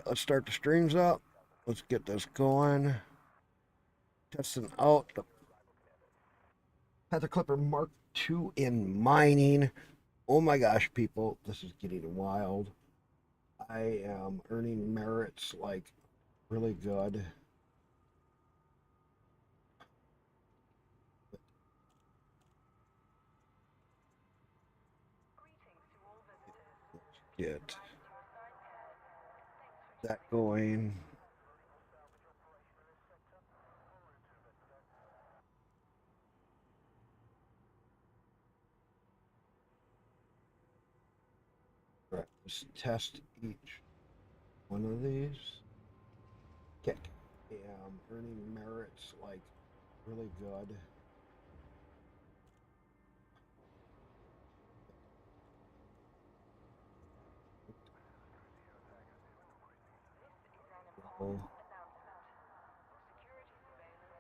let's start the streams up. Let's get this going. Testing out the Panther Clipper Mark II in mining. Oh my gosh, people, this is getting wild. I am earning merits like really good. Get that going. Right, let's test each one of these. Okay, I'm earning merits like really good. Oh.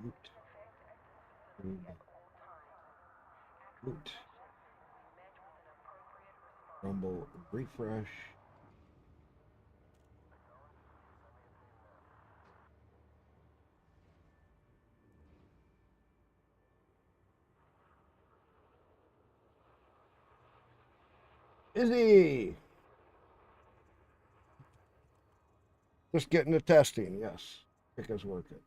Mute. Mute. Rumble refresh. Izzy! Just getting the testing, yes. I think it's working.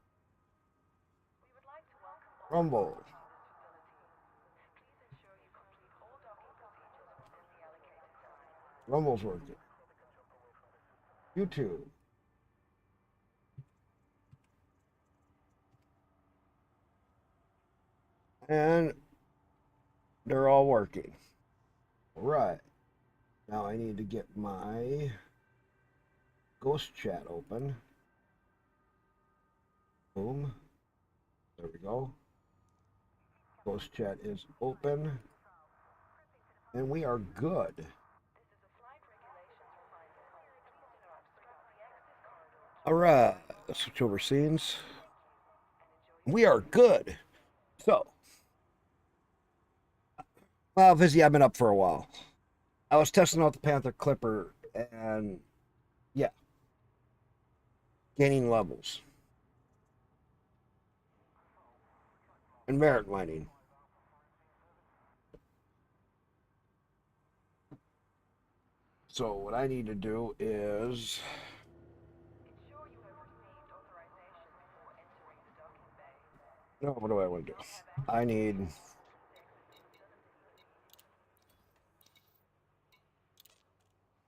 Rumble. Rumble's working. YouTube. And they're all working. All right. Now I need to get my ghost chat open. Boom. There we go. Ghost chat is open. And we are good. All right. Let's switch over scenes. We are good. So, well, Vizzy, I've been up for a while. I was testing out the Panther Clipper and yeah, gaining levels and merit mining. So what I need to do is no, what do I want to do? I need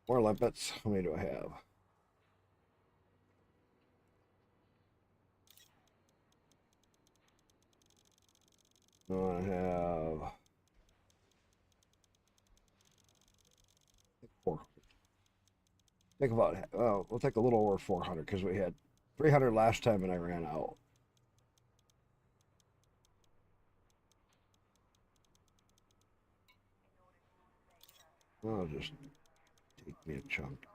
more limpets. How many do I have? I have 4. Think about it. We'll take a little over 400 because we had 300 last time and I ran out. I'll just take me a chunk.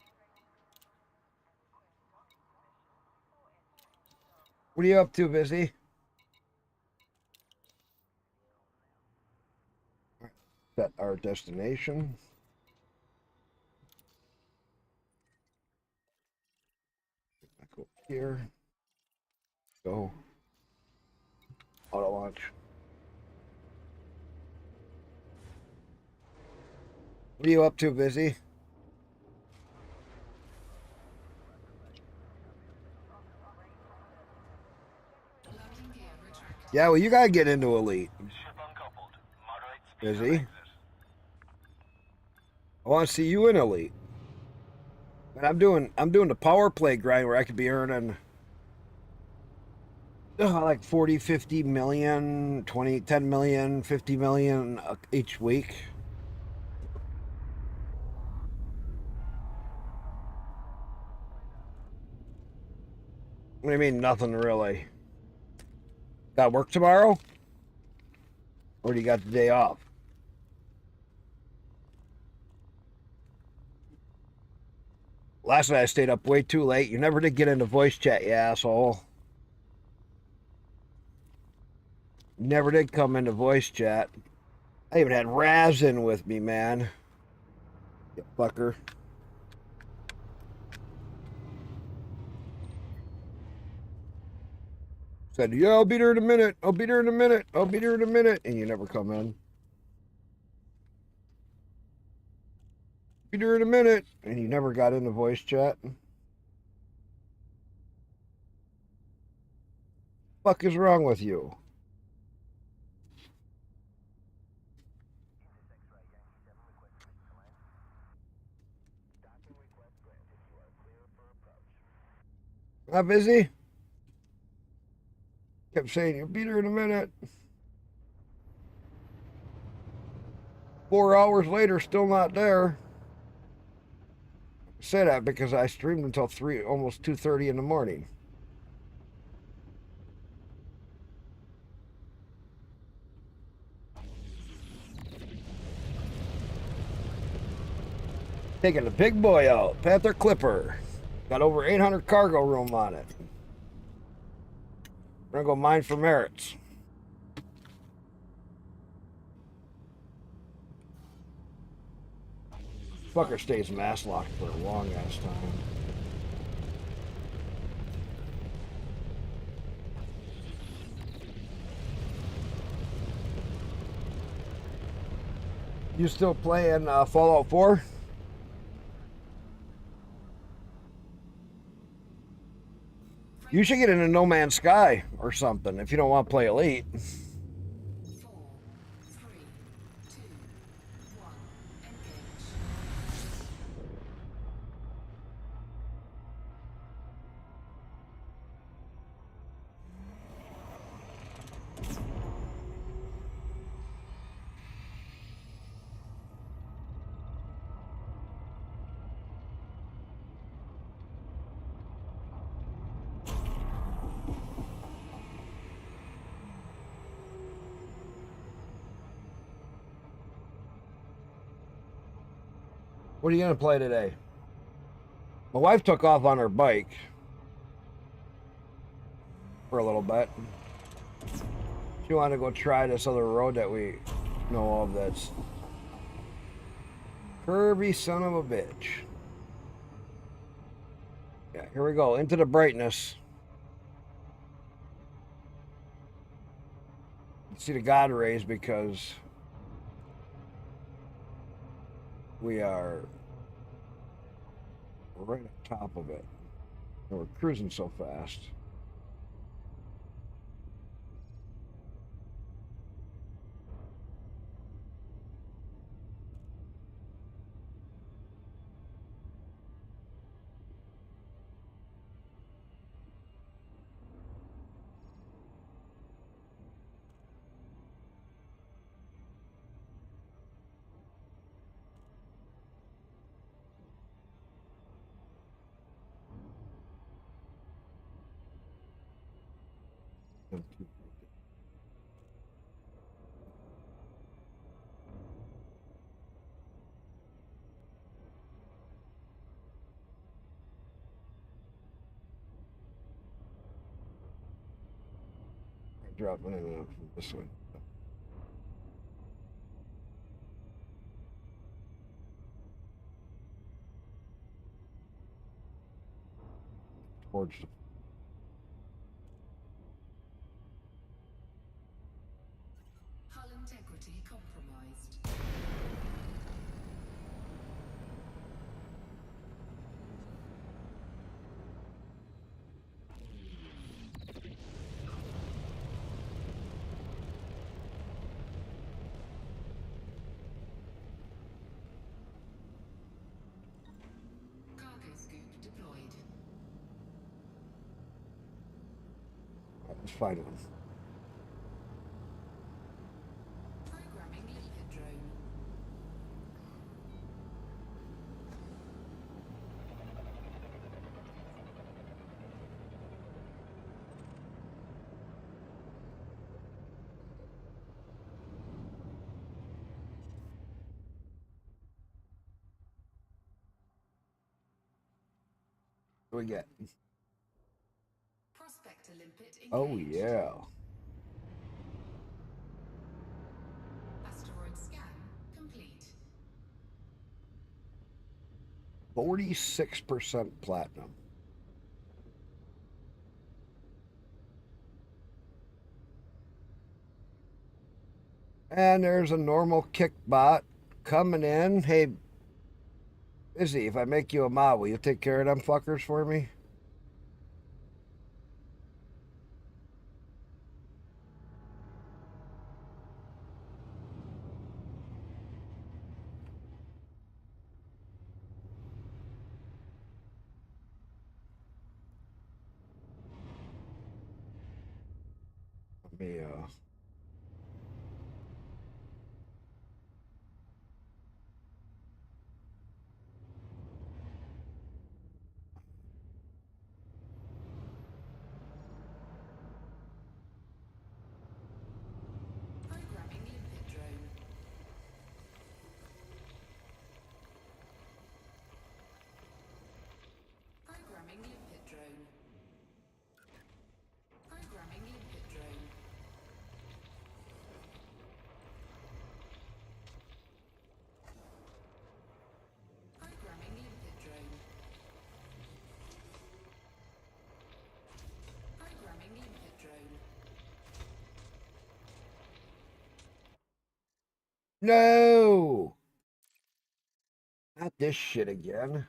What are you up to, Busy? Set our destination. Back over here. Go. Auto launch. What are you up to, Busy? Yeah, well, you gotta get into Elite. Busy. I want to see you in Elite. And I'm doing the power play grind where I could be earning like 40, 50 million, 20, 10 million, 50 million each week. What do you mean, nothing really? Got work tomorrow? Or do you got the day off? Last night I stayed up way too late. You never did get into voice chat, you asshole. Never did come into voice chat. I even had Raz in with me, man. You fucker. Said, yeah, I'll be there in a minute. I'll be there in a minute. I'll be there in a minute. And you never come in. Be there in a minute. And you never got into voice chat. Fuck is wrong with you? Not busy? Kept saying, you'll be there in a minute. 4 hours later, still not there. I say that because I streamed until almost 2:30 in the morning. Taking the big boy out, Panther Clipper. Got over 800 cargo room on it. We're gonna go mine for merits. Fucker stays mass locked for a long ass time. You still playing Fallout 4? You should get into No Man's Sky or something if you don't want to play Elite. 4, 3, 2, 1, engage. What are you going to play today? My wife took off on her bike for a little bit. She wanted to go try this other road that we know of that's curvy son of a bitch. Yeah, here we go. Into the brightness. You see the God rays because we are right on top of it. And we're cruising so fast. Dropping in from this way. Towards the Hull integrity compromised. Cargo scoop deployed. let's find one. Programming limpet drone. What do we get? Prospector limpet engaged. Oh yeah. Asteroid scan complete. 46% platinum. And there's a normal kick bot coming in. Hey, Izzy, if I make you a mod, will you take care of them fuckers for me? Let me, Programming limpet drone. Programming limpet drone. Programming limpet drone. Programming limpet drone. Programming limpet drone. no! Not this shit again.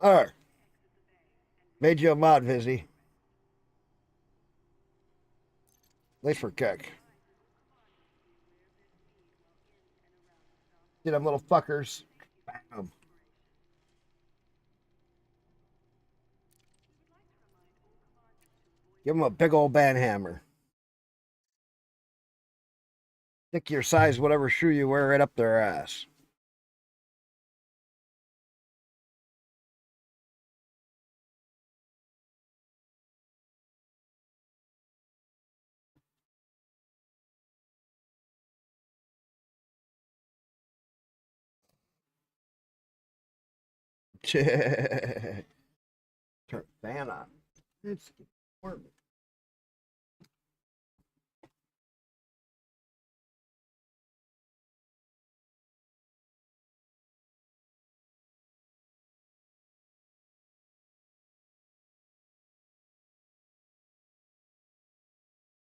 All right. Made you a mod, Vizzy. Thanks for kick. Get them little fuckers. Bam. Give them a big old band hammer. Stick your size, whatever shoe you wear, right up their ass. Turn fan on. It's warm.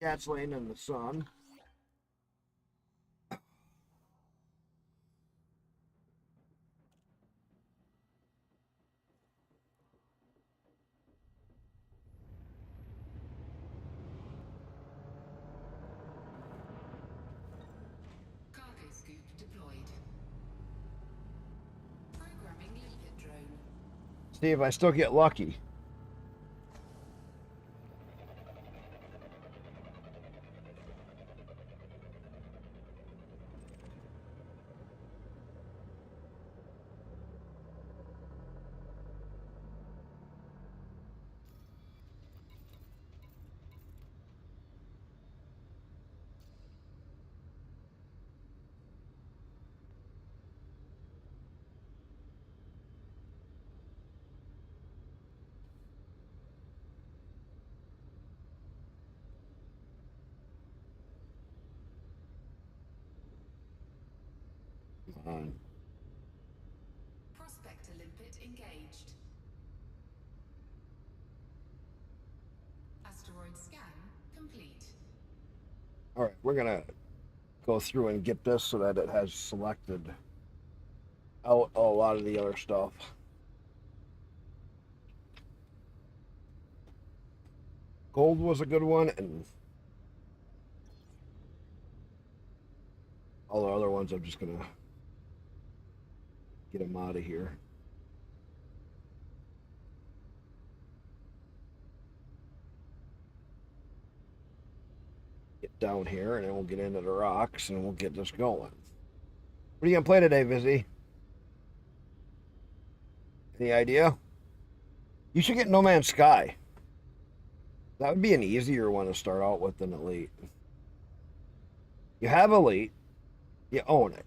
Cat's laying in the sun. Cargo scoop deployed. Programming limpet drone. See if I still get lucky. Come on. Prospector limpet engaged. Asteroid scan complete. All right, we're gonna go through and get this so that it has selected out a lot of the other stuff. Gold was a good one, and all the other ones I'm just gonna get them out of here. down here, and then we'll get into the rocks, and we'll get this going. What are you gonna play today, Vizzy? Any idea? You should get No Man's Sky. That would be an easier one to start out with than Elite. You have Elite, you own it.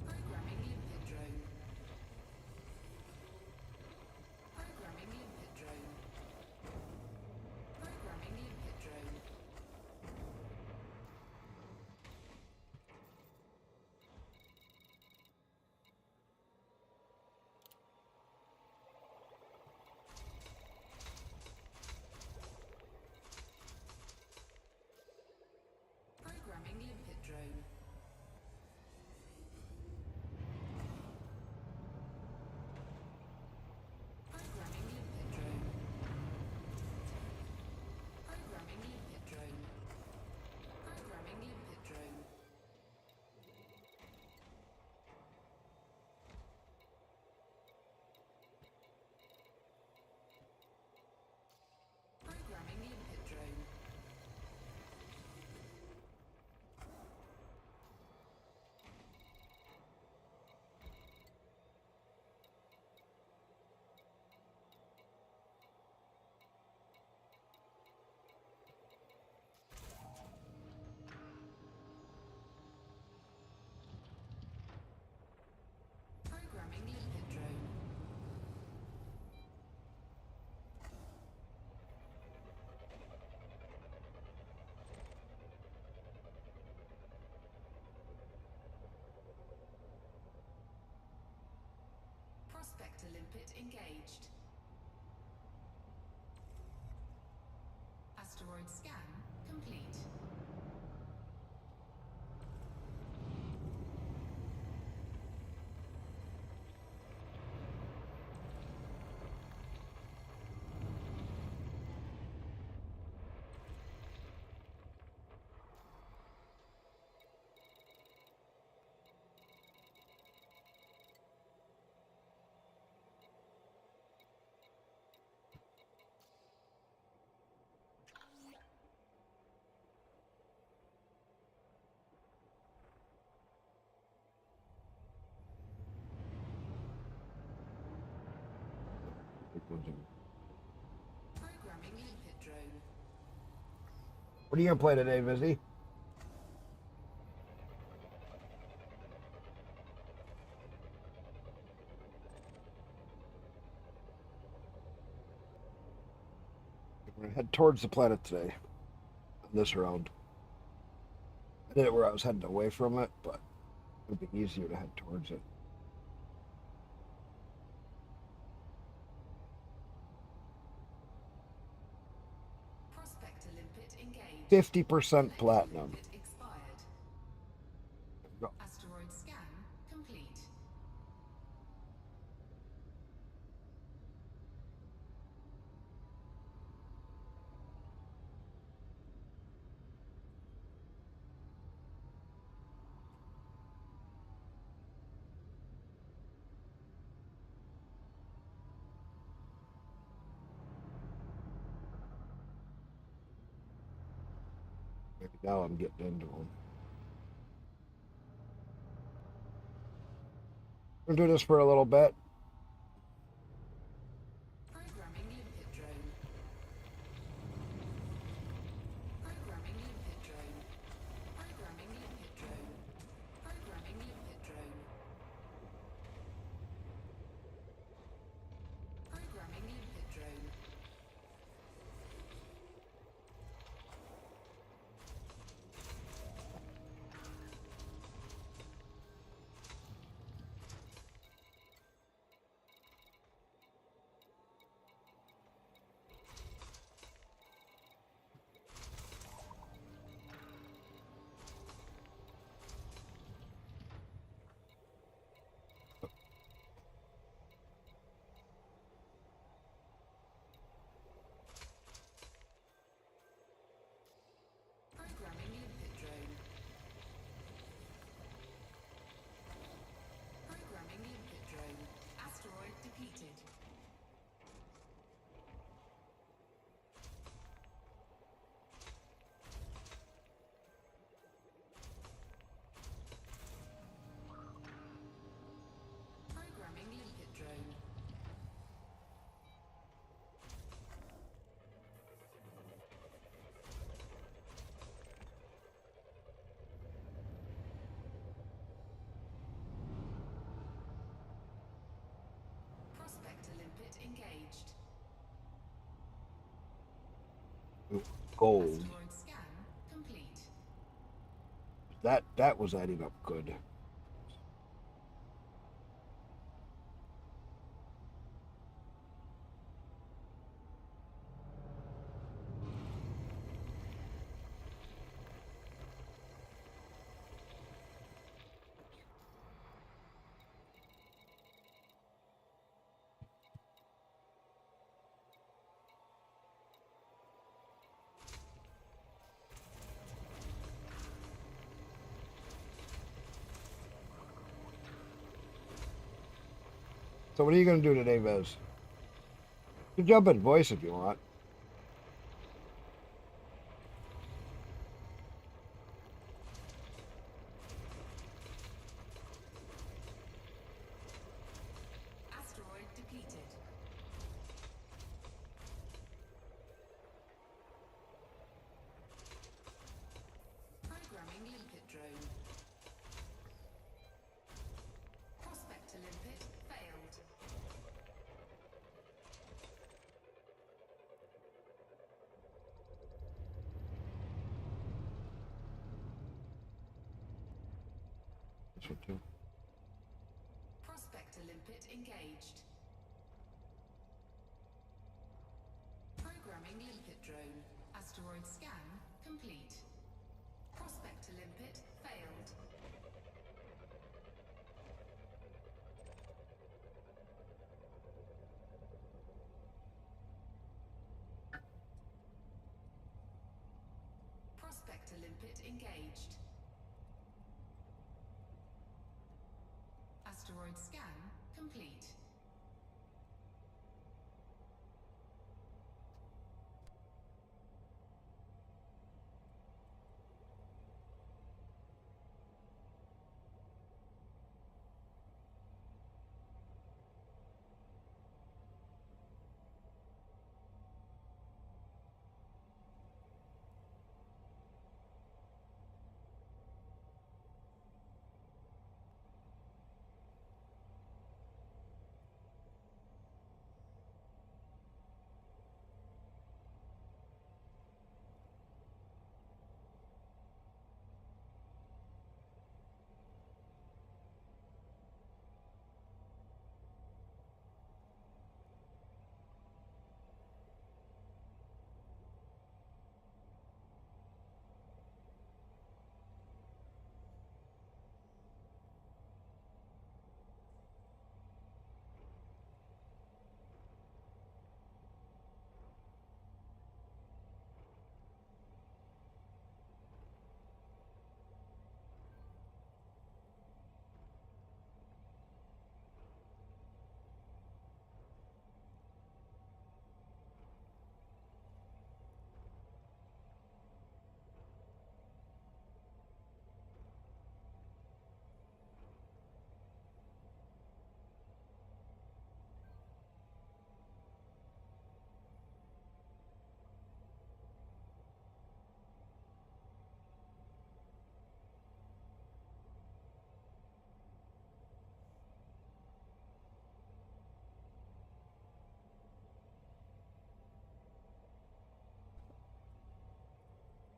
Programming limpet drone. Programming limpet drone. Programming limpet drone. Programming limpet drone. Programming limpet drone. Programming limpet drone. Programming limpet drone. Programming limpet drone. Programming limpet drone. Prospector limpet engaged. Asteroid scan complete. Programming limpet drone. What are you gonna play today, Vizzy? We're gonna head towards the planet today. On this round. I did it where I was heading away from it, but it would be easier to head towards it. Prospector limpet engaged. 50% platinum. Limpet expired. Go. Asteroid scan complete. Now I'm getting into them. We'll do this for a little bit. Programming limpet drone. Programming limpet drone. Programming limpet drone. Programming limpet drone. Programming limpet drone. Gold. Asteroid scan complete. That was adding up good. So what are you going to do today, Vez? You can jump in voice if you want. Asteroid depleted. Programming limpet drone. Prospector limpet failed. This one too. Prospector limpet engaged. Programming limpet drone. Asteroid scan complete. Prospector limpet failed. Prospector limpet engaged. Asteroid scan complete.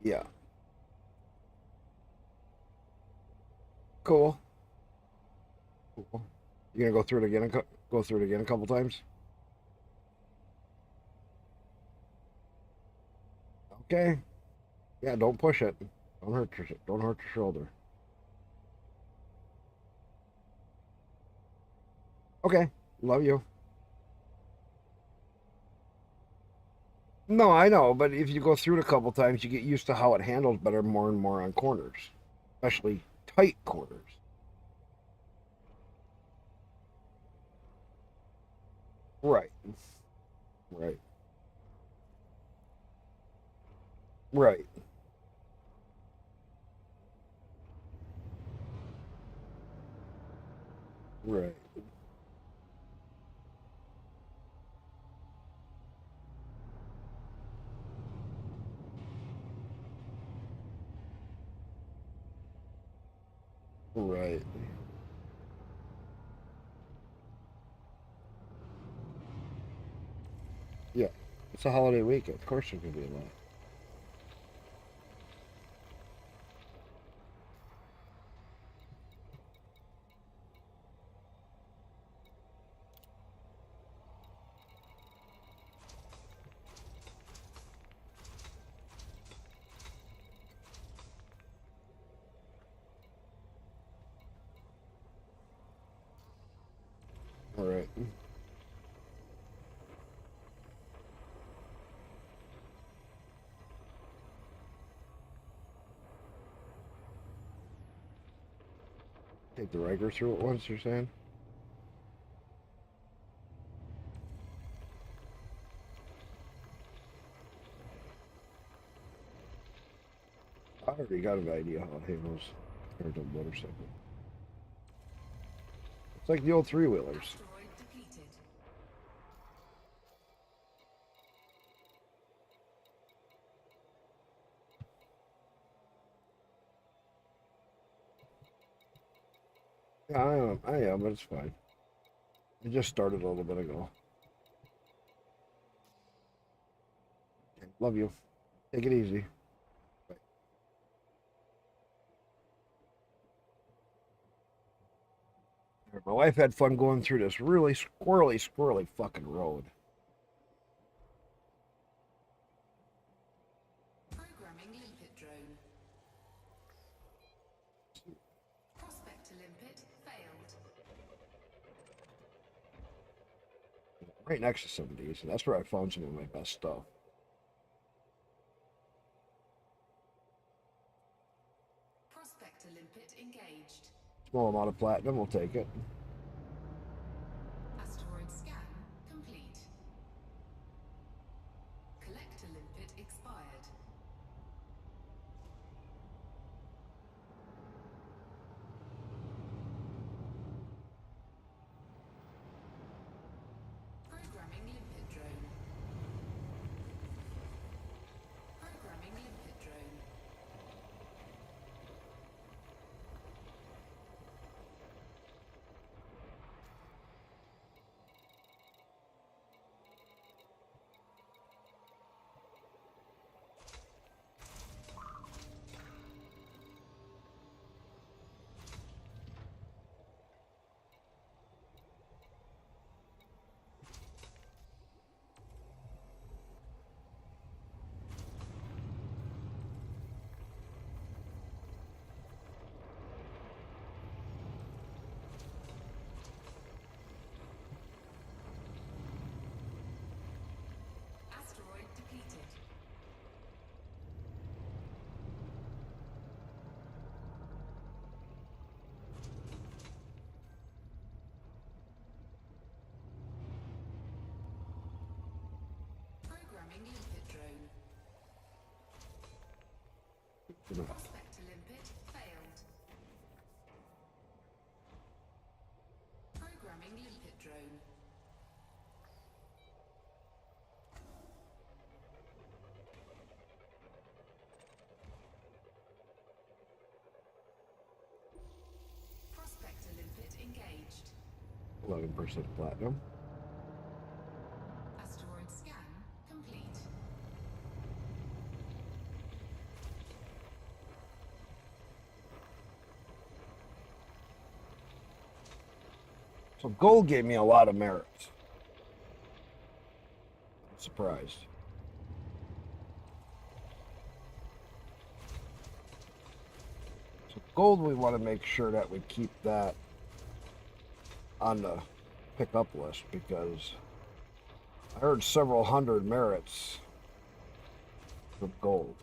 Yeah. Cool. Cool. You gonna go through it again? Go through it again a couple times. Okay. Yeah. Don't push it. Don't hurt your shoulder. Okay. Love you. No, I know, but if you go through it a couple times, you get used to how it handles better more and more on corners, especially tight corners. Right. Right. Right. Right. Right. Yeah. It's a holiday weekend. Of course, there's gonna be a lot. All right. Take the Riker through it once, you're saying? I already got an idea how it handles compared to a motorcycle. It's like the old three-wheelers. Asteroid depleted. Yeah, I am, but it's fine. It just started a little bit ago. Love you. Take it easy. Bye. My wife had fun going through this really squirrely fucking road. Programming limpet drone. Prospect to limpet failed. Right next to some of these, and that's where I found some of my best stuff. Prospect to limpet engaged. Small amount of platinum, we'll take it. Asteroid scan complete. Collector limpet expired. Programming limpet drone. Programming limpet drone. Asteroid depleted. Programming limpet drone. Prospect to limpet failed. Programming limpet drone. Prospect to limpet engaged. 11% platinum. Asteroid scan complete. So gold gave me a lot of merits. I'm surprised. So gold, we want to make sure that we keep that on the pickup list because I heard several hundred merits for gold.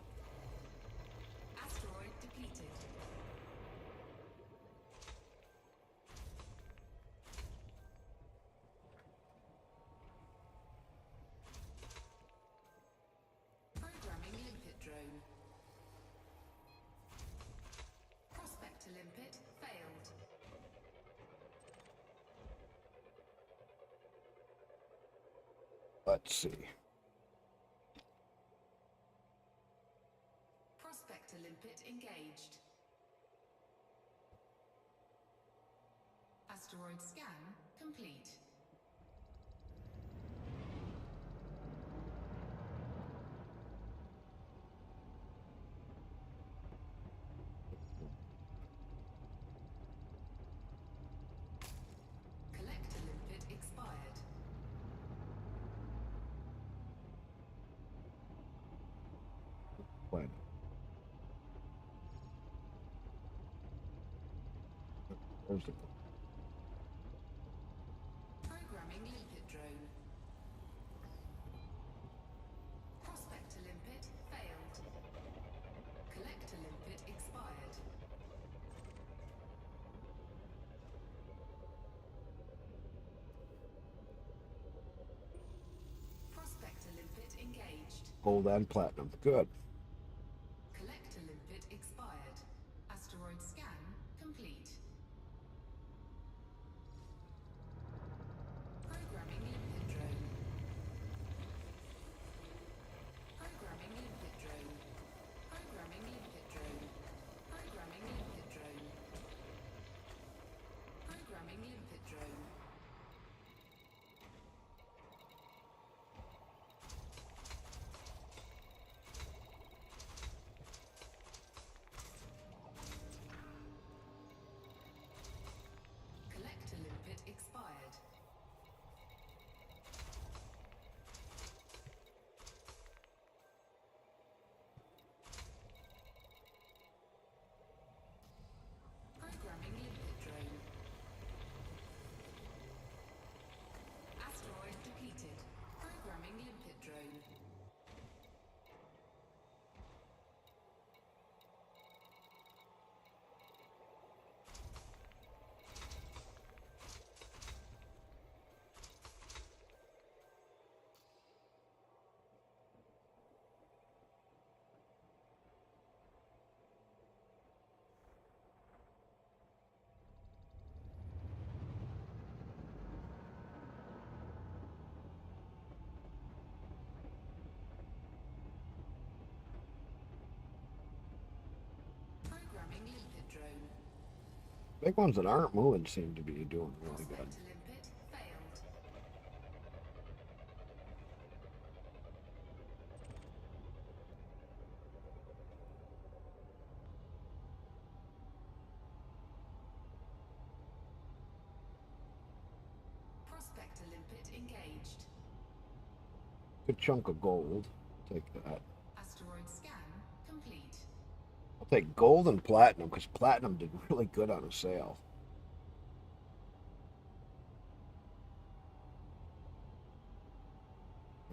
Asteroid depleted. Programming limpet drone. Prospect to limpet failed. Let's see. Prospect to limpet engaged. Asteroid scan complete. Collector limpet expired. When? There's the Gold and platinum. Good. Collector limpet expired. Asteroid scan complete. Programming limpet drone. Programming limpet drone. Programming limpet drone. Programming limpet drone. Programming limpet drone. Collector limpet expired. Programming limpet drone. Asteroid depleted. Programming limpet drone. Programming limpet drone. Big ones that aren't moving seem to be doing really good. Prospect limpet failed. Prospect limpet engaged. Good chunk of gold. Take that. Asteroid scan complete. I'll take gold and platinum because platinum did really good on a sale.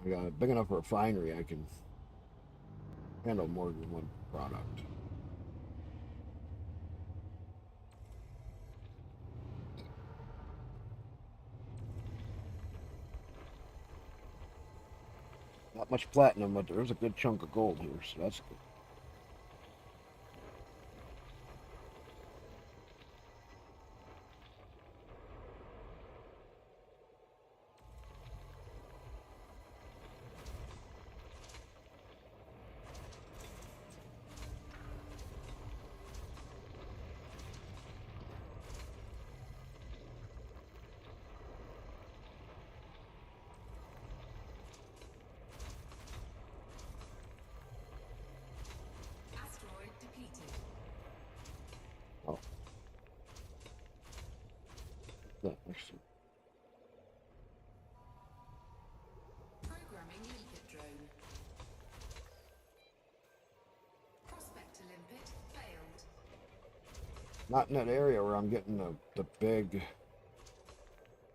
I got a big enough refinery I can handle more than one product. Not much platinum, but there's a good chunk of gold here, so that's good. Asteroid depleted. Oh. That actually. Programming limpet drone. Prospect limpet failed. Not in that area where I'm getting the big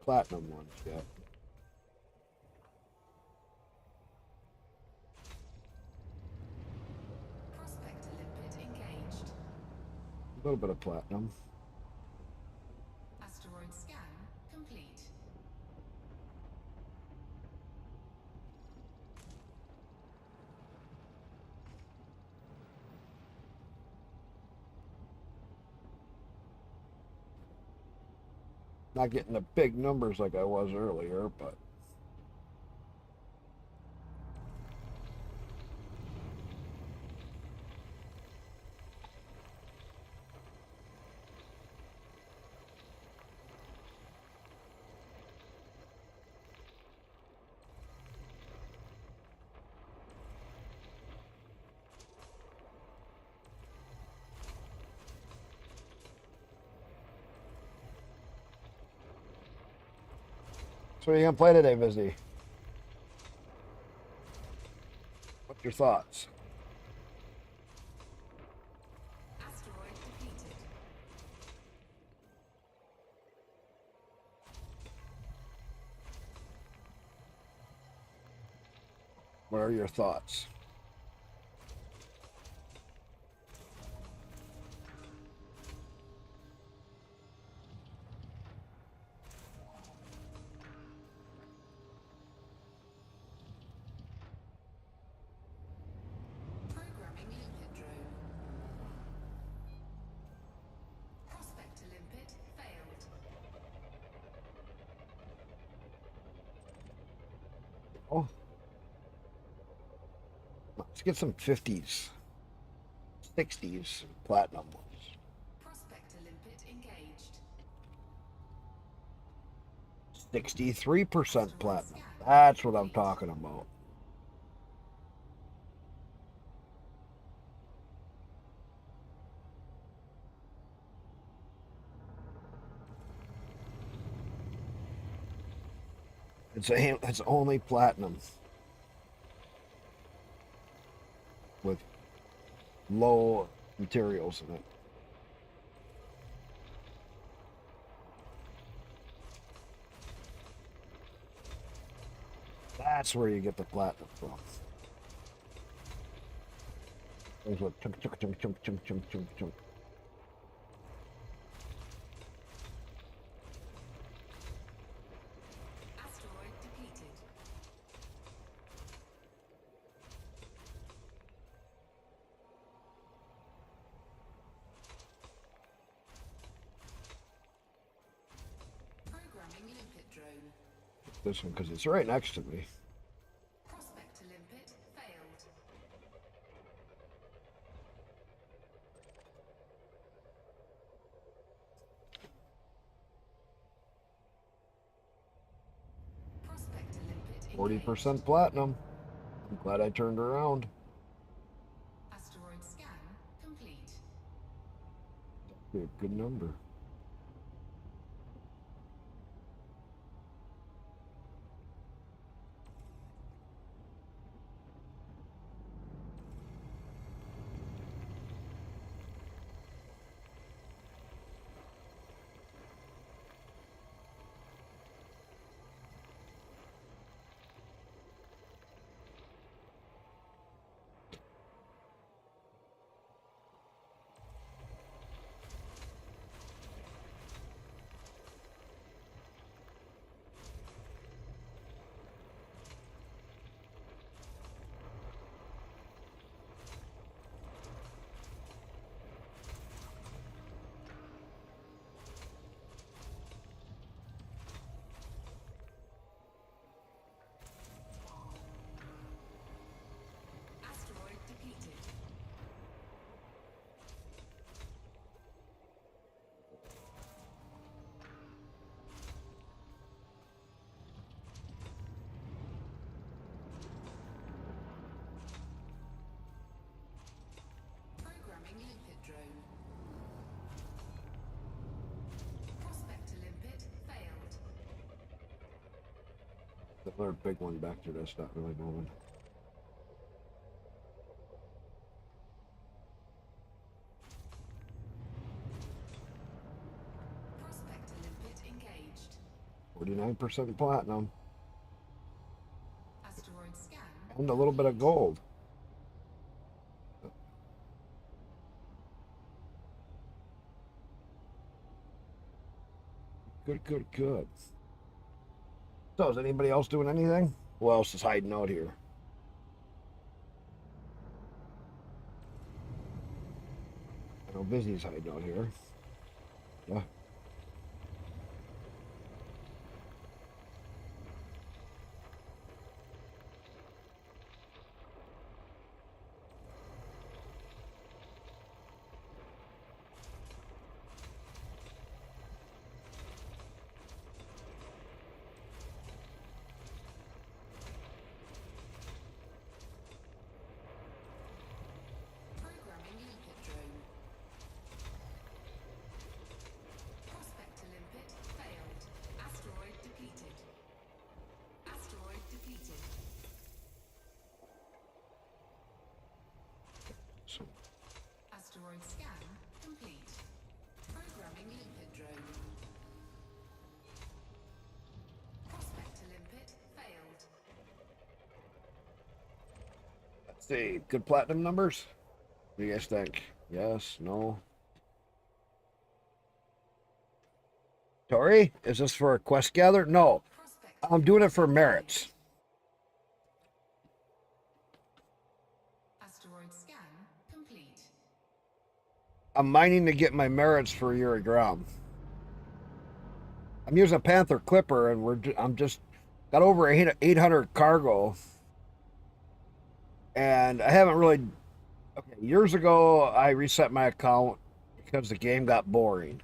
platinum ones yet. Prospect limpet engaged. A little bit of platinum. Asteroid scan complete. Not getting the big numbers like I was earlier, but so what are you gonna play today, Vizzy? What's your thoughts? Asteroid depleted. What are your thoughts? Oh, let's get some 50s, 60s platinum ones. Prospector limpet engaged. 63% platinum. That's what I'm talking about. It's only platinum with low materials in it. That's where you get the platinum from. There's a chunk, chunk, chunk, chunk, chunk, chunk, chunk, chunk. Asteroid depleted. Programming limpet drone. This one, because it's right next to me. Prospector limpet failed. 40% platinum. I'm glad I turned around. Asteroid scan complete. Good number. Asteroid depleted. Programming limpet drone. Prospector limpet failed. Another big one back there that's not really moving. Prospector limpet engaged. 49% platinum. Asteroid scan. And a little bit of gold. Good, good, good. So, is anybody else doing anything? Who else is hiding out here? I know Busy's hiding out here. Yeah. Programming limpet drone. Prospector limpet failed. Asteroid depleted. Asteroid depleted. So, Asteroid scan complete. Programming limpet drone. Prospector limpet failed. let's see. Good platinum numbers? What do you guys think? Yes? No? Tori, is this for a quest gather? No. Prospector I'm doing it for merits. Asteroid scan complete. I'm mining to get my merits for Urigram. I'm using a Panther Clipper, and I'm just Got over 800 cargo, and I haven't really. Okay, years ago, I reset my account because the game got boring.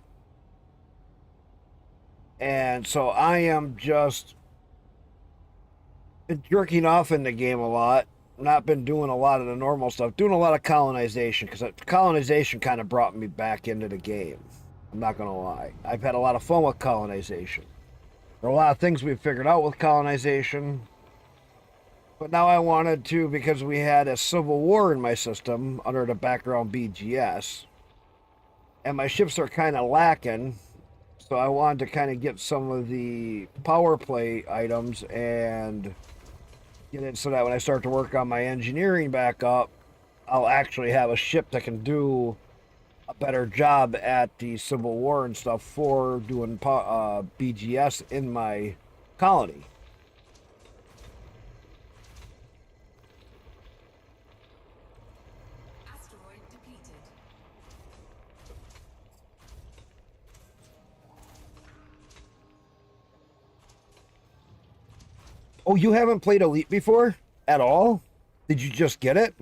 And so I am just been jerking off in the game a lot. Not been doing a lot of the normal stuff. Doing a lot of colonization because colonization kind of brought me back into the game. I'm not going to lie. I've had a lot of fun with colonization. There are a lot of things we've figured out with colonization. But now I wanted to, because we had a civil war in my system under the background BGS, and my ships are kind of lacking. So I wanted to kind of get some of the power play items and get it so that when I start to work on my engineering back up, I'll actually have a ship that can do a better job at the Civil War and stuff for doing BGS in my colony. Asteroid depleted. Oh, you haven't played Elite before at all? Did you just get it?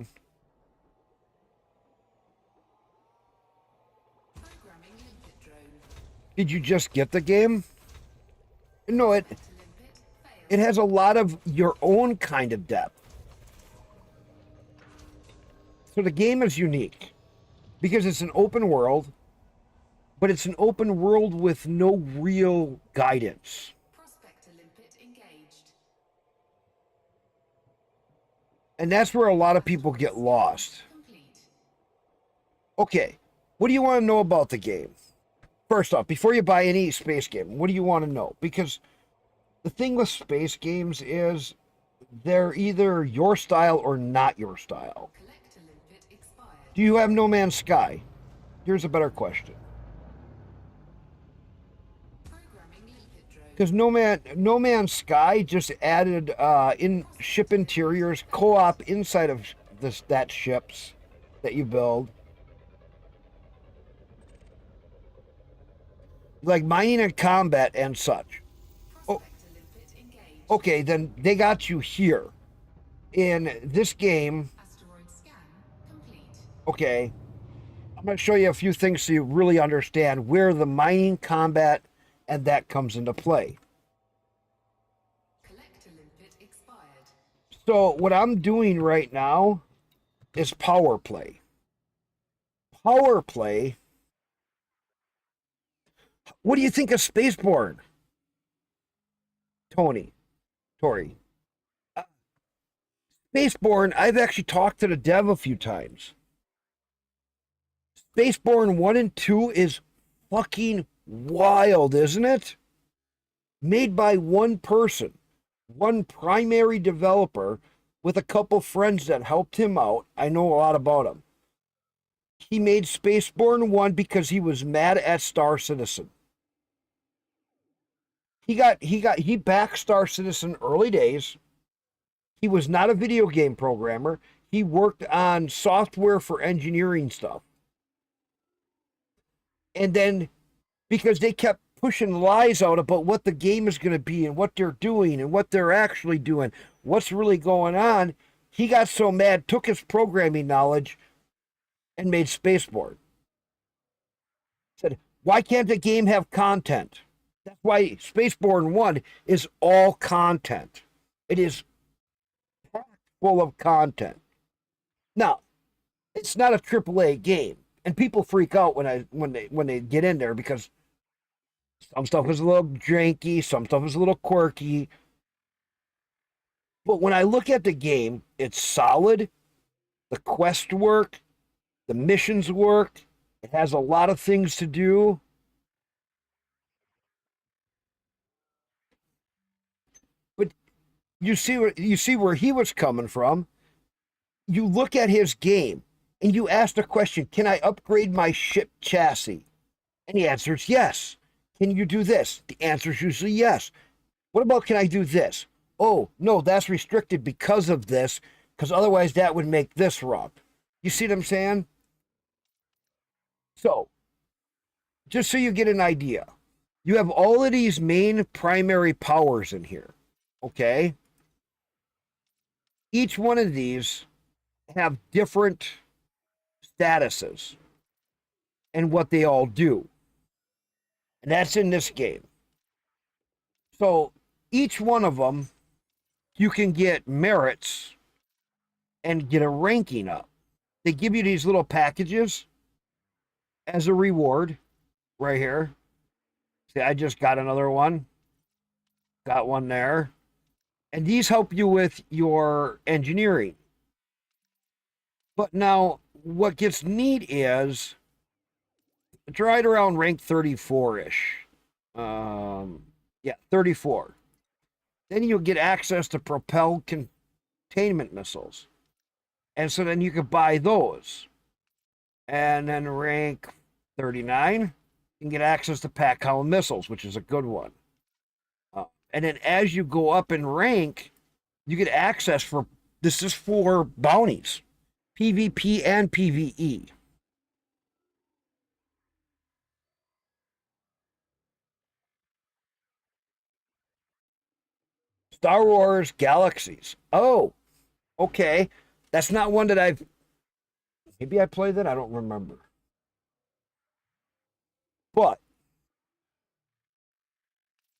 Programming limpet drone. Did you just get the game? No, Prospect to limpet it failed. has a lot of your own kind of depth. So the game is unique because it's an open world, but it's an open world with no real guidance. Prospect to limpet engaged. And that's where a lot of people get lost. Complete. Okay, what do you want to know about the game? First off, before you buy any space game, what do you want to know? Because the thing with space games is they're either your style or not your style. Collector limpet expired. Do you have No Man's Sky? Here's a better question. Programming limpet drone. Because No Man's Sky just added in ship interiors co-op inside of that ships that you build, like mining and combat and such. Oh, Prospect to limpet engaged. okay, then they got you here in this game. Asteroid scan complete. Okay, I'm going to show you a few things so you really understand where the mining, combat, and that comes into play. Collector limpet expired. So what I'm doing right now is power play. Power play. What do you think of Spaceborne, Tori? Spaceborne, I've actually talked to the dev a few times. Spaceborne 1 and 2 is fucking wild, isn't it? Made by one person, one primary developer with a couple friends that helped him out. I know a lot about him. He made Spaceborne 1 because he was mad at Star Citizen. He backed Star Citizen early days. He was not a video game programmer. He worked on software for engineering stuff. And then because they kept pushing lies out about what the game is going to be and what they're doing and what they're actually doing, what's really going on, he got so mad, took his programming knowledge and made Spaceborne. Said, why can't the game have content? That's why Spaceborne 1 is all content. It is packed full of content. Now, it's not a AAA game, and people freak out when they get in there because some stuff is a little janky, some stuff is a little quirky. But when I look at the game, it's solid. The quest work, the missions work. It has a lot of things to do. But you see where he was coming from. You look at his game and you ask the question, can I upgrade my ship chassis? And the answer is yes. Can you do this? The answer is usually yes. What about can I do this? Oh, no, that's restricted because of this, because otherwise that would make this wrong. You see what I'm saying? So, just so you get an idea, you have all of these main primary powers in here. Okay. Each one of these have different statuses and what they all do. And that's in this game. So each one of them, you can get merits and get a ranking up. They give you these little packages as a reward right here. See, I just got another one. Got one there. And these help you with your engineering. But now, what gets neat is it's right around rank 34 ish. Yeah, 34. Then you'll get access to propelled containment missiles. And so then you could buy those. And then rank 39, you can get access to pack column missiles, which is a good one. And then as you go up in rank, you get access for this is for bounties, PvP and PvE. Star Wars Galaxies. Oh, okay. That's not one that I've. Maybe I played that. I don't remember. But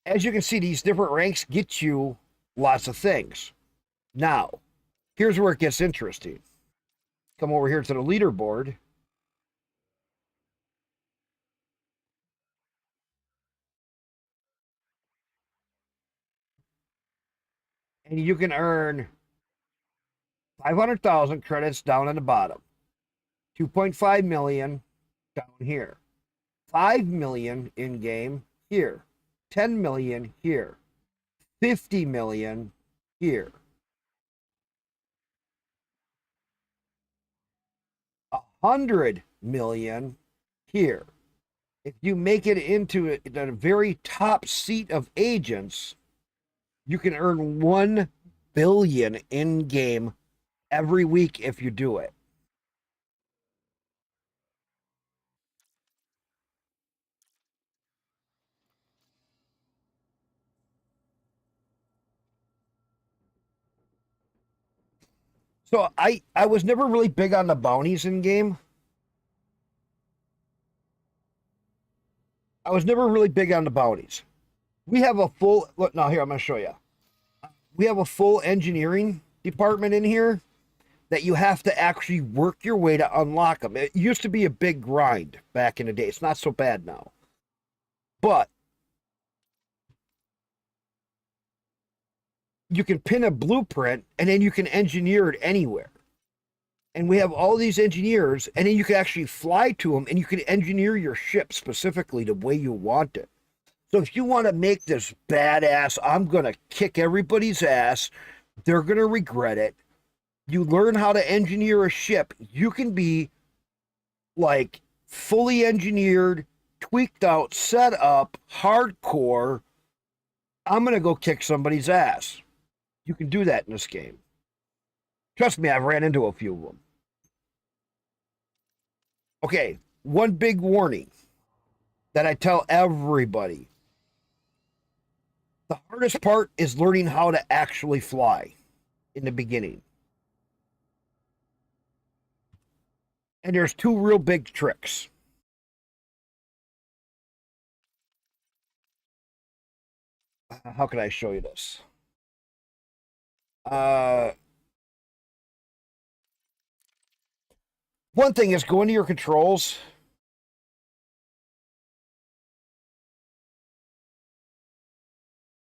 as you can see, these different ranks get you lots of things. Now, here's where it gets interesting. Come over here to the leaderboard. And you can earn 500,000 credits down on the bottom, 2.5 million down here, 5 million in game here, 10 million here, 50 million here, 100 million here. If you make it into the very top seat of agents, you can earn 1 billion in game every week if you do it. So I was never really big on the bounties in game. I was never really big on the bounties. We have a full look now here. I'm going to show you. We have a full engineering department in here that you have to actually work your way to unlock them. It used to be a big grind back in the day. It's not so bad now. But you can pin a blueprint and then you can engineer it anywhere. And we have all these engineers, and then you can actually fly to them and you can engineer your ship specifically the way you want it. So if you want to make this badass, I'm going to kick everybody's ass, they're going to regret it. You learn how to engineer a ship, you can be like fully engineered, tweaked out, set up, hardcore. I'm going to go kick somebody's ass. You can do that in this game. Trust me, I've ran into a few of them. Okay, one big warning that I tell everybody. The hardest part is learning how to actually fly in the beginning. And there's two real big tricks. How can I show you this? One thing is go into your controls.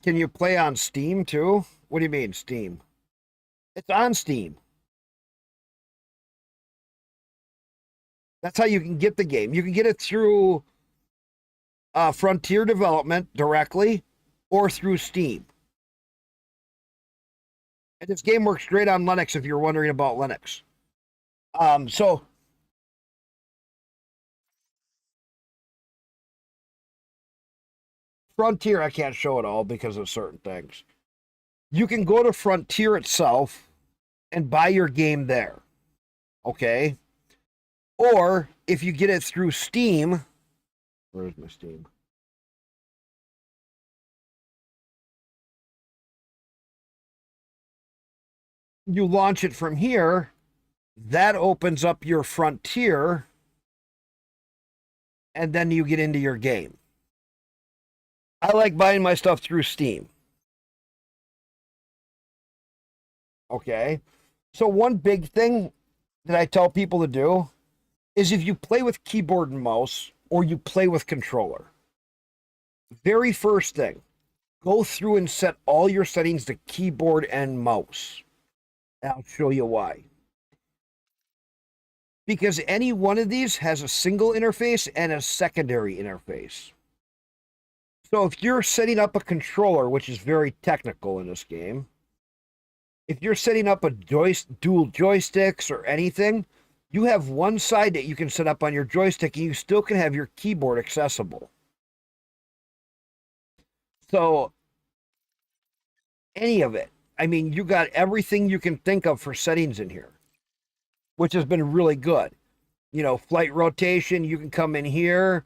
Can you play on Steam too? What do you mean, Steam? It's on Steam. That's how you can get the game. You can get it through Frontier Development directly or through Steam. And this game works great on Linux if you're wondering about Linux. So Frontier, I can't show it all because of certain things. You can go to Frontier itself and buy your game there. Okay? Or if you get it through Steam, where's my Steam? you launch it from here. That opens up your frontier, and then you get into your game. I like buying my stuff through Steam. Okay. So, one big thing that I tell people to do is if you play with keyboard and mouse or you play with controller, very first thing, go through and set all your settings to keyboard and mouse. I'll show you why. Because any one of these has a single interface and a secondary interface. So if you're setting up a controller, which is very technical in this game, if you're setting up a dual joysticks or anything, you have one side that you can set up on your joystick and you still can have your keyboard accessible. So any of it. I mean, you got everything you can think of for settings in here, which has been really good. You know, flight rotation, you can come in here,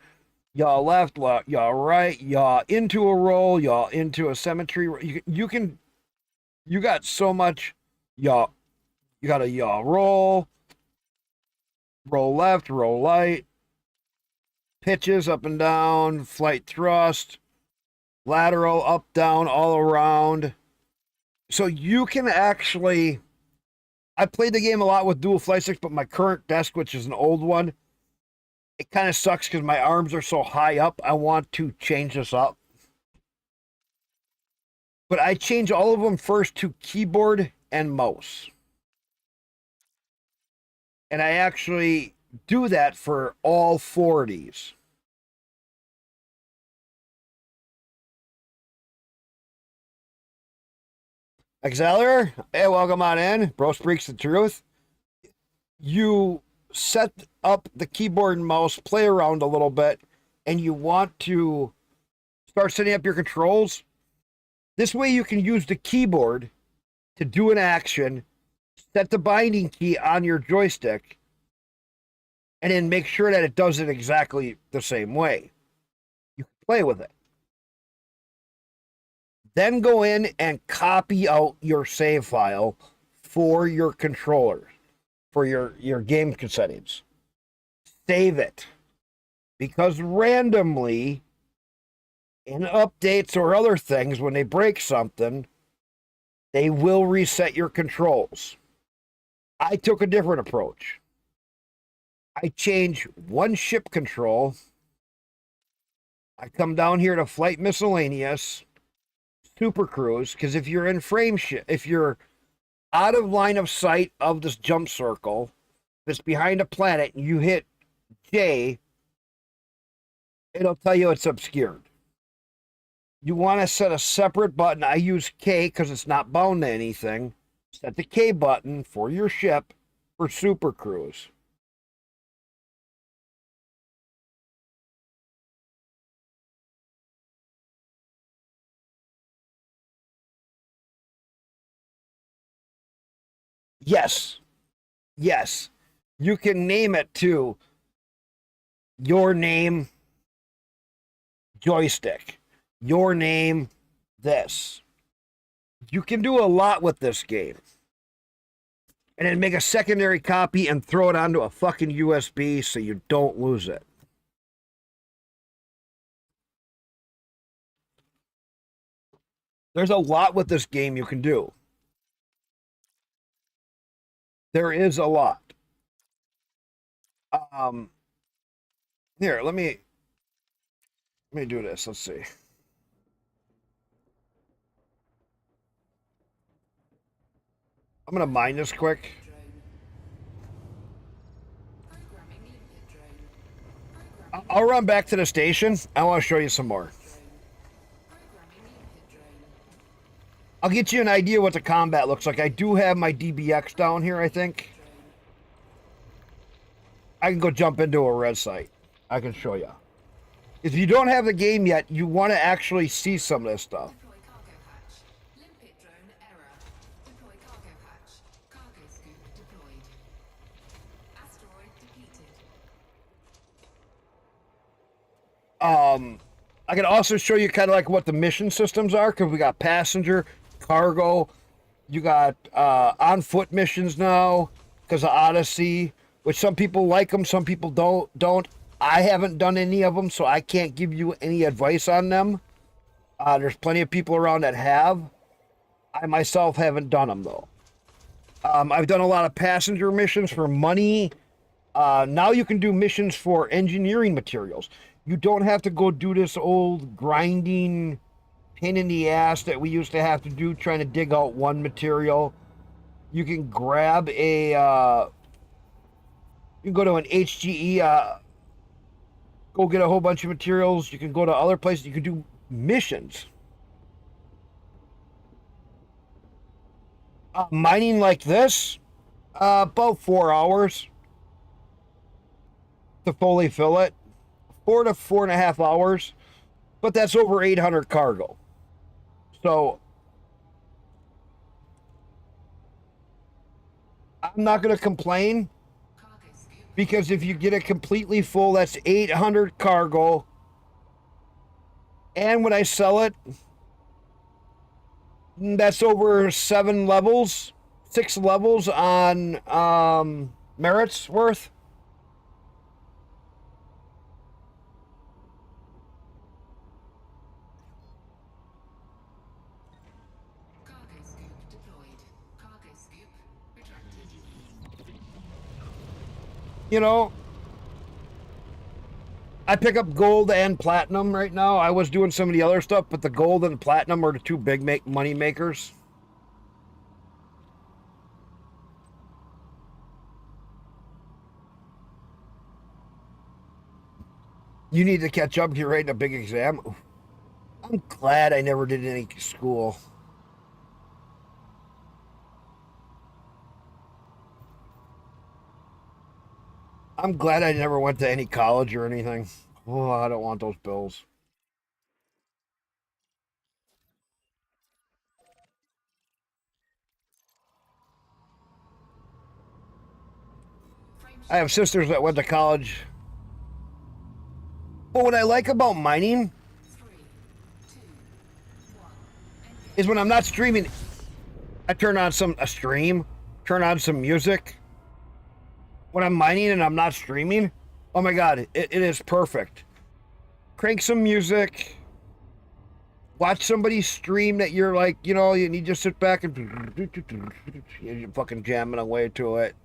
yaw left, yaw right, yaw into a roll, yaw into a symmetry. You got so much yaw. You got a yaw roll, roll left, roll right, pitches up and down, flight thrust, lateral, up, down, all around. So you can actually, I played the game a lot with dual flight sticks, but my current desk, which is an old one, it kind of sucks because my arms are so high up. I want to change this up. But I change all of them first to keyboard and mouse. And I actually do that for all four of these. Auxiliary, hey, welcome on in. Bro Speaks the Truth. You set up the keyboard and mouse, play around a little bit, and you want to start setting up your controls. This way you can use the keyboard to do an action, set the binding key on your joystick, and then make sure that it does it exactly the same way. You can play with it. Then go in and copy out your save file for your controller, for your game settings. Save it. Because randomly, in updates or other things, when they break something, they will reset your controls. I took a different approach. I change one ship control. I come down here to Flight Miscellaneous, Super Cruise, because if you're in if you're out of line of sight of this jump circle, if it's behind a planet, and you hit J, it'll tell you it's obscured. You want to set a separate button. I use K because it's not bound to anything. Set the K button for your ship for Super Cruise. Yes. Yes. You can name it too. Your name, joystick. Your name, this. You can do a lot with this game. And then make a secondary copy and throw it onto a fucking USB so you don't lose it. There's a lot with this game you can do. There is a lot. Here, let me do this. Let's see. I'm gonna mine this quick. I'll run back to the station. I want to show you some more. I'll get you an idea what the combat looks like. I do have my DBX down here, I think. I can go jump into a red site. I can show you. If you don't have the game yet, you want to actually see some of this stuff. Deploy cargo hatch. Limpet drone error. Deploy cargo hatch. Cargo scoop deployed. Asteroid depleted. I can also show you kind of like what the mission systems are, because we got passenger, cargo, You got on foot missions now because of Odyssey, which some people like them, some people don't. I haven't done any of them, so I can't give you any advice on them. There's plenty of people around that have. I myself haven't done them though. I've done a lot of passenger missions for money. Now you can do missions for engineering materials. You don't have to go do this old grinding pain in the ass that we used to have to do trying to dig out one material. You can grab a, you can go to an HGE, go get a whole bunch of materials. You can go to other places. You can do missions. Mining like this, about 4 hours to fully fill it. 4 to 4.5 hours, but that's over 800 cargo. So I'm not going to complain because if you get it completely full, that's 800 cargo. And when I sell it, that's over 7 levels, 6 levels on merits worth. Cargo scoop deployed. Cargo scoop retracted. You know, I pick up gold and platinum right now. I was doing some of the other stuff, but the gold and the platinum are the two big money makers. You need to catch up. You're writing a big exam. I'm glad I never did any school. I'm glad I never went to any college or anything. Oh, I don't want those bills. I have sisters that went to college. But what I like about mining is when I'm not streaming, I turn on a stream, turn on some music. When I'm mining and I'm not streaming, oh my god, it is perfect. Crank some music, watch somebody stream that you're like, you know, you need to sit back and you're fucking jamming away to it.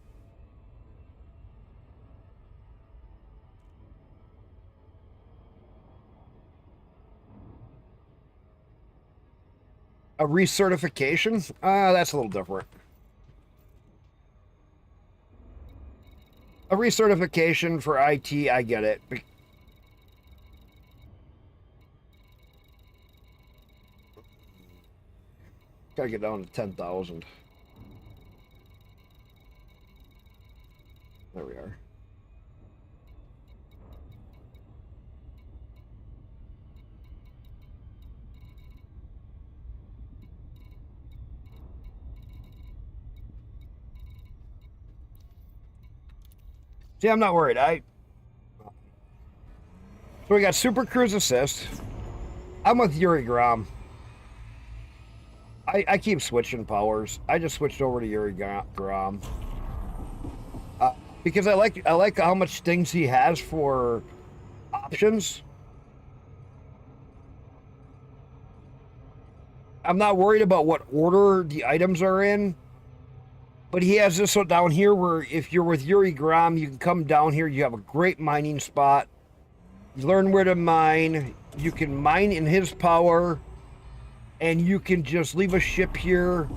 A recertification? That's a little different. A recertification for IT, I get it. Gotta get down to 10,000. There we are. See, I'm not worried. So we got Super Cruise Assist. I'm with Yuri Grom. I keep switching powers. I just switched over to Yuri Grom. Because I like how much things he has for options. I'm not worried about what order the items are in. But he has this one down here where if you're with Yuri Grom, you can come down here. You have a great mining spot. You learn where to mine. You can mine in his power. And you can just leave a ship here.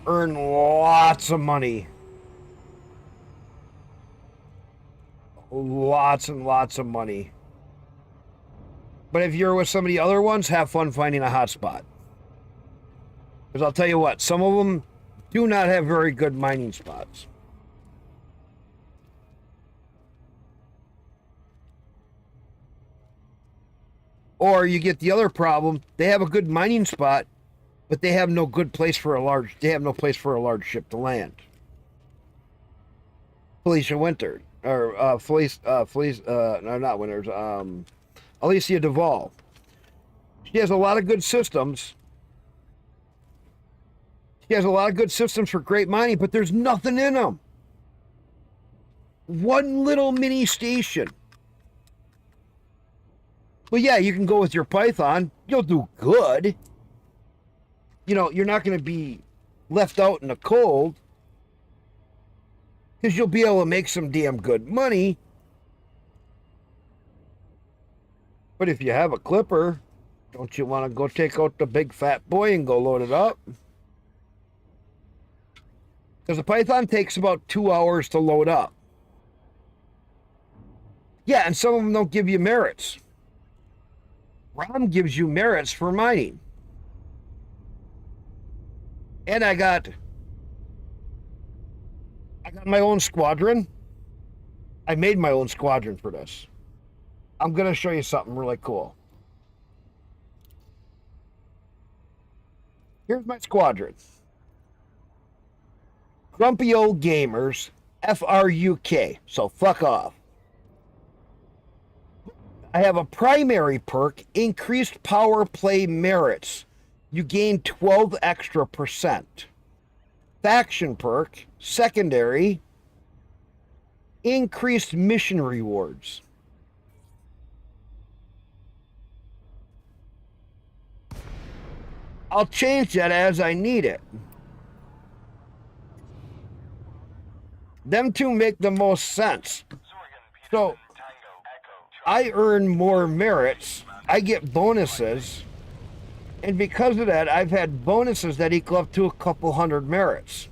Earn lots of money. Lots and lots of money. But if you're with some of the other ones, have fun finding a hotspot. Because I'll tell you what, some of them do not have very good mining spots. Or you get the other problem, they have a good mining spot, but they have no good place for a large ship to land. Felicia Winter, or no, not Winters, Alicia Duvall. She has a lot of good systems. He has a lot of good systems for great mining, but there's nothing in them. One little mini station. Well, yeah, you can go with your Python. You'll do good. You know, you're not going to be left out in the cold because you'll be able to make some damn good money. But if you have a clipper, don't you want to go take out the big fat boy and go load it up? Because the Python takes about 2 hours to load up. Yeah, and some of them don't give you merits. ROM gives you merits for mining. And I got my own squadron. I made my own squadron for this. I'm going to show you something really cool. Here's my squadron. Grumpy Old Gamers, FRUK, so fuck off. I have a primary perk, increased power play merits. You gain 12 extra percent. Faction perk, secondary, increased mission rewards. I'll change that as I need it. Them two make the most sense. So I earn more merits. I get bonuses. And because of that, I've had bonuses that equal up to a couple hundred merits.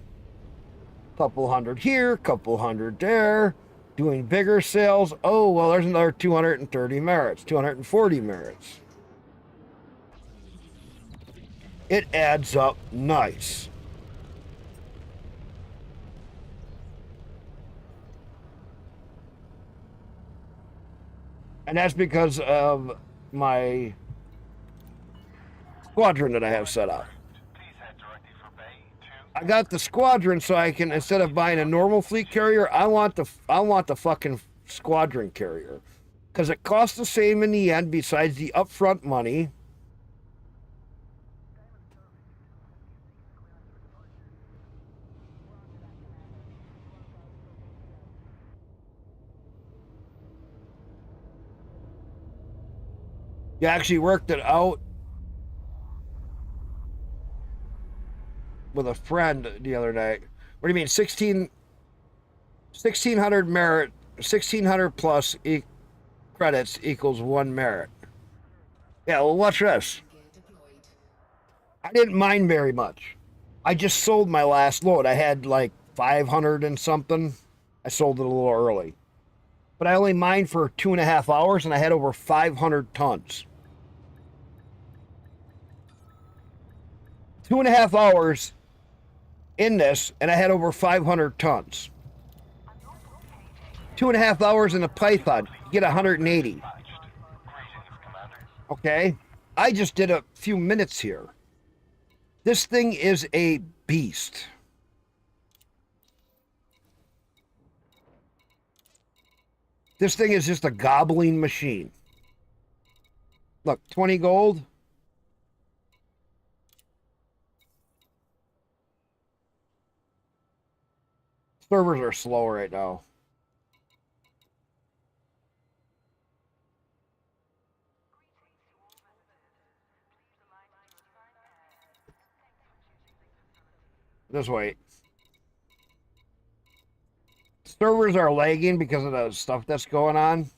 Couple hundred here, couple hundred there. Doing bigger sales. Oh, well, there's another 230 merits, 240 merits. It adds up nice. And that's because of my squadron that I have set up. I got the squadron so I can, instead of buying a normal fleet carrier, I want the fucking squadron carrier. Because it costs the same in the end besides the upfront money. You actually worked it out with a friend the other night. What do you mean? 1600 merit, 1600 plus credits equals 1 merit. Yeah, well, watch this. I didn't mind very much. I just sold my last load. I had like 500 and something. I sold it a little early. But I only mined for 2.5 hours and I had over 500 tons. 2.5 hours in this, and I had over 500 tons. 2.5 hours in a Python, you get 180. Okay? I just did a few minutes here. This thing is a beast. This thing is just a gobbling machine. Look, 20 gold. Servers are slow right now. Just wait. Servers are lagging because of the stuff that's going on.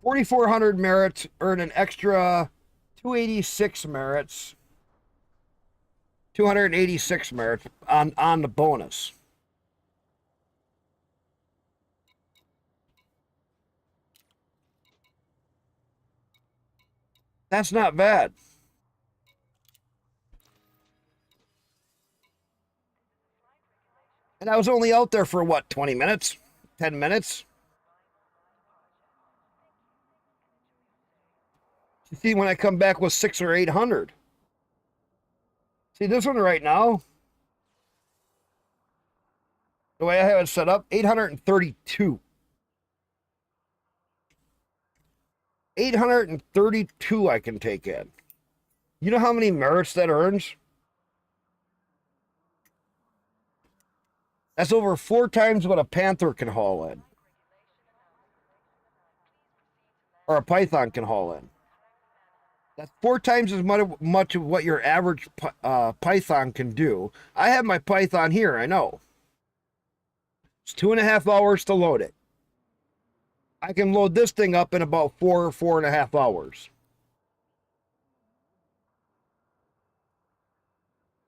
4,400 merits, earn an extra 286 merits. 286 merits on the bonus. That's not bad. And I was only out there for what, 20 minutes? 10 minutes? You see, when I come back with 600 or 800. See this one right now? The way I have it set up, 832. 832 I can take in. You know how many merits that earns? That's over 4 times what a panther can haul in. Or a python can haul in. That's 4 times as much of what your average python can do. I have my python here, I know. It's 2.5 hours to load it. I can load this thing up in about 4.5 hours.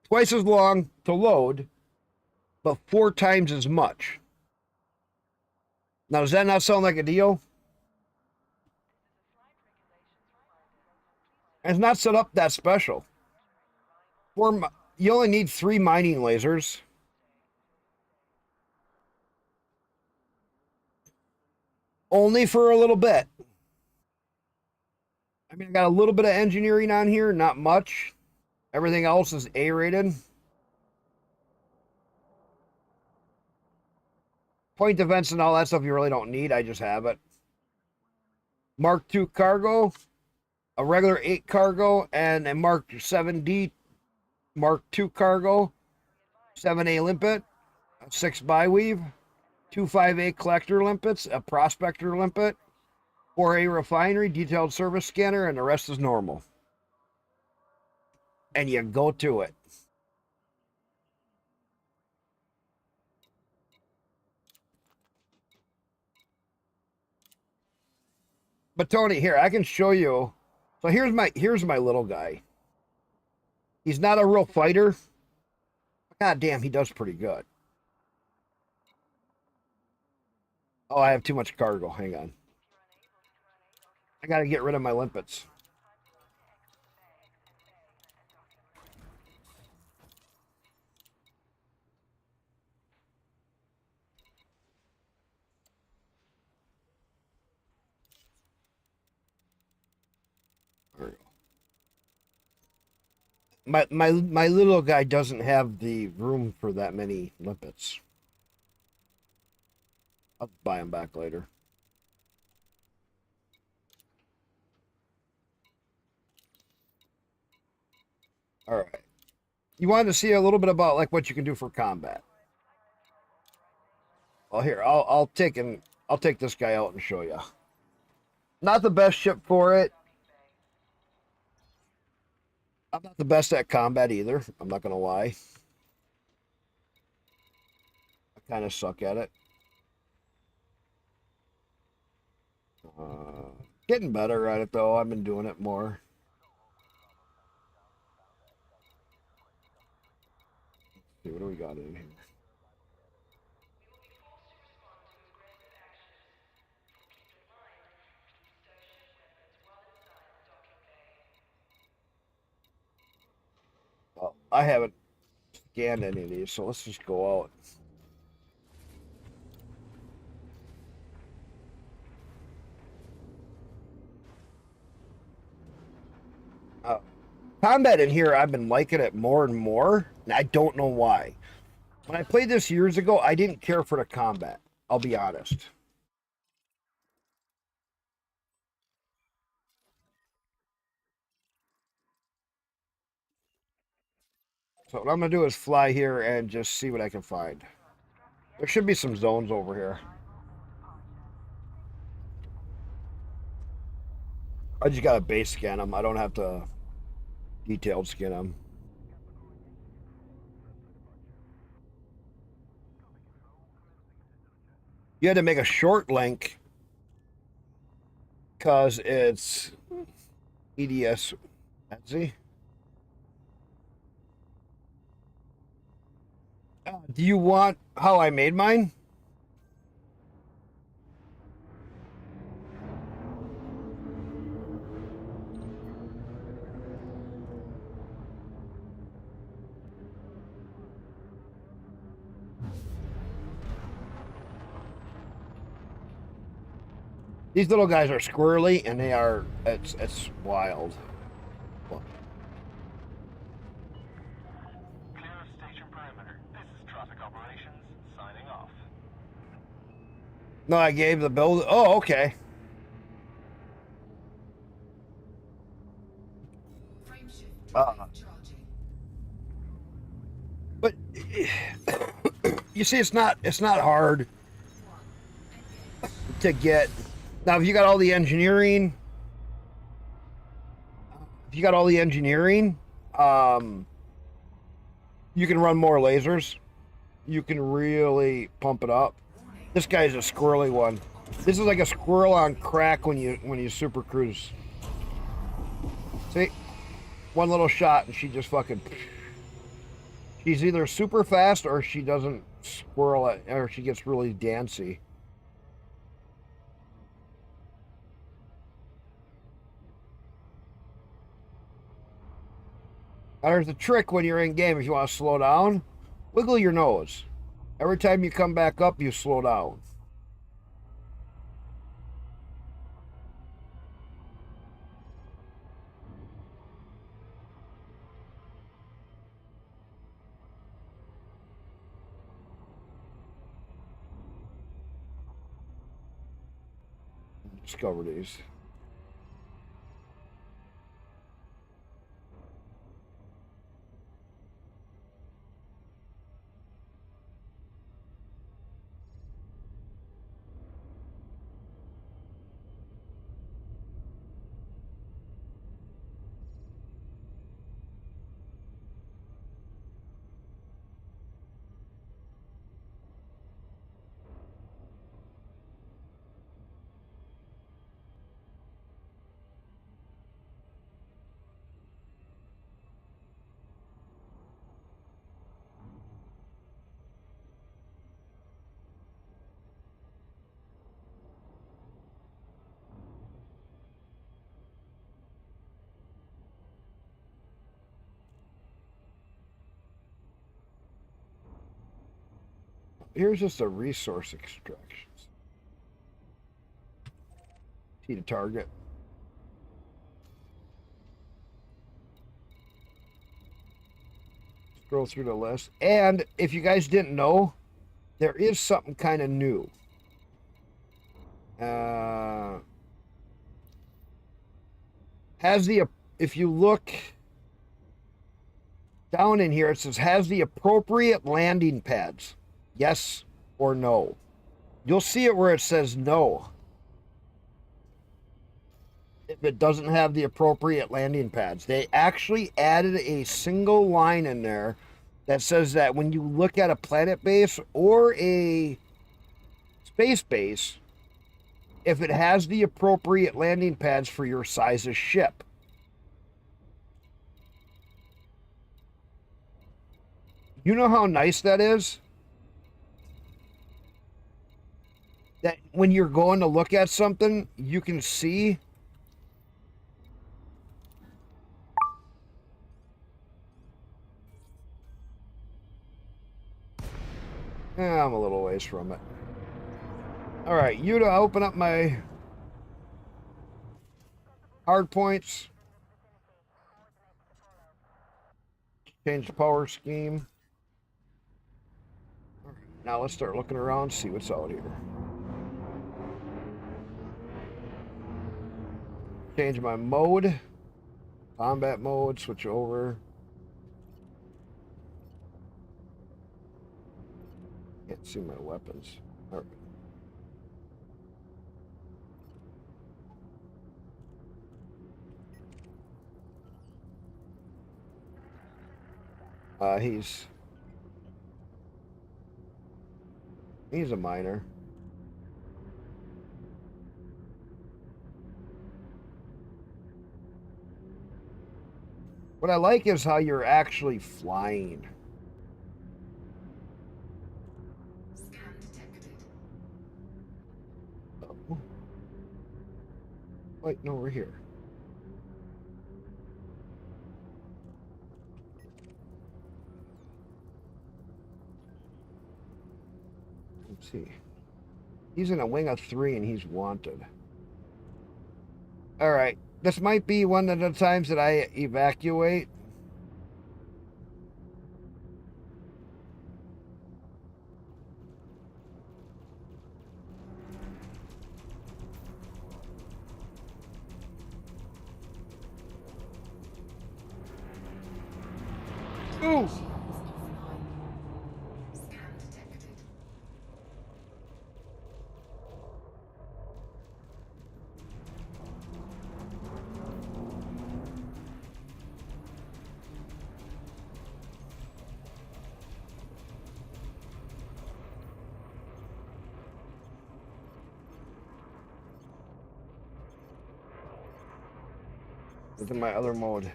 Twice as long to load, but 4 times as much. Now, does that not sound like a deal? It's not set up that special. You only need 3 mining lasers. Only for a little bit. I mean, I got a little bit of engineering on here, not much. Everything else is A-rated. Point defense and all that stuff you really don't need. I just have it. Mark II cargo, a regular 8 cargo, and a Mark 7D Mark II cargo, 7A limpet, a 6 byweave, 2 5A collector limpets, a prospector limpet, 4A refinery, detailed service scanner, and the rest is normal. And you go to it. But Tony, here, I can show you. So here's my little guy. He's not a real fighter. God damn, he does pretty good. Oh, I have too much cargo. Hang on. I gotta get rid of my limpets. There we go. My little guy doesn't have the room for that many limpets. I'll buy them back later. All right. You wanted to see a little bit about like what you can do for combat. Well, here I'll take this guy out and show you. Not the best ship for it. I'm not the best at combat either. I'm not gonna lie. I kind of suck at it. Getting better at it though. I've been doing it more. Let's see, what do we got in here? Well, I haven't scanned any of these, so let's just go out. Uh, Combat in here, I've been liking it more and more, and I don't know why. When I played this years ago, I didn't care for the combat. I'll be honest. So what I'm gonna do is fly here and just see what I can find. There should be some zones over here. I just gotta base scan them. I don't have to detailed scan them. You had to make a short link because it's EDS. Let's see. Do you want how I made mine? These little guys are squirrely, and it's wild. Clear of station perimeter. This is traffic operations signing off. No, I gave the build. Oh, okay. Frame shift Uh, drive charging. but you see, it's not hard to get. Now, if you got all the engineering, you can run more lasers. You can really pump it up. This guy's a squirrely one. This is like a squirrel on crack when you super cruise. See, one little shot and she just fucking. She's either super fast or she doesn't squirrel it, or she gets really dancy. Now, there's a trick when you're in game. If you want to slow down, wiggle your nose. Every time you come back up, you slow down. Discover these. Here's just a resource extractions. See the target. Scroll through the list. And if you guys didn't know, there is something kind of new. If you look down in here, it says has the appropriate landing pads. Yes or no. You'll see it where it says no. If it doesn't have the appropriate landing pads. They actually added a single line in there that says that when you look at a planet base or a space base, if it has the appropriate landing pads for your size of ship. You know how nice that is? That when you're going to look at something, you can see. I'm a little ways from it. All right, you to open up my hard points. Change the power scheme. Now let's start looking around, see what's out here. Change my mode. Combat mode, switch over. Can't see my weapons. All right. He's a miner. What I like is how you're actually flying. Scan detected. Oh. Wait, no, we're here. Let's see. He's in a wing of 3 and he's wanted. All right. This might be one of the times that I evacuate. Ooh. Shields offline. Scan detected. It's in my other mode.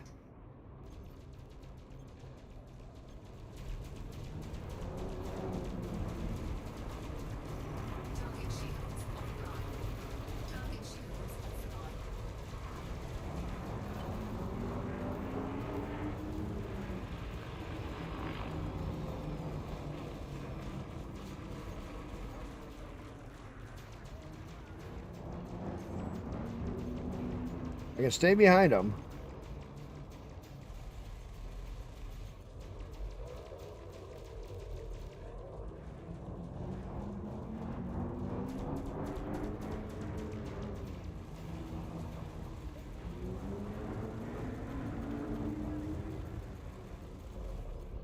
Target shields offline. Target shields offline. I can stay behind them.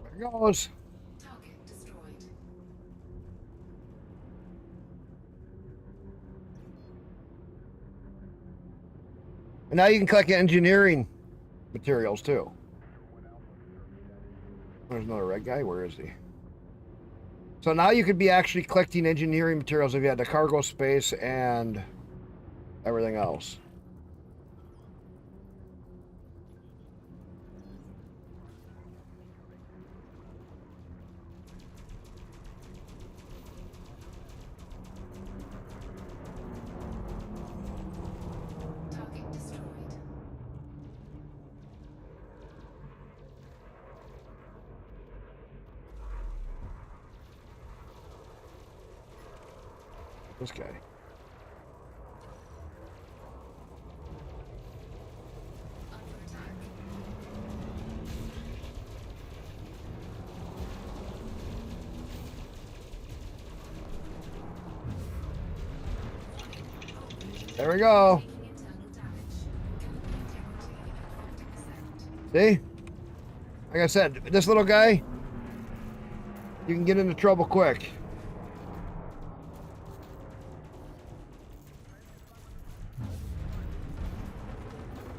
There it goes. Target destroyed. And now you can collect engineering materials too. There's another red guy. Where is he? So now you could be actually collecting engineering materials if you had the cargo space and everything else. Target destroyed. This guy. Under attack. There we go. Taking internal damage. Chemical integrity at 50%. See? Like I said, this little guy, you can get into trouble quick.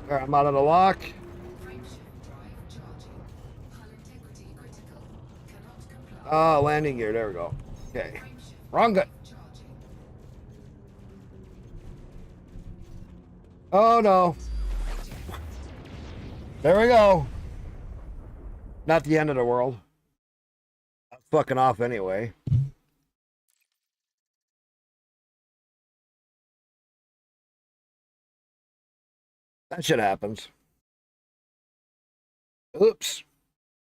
All right, I'm out of the lock. Frameshift drive charging. Hull integrity critical. Cannot comply. Ah, landing gear. There we go. Okay. Frameshift Wrong guy. charging. Oh no. There we go. Not the end of the world. I'm fucking off anyway. That shit happens. Oops.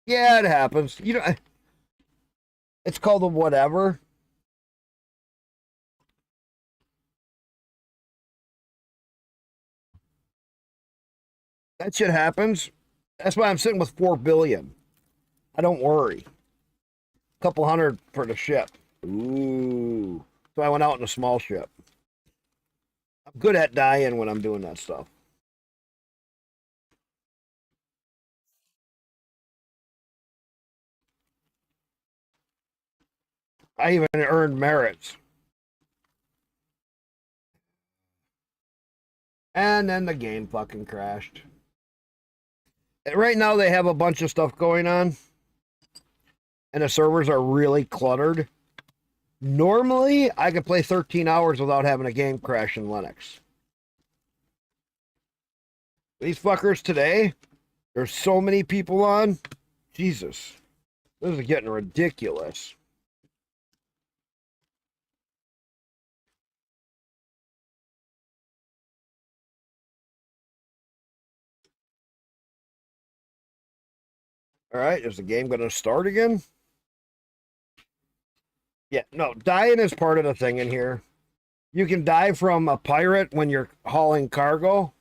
Yeah, it happens. You know, it's called a whatever. That shit happens. That's why I'm sitting with 4 billion. I don't worry. Couple hundred for the ship. Ooh. So I went out in a small ship. I'm good at dying when I'm doing that stuff. I even earned merits. And then the game fucking crashed. Right now they have a bunch of stuff going on. And the servers are really cluttered. Normally, I could play 13 hours without having a game crash in Linux. These fuckers today, there's so many people on. Jesus. This is getting ridiculous. All right, is the game going to start again? Yeah, no, dying is part of the thing in here. You can die from a pirate when you're hauling cargo.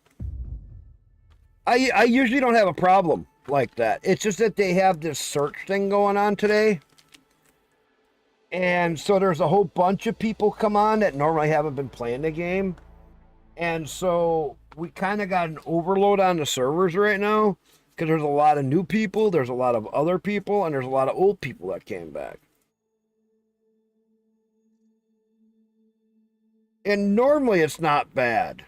I usually don't have a problem like that. It's just that they have this search thing going on today. And so there's a whole bunch of people come on that normally haven't been playing the game. And so we kind of got an overload on the servers right now. Because there's a lot of new people, there's a lot of other people, and there's a lot of old people that came back. And normally it's not bad.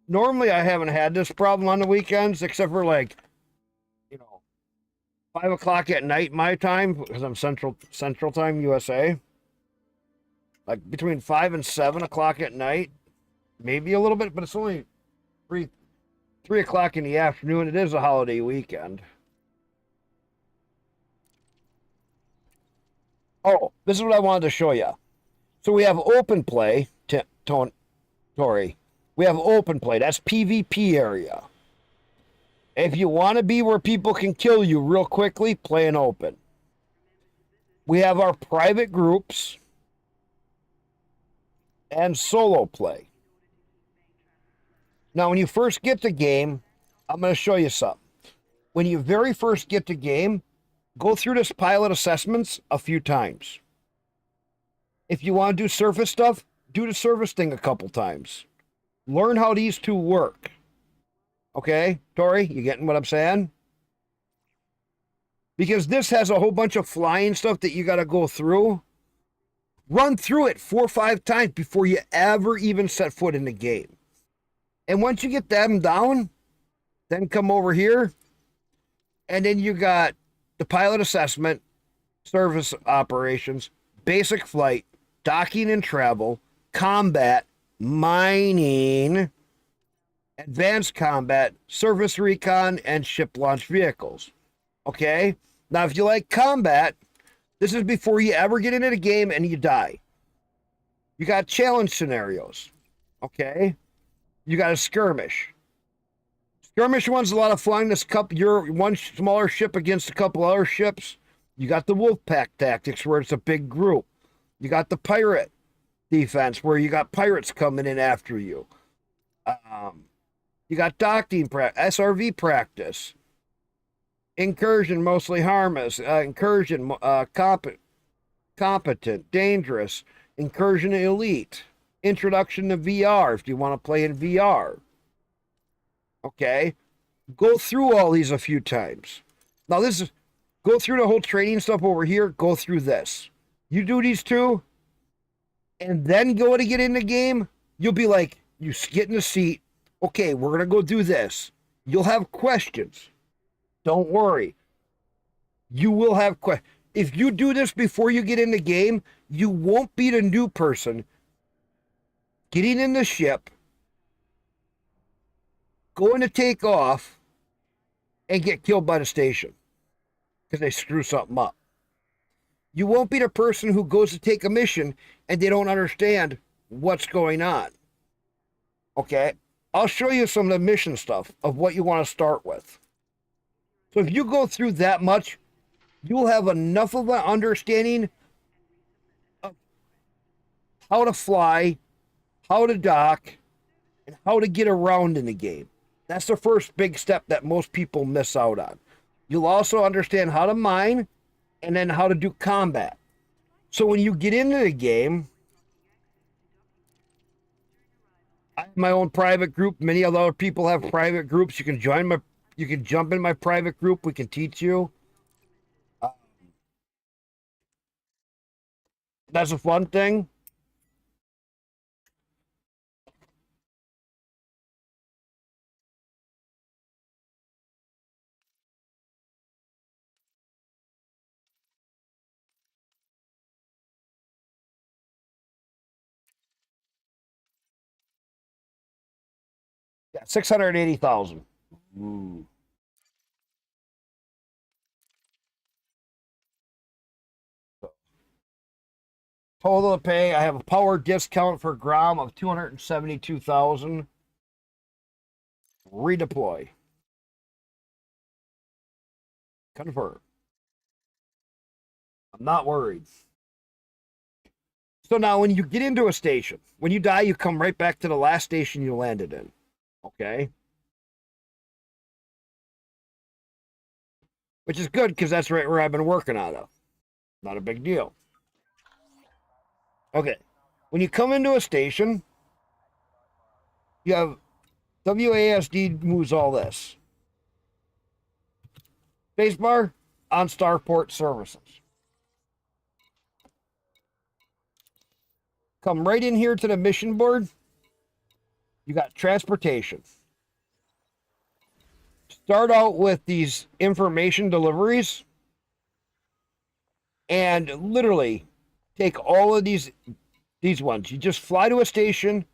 Normally I haven't had this problem on the weekends, except for like, 5 o'clock at night my time, because I'm Central Time USA. Like between 5 and 7 o'clock at night, maybe a little bit, but it's only 3 o'clock in the afternoon. It is a holiday weekend. Oh, this is what I wanted to show you. So we have open play, Tori. We have open play. That's PvP area. If you want to be where people can kill you real quickly, play an open. We have our private groups and solo play. Now, when you first get the game, I'm going to show you something. When you very first get the game, go through this pilot assessments a few times. If you want to do surface stuff, do the surface thing a couple times. Learn how these two work. Okay, Tori, you getting what I'm saying? Because this has a whole bunch of flying stuff that you got to go through. Run through it 4 or 5 times before you ever even set foot in the game. And once you get them down, then come over here. And then you got the pilot assessment, service operations, basic flight, docking and travel, combat, mining, advanced combat, surface recon, and ship launch vehicles. Okay? Now, if you like combat, this is before you ever get into the game and you die. You got challenge scenarios. Okay? You got a skirmish. Skirmish one's a lot of flying this your one smaller ship against a couple other ships. You got the wolf pack tactics where it's a big group. You got the pirate defense where you got pirates coming in after you. You got docking SRV practice. Incursion, mostly harmless. Incursion, competent, dangerous. Incursion, elite. Introduction to VR if you want to play in VR. Okay? Go through all these a few times. Now this is, go through the whole training stuff over here. Go through this. You do these two, and then go to get in the game, you'll be like, you get in the seat. Okay, we're going to go do this. You'll have questions. Don't worry. You will have questions. If you do this before you get in the game, you won't be the new person getting in the ship, going to take off, and get killed by the station because they screw something up. You won't be the person who goes to take a mission and they don't understand what's going on. Okay? I'll show you some of the mission stuff of what you want to start with. So if you go through that much, you'll have enough of an understanding of how to fly, how to dock, and how to get around in the game. That's the first big step that most people miss out on. You'll also understand how to mine and then how to do combat. So when you get into the game, I have my own private group. Many other people have private groups. You can jump in my private group. We can teach you. That's a fun thing. Yeah, 680,000. Total to pay, I have a power discount for Grom of 272,000. Redeploy. Confirm. I'm not worried. So now when you get into a station, when you die, you come right back to the last station you landed in. Okay? Which is good because that's right where I've been working out of. Not a big deal. Okay. When you come into a station, you have WASD moves all this. Spacebar on Starport Services. Come right in here to the mission board. You got transportation. Start out with these information deliveries and literally take all of these ones. You just fly to a station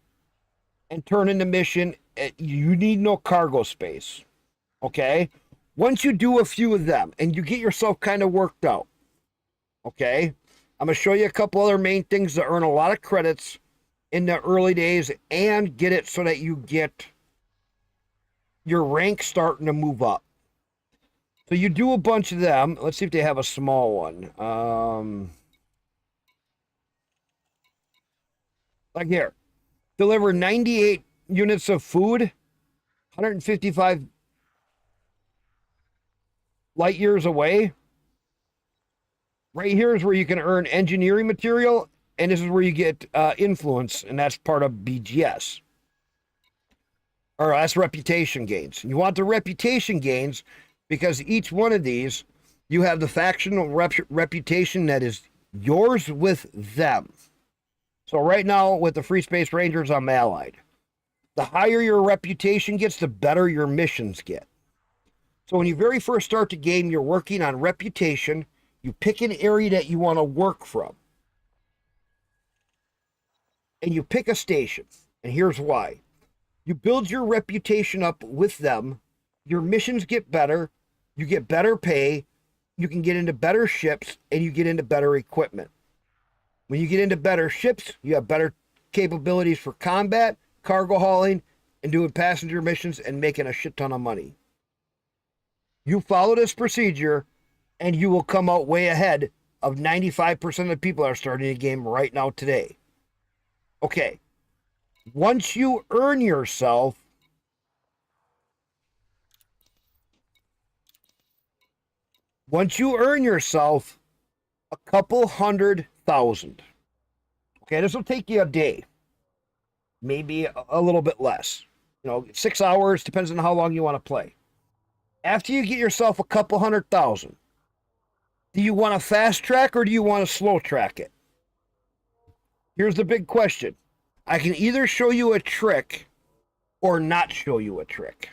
and turn in the mission you need no cargo space. Okay? Once you do a few of them and you get yourself kind of worked out, okay, I'm going to show you a couple other main things that earn a lot of credits in the early days and get it so that you get your rank starting to move up. So you do a bunch of them. Let's see if they have a small one. Like here, deliver 98 units of food, 155 light years away. Right here is where you can earn engineering material, and this is where you get influence, and that's part of BGS. Or that's reputation gains. You want the reputation gains because each one of these, you have the factional reputation that is yours with them. So right now with the Free Space Rangers, I'm allied. The higher your reputation gets, the better your missions get. So when you very first start the game, you're working on reputation. You pick an area that you want to work from. And you pick a station. And here's why. You build your reputation up with them. Your missions get better. You get better pay. You can get into better ships. And you get into better equipment. When you get into better ships, you have better capabilities for combat, cargo hauling, and doing passenger missions and making a shit ton of money. You follow this procedure, and you will come out way ahead of 95% of the people that are starting the game right now today. Okay. Once you earn yourself a couple 100,000. Okay, this will take you a day. Maybe a little bit less. 6 hours, depends on how long you want to play. After you get yourself a couple 100,000, do you want to fast track or do you want to slow track it? Here's the big question. I can either show you a trick or not show you a trick.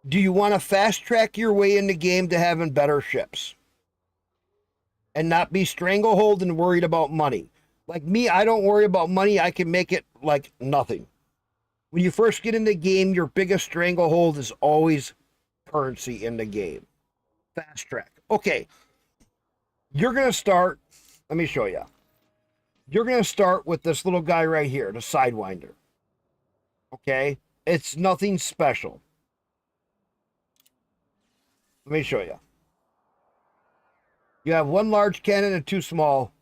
Do you want to fast track your way in the game to having better ships? And not be stranglehold and worried about money? Like me, I don't worry about money. I can make it like nothing. When you first get in the game, your biggest stranglehold is always currency in the game. Fast track. Okay. You're going to start. Let me show you. You're going to start with this little guy right here, the Sidewinder. Okay? It's nothing special. Let me show you. You have one large cannon and two small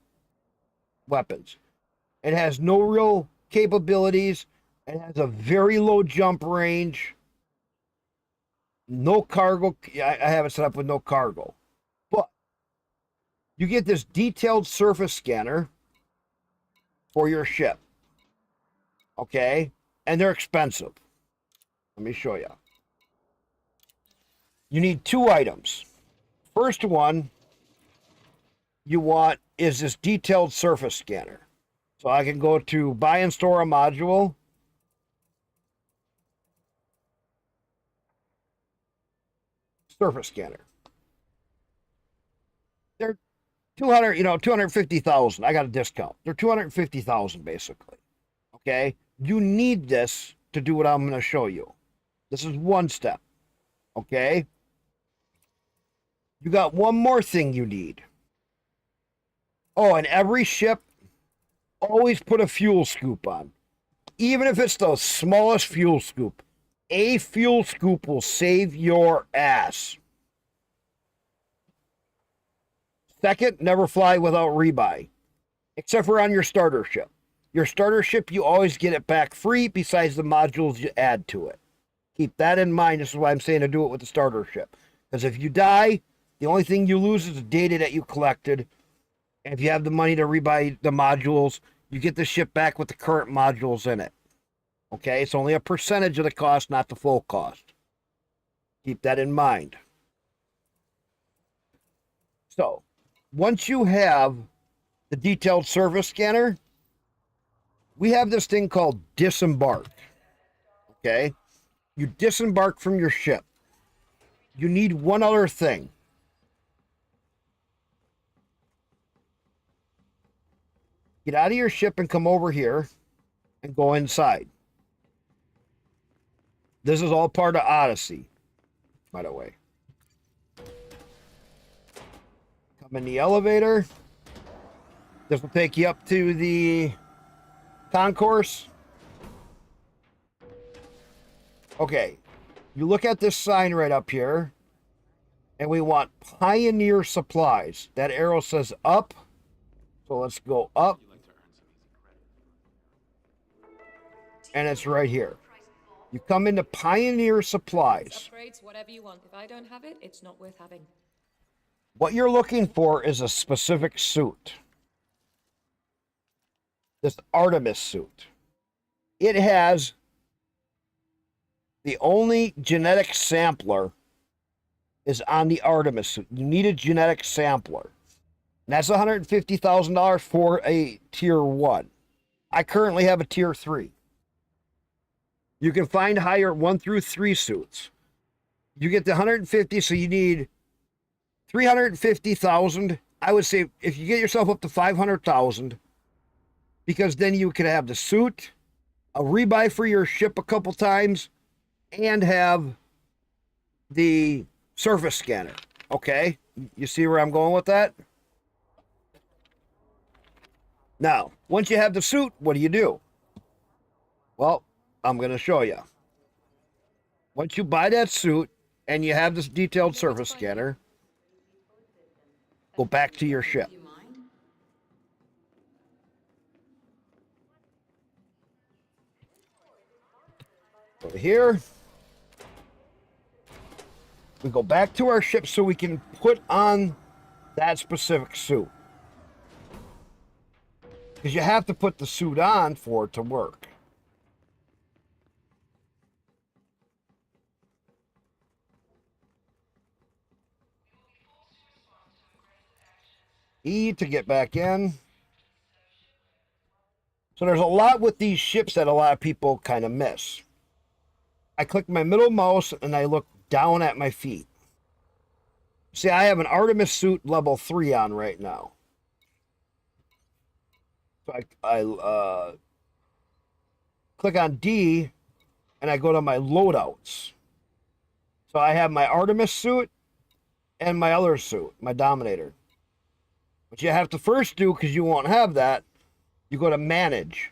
weapons. It has no real capabilities. It has a very low jump range. No cargo. I have it set up with no cargo. But you get this detailed surface scanner for your ship. Okay? And they're expensive. Let me show you. You need two items. First one you want is this detailed surface scanner. So I can go to buy and store a module. Surface scanner. They're 250,000. I got a discount. They're 250,000 basically. Okay? You need this to do what I'm going to show you. This is one step. Okay? You got one more thing you need. Oh, and every ship, always put a fuel scoop on. Even if it's the smallest fuel scoop. A fuel scoop will save your ass. Second, never fly without rebuy. Except for on your starter ship. Your starter ship, you always get it back free besides the modules you add to it. Keep that in mind. This is why I'm saying to do it with the starter ship. Because if you die, the only thing you lose is the data that you collected. And if you have the money to rebuy the modules, you get the ship back with the current modules in it. Okay? It's only a percentage of the cost, not the full cost. Keep that in mind. So, once you have the detailed surface scanner, we have this thing called disembark. Okay? You disembark from your ship. You need one other thing. Get out of your ship and come over here. and go inside. This is all part of Odyssey, by the way. Come in the elevator. This will take you up to the concourse. Okay, you look at this sign right up here, and we want Pioneer Supplies. That arrow says up, so let's go up, and it's right here. You come into Pioneer Supplies. Upgrades, whatever you want. If I don't have it, it's not worth having. What you're looking for is a specific suit. This Artemis suit. It has the only genetic sampler is on the Artemis suit. You need a genetic sampler. And that's $150,000 for a tier 1. I currently have a tier 3. You can find higher 1 through 3 suits. You get the 150, so you need 350,000. I would say if you get yourself up to 500,000, because then you could have the suit, a rebuy for your ship a couple times, and have the surface scanner. Okay? You see where I'm going with that? Now, once you have the suit, what do? Well, I'm going to show you. Once you buy that suit and you have this detailed surface scanner, go back to your ship. Over here. We go back to our ship so we can put on that specific suit. Because you have to put the suit on for it to work. E to get back in. So there's a lot with these ships that a lot of people kind of miss. I click my middle mouse and I look down at my feet. See, I have an Artemis suit level 3 on right now. So I click on D and I go to my loadouts. So I have my Artemis suit and my other suit, my Dominator. What you have to first do, because you won't have that, you go to manage.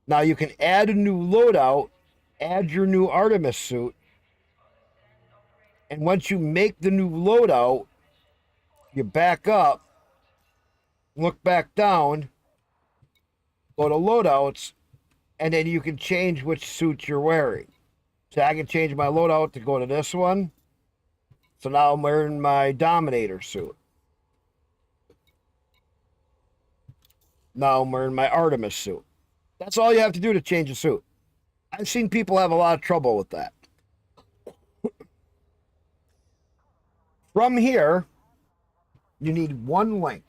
Now you can add a new loadout, add your new Artemis suit, and once you make the new loadout, you back up, look back down, go to loadouts, and then you can change which suit you're wearing. So I can change my loadout to go to this one. So now I'm wearing my Dominator suit. Now I'm wearing my Artemis suit. That's all you have to do to change a suit. I've seen people have a lot of trouble with that. From here, you need one link.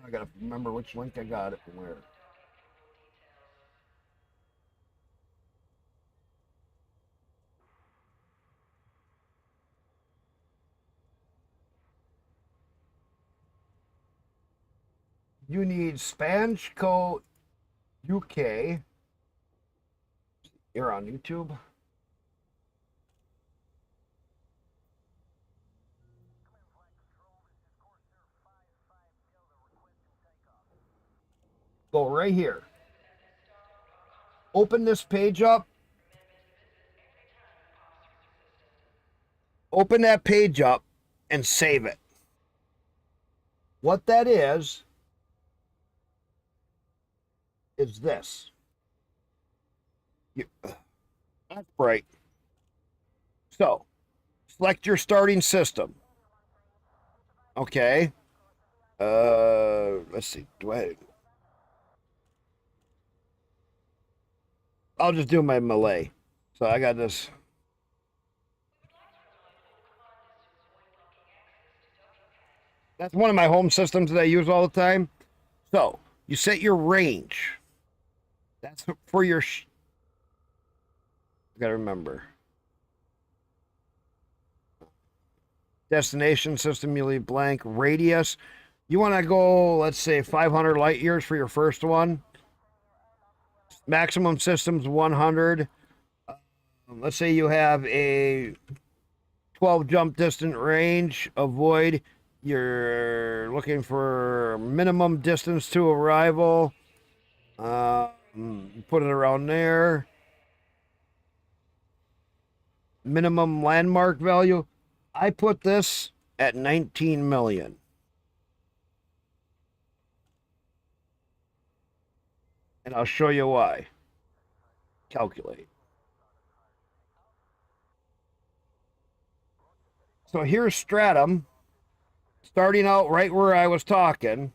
I gotta remember which link I got it from where. You need Spanchco UK. You're on YouTube. Go right here. Open this page up. Open that page up and save it. What that is this. That's right. So, select your starting system. Okay. Let's see. I'll just do my Malay. So I got this. That's one of my home systems that I use all the time. So, you set your range. That's for your... I gotta remember. Destination system, you leave blank. Radius. You want to go, let's say, 500 light years for your first one. maximum systems 100. Let's say you have a 12 jump distance range. Avoid. You're looking for minimum distance to arrival. Put it around there. Minimum landmark value. I put this at 19 million. And I'll show you why. Calculate. So here's Stratum, starting out right where I was talking.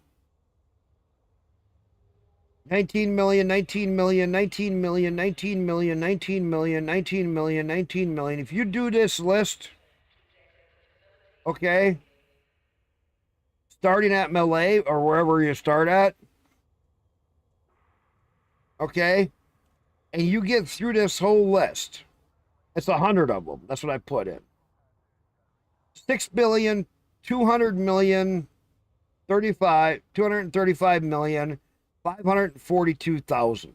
19 million, 19 million, 19 million, 19 million, 19 million, 19 million, 19 million. If you do this list, okay, starting at Melee or wherever you start at, okay, and you get through this whole list, it's 100 of them. That's what I put in. 6 billion, 200 million, 235 million, 542,000.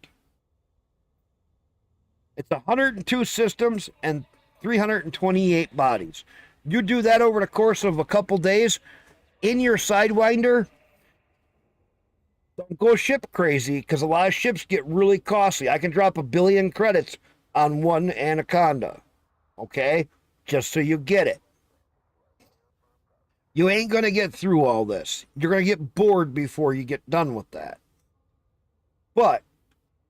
It's 102 systems and 328 bodies. You do that over the course of a couple days in your Sidewinder. Don't go ship crazy, because a lot of ships get really costly. I can drop 1 billion credits on one Anaconda. Okay? Just so you get it. You ain't going to get through all this. You're going to get bored before you get done with that. But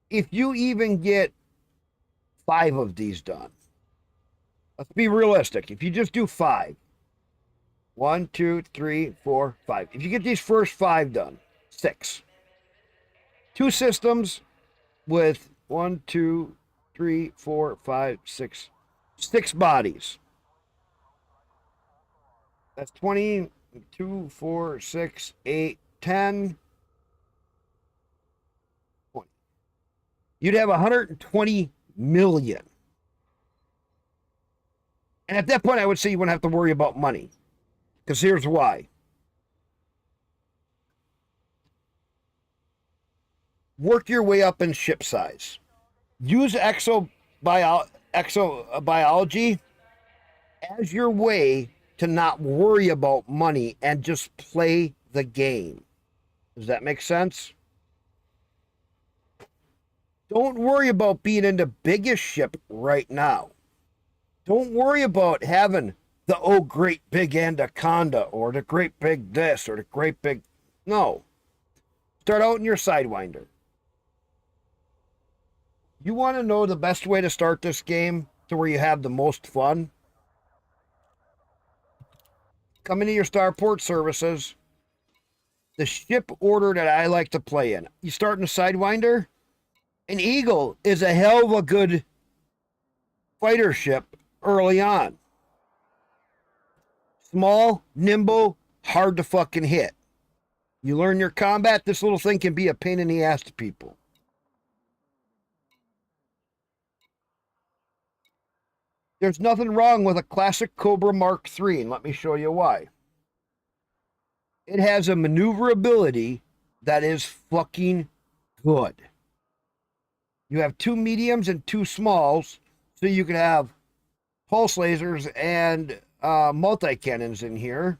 if you even get 5 of these done, let's be realistic. If you just do 5, 1, 2, 3, 4, 5. If you get these first 5 done, 6. 2 systems with 1, 2, 3, 4, 5, 6. 6 bodies. That's 20, 2, 4, 6, 8, 10, 20. You'd have 120 million. And at that point, I would say you wouldn't have to worry about money. Because here's why. Work your way up in ship size. Use exobiology as your way to not worry about money and just play the game. Does that make sense? Don't worry about being in the biggest ship right now. Don't worry about having the great big Anaconda or the great big this or the great big... No. Start out in your Sidewinder. You want to know the best way to start this game to where you have the most fun? Come into your starport services. The ship order that I like to play in. You start in a Sidewinder. An Eagle is a hell of a good fighter ship early on. Small, nimble, hard to fucking hit. You learn your combat, this little thing can be a pain in the ass to people. There's nothing wrong with a classic Cobra Mark III, and let me show you why. It has a maneuverability that is fucking good. You have 2 mediums and 2 smalls, so you can have pulse lasers and multi-cannons in here.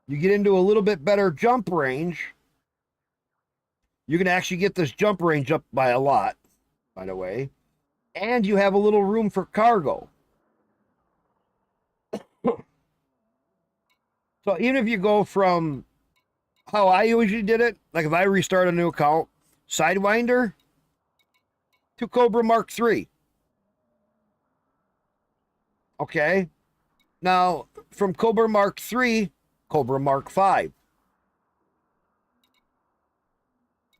You get into a little bit better jump range. You can actually get this jump range up by a lot, by the way. And you have a little room for cargo. So even if you go from how I usually did it, like if I restart a new account, Sidewinder to Cobra Mark III. Okay. Now, from Cobra Mark III, Cobra Mark V.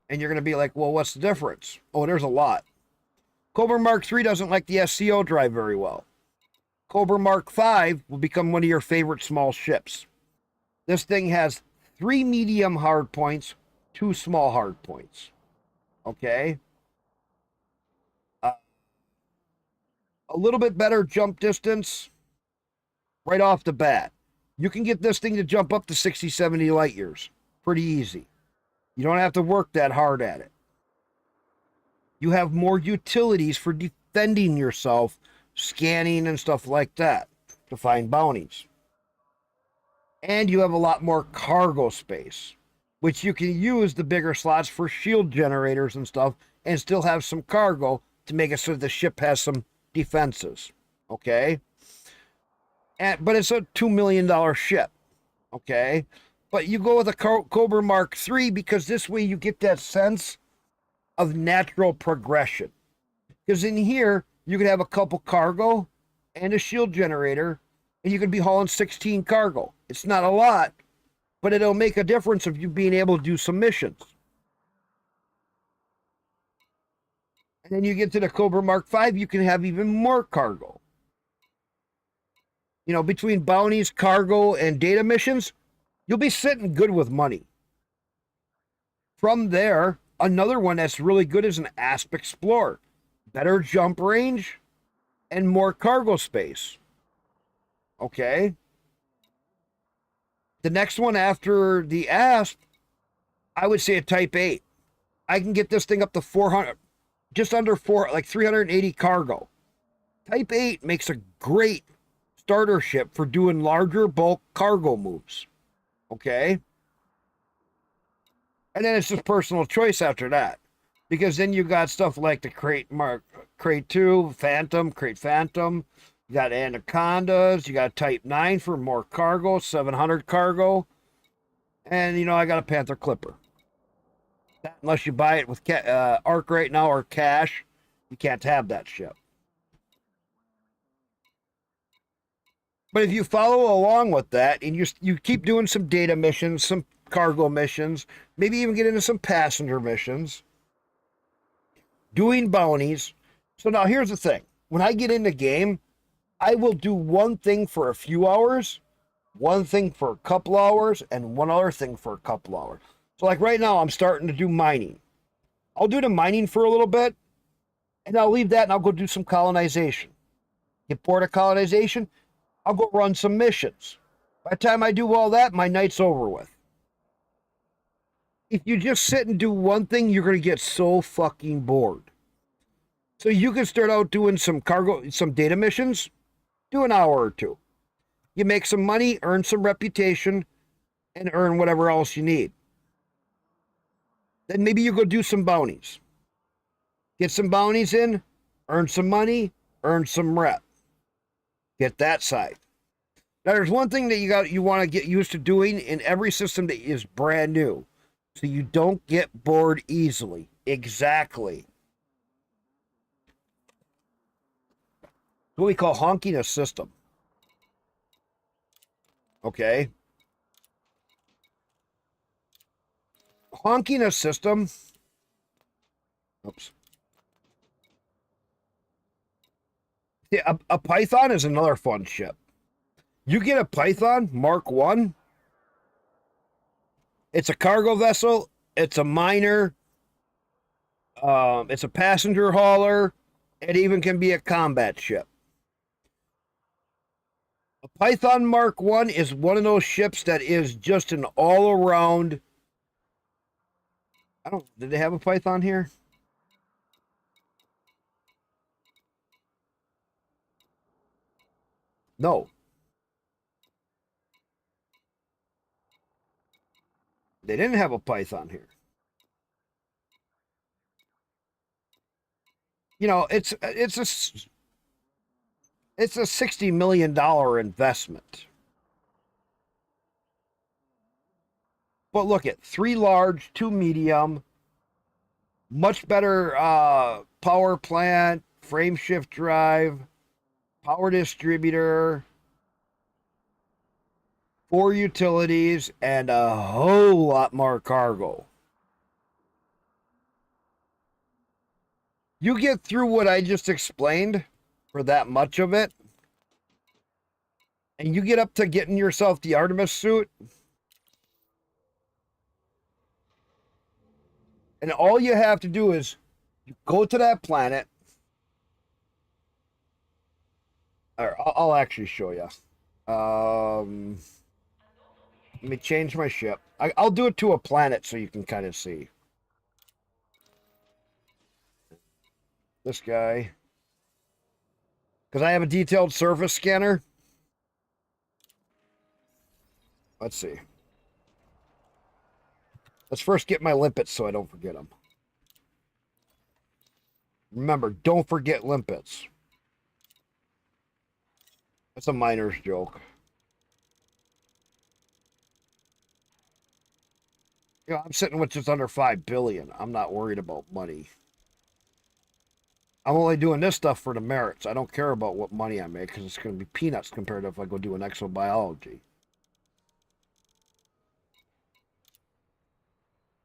And you're going to be like, well, what's the difference? Oh, there's a lot. Cobra Mark III doesn't like the SCO drive very well. Cobra Mark V will become one of your favorite small ships. This thing has 3 medium hard points, 2 small hard points. Okay? A little bit better jump distance right off the bat. You can get this thing to jump up to 60, 70 light years. Pretty easy. You don't have to work that hard at it. You have more utilities for defending yourself, scanning and stuff like that to find bounties. And you have a lot more cargo space, which you can use the bigger slots for shield generators and stuff and still have some cargo to make it so the ship has some defenses. Okay? But it's a $2 million ship. Okay? But you go with a Cobra Mark III because this way you get that sense of natural progression. Because in here, you could have a couple cargo and a shield generator, and you could be hauling 16 cargo. It's not a lot, but it'll make a difference of you being able to do some missions. And then you get to the Cobra Mark V, you can have even more cargo. You know, between bounties, cargo, and data missions, you'll be sitting good with money. From there, another one that's really good is an Asp Explorer. Better jump range and more cargo space. Okay. The next one after the Asp, I would say a Type 8. I can get this thing up to 400, just under 380 cargo. Type 8 makes a great starter ship for doing larger bulk cargo moves. Okay. And then it's just personal choice after that. Because then you got stuff like the Crate 2, Phantom, Crate Phantom. You got Anacondas. You got Type 9 for more cargo, 700 cargo. And, you know, I got a Panther Clipper. Unless you buy it with ARC right now or cash, you can't have that ship. But if you follow along with that and you keep doing some data missions, some cargo missions, maybe even get into some passenger missions, doing bounties. So now here's the thing. When I get in the game, I will do one thing for a few hours, one thing for a couple hours, and one other thing for a couple hours. So like right now, I'm starting to do mining. I'll do the mining for a little bit, and I'll leave that and I'll go do some colonization. Get bored of colonization, I'll go run some missions. By the time I do all that, my night's over with. If you just sit and do one thing, you're going to get so fucking bored. So you can start out doing some cargo, some data missions, do an hour or two. You make some money, earn some reputation, and earn whatever else you need. Then maybe you go do some bounties. Get some bounties in, earn some money, earn some rep. Get that side. Now there's one thing that you want to get used to doing in every system that is brand new, so you don't get bored easily. Exactly. What we call honking a system. Okay. Honking a system. Oops. Yeah, a Python is another fun ship. You get a Python Mark 1. It's a cargo vessel. It's a miner. It's a passenger hauler. It even can be a combat ship. A Python Mark 1 is one of those ships that is just an all-around... Did they have a Python here? No. They didn't have a Python here. You know, it's a $60 million investment. But look at 3 large, 2 medium, much better power plant, frame shift drive, power distributor, 4 utilities, and a whole lot more cargo. You get through what I just explained for that much of it, and you get up to getting yourself the Artemis suit, and all you have to do is you go to that planet. Or I'll actually show you. Let me change my ship. I'll do it to a planet so you can kind of see. This guy. Because I have a detailed surface scanner. Let's see. Let's first get my limpets so I don't forget them. Remember, don't forget limpets. That's a miner's joke. You know, I'm sitting with just under 5 billion. I'm not worried about money. I'm only doing this stuff for the merits. I don't care about what money I make because it's going to be peanuts compared to if I go do an exobiology.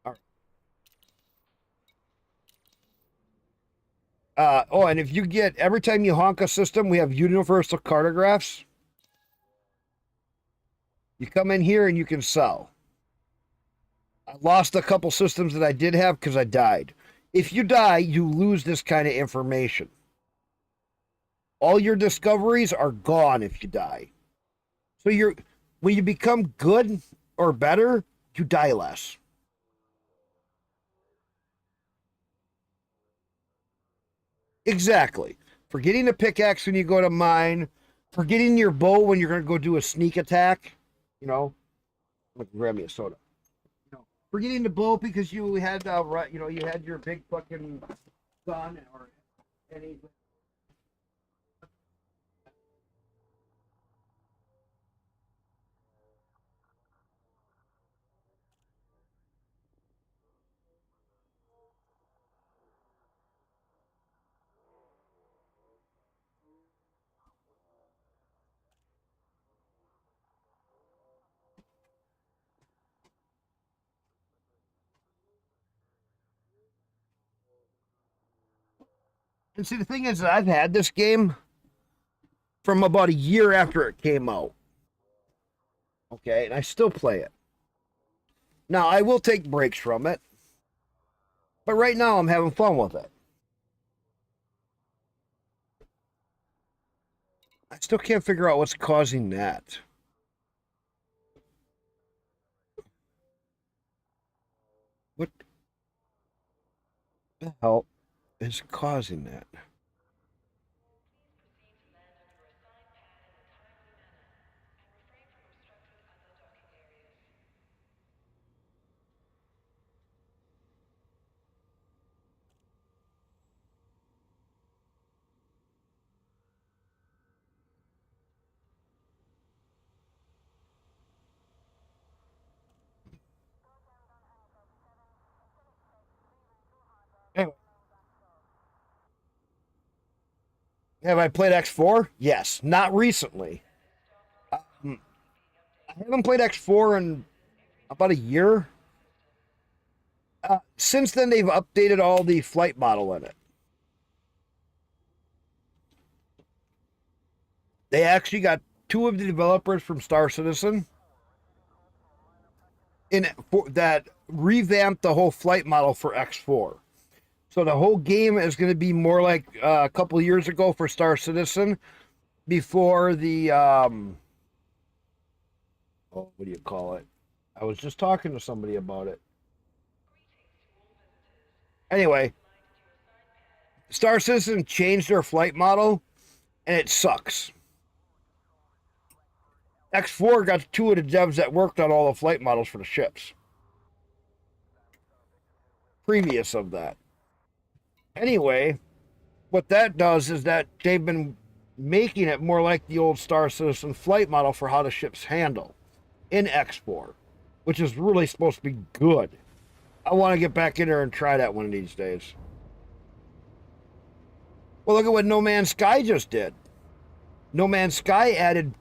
All right. Oh, and if you get, every time you honk a system, we have universal cartographs. You come in here and you can sell. I lost a couple systems that I did have because I died. If you die, you lose this kind of information. All your discoveries are gone if you die. So when you become good or better, you die less. Exactly. Forgetting the pickaxe when you go to mine, forgetting your bow when you're going to go do a sneak attack. You know, like grab me a soda. You know, forgetting the bow because you had, you had your big fucking gun or anything. And see, the thing is that I've had this game from about a year after it came out. Okay, and I still play it. Now, I will take breaks from it, but right now I'm having fun with it. I still can't figure out what's causing that. What the hell is causing that? Anyway, have I played X4? Yes, not recently. I haven't played X4 in about a year. Since then, they've updated all the flight model in it. They actually got two of the developers from Star Citizen that revamped the whole flight model for X4. So the whole game is going to be more like a couple of years ago for Star Citizen before the what do you call it? I was just talking to somebody about it. Anyway, Star Citizen changed their flight model and it sucks. X4 got two of the devs that worked on all the flight models for the ships. Previous of that. Anyway, what that does is that they've been making it more like the old Star Citizen flight model for how the ships handle in X4, which is really supposed to be good. I want to get back in there and try that one of these days. Well, look at what No Man's Sky just did. No Man's Sky added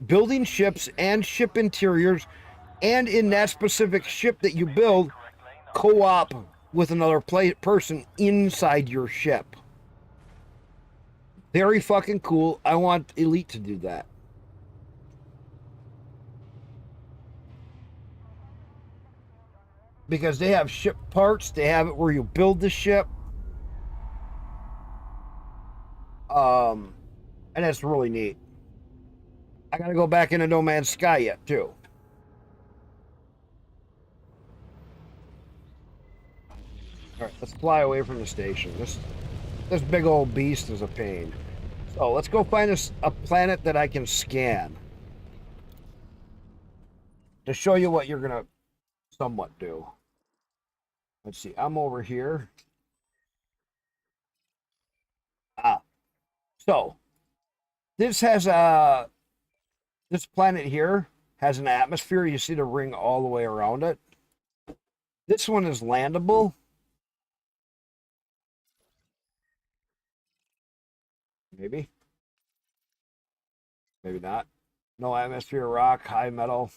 building ships and ship interiors, and in that specific ship that you build, co-op with another person inside your ship. Very fucking cool. I want Elite to do that. Because they have ship parts, they have it where you build the ship. And it's really neat. I gotta go back into No Man's Sky yet, too. Alright, let's fly away from the station. This This big old beast is a pain. So let's go find a planet that I can scan to show you what you're gonna somewhat do. Let's see. I'm over here. Ah, so this has a this planet here has an atmosphere. You see the ring all the way around it. This one is landable. Maybe. Maybe not. No atmosphere, rock, high metal.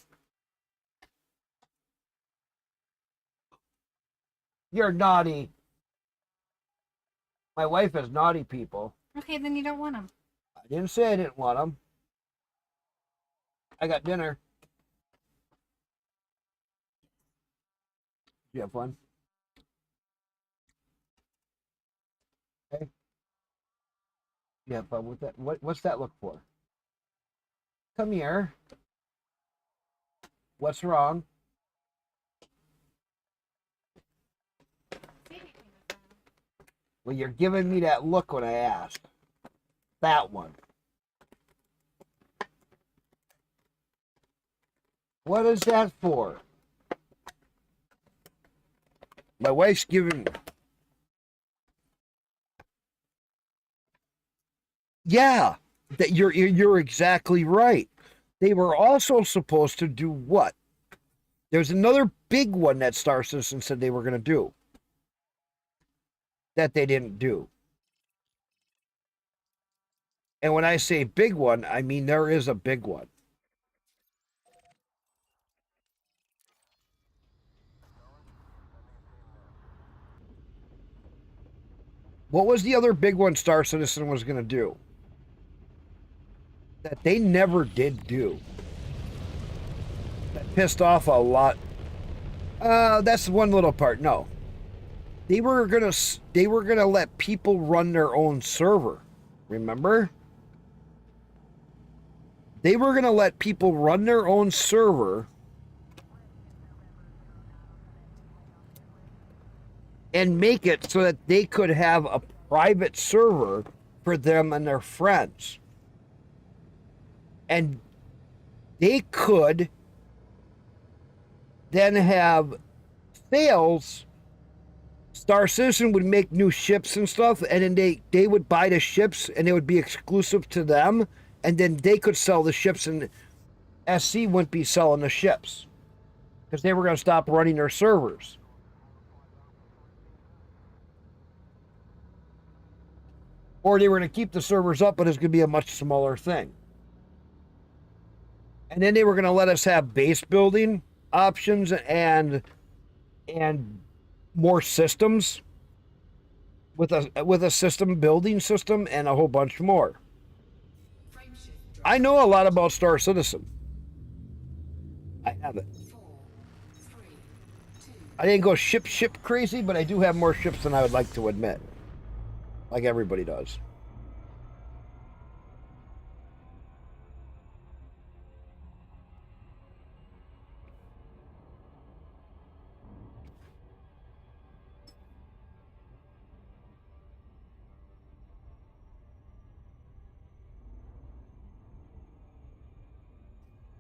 You're naughty. My wife is naughty people. Okay, then you don't want them. I didn't say I didn't want them. I got dinner. You have fun? Okay. You have fun with that? What's that look for? Come here. What's wrong? Well, you're giving me that look when I asked. That one. What is that for? My wife's giving. Yeah, that you're exactly right. They were also supposed to do what? There's another big one that Star Citizen said they were going to do that they didn't do. And when I say big one, I mean there is a big one. What was the other big one Star Citizen was going to do that they never did do? That pissed off a lot. That's one little part. No. They were gonna let people run their own server. Remember? They were gonna let people run their own server and make it so that they could have a private server for them and their friends. And they could then have sales. Star Citizen would make new ships and stuff, and then they would buy the ships, and they would be exclusive to them, and then they could sell the ships, and SC wouldn't be selling the ships because they were going to stop running their servers. Or they were going to keep the servers up, but it's going to be a much smaller thing. And then they were going to let us have base building options and more systems with a system building system and a whole bunch more. I know a lot about Star Citizen. I have it. I didn't go ship crazy, but I do have more ships than I would like to admit. Like everybody does.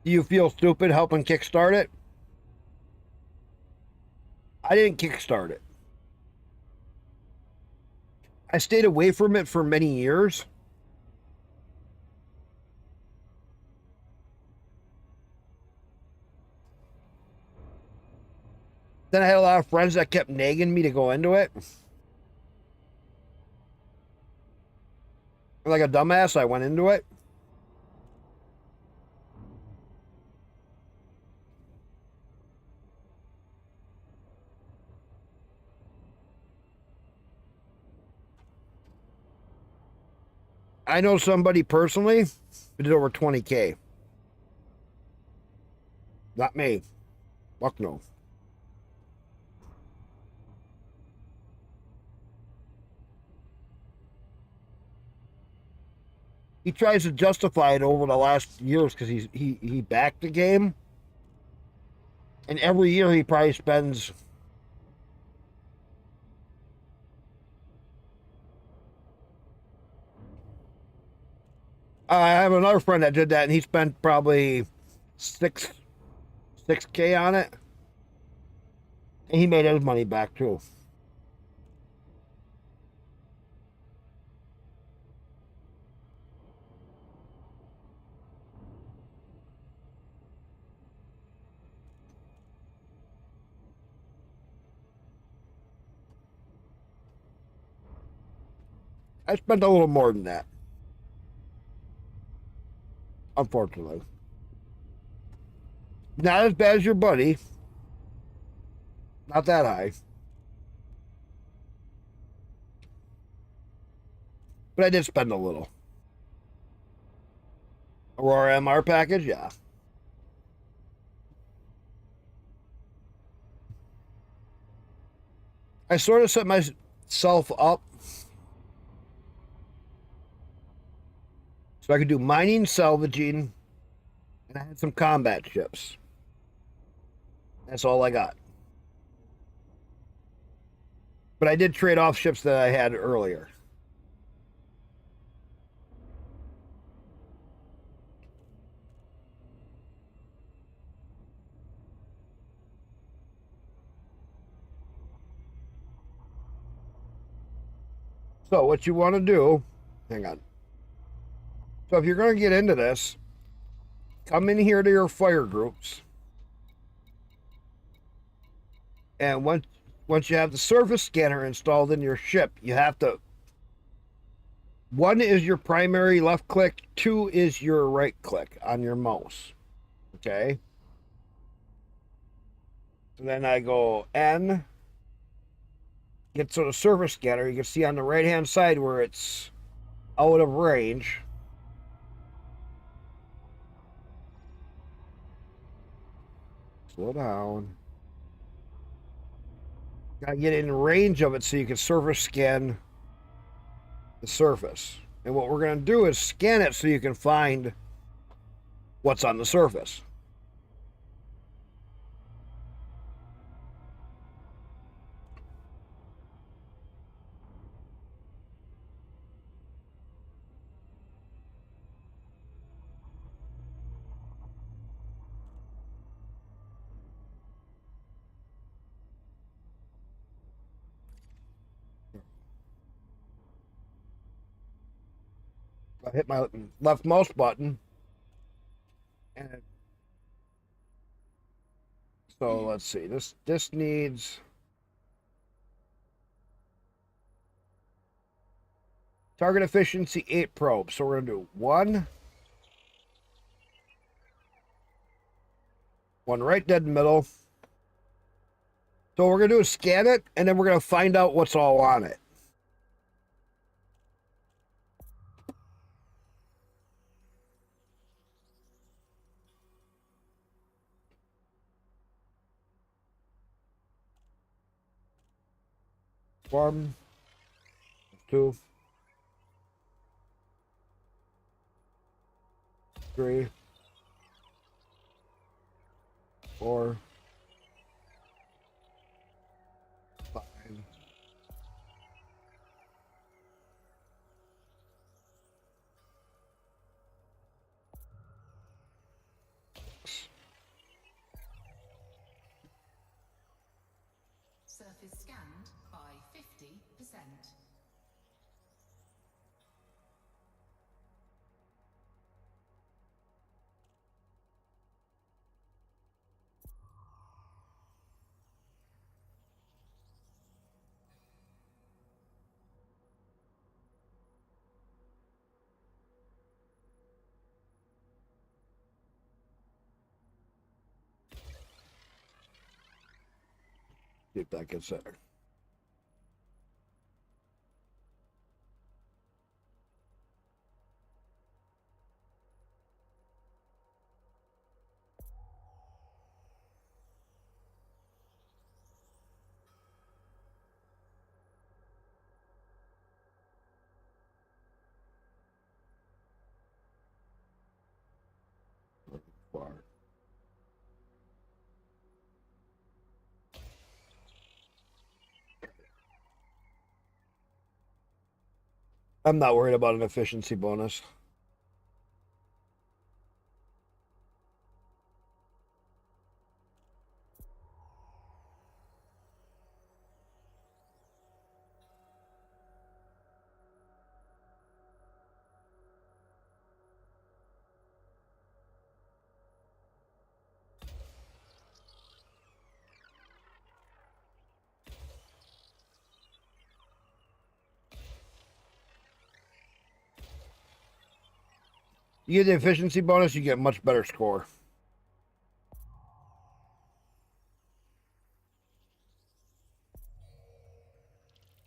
Do you feel stupid helping kickstart it? I didn't kickstart it. I stayed away from it for many years. Then I had a lot of friends that kept nagging me to go into it. Like a dumbass, I went into it. I know somebody personally who did over 20K. Not me. Fuck no. He tries to justify it over the last years because he backed the game. And every year he probably spends I have another friend that did that, and he spent probably six K on it, and he made his money back too. I spent a little more than that, unfortunately. Not as bad as your buddy. Not that high. But I did spend a little. Aurora MR package, yeah. I sort of set myself up so I could do mining, salvaging, and I had some combat ships. That's all I got. But I did trade off ships that I had earlier. So what you want to do, hang on. So if you're going to get into this, come in here to your fire groups. And once you have the surface scanner installed in your ship, you have to, one is your primary left click, two is your right click on your mouse. Okay. So then I go N, get to the surface scanner. You can see on the right hand side where it's out of range. Slow down. Gotta get in range of it so you can surface scan the surface. And what we're going to do is scan it so you can find what's on the surface. I hit my left mouse button, and so let's see. This needs target efficiency 8 probes. So we're gonna do one right dead in the middle. So what we're gonna do is scan it, and then we're gonna find out what's all on it. One, two, three, four, five, six. Surface scanned by 50%. See if that gets there. Far. I'm not worried about an efficiency bonus. You get the efficiency bonus, you get a much better score.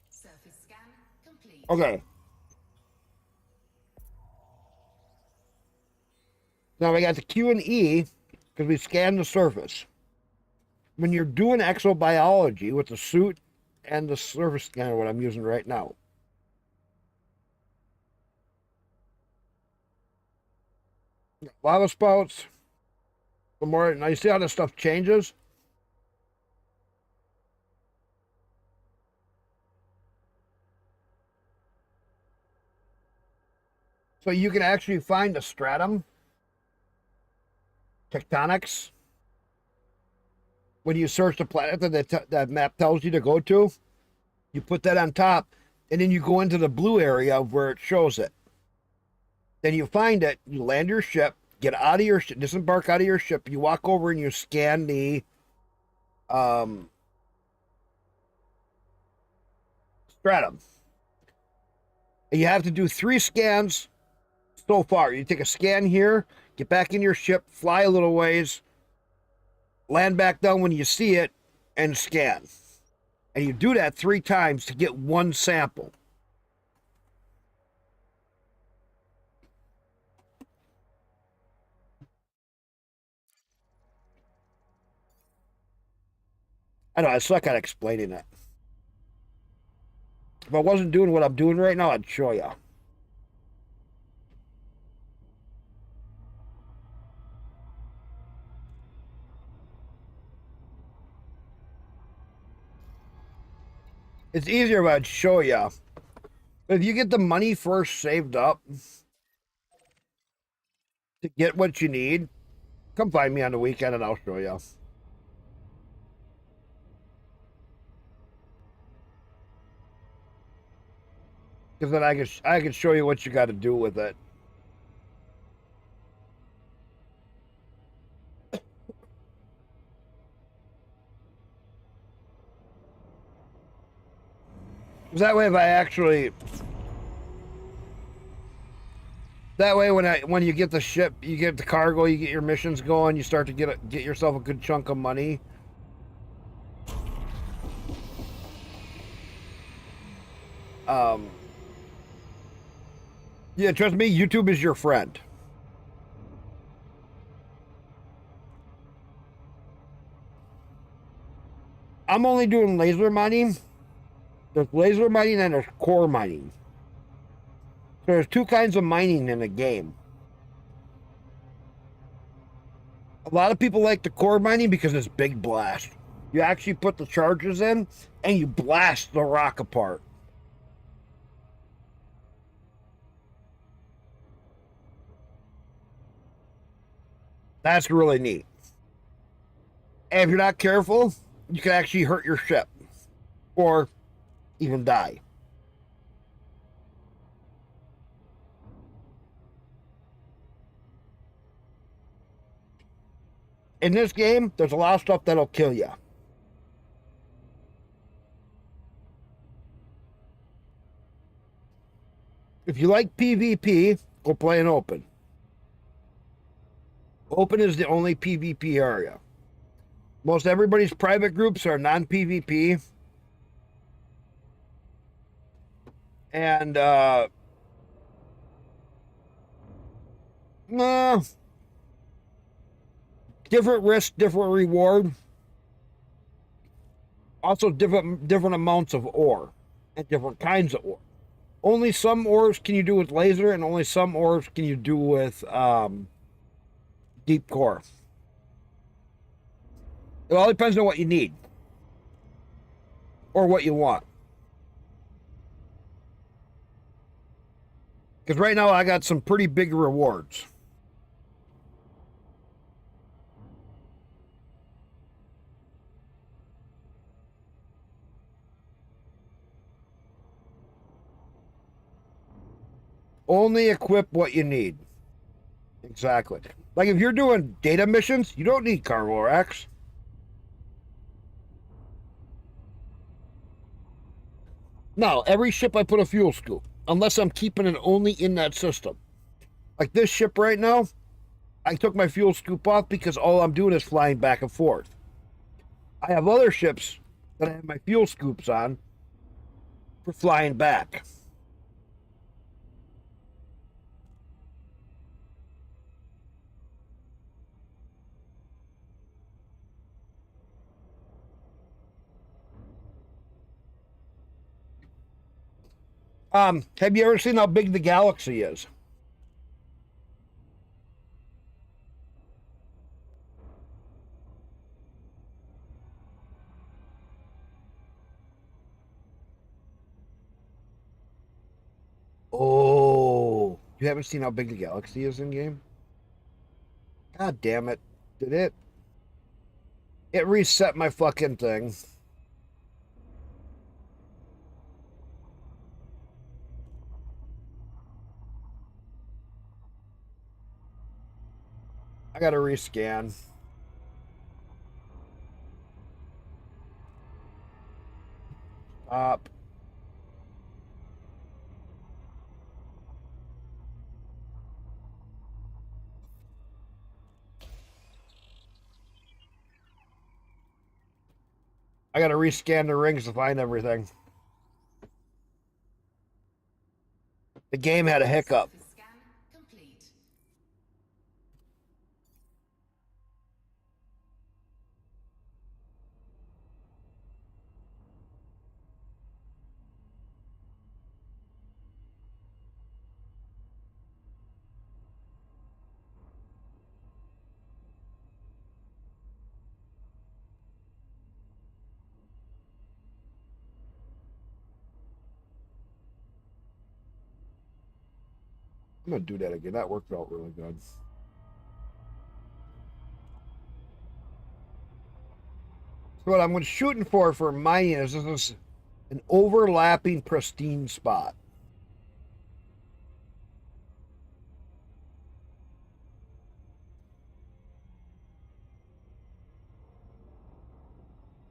Surface scan complete. Okay. Now we got the Q and E because we scanned the surface. When you're doing exobiology with the suit and the surface scanner, what I'm using right now, lava spouts, the more, now you see how this stuff changes? So you can actually find the stratum tectonics when you search the planet that map tells you to go to. You put that on top, and then you go into the blue area where it shows it. Then you find it, you land your ship, get out of your ship, disembark out of your ship, you walk over and you scan the stratum. And you have to do 3 scans so far. You take a scan here, get back in your ship, fly a little ways, land back down when you see it, and scan. And you do that 3 times to get 1 sample. I know, I suck at explaining it. If I wasn't doing what I'm doing right now, I'd show you. It's easier if I'd show you. If you get the money first saved up to get what you need, come find me on the weekend and I'll show you. Because then I can show you what you got to do with it. Because that way, if I actually, that way when you get the ship, you get the cargo, you get your missions going, you start to get yourself a good chunk of money. Yeah, trust me, YouTube is your friend. I'm only doing laser mining. There's laser mining and there's core mining. So there's 2 kinds of mining in a game. A lot of people like the core mining because it's big blast. You actually put the charges in and you blast the rock apart. That's really neat. And if you're not careful, you can actually hurt your ship or even die. In this game, there's a lot of stuff that'll kill you. If you like PvP, go play an open. Open is the only PvP area. Most everybody's private groups are non-PvP. And different risk, different reward. Also different amounts of ore and different kinds of ore. Only some ores can you do with laser, and only some ores can you do with deep core. It all depends on what you need or what you want. Because right now I got some pretty big rewards. Only equip what you need. Exactly. Like if you're doing data missions, you don't need Carvorax. No, every ship I put a fuel scoop, unless I'm keeping it only in that system. Like this ship right now, I took my fuel scoop off because all I'm doing is flying back and forth. I have other ships that I have my fuel scoops on for flying back. Have you ever seen how big the galaxy is? Oh, you haven't seen how big the galaxy is in game? God damn it. Did it? It reset my fucking thing. I gotta rescan. Stop. I gotta rescan the rings to find everything. The game had a hiccup. Surface scan complete. I'm gonna do that again. That worked out really good. So what I'm shooting for mining is this is an overlapping pristine spot.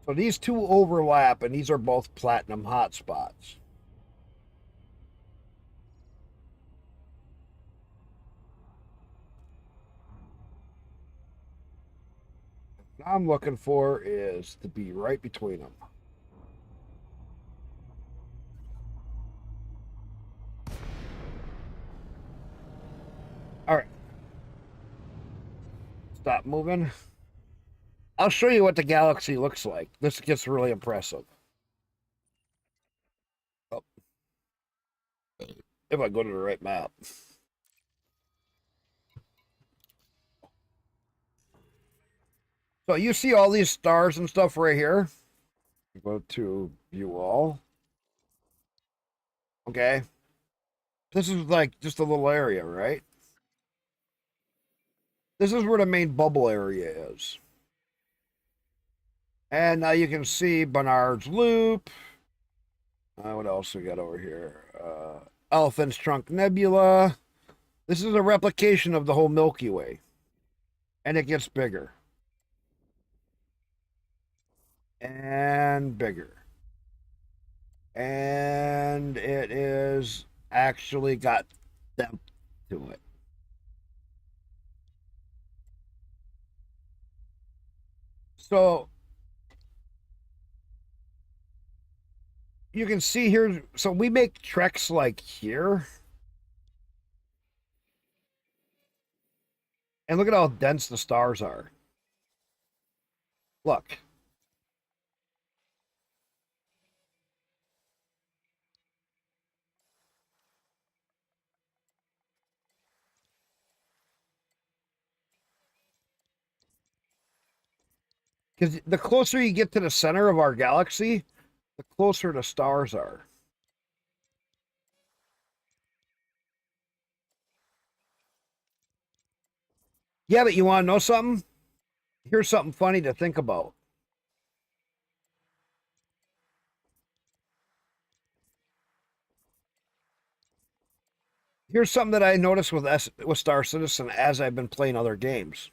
So these two overlap, and these are both platinum hotspots. What I'm looking for is to be right between them. All right. Stop moving. I'll show you what the galaxy looks like. This gets really impressive. Oh, if I go to the right map. So you see all these stars and stuff right here? Go to view all. Okay. This is like just a little area, right? This is where the main bubble area is. And now you can see Barnard's Loop. What else we got over here? Elephant's Trunk Nebula. This is a replication of the whole Milky Way. And it gets bigger. And bigger. And it is actually got depth to it. So you can see here, so we make treks like here. And look at how dense the stars are. Look. Because the closer you get to the center of our galaxy, the closer the stars are. Yeah, but you want to know something? Here's something funny to think about. Here's something that I noticed with Star Citizen as I've been playing other games.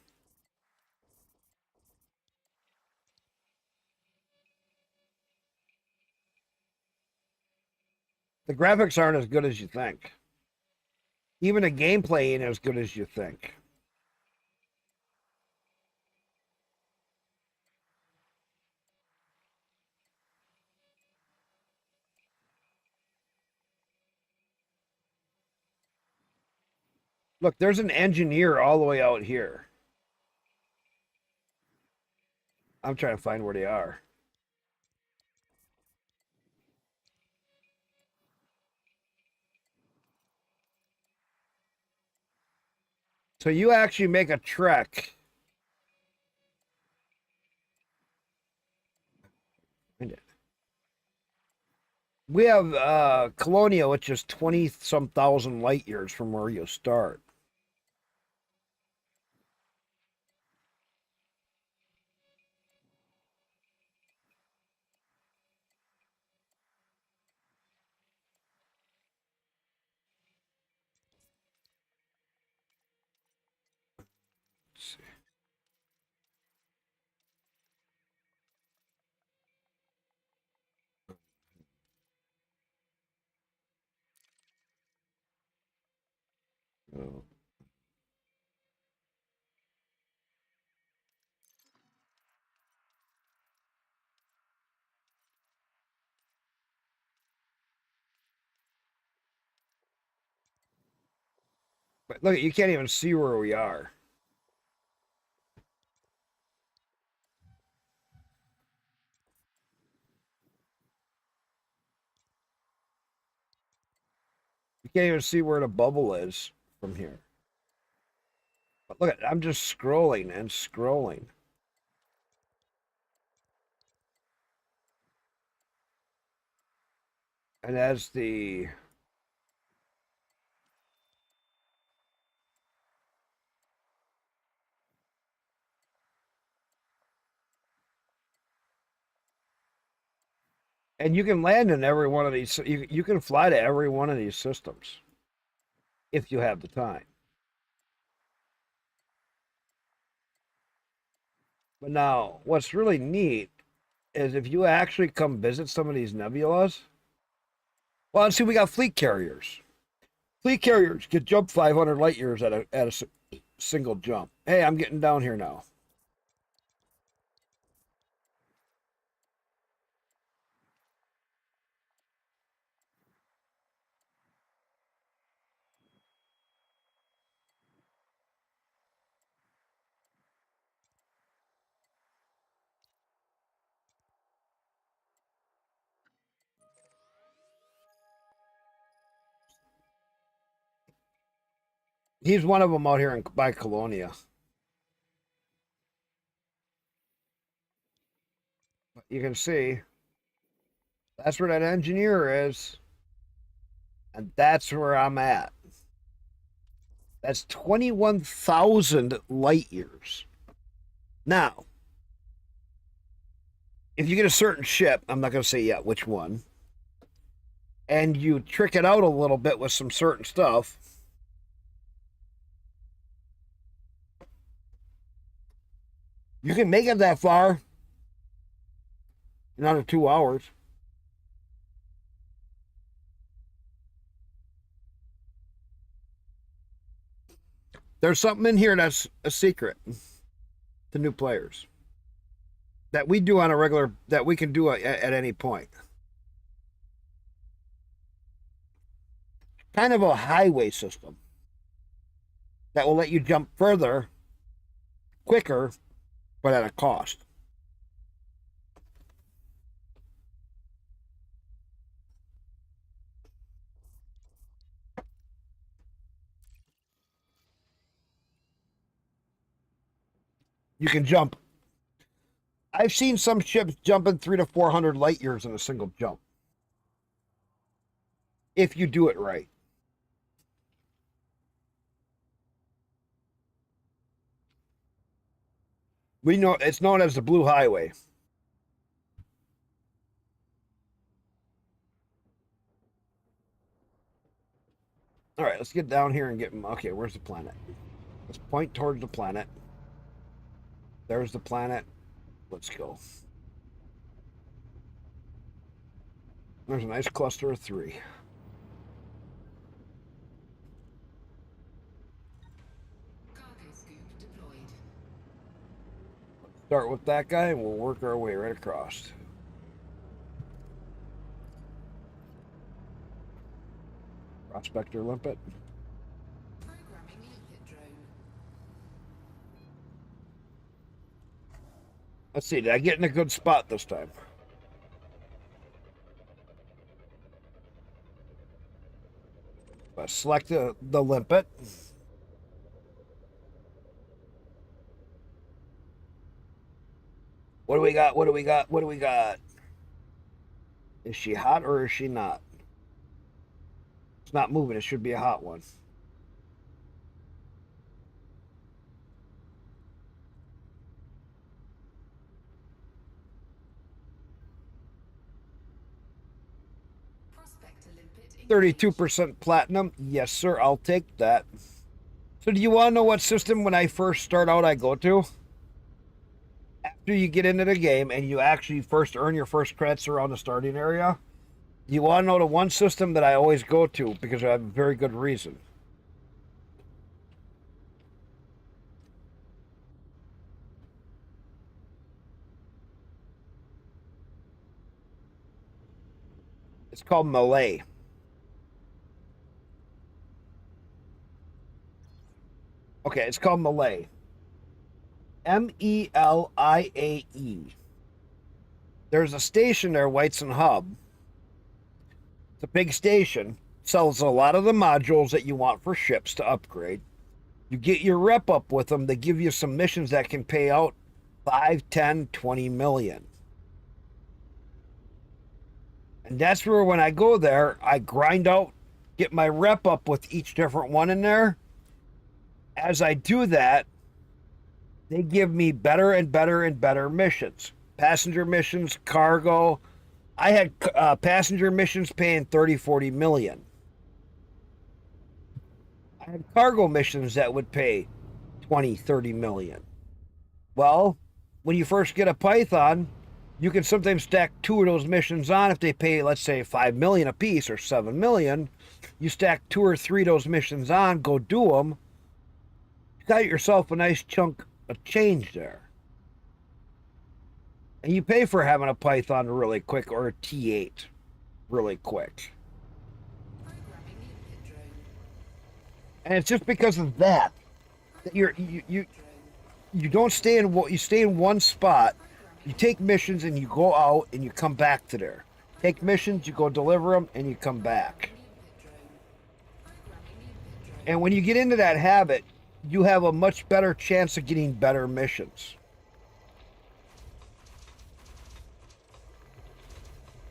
The graphics aren't as good as you think. Even the gameplay ain't as good as you think. Look, there's an engineer all the way out here. I'm trying to find where they are. So you actually make a trek. We have Colonia, which is 20 some thousand light years from where you start. Let's see. Oh. But look, you can't even see where we are. You can't even see where the bubble is from here. But look, I'm just scrolling and scrolling. And as the and you can land in every one of these. You can fly to every one of these systems if you have the time. But now, what's really neat is if you actually come visit some of these nebulas. Well, and see, we got fleet carriers. Fleet carriers can jump 500 light years at a single jump. Hey, I'm getting down here now. He's one of them out here by Colonia. But you can see that's where that engineer is, and that's where I'm at. That's 21,000 light years. Now, if you get a certain ship, I'm not going to say yet which one, and you trick it out a little bit with some certain stuff, you can make it that far in under 2 hours. There's something in here that's a secret to new players that we do on a regular, that we can do at any point. Kind of a highway system that will let you jump further, quicker, but at a cost. You can jump. I've seen some ships jumping 300 to 400 light years in a single jump. If you do it right. We know it's known as the Blue Highway. All right, let's get down here and get. Okay, where's the planet? Let's point towards the planet. There's the planet. Let's go. There's a nice cluster of 3. Start with that guy and we'll work our way right across. Prospector limpet. Programming limpet drone. Let's see, did I get in a good spot this time? Select the limpet. What do we got? What do we got? What do we got? Is she hot or is she not? It's not moving. It should be a hot one. Prospector limpet engaged. 32% platinum. Yes, sir. I'll take that. So do you want to know what system when I first start out I go to? After you get into the game and you actually first earn your first credits around the starting area, you want to know the one system that I always go to because I have a very good reason. It's called Melee. Okay, it's called Melee. Meliae. There's a station there, Whiteson Hub. It's a big station. Sells a lot of the modules that you want for ships to upgrade. You get your rep up with them. They give you some missions that can pay out 5, 10, 20 million. And that's where when I go there, I grind out, get my rep up with each different one in there. As I do that, they give me better and better and better missions. Passenger missions, cargo. I had passenger missions paying 30, 40 million. I had cargo missions that would pay 20, 30 million. Well, when you first get a Python, you can sometimes stack two of those missions on if they pay, let's say, 5 million a piece or 7 million. You stack 2 or 3 of those missions on, go do them. You got yourself a nice chunk of change there. And you pay for having a Python really quick or a T8 really quick. Programming limpet drone. And it's just because of that you don't stay in what you stay in one spot. You take missions and you go out and you come back to there. Take missions, you go deliver them, and you come back. And when you get into that habit, you have a much better chance of getting better missions.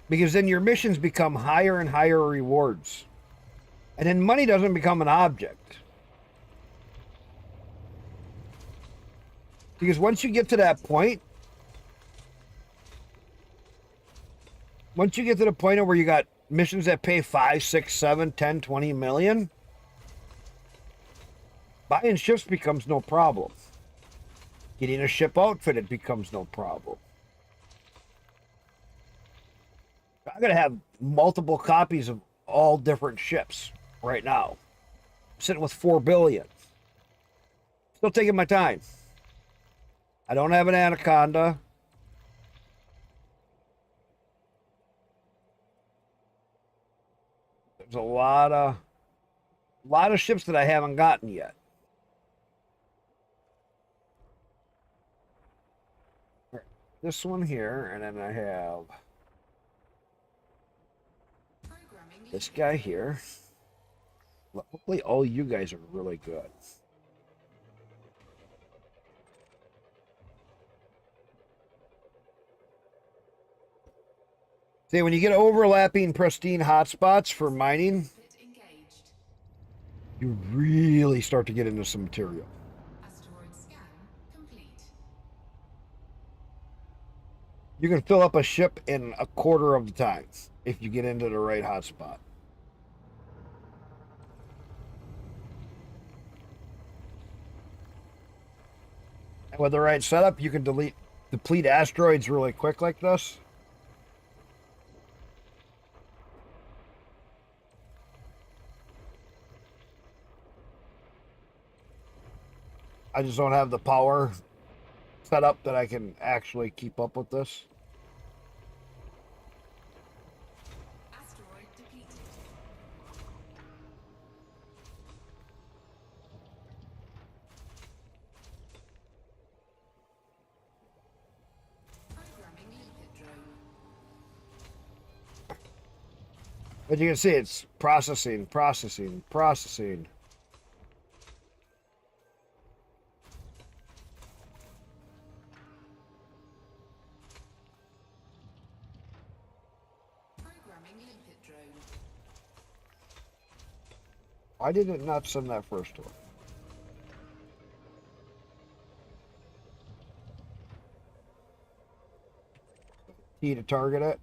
Because then your missions become higher and higher rewards. And then money doesn't become an object. Because once you get to that point, once you get to the point of where you got missions that pay 5, 6, 7, 10, 20 million, buying ships becomes no problem. Getting a ship outfitted becomes no problem. I'm going to have multiple copies of all different ships right now. I'm sitting with 4 billion. Still taking my time. I don't have an Anaconda. There's a lot of ships that I haven't gotten yet. This one here, and then I have this guy here. Hopefully all you guys are really good. See, when you get overlapping pristine hotspots for mining, you really start to get into some material. Asteroid scan complete. You can fill up a ship in a quarter of the time if you get into the right hotspot. And with the right setup, you can deplete asteroids really quick like this. I just don't have the power set up that I can actually keep up with this. Asteroid depleted. Programming limpet drone. As you can see, it's processing, processing, processing. Programming limpet drone. Why did it not send that first one? T to target it.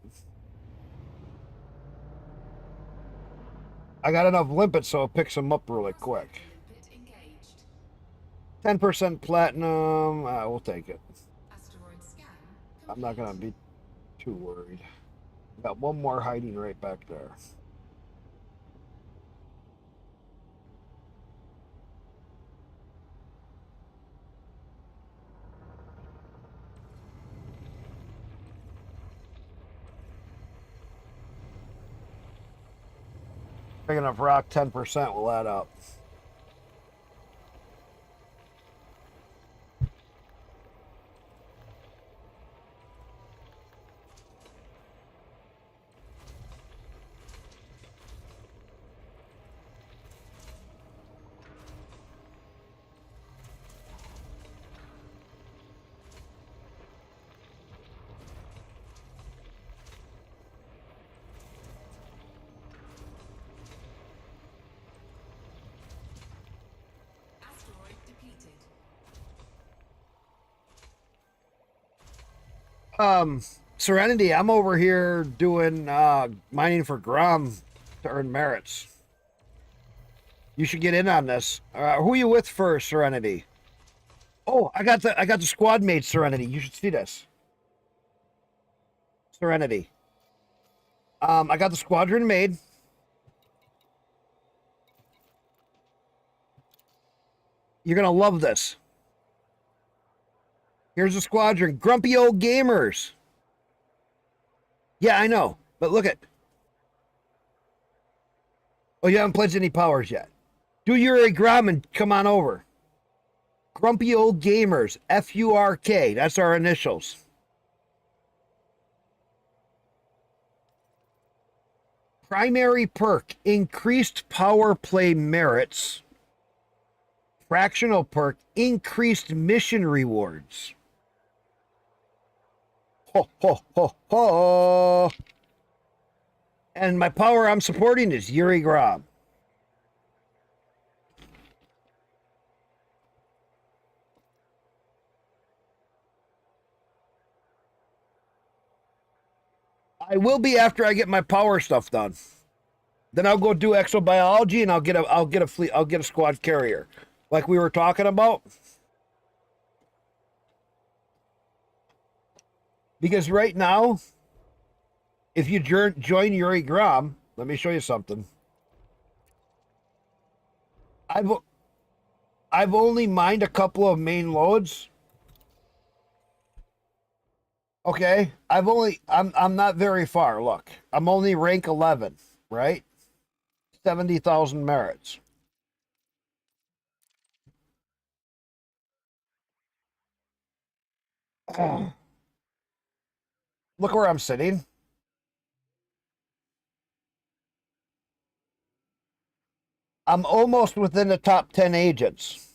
I got enough limpets so it picks them up really quick. Limpet engaged. 10% platinum. We'll take it. Asteroid scan I'm not going to be too worried. Got one more hiding right back there. Big enough rock, 10% will add up. Asteroid depleted. Serenity, I'm over here doing mining for Grom to earn merits. You should get in on this. Who are you with first, Serenity? Oh, I got the squad mate, Serenity. You should see this. Serenity. I got the squadron made. You're gonna love this. Here's the squadron. Grumpy old gamers. Yeah, I know. But look at. Oh, you haven't pledged any powers yet. Do your Grom and come on over. Grumpy old gamers. FURK. That's our initials. Primary perk. Increased power play merits. Fractional perk. Increased mission rewards. Ho, ho, ho, ho. And my power I'm supporting is Yuri Grob. I will be after I get my power stuff done. Then I'll go do exobiology and I'll get a squad carrier. Like we were talking about. Because right now, if you join Yuri Grom, let me show you something. I've only mined a couple of main loads. Okay, I'm not very far. Look, I'm only rank 11, right? 70,000 merits. Look where I'm sitting. I'm almost within the top 10 agents.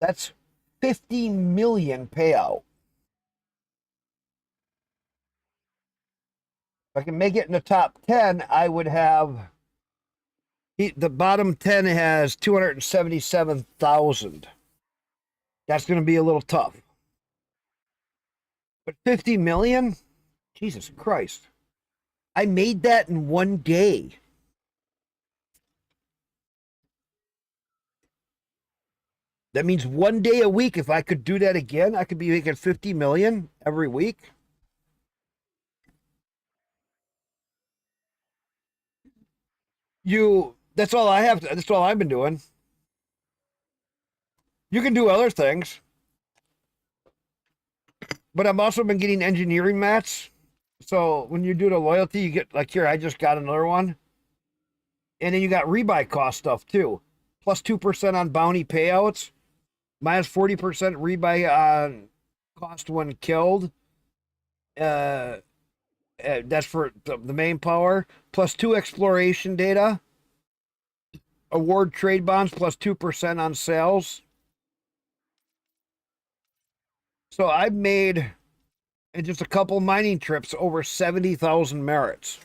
That's 50 million payout. If I can make it in the top 10, I would have. The bottom 10 has 277,000. That's going to be a little tough. But 50 million? Jesus Christ. I made that in one day. That means one day a week. If I could do that again, I could be making 50 million every week. That's all I have. That's all I've been doing. You can do other things, but I've also been getting engineering mats. So when you do the loyalty, you get like here. I just got another one, and then you got rebuy cost stuff too, plus 2% on bounty payouts, minus 40% rebuy on cost when killed. Uh, that's for the main power, plus 2 exploration data, award trade bonds plus 2% on sales. So I've made in just a couple mining trips over 70,000 merits.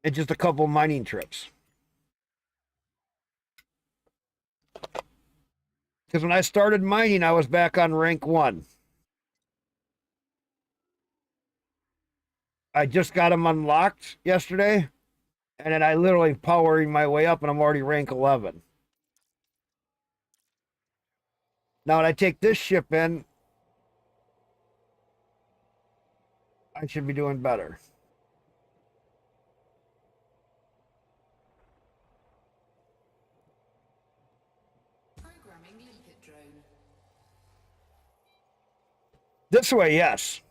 In just a couple mining trips. Because when I started mining, I was back on rank 1. I just got them unlocked yesterday, and then I literally powering my way up, and I'm already rank 11. Now, when I take this ship in, I should be doing better. Programming limpet drone. This way, yes.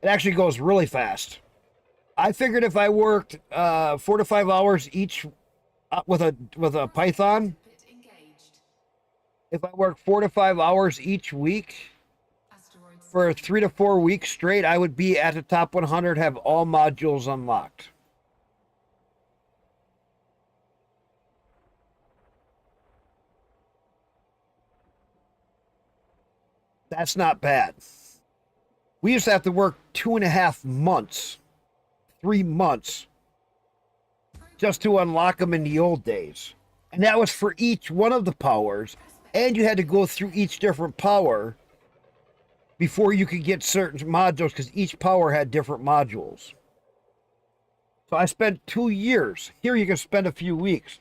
It actually goes really fast. I figured if I worked 4 to 5 hours each with a Python, Limpet engaged. if I worked 4 to 5 hours each week Asteroid for 3 to 4 weeks straight, I would be at the top 100, have all modules unlocked. That's not bad. We used to have to work 2.5 months, 3 months, just to unlock them in the old days. And that was for each one of the powers. And you had to go through each different power before you could get certain modules, because each power had different modules. So I spent 2 years. Here you can spend a few weeks.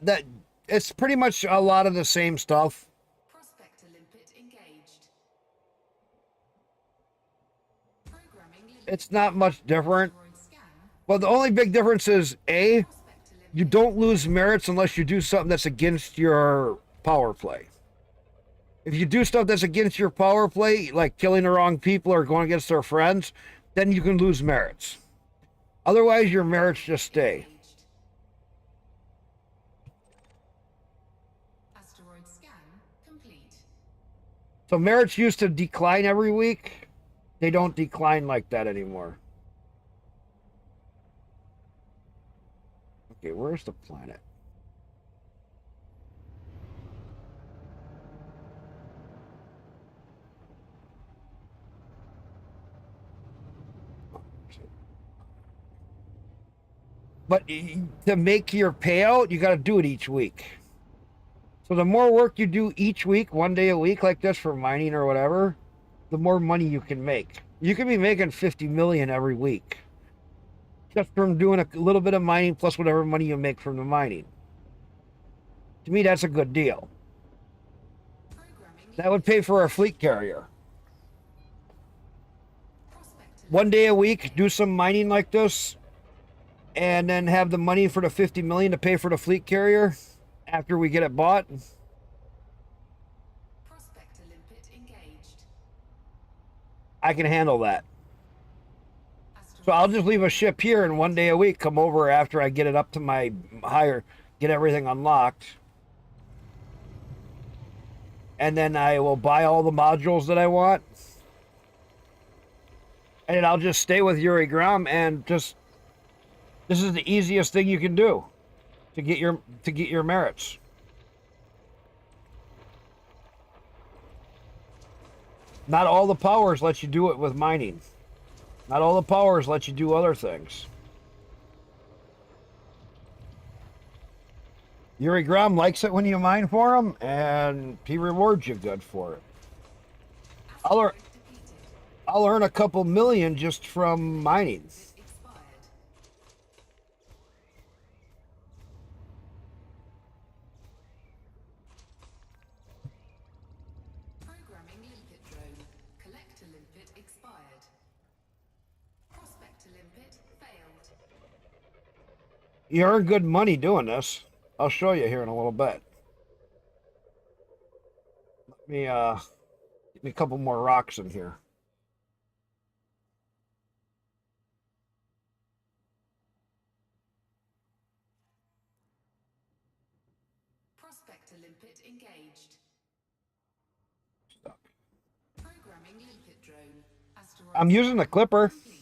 That it's pretty much a lot of the same stuff. Prospector limpet engaged. Programming limpet It's not much different. asteroid scan. Well, the only big difference is A, Prospector limpet. you don't lose merits unless you do something that's against your power play. If you do stuff that's against your power play, like killing the wrong people or going against their friends, then you can lose merits. Otherwise, your merits just stay. Engaged. Asteroid scan complete. So merits used to decline every week. They don't decline like that anymore. Okay, where's the planet? But to make your payout, you got to do it each week. So the more work you do each week, 1 day a week like this for mining or whatever, the more money you can make. You can be making 50 million every week just from doing a little bit of mining plus whatever money you make from the mining. To me, that's a good deal. Programming That would pay for a fleet carrier. prospector 1 day a week, do some mining like this, and then have the money for the 50 million to pay for the fleet carrier after we get it bought. prospector limpet engaged. I can handle that. Asteroid So I'll just leave a ship here and 1 day a week come over after I get it up to my higher, get everything unlocked. And then I will buy all the modules that I want. And then I'll just stay with Yuri Grom and just, this is the easiest thing you can do to get your merits. Not all the powers let you do it with mining. Not all the powers let you do other things. Yuri Grom likes it when you mine for him, and he rewards you good for it. asteroid depleted. I'll earn a couple million just from mining. Expired. Programming limpet drone. Collector limpet expired. Prospector limpet limpet failed. You earn good money doing this. I'll show you here in a little bit. Let me give me a couple more rocks in here. Prospector limpet engaged. Stuck. Programming limpet drone. Asteroid I'm using the clipper. complete.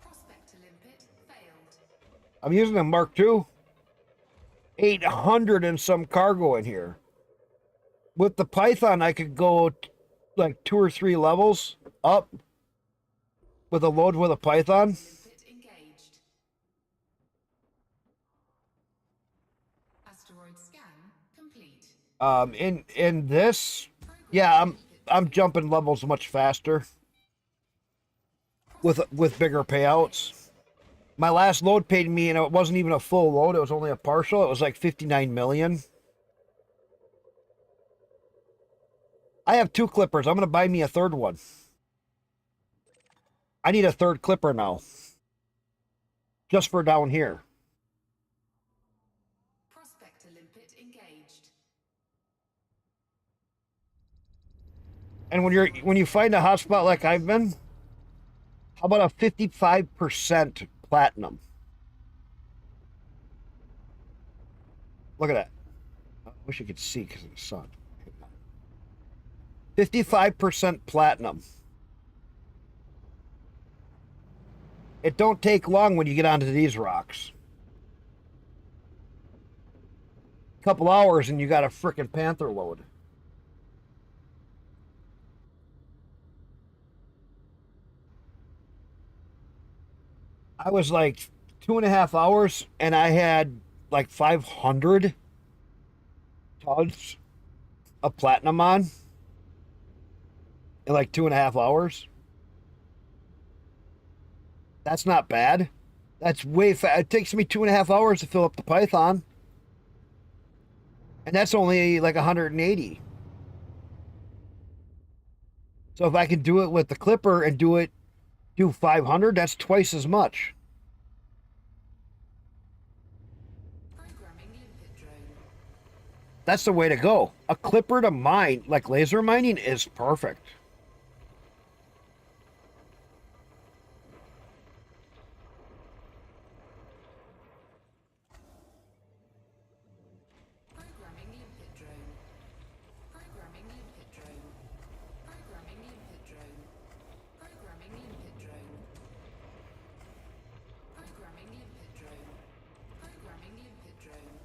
Prospector limpet failed. I'm using the Mark II. 800 and some cargo in here. With the Python, I could go like 2 or 3 levels up with a load with a Python. Limpet engaged. Asteroid scan complete. In this, yeah, I'm jumping levels much faster with bigger payouts. My last load paid me, and it wasn't even a full load. It was only a partial. It was like 59 million. I have 2 clippers. I'm going to buy me a third one. I need a third clipper now. Just for down here. Prospector limpet engaged. And when you find a hotspot like I've been, how about a 55% platinum? Look at that. I wish you could see because of the sun. 55% platinum. It don't take long when you get onto these rocks. A couple hours and you got a frickin' Panther load. I was like 2.5 hours and I had like 500 tons of platinum on in like 2.5 hours. That's not bad. That's way fast. It takes me 2.5 hours to fill up the Python. And that's only like 180. So if I can do it with the clipper and do 500, that's twice as much. Programming limpet drone. That's the way to go. A clipper to mine, like laser mining, is perfect. Programming limpet drone. Programming limpet drone. Programming limpet drone. Programming limpet drone. Programming limpet drone. Programming limpet drone.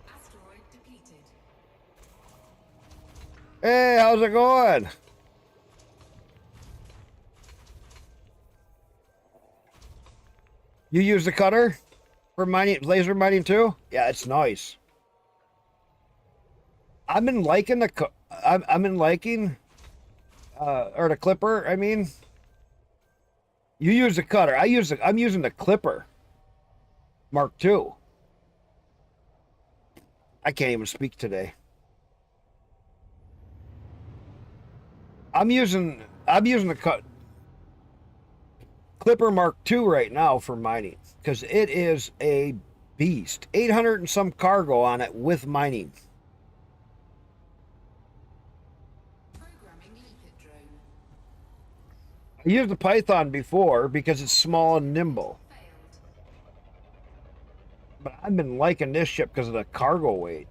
Asteroid depleted. Hey, how's it going? You use the cutter for mining, laser mining too? Yeah, it's nice. I've been liking I've been liking, or the clipper. I mean, you use the cutter. I'm using the clipper. Mark II. I can't even speak today. I'm using the Clipper Mark II right now for mining because it is a beast. 800 and some cargo on it with mining. Programming limpet drone. I used the Python before because it's small and nimble, Failed. but I've been liking this ship because of the cargo weight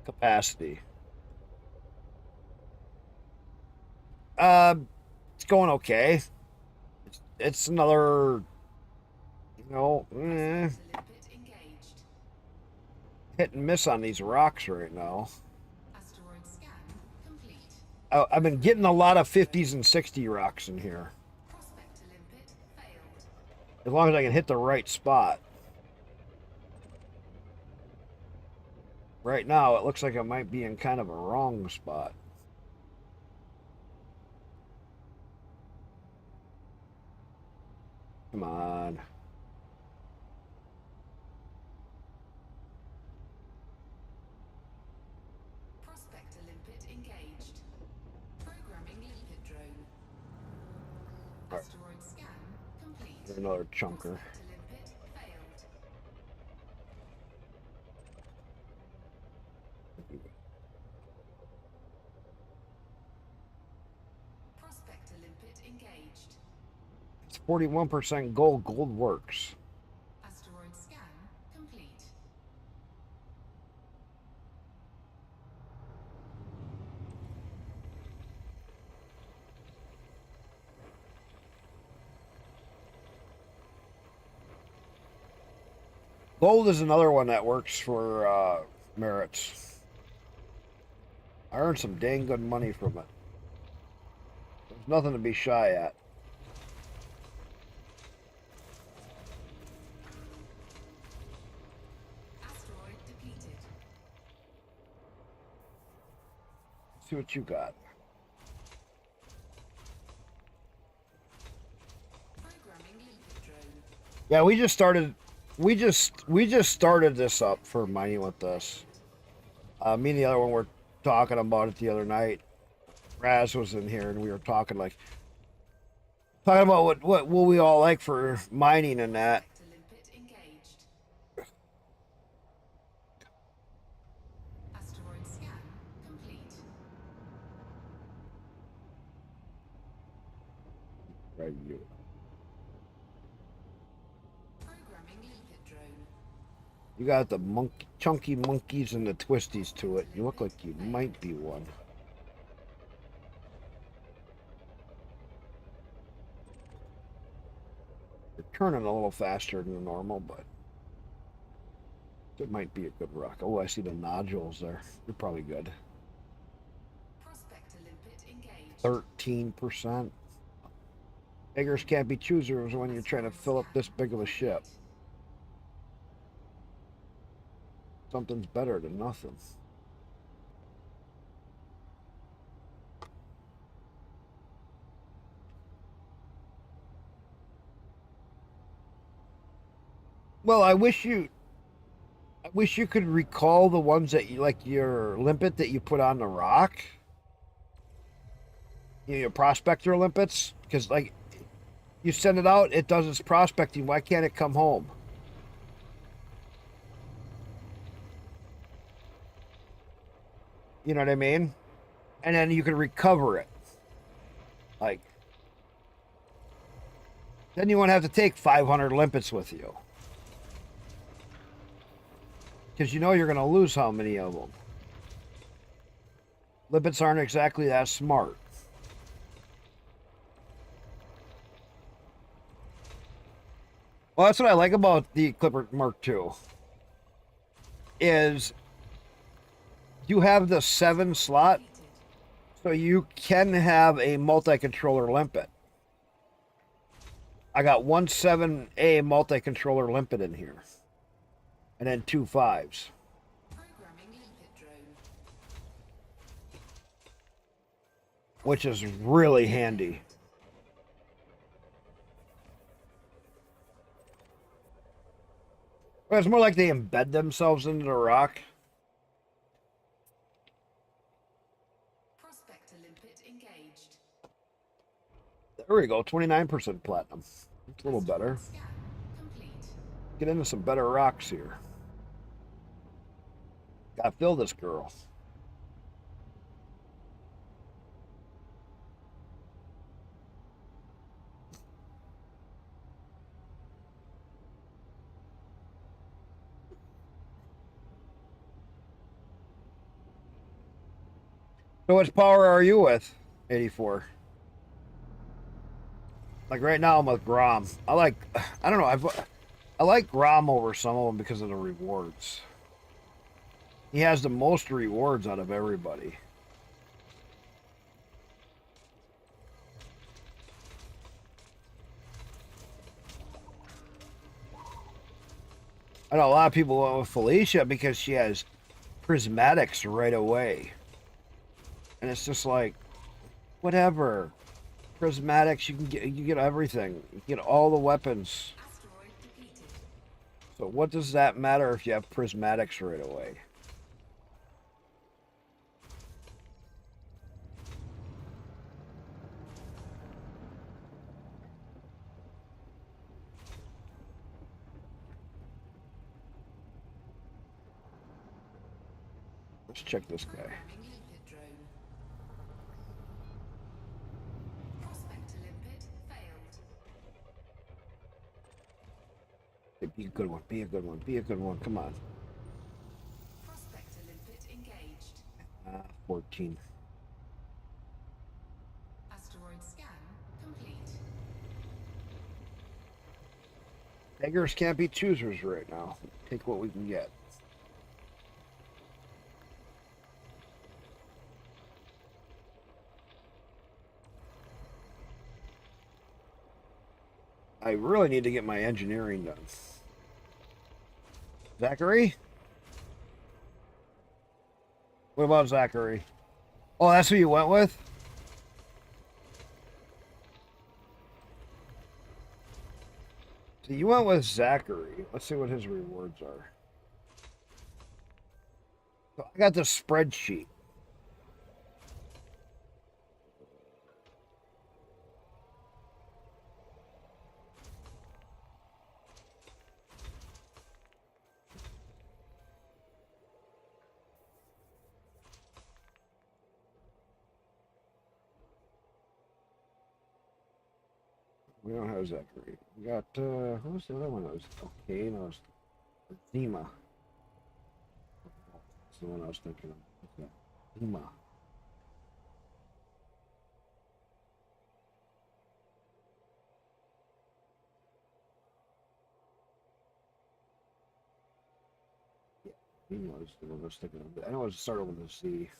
capacity. Uh, it's going okay. It's another, Limpet engaged. hit and miss on these rocks right now. Asteroid scan complete. I've been getting a lot of 50s and 60 rocks in here. Prospector limpet failed. As long as I can hit the right spot. Right now, it looks like I might be in kind of a wrong spot. Come on. Prospector limpet engaged. Programming limpet drone. Alright, Asteroid scan complete. another chunker. Prospector limpet failed. Prospector limpet engaged. It's 41% gold. Gold works. Asteroid scan complete. Gold is another one that works for merits. I earned some dang good money from it. There's nothing to be shy at. Asteroid depleted. See what you got. Programming limpet drone. Yeah, we just started. We just started this up for mining with this. Me and the other one were talking about it the other night. Raz was in here and we were talking about what we all like for mining and that. Prospector limpet engaged. Asteroid scan complete. Right, you. Programming limpet drone. You got the chunky monkeys and the twisties to it. You look like you might be one. You're turning a little faster than normal, but it might be a good rock. Oh, I see the nodules there. You're probably good. Prospector limpet engaged. 13%. Beggars can't be choosers when you're trying to fill up this big of a ship. Something's better than nothing. Well, I wish you could recall the ones that you like your limpet that you put on the rock. You know, your prospector limpets, because like you send it out, it does its prospecting. Why can't it come home? You know what I mean? And then you can recover it. Like, then you won't have to take 500 limpets with you. Because you know you're going to lose how many of them. Limpets aren't exactly that smart. Well, that's what I like about the Clipper Mark II. Is you have the 7 slot, so you can have a multi-controller limpet. I got one 7A multi-controller limpet in here. And then 2 5s. Programming limpet drone. Which is really handy. Well, it's more like they embed themselves into the rock. Prospector limpet engaged. There we go, 29% platinum. It's a little better. Scan complete. Get into some better rocks here. Gotta fill this girl. So which power are you with? 84. Like right now I'm with Grom. I don't know, I like Grom over some of them because of the rewards. He has the most rewards out of everybody. I know a lot of people went with Felicia because she has prismatics right away. And it's just like, whatever. Prismatics, you get everything. You get all the weapons. Asteroid depleted. So what does that matter if you have prismatics right away? Let's check this guy. Programming limpet drone. Prospector limpet failed. Be a good one. Be a good one. Be a good one. Come on. Prospector limpet engaged. 14. Asteroid scan complete. Beggars can't be choosers right now. Take what we can get. I really need to get my engineering done. Zachary? What about Zachary? Oh, that's who you went with? So you went with Zachary. Let's see what his rewards are. So I got the spreadsheet. We don't have Zachary. We got, who was the other one? That was okay, no, it was Zima. That's the one I was thinking of. What's that? Zima. Yeah, Zima was the one I was thinking of. I know it was started with a Z.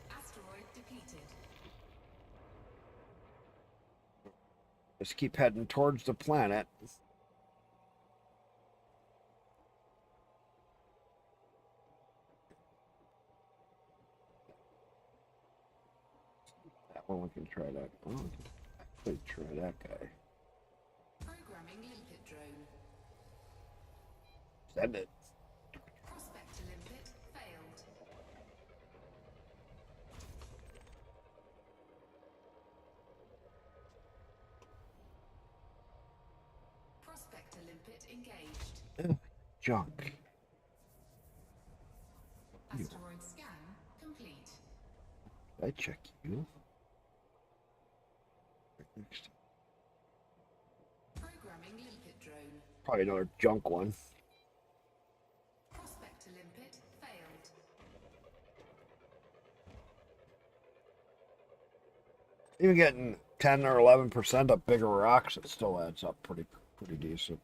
Asteroid depleted. Just keep heading towards the planet. That one we can try that. Oh, we can actually try that guy. Programming limpet drone. Send it. Prospector limpet failed. Prospector limpet engaged. Junk. Asteroid scan complete. Did I check you? Right next. Programming limpet drone. Probably another junk one. Prospector limpet failed. Even getting 10 or 11% of bigger rocks, it still adds up pretty decent.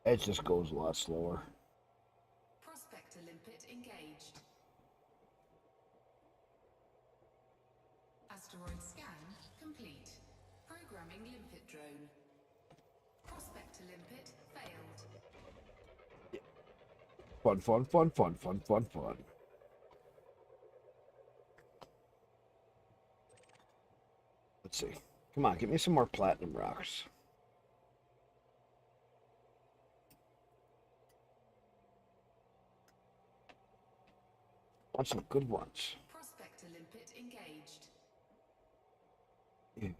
It just goes a lot slower. Prospector limpet engaged. Asteroid scan complete. Programming limpet drone. Prospector limpet failed. Fun, fun, fun, fun, fun, fun, fun. Let's see. Come on, give me some more platinum rocks. Want some good ones. Prospector limpet engaged. Yeah.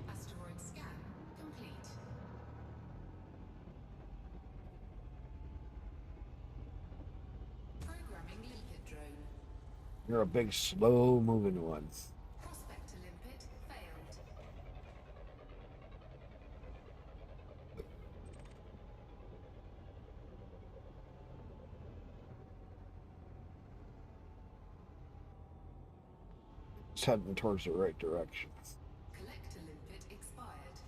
Asteroid scan complete. Programming limpet drone. You're a big, slow-moving one. Prospector limpet failed. It's heading towards the right direction. Collector limpet expired.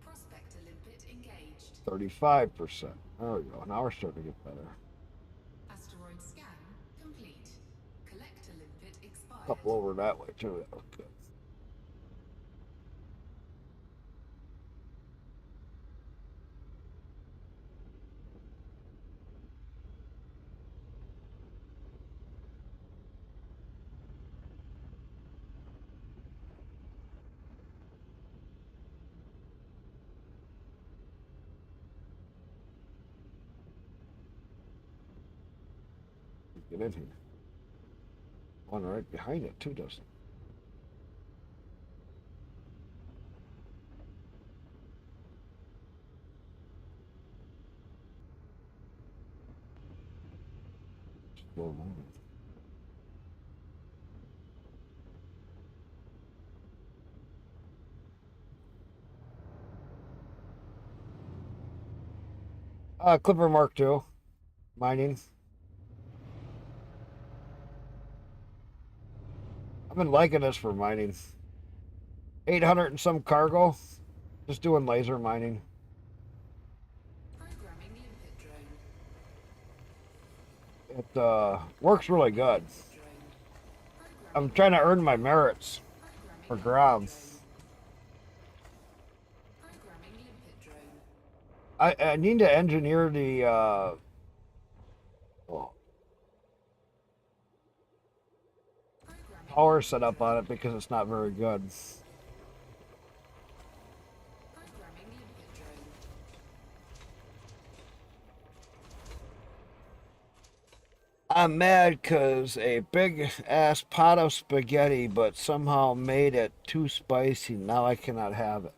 Prospector limpet engaged. 35%. There we go. Now we're starting to get better. Asteroid scan complete. Collector Couple over that way too. That was good. Get in here. One right behind it too, doesn't it? Slow moving. Clipper Mark II, mining. I've been liking this for mining. 800 and some cargo. Just doing laser mining. Programming limpet drone. It works really good. Drone. I'm trying to earn my merits for ground. Programming limpet drone. I need to engineer the power setup on it because it's not very good. Programming limpet drone. I'm mad because a big ass pot of spaghetti, but somehow made it too spicy. Now I cannot have it.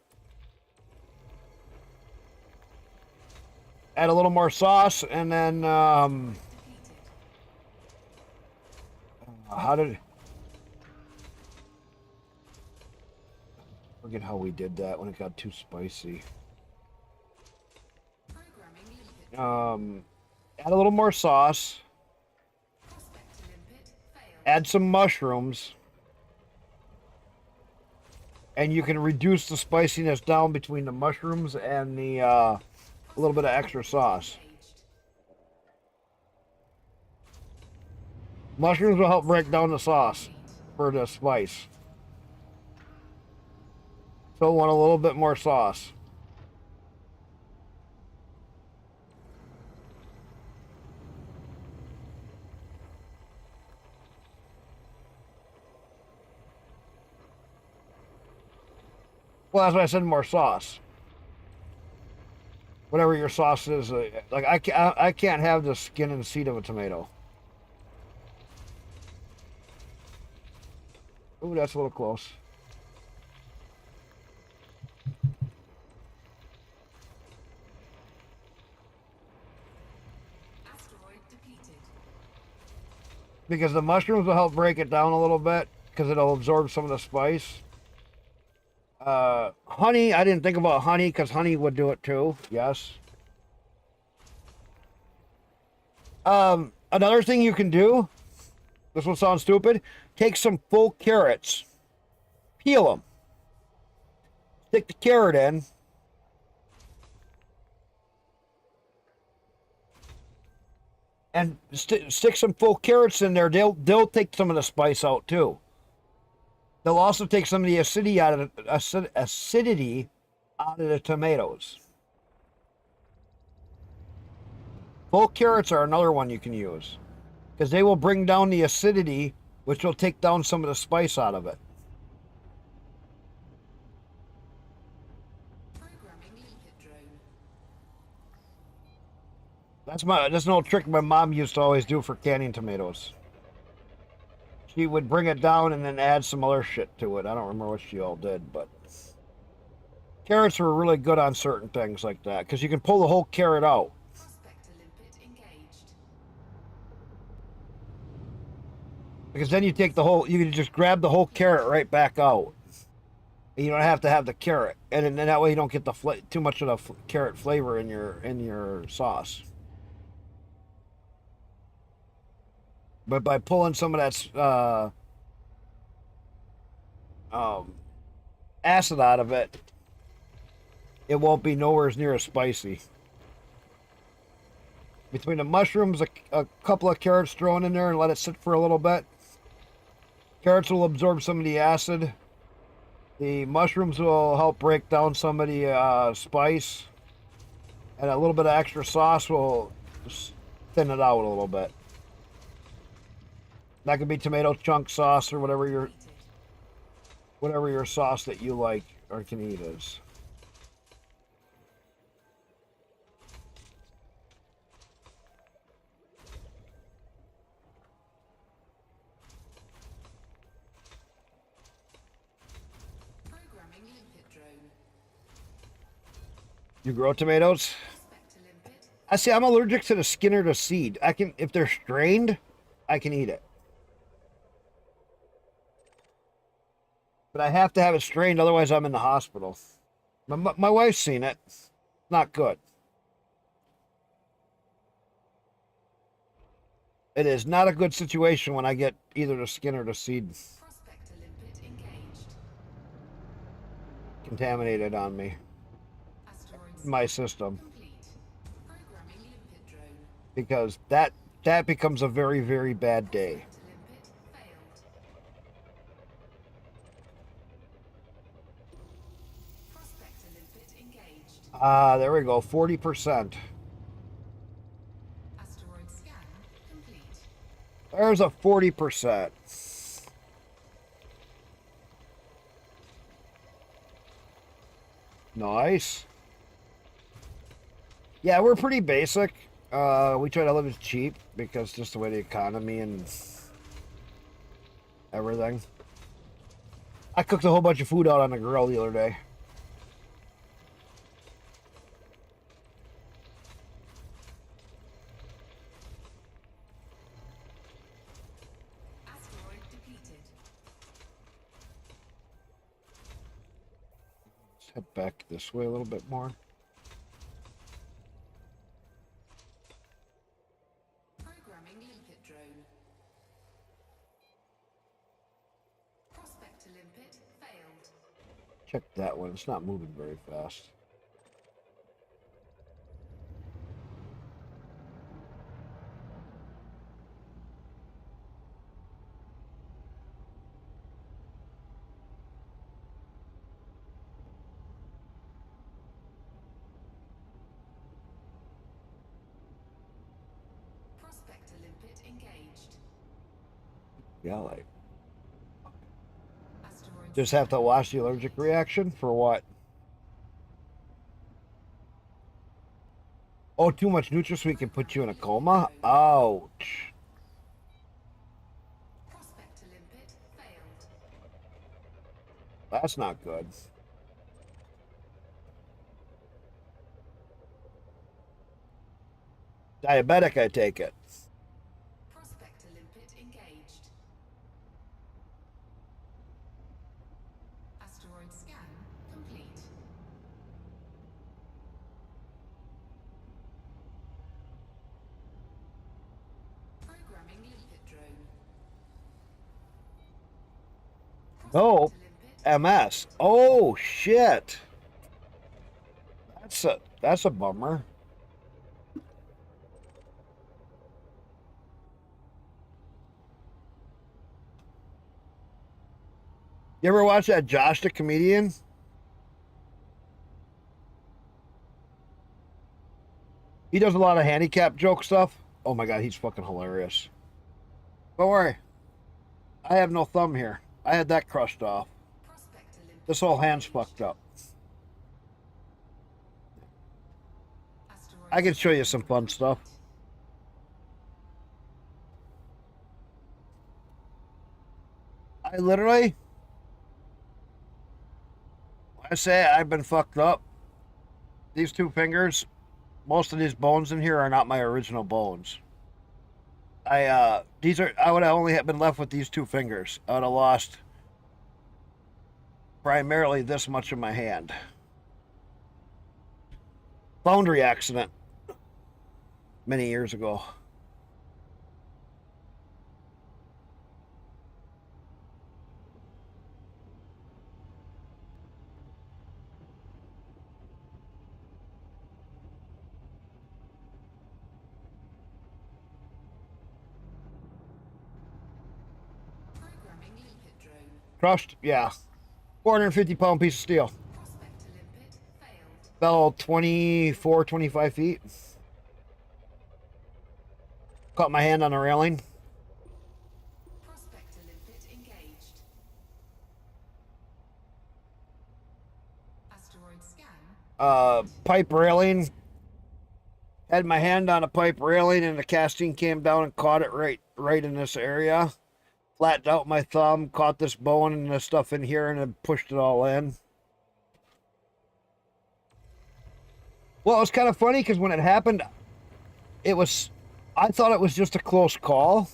Add a little more sauce, and then how did? Forget how we did that when it got too spicy. Programming limpet. Add a little more sauce. Prospect to limpet. Failed. Add some mushrooms. And you can reduce the spiciness down between the mushrooms and the a little bit of extra sauce. Engaged. Mushrooms will help break down the sauce for the spice. So I want a little bit more sauce. Well, that's why I said more sauce. Whatever your sauce is, like I can't have the skin and seed of a tomato. Ooh, that's a little close. Asteroid depleted. Because the mushrooms will help break it down a little bit because it'll absorb some of the spice. Honey, I didn't think about honey because honey would do it too. Yes. Another thing you can do, this will sound stupid, take some full carrots, peel them, stick the carrot in, and stick some full carrots in there. They'll take some of the spice out too. They'll also take some of the acidity out of the tomatoes. Full carrots are another one you can use because they will bring down the acidity, which will take down some of the spice out of it. Programming limpet drone. That's an old trick my mom used to always do for canning tomatoes. She would bring it down and then add some other shit to it. I don't remember what she all did, but carrots were really good on certain things like that because you can pull the whole carrot out. Prospect to limpet engaged. Because then you take the whole, you can just grab the whole carrot right back out. And you don't have to have the carrot, and then that way you don't get the too much of the carrot flavor in your sauce. But by pulling some of that acid out of it, it won't be nowhere near as spicy. Between the mushrooms, a couple of carrots thrown in there and let it sit for a little bit. Carrots will absorb some of the acid. The mushrooms will help break down some of the spice. And a little bit of extra sauce will thin it out a little bit. That could be tomato chunk sauce or whatever your sauce that you like or can eat is. Programming limpet drone. You grow tomatoes? Prospect to limpet. I see. I'm allergic to the skin or the seed. I can, if they're strained, I can eat it. But I have to have it strained, otherwise I'm in the hospital. My wife's seen it. Not good. It is not a good situation when I get either the skin or the seed Prospect to limpet engaged. contaminated on me, Asteroid in my scan system, complete. Programming limpet drone. because that becomes a very, very bad day. Prospect to limpet failed. Prospect to limpet engaged. There we go, 40%. Asteroid scan complete. There's a 40%. Nice. Yeah, we're pretty basic. We try to live as cheap because just the way the economy and everything. I cooked a whole bunch of food out on the grill the other day. Asteroid depleted. Let's head back this way a little bit more. Programming limpet drone. Prospect to limpet failed. Check that one. It's not moving very fast. Prospect to limpet engaged. Yeah, like Asteroid just have to scan watch the allergic reaction for what? Oh, too much NutraSweet can put you in a coma? Ouch. Prospect to limpet failed. That's not good. Diabetic, I take it. Prospect to limpet engaged. Asteroid scan complete. Programming limpet drone. No. Prospect to limpet MS. Oh shit. That's a bummer. You ever watch that Josh the comedian? He does a lot of handicap joke stuff. Oh my god, he's fucking hilarious. Don't worry. I have no thumb here. I had that crushed off. Prospect to limpet This whole hand's engaged. fucked up. Asteroid I can show you scan some fun stuff. complete. I literally, when I say I've been fucked up, these two fingers, most of these bones in here are not my original bones. I would have only been left with these two fingers. I would have lost primarily this much of my hand. Foundry accident many years ago. Programming limpet Crushed? Yeah. 450-pound piece of steel. Prospect to limpet failed. About 24, 25 feet. Caught my hand on the railing. Prospect to limpet engaged. Asteroid scan. Pipe railing. Had my hand on a pipe railing and the casting came down and caught it right in this area. Flattened out my thumb, caught this bone and the stuff in here and then pushed it all in. Well, it was kind of funny because when it happened, I thought it was just a close call.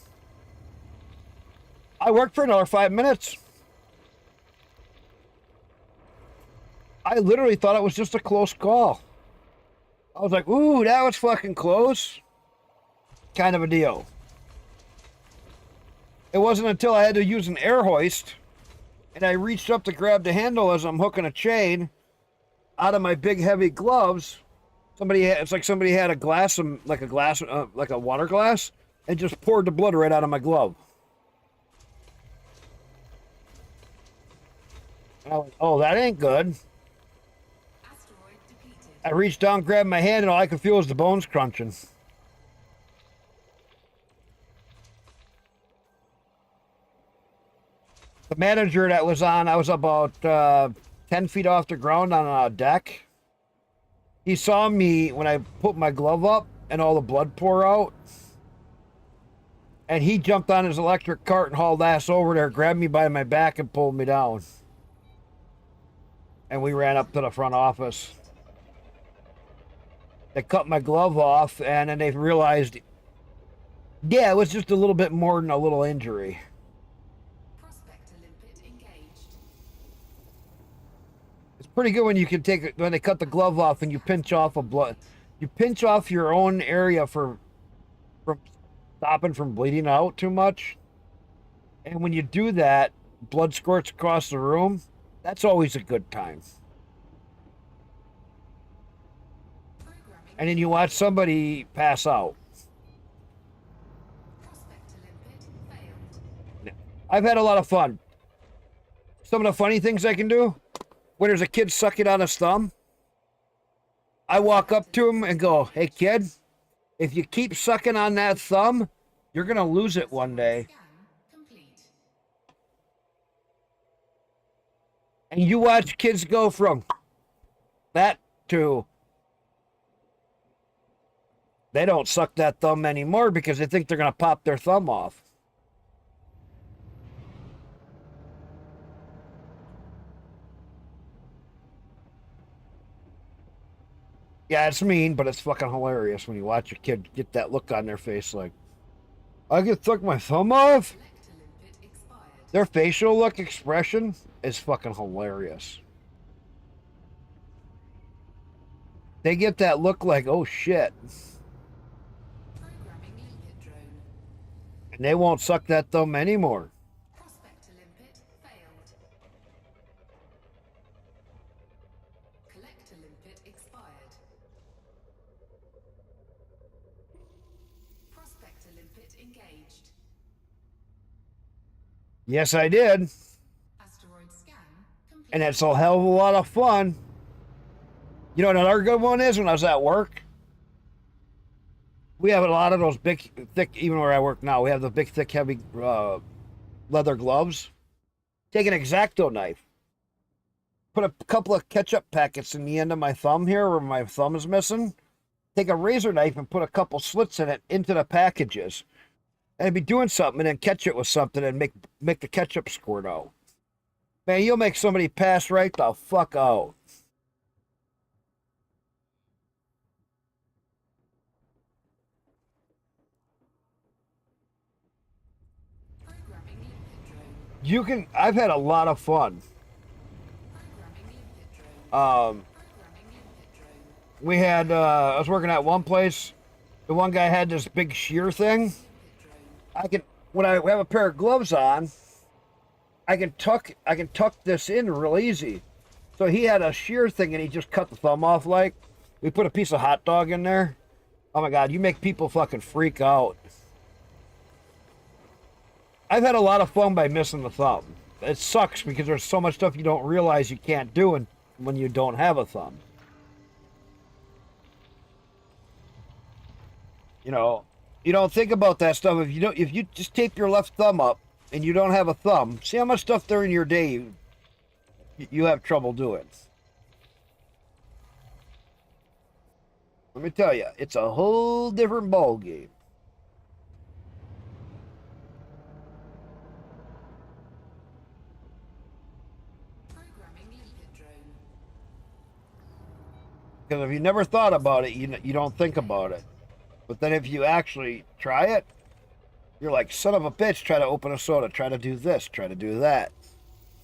I worked for another 5 minutes. I literally thought it was just a close call. I was like, ooh, that was fucking close. Kind of a deal. It wasn't until I had to use an air hoist and I reached up to grab the handle as I'm hooking a chain out of my big heavy gloves. It's like somebody had a glass, like a water glass, and just poured the blood right out of my glove. And I was, oh, that ain't good. Asteroid depleted. I reached down, grabbed my hand, and all I could feel was the bones crunching. The manager that was on, I was about 10 feet off the ground on a deck. He saw me when I put my glove up and all the blood pour out. And he jumped on his electric cart and hauled ass over there, grabbed me by my back and pulled me down. And we ran up to the front office. They cut my glove off and then they realized, yeah, it was just a little bit more than a little injury. Prospect to limpet engaged. It's pretty good when you can when they cut the glove off and you pinch off you pinch off your own area from stopping from bleeding out too much. And when you do that, blood squirts across the room. That's always a good time. Programming. And then you watch somebody pass out. Prospect to limpet failed. I've had a lot of fun. Some of the funny things I can do, when there's a kid sucking on his thumb, I walk up to him and go, hey kid, if you keep sucking on that thumb, you're going to lose it one day. Scan complete. And you watch kids go from that to they don't suck that thumb anymore because they think they're going to pop their thumb off. Yeah, it's mean, but it's fucking hilarious when you watch a kid get that look on their face like, I can suck my thumb off? Select to limpet expired. Their facial look expression is fucking hilarious. They get that look like, oh shit. Programming limpet drone. And they won't suck that thumb anymore. Prospect to limpet failed. Collect to limpet expired. Prospect to limpet engaged. Yes, I did. Asteroid scan complete. And it's a hell of a lot of fun. You know what another good one is when I was at work? We have a lot of those big, thick, even where I work now, we have the big, thick, heavy leather gloves. Take an X-Acto knife. Put a couple of ketchup packets in the end of my thumb here where my thumb is missing. Take a razor knife and put a couple slits in it into the packages. And I'd be doing something and then catch it with something and make the ketchup squirt out. Man, you'll make somebody pass right the fuck out. Programming limpet drone. You can, I've had a lot of fun. Programming limpet drone. Um, Programming limpet drone. we had, I was working at one place. The one guy had this big shear thing. Limpet drone. When I have a pair of gloves on, I can tuck this in real easy. So he had a shear thing and he just cut the thumb off like. We put a piece of hot dog in there. Oh my God, you make people fucking freak out. I've had a lot of fun by missing the thumb. it sucks because there's so much stuff you don't realize you can't do and when you don't have a thumb. You know, you don't think about that stuff if you just tape your left thumb up and you don't have a thumb. See how much stuff during your day you have trouble doing. Let me tell you, it's a whole different ball game. Programming limpet drone. Because if you never thought about it, you don't think about it. But then if you actually try it, you're like, son of a bitch, try to open a soda, try to do this, try to do that.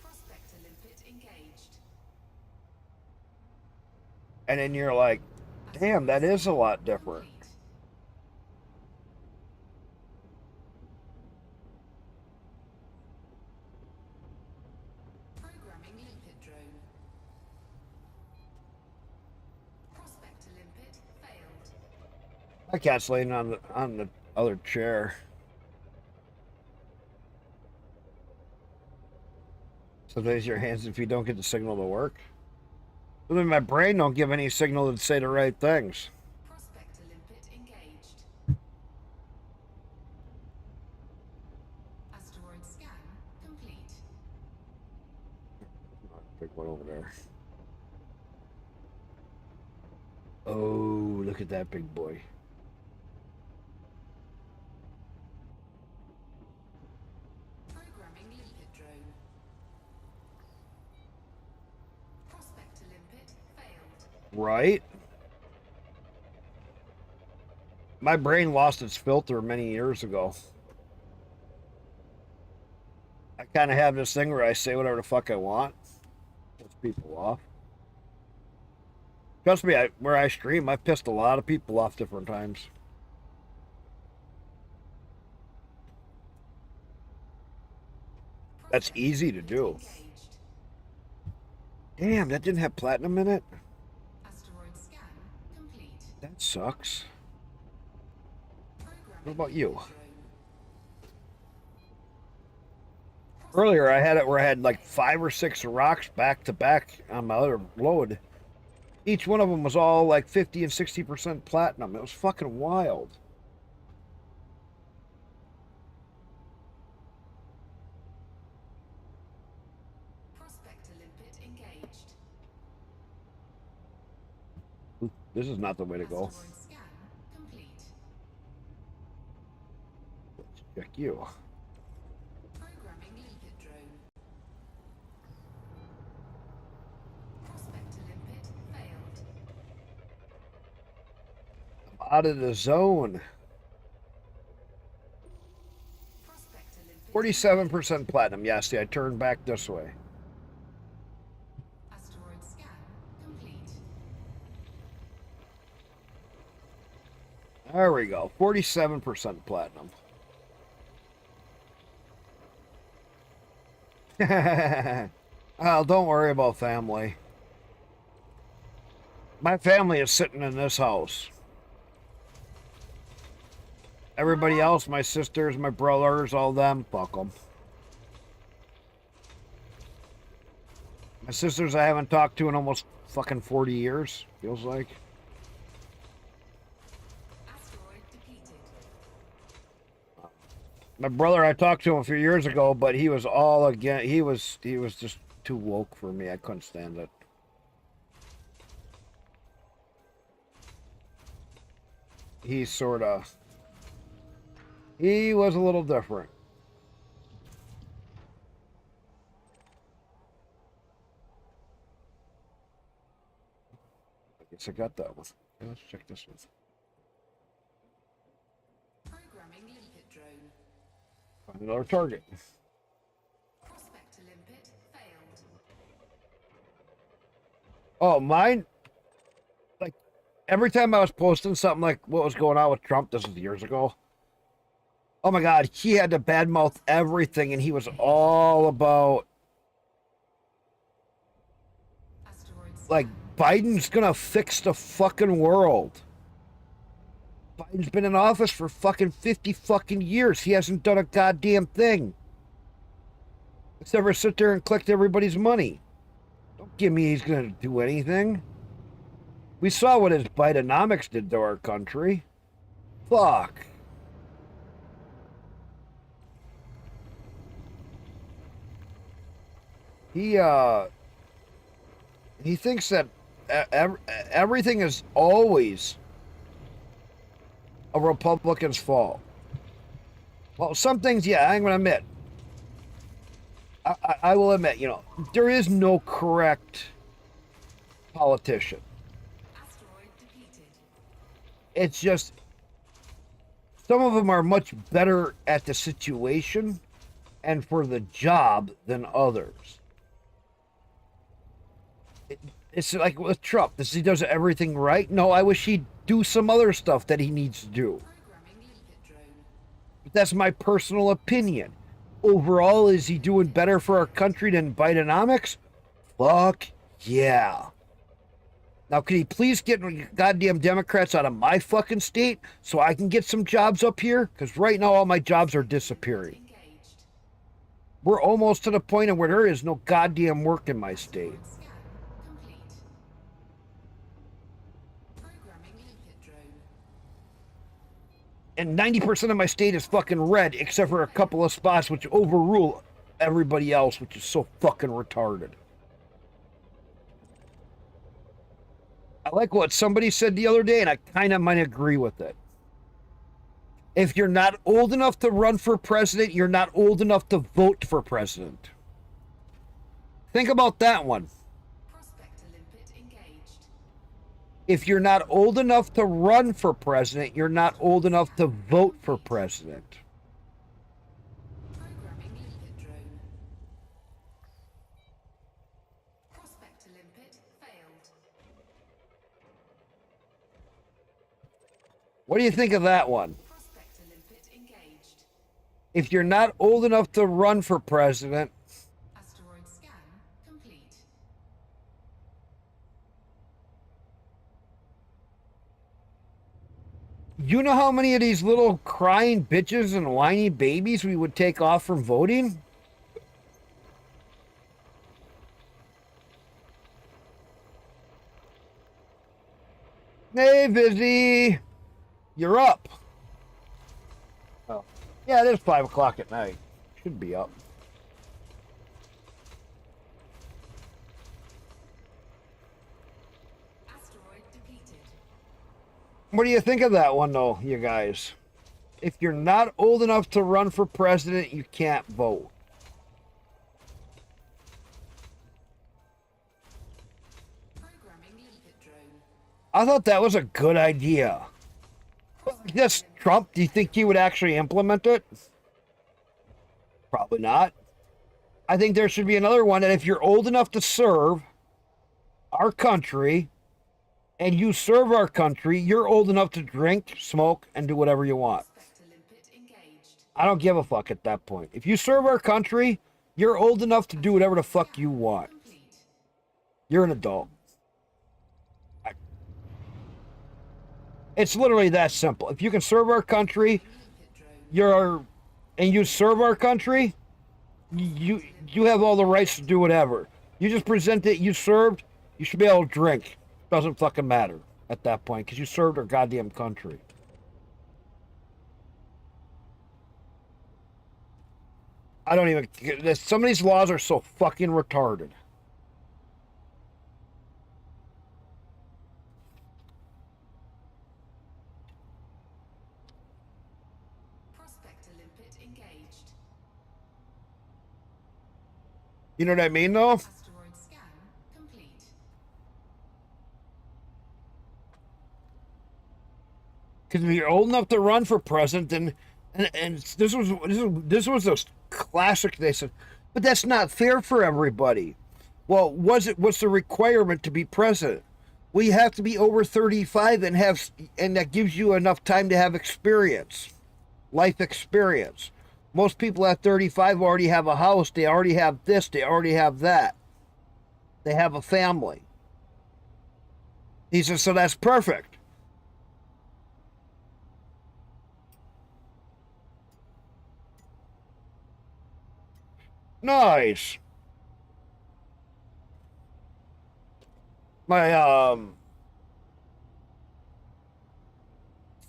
Prospector limpet engaged. And then you're like, damn, that is a lot different. Complete. Programming limpet drone. Prospector limpet failed. My cat's laying on the other chair. So raise your hands if you don't get the signal to work. But then my brain don't give any signal to say the right things. Prospector limpet engaged. Asteroid scan complete. Big one over there. Oh, look at that big boy. Programming limpet drone. Prospector limpet failed. Right? My brain lost its filter many years ago. I kind of have this thing where I say whatever the fuck I want. Piss people off. Trust me, where I stream, I've pissed a lot of people off different times. That's easy to do. Engaged. Damn, that didn't have platinum in it? Asteroid scan complete. That sucks. Programming What about you? drone. Earlier, I had it where I had like 5 or 6 rocks back to back on my other load. Each one of them was all like 50 and 60% platinum. It was fucking wild. Prospector limpet engaged. This is not the way to go. Asteroid scan complete. Let's check you. Programming limpet drone. Prospector limpet failed. I'm out of the zone. Prospector limpet 47% platinum. Yeah, see, I turned back this way. Asteroid scan complete. There we go. 47% platinum. Oh, don't worry about family. My family is sitting in this house. Everybody else, my sisters, my brothers, all them, fuck them. My sisters I haven't talked to in almost fucking 40 years, feels like. Asteroid depleted. My brother, I talked to him a few years ago, but he was all again. He was just too woke for me. I couldn't stand it. He was a little different. I guess I got that one. Okay, let's check this one. Programming limpet drone. Find another target. Prospector limpet failed. Oh, mine. Like every time I was posting something like what was going on with Trump, this was years ago. Oh my God, he had to badmouth everything, and he was all about Asteroid scan. like Biden's gonna fix the fucking world. Biden's been in office for fucking 50 fucking years. He hasn't done a goddamn thing. Except for sit there and collect everybody's money. Don't give me he's going to do anything. We saw what his Bidenomics did to our country. Fuck. He thinks that everything is always a Republican's fault. Well, some things, yeah, I'm going to admit. I will admit, you know, there is no correct politician. Asteroid depleted. It's just some of them are much better at the situation and for the job than others. It's like with Trump. He does everything right. No, I wish he'd do some other stuff that he needs to do. Programming limpet drone. But that's my personal opinion. Overall, is he doing better for our country than Bidenomics? Fuck yeah. Now, could he please get goddamn Democrats out of my fucking state so I can get some jobs up here? Because right now, all my jobs are disappearing. Engaged. We're almost to the point of where there is no goddamn work in my state. Scan complete. Programming limpet drone. And 90% of my state is fucking red, except for a couple of spots which overrule everybody else, which is so fucking retarded. I like what somebody said the other day, and I kind of might agree with it. If you're not old enough to run for president, you're not old enough to vote for president. Think about that one. Prospector limpet engaged. If you're not old enough to run for president, you're not old enough to vote for president. Programming limpet drone. Prospector limpet failed. What do you think of that one? Prospector limpet engaged. If you're not old enough to run for president, Asteroid scan complete. you know how many of these little crying bitches and whiny babies we would take off from voting? Hey, Vizzy, you're up. Oh, yeah, it is 5 o'clock at night. Should be up. Asteroid depleted. What do you think of that one, though, you guys? If you're not old enough to run for president, you can't vote. Programming limpet drone. I thought that was a good idea. Yes, Trump, do you think he would actually implement it? Probably not. I think there should be another one that if you're old enough to serve our country and you serve our country, you're old enough to drink, smoke, and do whatever you want. Prospector limpet engaged. I don't give a fuck at that point. If you serve our country, you're old enough to do whatever the fuck you want. Complete. You're an adult. It's literally that simple. If you can serve our country, Limpet drone. you serve our country, you have all the rights to do whatever. You just present it, you served, you should be able to drink. Doesn't fucking matter at that point because you served our goddamn country. I don't even. Some of these laws are so fucking retarded. Prospector limpet engaged. You know what I mean, though? Asteroid scan complete. Because if you're old enough to run for president, and this was a classic. They said, but that's not fair for everybody. Well, what's the requirement to be president? Well, you have to be over 35 and that gives you enough time to have experience, life experience. Most people at 35 already have a house. They already have this. They already have that. They have a family. He says, so that's perfect. Nice. My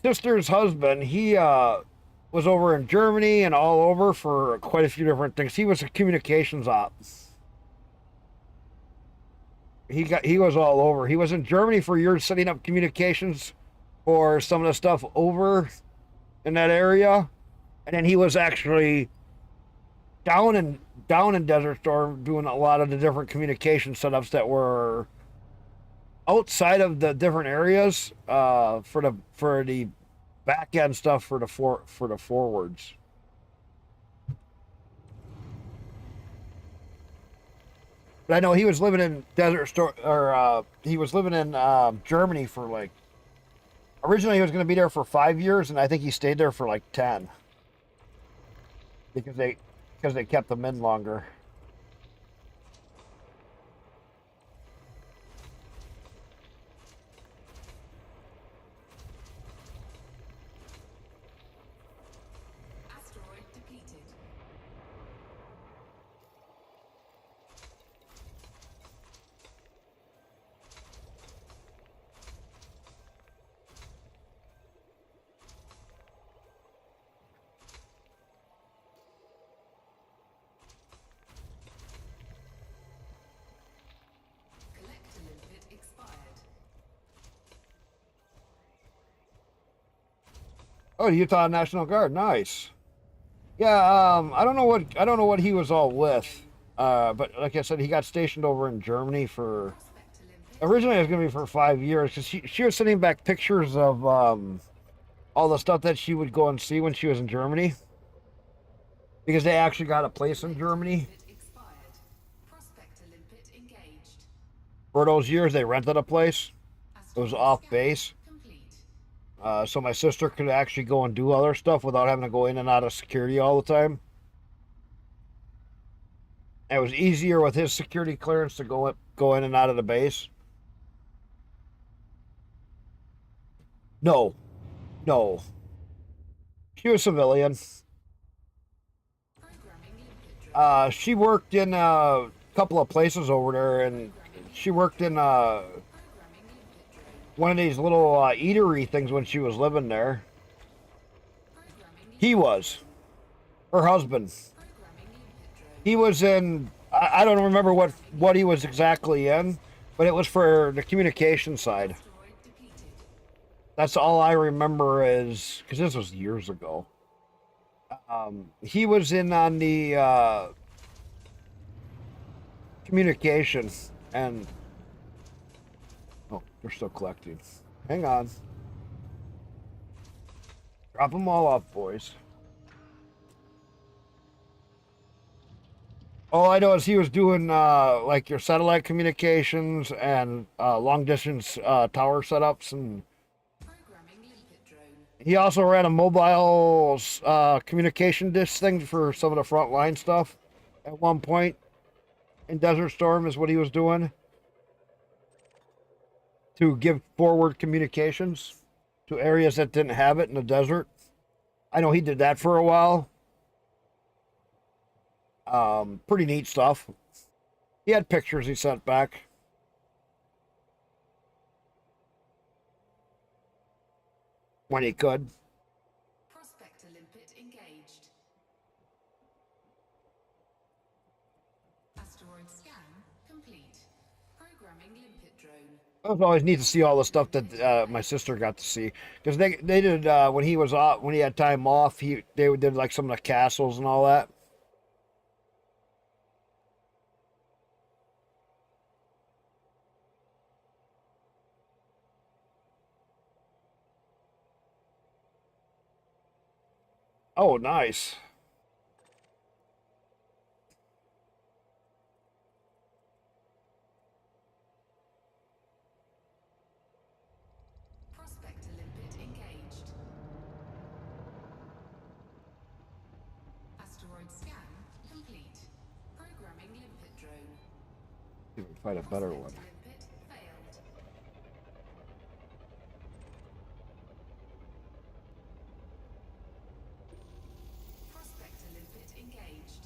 sister's husband, he was over in Germany and all over for quite a few different things. He was a communications op. He was all over. He was in Germany for years setting up communications for some of the stuff over in that area. And then he was actually down in Desert Storm doing a lot of the different communication setups that were outside of the different areas for the back end stuff for the forwards. But I know he was living in Desert Storm, or he was living in Germany for like. Originally, he was going to be there for 5 years, and I think he stayed there for like 10 because they kept him in longer. Asteroid depleted. Collector limpet expired. Oh, the Utah National Guard, nice. Yeah, I don't know what he was all with. But like I said, he got stationed over in Germany for. Prospector limpet. Originally, it was going to be for 5 years because she was sending back pictures of all the stuff that she would go and see when she was in Germany because they actually got a place in Germany. Limpet expired. Prospector limpet engaged. For those years, they rented a place. It was Asteroid off scan base. complete. So my sister could actually go and do other stuff without having to go in and out of security all the time. It was easier with his security clearance to go in and out of the base. No, no, she was civilian. Programming limpet drone. She worked in a couple of places over there, and she worked in Programming limpet drone. one of these little eatery things when she was living there. Programming He was her husband. programming limpet drone. He was in. I don't remember what he was exactly in, but it was for the communication side. Asteroid depleted. That's all I remember is because this was years ago. He was in on the communication and oh, they're still collecting. Hang on. Drop them all off, boys. All I know is he was doing like your satellite communications and long distance tower setups, and Programming limpet drone. he also ran a mobile communication dish thing for some of the frontline stuff at one point in Desert Storm is what he was doing to give forward communications to areas that didn't have it in the desert. I know he did that for a while. Pretty neat stuff. He had pictures he sent back. When he could. Prospector limpet engaged. Asteroid scan complete. Programming limpet drone. It was always neat to see all the stuff that my sister got to see because they did when he was off when he had time off. They did like some of the castles and all that. Oh, nice. Prospector limpet engaged. Asteroid scan complete. Programming limpet drone. See if we can find a better one. Prospector limpet failed. Prospector limpet engaged.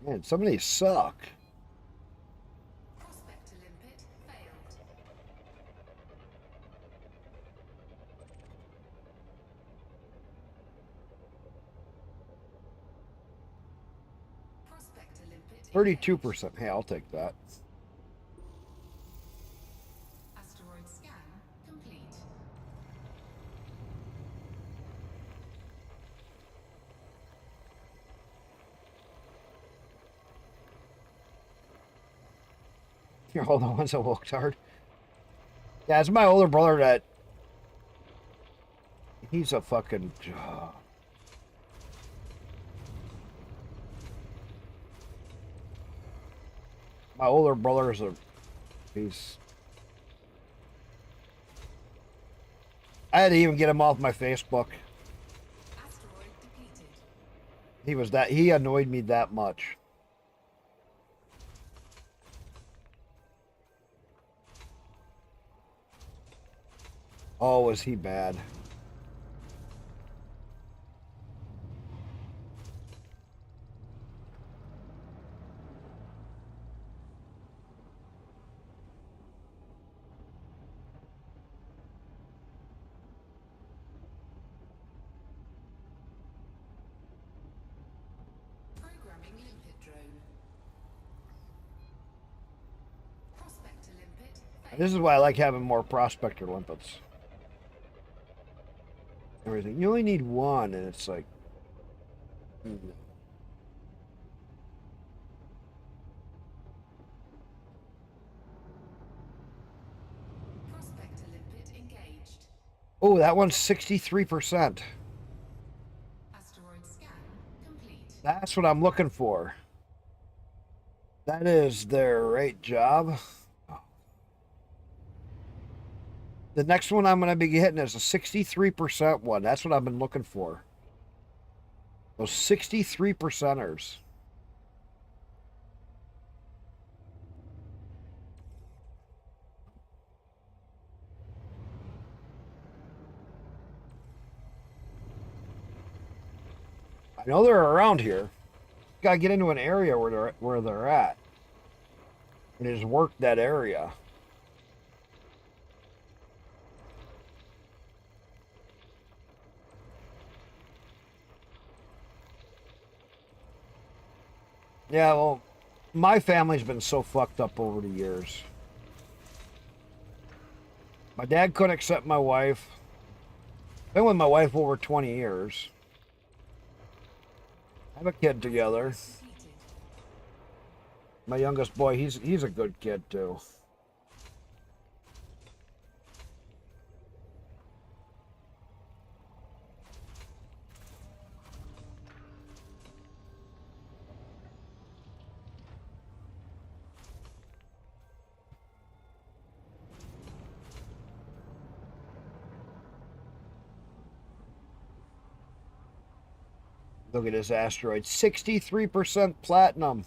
Man, some of these suck. Prospect to limpet failed. Prospect to limpet 32%. Hey, I'll take that. Asteroid scan complete. You're all the ones that worked hard. Yeah, it's my older brother that he's a fucking. My older brother is a. He's. I had to even get him off my Facebook. Asteroid depleted. He was that. He annoyed me that much. Oh, was he bad? Programming limpet drone. Prospect to limpet failed. This is why I like having more prospector limpets. Everything. You only need one, and it's like. Prospect to limpet engaged. Oh, that one's 63%. Asteroid scan complete. That's what I'm looking for. That is their right job. The next one I'm going to be hitting is a 63% one. That's what I've been looking for. Those 63%ers. I know they're around here. Gotta get into an area where they're at. And just work that area. Yeah, well, my family's been so fucked up over the years. My dad couldn't accept my wife. Been with my wife over 20 years. Have a kid together. Depleted. My youngest boy, he's a good kid too. Look at this asteroid. 63% platinum.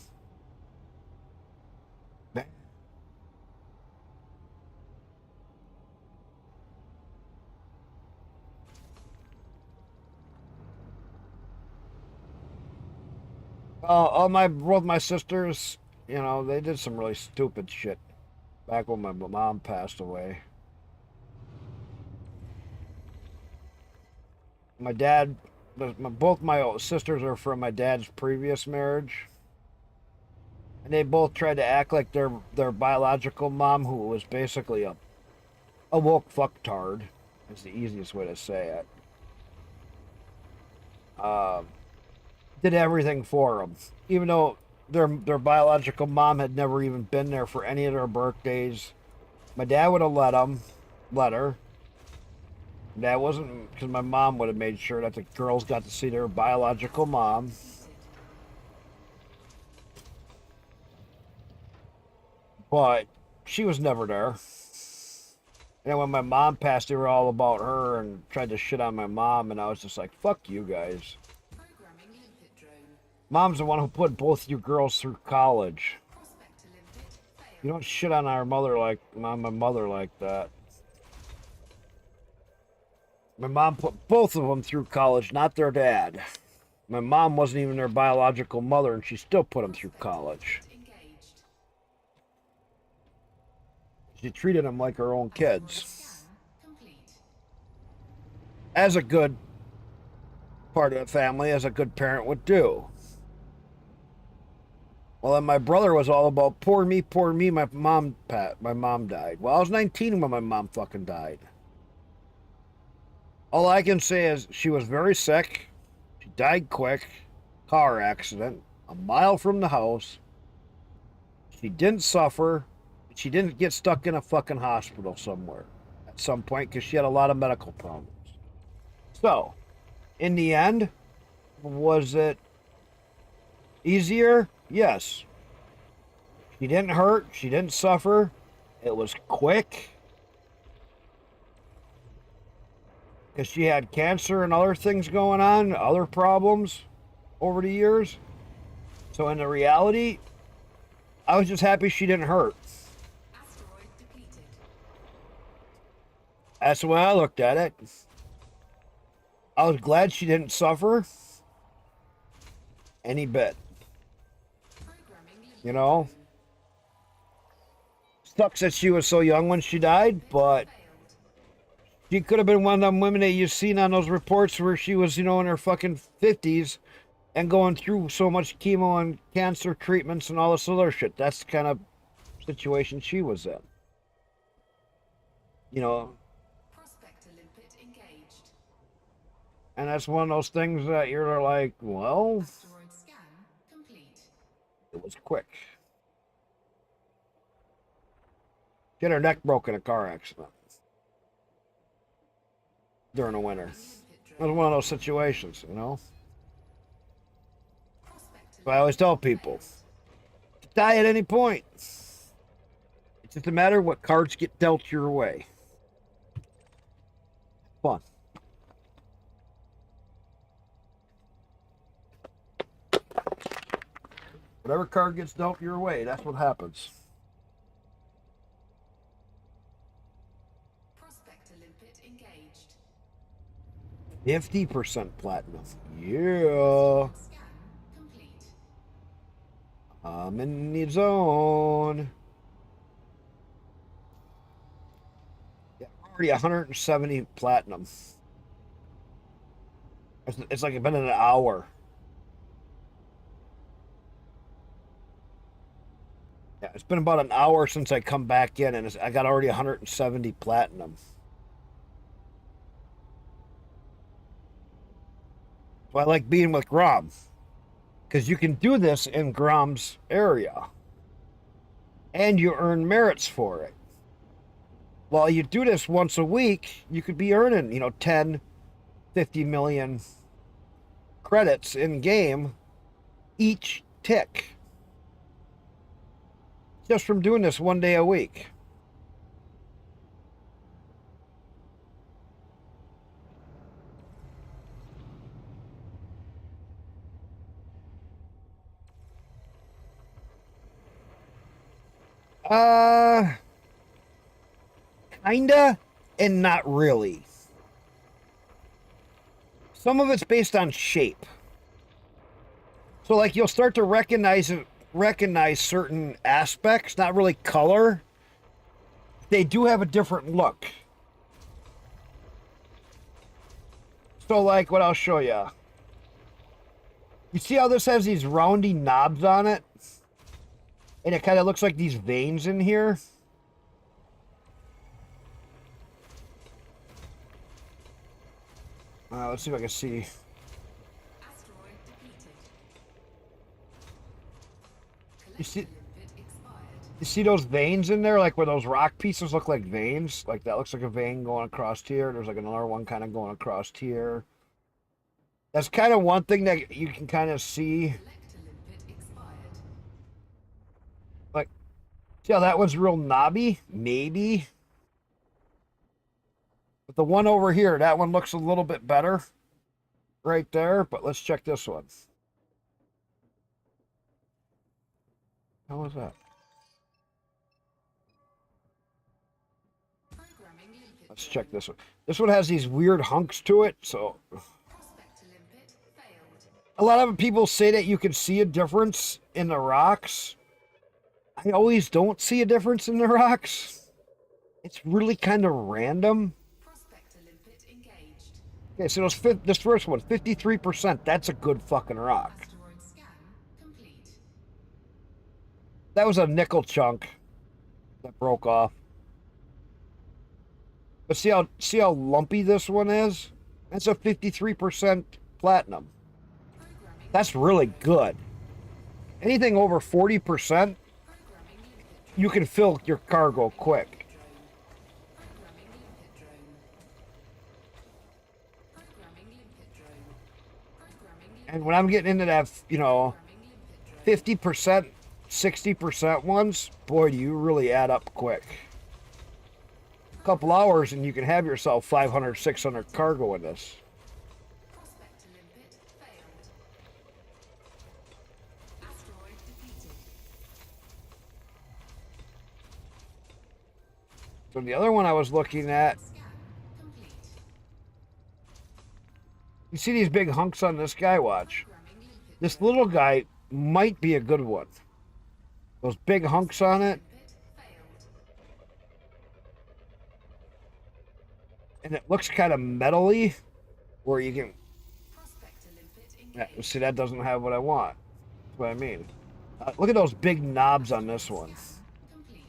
All both my sisters, you know, they did some really stupid shit back when my mom passed away. My dad, both my sisters are from my dad's previous marriage, and they both tried to act like their biological mom, who was basically a woke fucktard. Is the easiest way to say it. Did everything for them, even though their biological mom had never even been there for any of their birthdays. My dad would have let her. That wasn't because my mom would have made sure that the girls got to see their biological mom. But she was never there. And when my mom passed, they were all about her and tried to shit on my mom, and I was just like, fuck you guys. Programming limpet drone. Mom's the one who put both you girls through college. Prospect to limpet failed. You don't shit on my mother like that. My mom put both of them through college, not their dad. My mom wasn't even their biological mother, and she still put them through college. Engaged. She treated them like her own kids, Scan complete. as a good part of the family, as a good parent would do. Well, then my brother was all about poor me, poor me. My mom died. Well, I was 19 when my mom fucking died. All I can say is she was very sick. She died quick. Car accident. A mile from the house. She didn't suffer. She didn't get stuck in a fucking hospital somewhere at some point because she had a lot of medical problems. So, in the end, was it easier? Yes. She didn't hurt. She didn't suffer. It was quick. Because she had cancer and other things going on, other problems over the years. So in the reality, I was just happy she didn't hurt. Asteroid depleted. That's the way I looked at it. I was glad she didn't suffer any bit. Programming You know? Sucks that she was so young when she died, but failed. she could have been one of them women that you've seen on those reports where she was, in her fucking 50s and going through so much chemo and cancer treatments and all this other shit. That's the kind of situation she was in. Prospector limpet engaged. And that's one of those things that you're like, well, Asteroid scan complete. it was quick. Get her neck broke in a car accident during the winter. It was one of those situations, Prospector But I always tell people, to die at any point. It's just a matter of what cards get dealt your way. Fun. Whatever card gets dealt your way, that's what happens. Prospector limpet engaged. 50% platinum. Yeah. Scan complete. I'm in the zone. Yeah, already 170 platinum. It's like it's been an hour. Yeah, it's been about an hour since I come back in, and I got already 170 platinum. So I like being with Grom, because you can do this in Grom's area, and you earn merits for it. While you do this once a week, you could be earning, 10, 50 million credits in game each tick. Just from doing this one day a week. Kinda and not really. Some of it's based on shape. So like you'll start to recognize certain aspects, not really color. They do have a different look. So like what I'll show you. You see how this has these roundy knobs on it? And it kind of looks like these veins in here. Let's see if I can see. Asteroid depleted. You see, Limpet expired. you see those veins in there? Like where those rock pieces look like veins? Like that looks like a vein going across here. There's like another one kind of going across here. That's kind of one thing that you can kind of see. Collector limpet expired. Like, see how that one's real knobby? Maybe. But the one over here, that one looks a little bit better. Right there. But let's check this one. How was that? Programming limpet. Let's check this one. This one has these weird hunks to it, so... Prospector limpet failed. A lot of people say that you can see a difference in the rocks. I always don't see a difference in the rocks. It's really kind of random. Prospector limpet engaged. Okay, so this first one, 53%. That's a good fucking rock. Asteroid scan complete. That was a nickel chunk that broke off. But see how lumpy this one is? That's a 53% platinum. Programming That's really good. Anything over 40%, programming limpet drone. you can fill your cargo quick. Programming limpet drone. Programming limpet drone. Programming limpet And when I'm getting into that, programming limpet drone. 50%, 60% ones, boy, do you really add up quick. A couple hours and you can have yourself 500, 600 cargo in this. Prospector limpet failed. Asteroid defeated. So the other one I was looking at, Scan complete. you see these big hunks on this guy? Watch. Programming limpet This little guy might be a good one. Those big hunks on it, limpet failed. and it looks kind of metally, where you can. Prospector limpet Yeah, engaged. see, that doesn't have what I want. That's what I mean. Look at those big knobs on this one. Complete.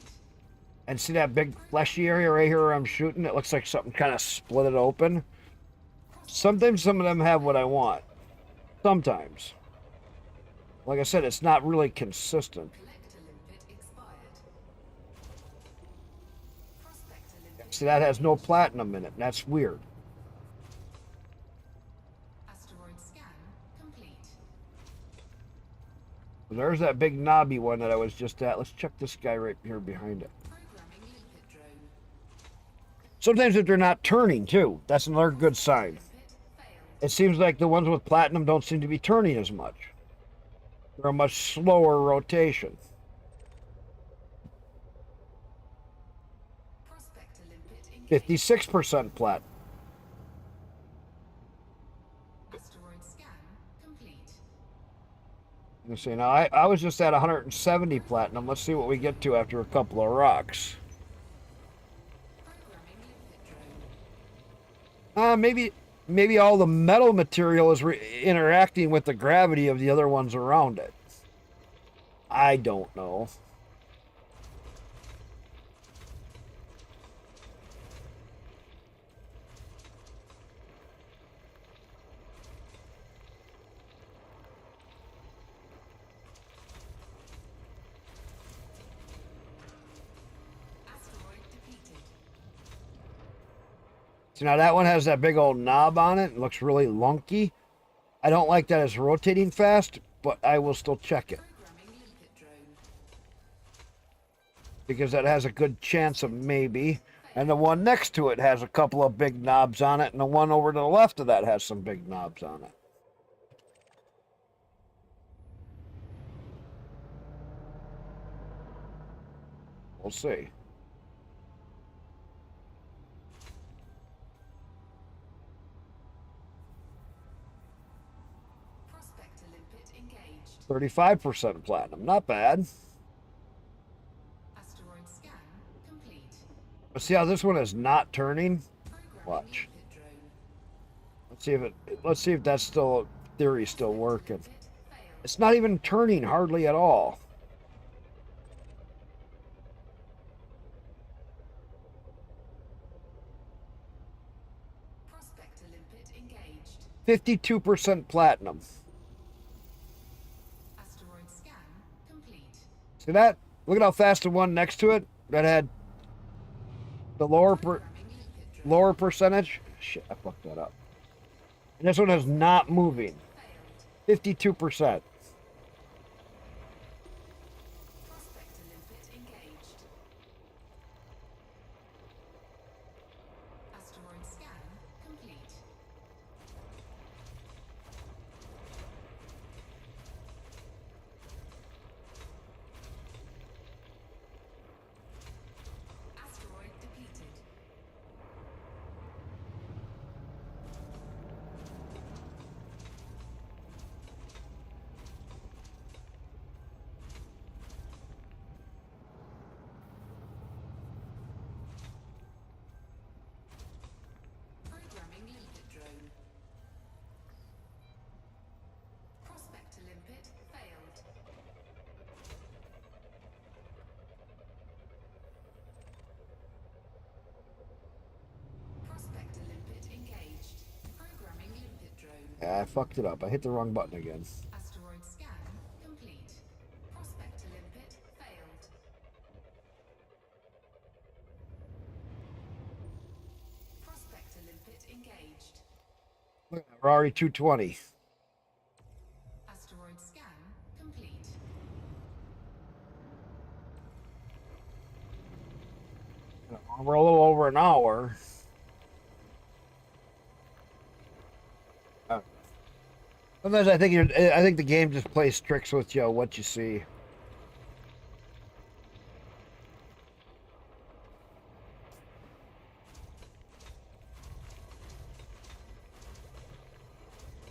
And see that big fleshy area right here where I'm shooting? It looks like something kind of split it open. Sometimes some of them have what I want. Sometimes. Like I said, it's not really consistent. Collector limpet expired. Prospector limpet. See, that has no platinum in it. And that's weird. Asteroid scan complete. There's that big knobby one that I was just at. Let's check this guy right here behind it. Programming limpet drone. Sometimes if they're not turning, too, that's another good sign. Limpet failed. It seems like the ones with platinum don't seem to be turning as much. They're a much slower rotation. Prospector limpet engaged. 56% platinum. Asteroid scan complete. You see, now I was just at 170 platinum. Let's see what we get to after a couple of rocks. Programming limpet drone. Maybe all the metal material is interacting with the gravity of the other ones around it. I don't know. Asteroid defeated. So now that one has that big old knob on it. It looks really lunky. I don't like that it's rotating fast, but I will still check it Programming limpet drone. because that has a good chance of maybe. And the one next to it has a couple of big knobs on it, and the one over to the left of that has some big knobs on it. We'll see. Prospector limpet engaged. 35% platinum, not bad. Asteroid scan complete. But see how this one is not turning? Programming Watch. limpet drone. Let's see if that's still theory still working. Limpet failed. It's not even turning hardly at all. Prospector limpet engaged. 52% platinum. Asteroid scan complete. See that? Look at how fast the one next to it that had the Programming limpet drone. lower percentage. Shit, I fucked that up. And this one is not moving. Failed. 52%. Prospector limpet engaged. Asteroid scan complete. Asteroid defeated. I fucked it up. I hit the wrong button again. Asteroid scan complete. Prospector limpet failed. Prospector limpet engaged. Look, we're already 220. Asteroid scan complete. We're a little over an hour. Sometimes I think the game just plays tricks with you, what you see.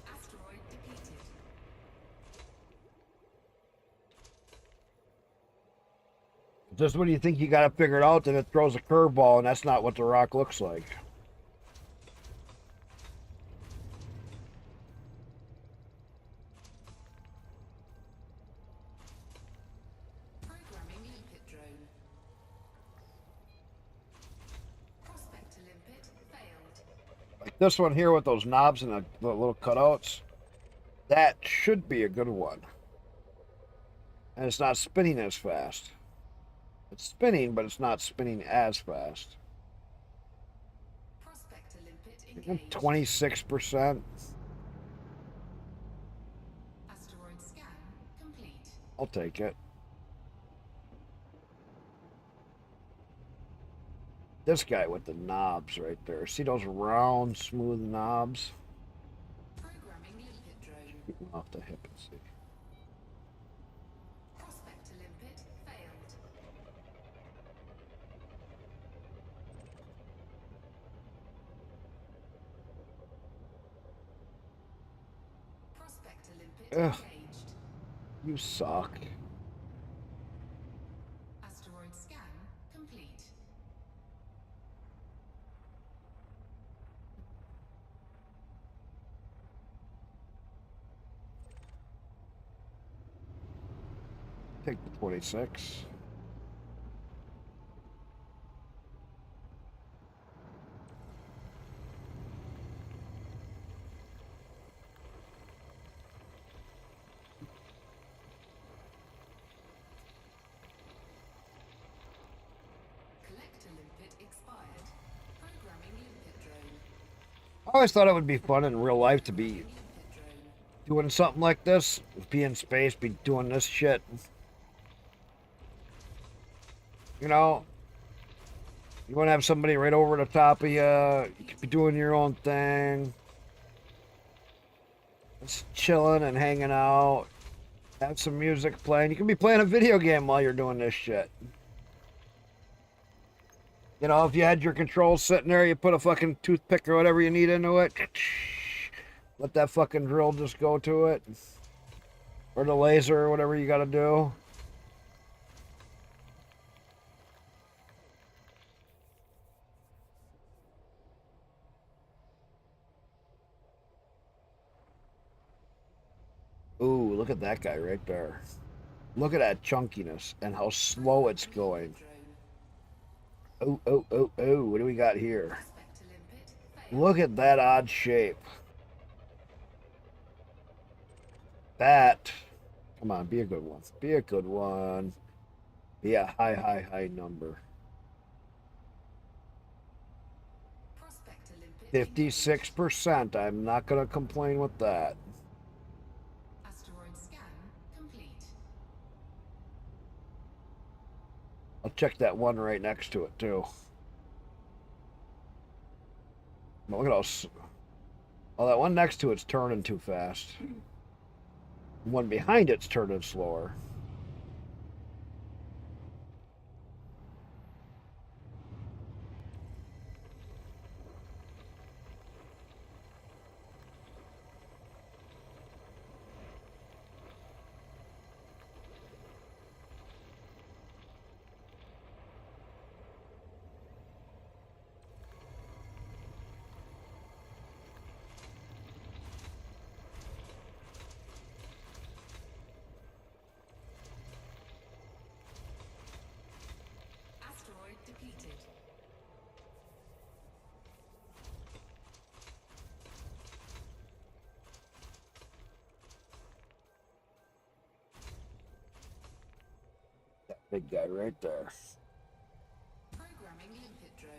Asteroid depleted. Just when you think you got it figured out, then it throws a curveball, and that's not what the rock looks like. Programming limpet drone. Prospector limpet failed. Like this one here with those knobs and the little cutouts. That should be a good one. And it's not spinning as fast. It's spinning, but it's not spinning as fast. Prospector limpet engaged. 26%. Asteroid scan complete. I'll take it. This guy with the knobs right there. See those round, smooth knobs? Programming limpet drone. Off the hip and see. Prospector limpet failed. Prospector limpet Ugh. engaged. You suck. Asteroid scan complete. Take the 26. Collector limpet expired. Programming limpet drone. I always thought it would be fun in real life to be Limpet drone. doing something like this. Be in space, be doing this shit. You know, you want to have somebody right over the top of you. You could be doing your own thing. Just chilling and hanging out. Have some music playing. You can be playing a video game while you're doing this shit. You know, if you had your controls sitting there, you put a fucking toothpick or whatever you need into it. Let that fucking drill just go to it. Or the laser or whatever you gotta do. Ooh, look at that guy right there. Look at that chunkiness and how slow it's going. Drone. Oh, what do we got here? Prospector limpet failed. Look at that odd shape. That. Come on, be a good one. Be a good one. Be a high number. Prospector limpet engaged. 56%. I'm not going to complain with that. Asteroid scan complete. I'll check that one right next to it, too. Look at those. Oh, that one next to it's turning too fast. The one behind it's turning slower. Big guy right there. Programming limpet drone.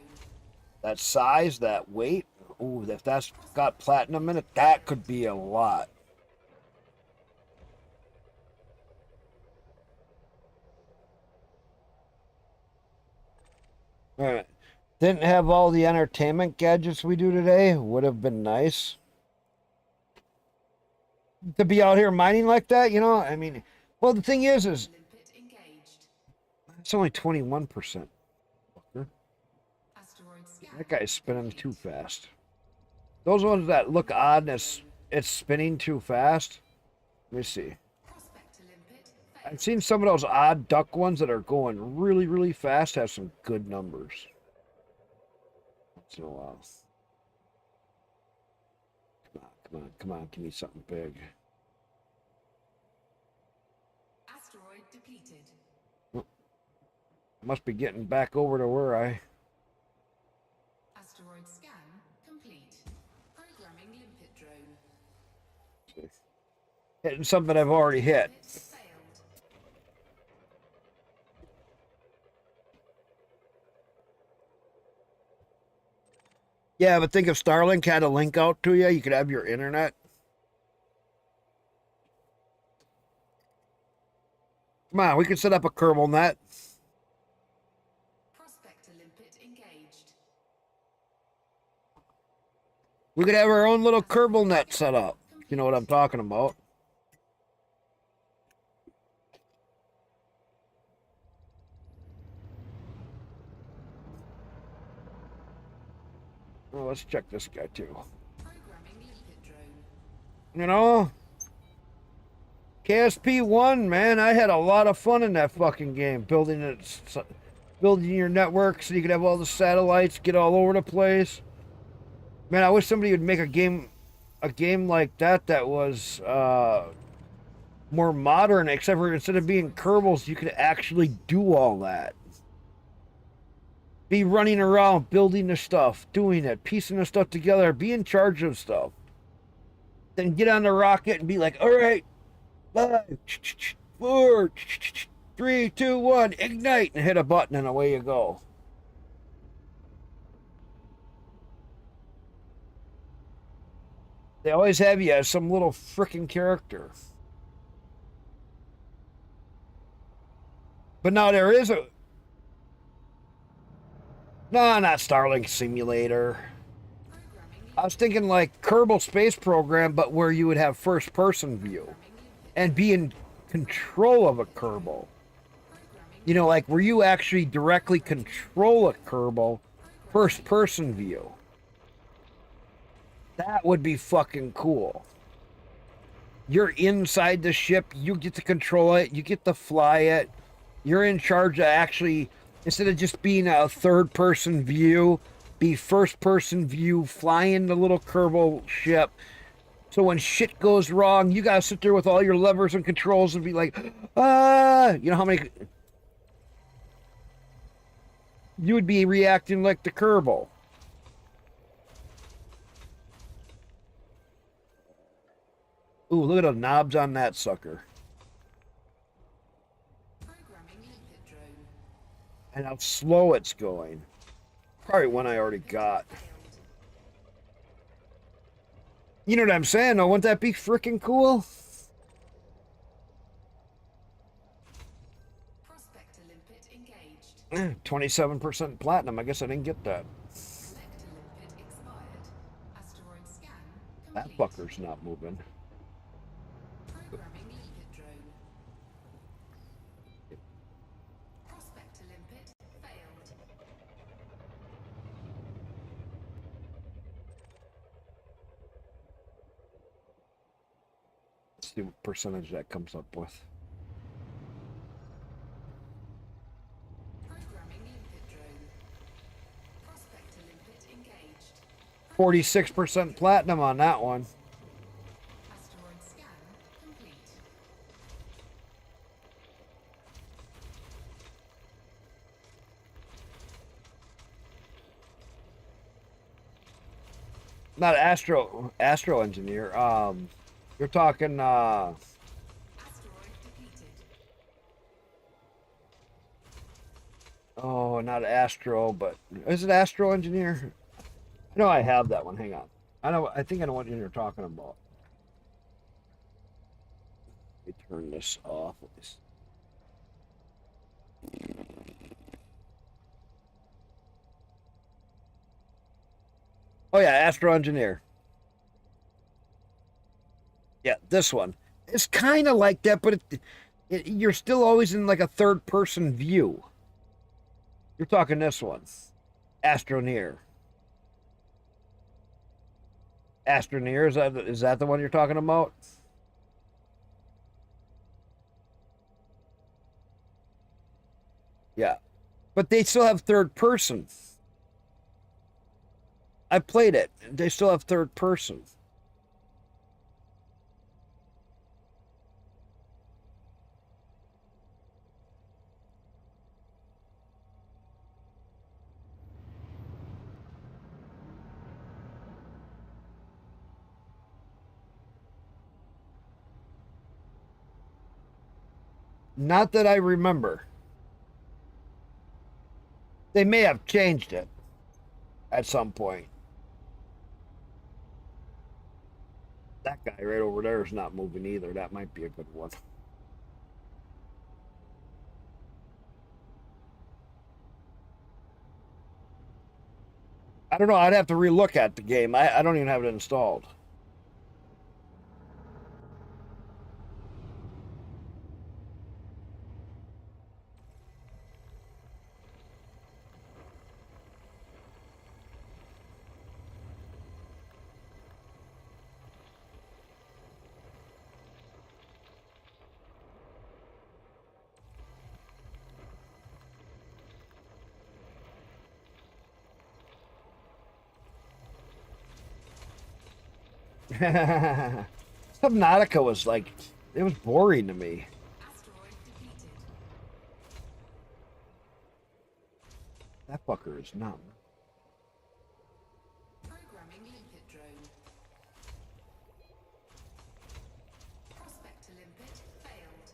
That size, that weight. Ooh, if that's got platinum in it, that could be a lot. Alright. Didn't have all the entertainment gadgets we do today. Would have been nice to be out here mining like that, you know? I mean, well, the thing is Limpet engaged. it's only 21%. Asteroid scan. That guy's spinning too fast. Those ones that look odd and it's spinning too fast. Let me see. Prospector limpet failed. I've seen some of those odd duck ones that are going really, really fast have some good numbers. Once in a while. Come on, come on, come on. Give me something big. Asteroid depleted. Must be getting back over to where Asteroid scan complete. Programming limpet drone. hitting something I've already hit. Limpet failed. Yeah, but think if Starlink had a link out to you, you could have your internet. Come on, we could set up a Kerbal net. Prospector limpet engaged. We could have our own little Kerbal net set up. You know what I'm talking about. Oh, let's check this guy too. Programming limpet drone. You know, KSP1, man, I had a lot of fun in that fucking game, building it, building your network so you could have all the satellites get all over the place. Man, I wish somebody would make a game like that that was more modern, except for instead of being Kerbals, you could actually do all that. Be running around, building the stuff, doing it, piecing the stuff together, be in charge of stuff. Then get on the rocket and be like, all right, 5, 4, 3, 2, 1, ignite, and hit a button and away you go. They always have you as some little frickin' character. But now there is a... No, not Starlink Simulator. I was thinking like Kerbal Space Program, but where you would have first-person view and be in control of a Kerbal. You know, like where you actually directly control a Kerbal, first-person view. That would be fucking cool. You're inside the ship, you get to control it, you get to fly it. You're in charge of actually, instead of just being a third-person view, be first-person view, flying the little Kerbal ship. So when shit goes wrong, you gotta sit there with all your levers and controls and be like, ah! You know how many... You would be reacting like the Kerbal. Ooh, look at the knobs on that sucker. Programming limpet drone. And how slow it's going. Probably one I already got. Failed. You know what I'm saying, though? Wouldn't that be freaking cool? Prospector limpet engaged. 27% platinum. I guess I didn't get that. Selector limpet expired. Asteroid scan That complete. fucker's not moving. Programming limpet drone. Prospector limpet failed. Let's see what percentage that comes up with. Programming limpet drone. Prospector limpet engaged. 46% platinum on that one. Asteroid scan complete. Not astro engineer. You're talking Asteroid depleted. Oh, not Astro, but is it Astro Engineer? I know I have that one. Hang on. I know. I think I know what you're talking about. Let me turn this off. Oh yeah, Astro Engineer. Yeah, this one. It's kind of like that, but you're still always in like a third person view. You're talking this one, Astroneer. Astroneer, is that the one you're talking about? Yeah, but they still have third person. I played it. They still have third person. Not that I remember. They may have changed it at some point. That guy right over there is not moving either. That might be a good one. I don't know. I'd have to relook at the game. I don't even have it installed. Subnautica was like, it was boring to me. Asteroid depleted. That fucker is not. Programming limpet drone. Prospector limpet failed.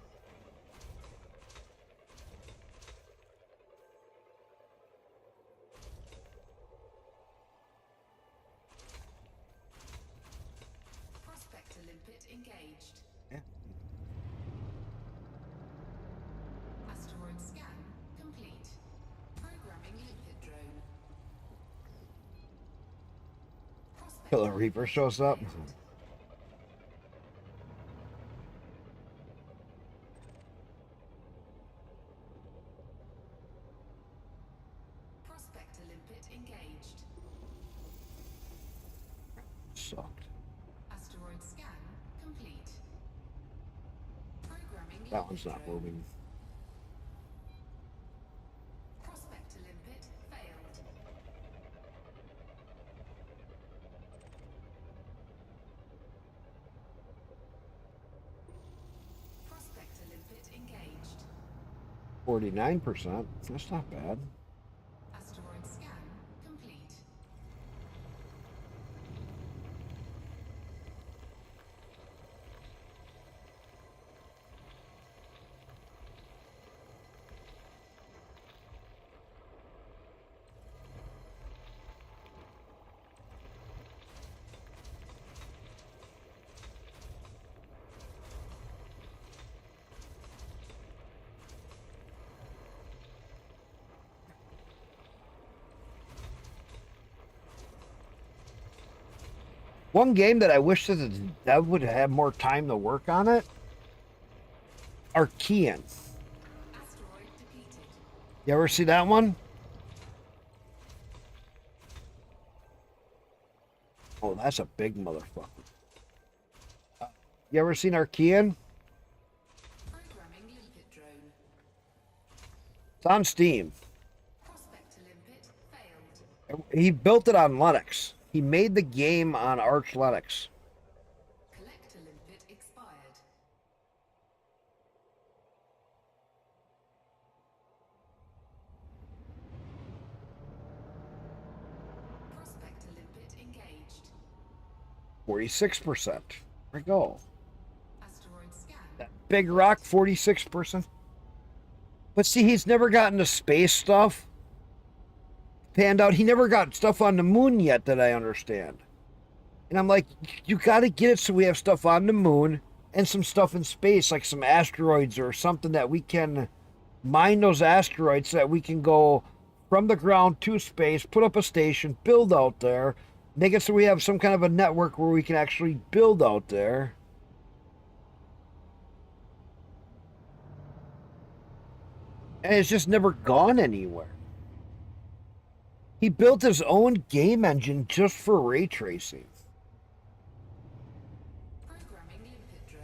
Prospector limpet engaged. Yeah. Asteroid scan complete. Programming limpet drone. Killer Reaper shows up. Prospector limpet engaged. Sucked. Asteroid scan complete. Programming That limpet one's not drone. moving. Prospector limpet failed. Prospector limpet engaged. 49%. That's not bad. Asteroid scan complete. One game that I wish that would have more time to work on it. Archean. Asteroid depleted. You ever see that one? Oh, that's a big motherfucker. You ever seen Archean? Programming limpet drone. It's on Steam. Prospector limpet failed. He built it on Linux. He made the game on Arch Linux. Collector limpet expired. Prospector limpet engaged. 46%. There we go. Asteroid scan. That big rock, 46%. But see, he's never gotten the space stuff panned out. He never got stuff on the moon yet that I understand. And I'm like, you got to get it so we have stuff on the moon and some stuff in space, like some asteroids or something that we can mine those asteroids so that we can go from the ground to space, put up a station, build out there, make it so we have some kind of a network where we can actually build out there. And it's just never gone anywhere. He built his own game engine just for ray tracing. Programming limpet drone.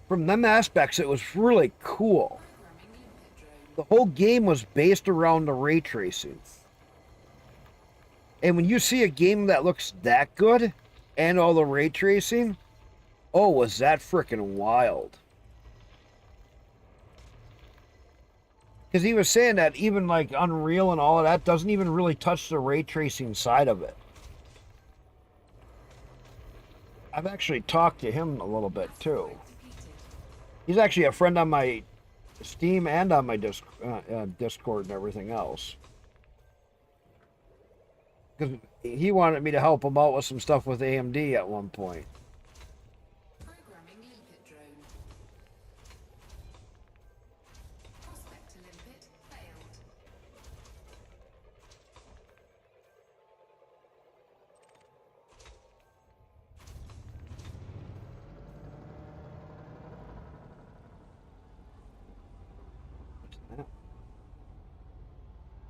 From them aspects, it was really cool. Programming limpet drone. The whole game was based around the ray tracing. And when you see a game that looks that good and all the ray tracing, oh, was that freaking wild. Because he was saying that even like Unreal and all of that doesn't even really touch the ray tracing side of it. I've actually talked to him a little bit too. Depleted. He's actually a friend on my Steam and on my Discord and everything else. Because he wanted me to help him out with some stuff with AMD at one point. Programming limpet drone. Prospect to limpet failed.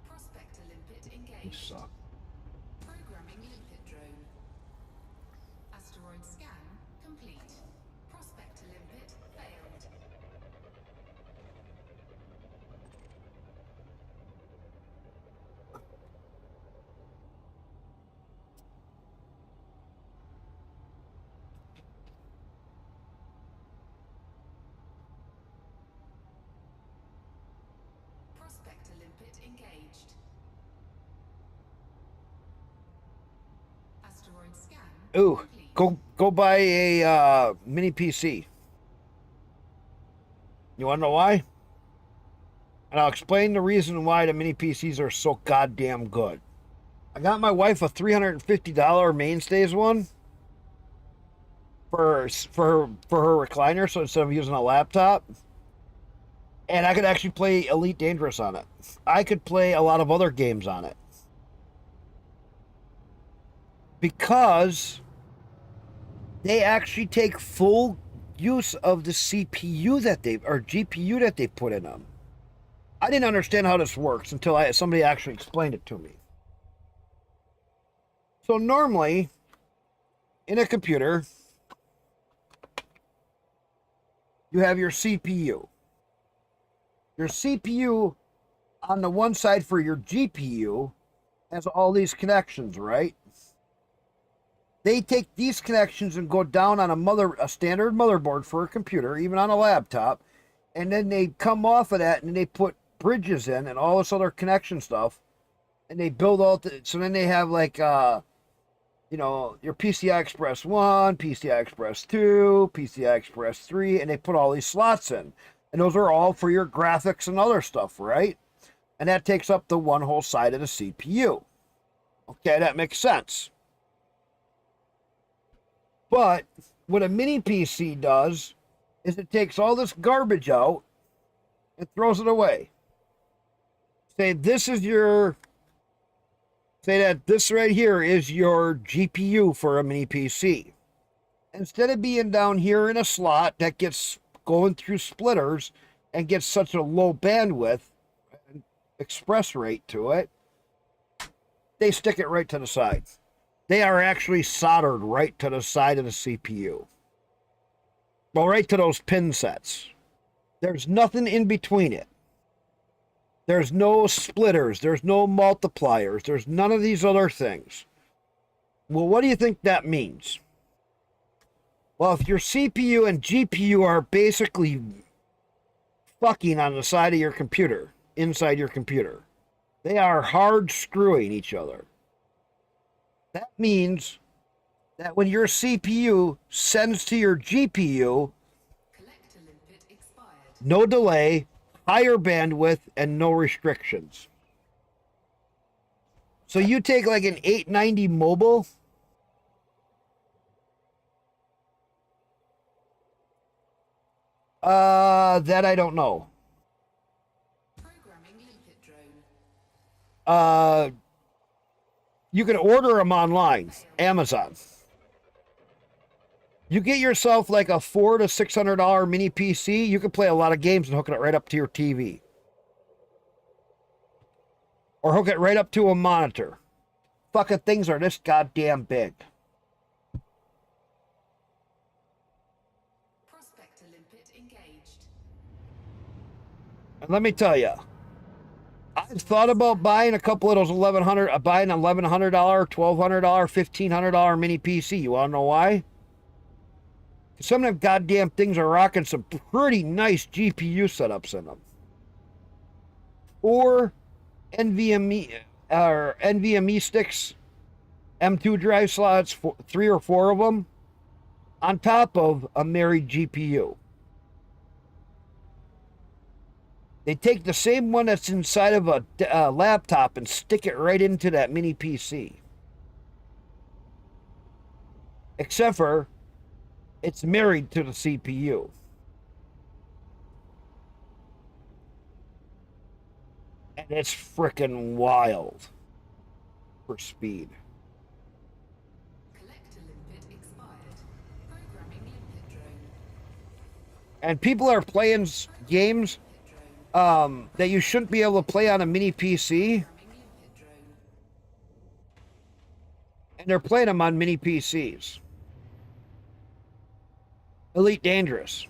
Prospect to limpet He engaged. sucked. Programming limpet drone. Asteroid scan complete. Prospect to limpet failed. Prospect to limpet engaged. Asteroid scan Ooh, complete. go buy a mini PC. You want to know why? And I'll explain the reason why the mini PCs are so goddamn good. I got my wife a $350 Mainstays one for her recliner, so instead of using a laptop, and I could actually play Elite Dangerous on it. I could play a lot of other games on it. Because they actually take full use of the CPU that they or GPU that they put in them. I didn't understand how this works until somebody actually explained it to me. So normally, in a computer, you have your CPU. Your CPU on the one side for your GPU has all these connections, right? They take these connections and go down on a standard motherboard for a computer, even on a laptop, and then they come off of that and they put bridges in and all this other connection stuff, and they build all so then they have like your PCI Express 1, PCI Express 2, PCI Express 3, and they put all these slots in. And those are all for your graphics and other stuff, right? And that takes up the one whole side of the CPU. Okay, that makes sense. But what a mini PC does is it takes all this garbage out and throws it away. Say this right here is your GPU for a mini PC. Instead of being down here in a slot that gets going through splitters and gets such a low bandwidth and express rate to it, they stick it right to the side. They are actually soldered right to the side of the CPU. Well, right to those pin sets. There's nothing in between it. There's no splitters. There's no multipliers. There's none of these other things. Well, what do you think that means? Well, if your CPU and GPU are basically fucking on the side of your computer, inside your computer, they are hard screwing each other. That means that when your CPU sends to your GPU, Collector limpet expired. no delay, higher bandwidth, and no restrictions. So you take like an 890 mobile. That I don't know. Programming limpet drone. You can order them online, Amazon. You get yourself like a $400 to $600 mini PC. You can play a lot of games and hook it right up to your TV, or hook it right up to a monitor. Fucking things are this goddamn big. Prospector limpet engaged. And let me tell you, I've thought about buying a couple of those buying an $1,100, $1,200, $1,500 mini PC. You want to know why? Some of them goddamn things are rocking some pretty nice GPU setups in them. Or NVMe sticks, M2 drive slots, 3 or 4 of them, on top of a married GPU. They take the same one that's inside of a laptop and stick it right into that mini PC. Except for it's married to the CPU. And it's freaking wild for speed. Collector limpet expired. Programming limpet drone. And people are playing games that you shouldn't be able to play on a mini PC. Programming limpet drone. And they're playing them on mini PCs. Elite Dangerous.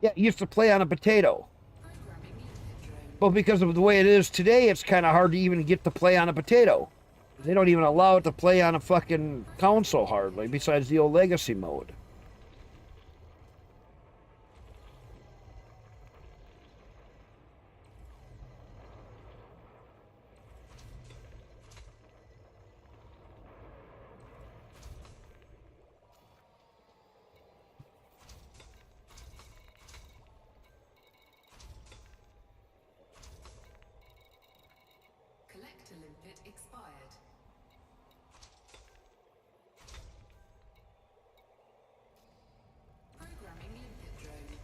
Yeah, it used to play on a potato. Programming limpet drone. But because of the way it is today, it's kind of hard to even get to play on a potato. They don't even allow it to play on a fucking console hardly, besides the old legacy mode. Collector limpet expired. Programming limpet drone.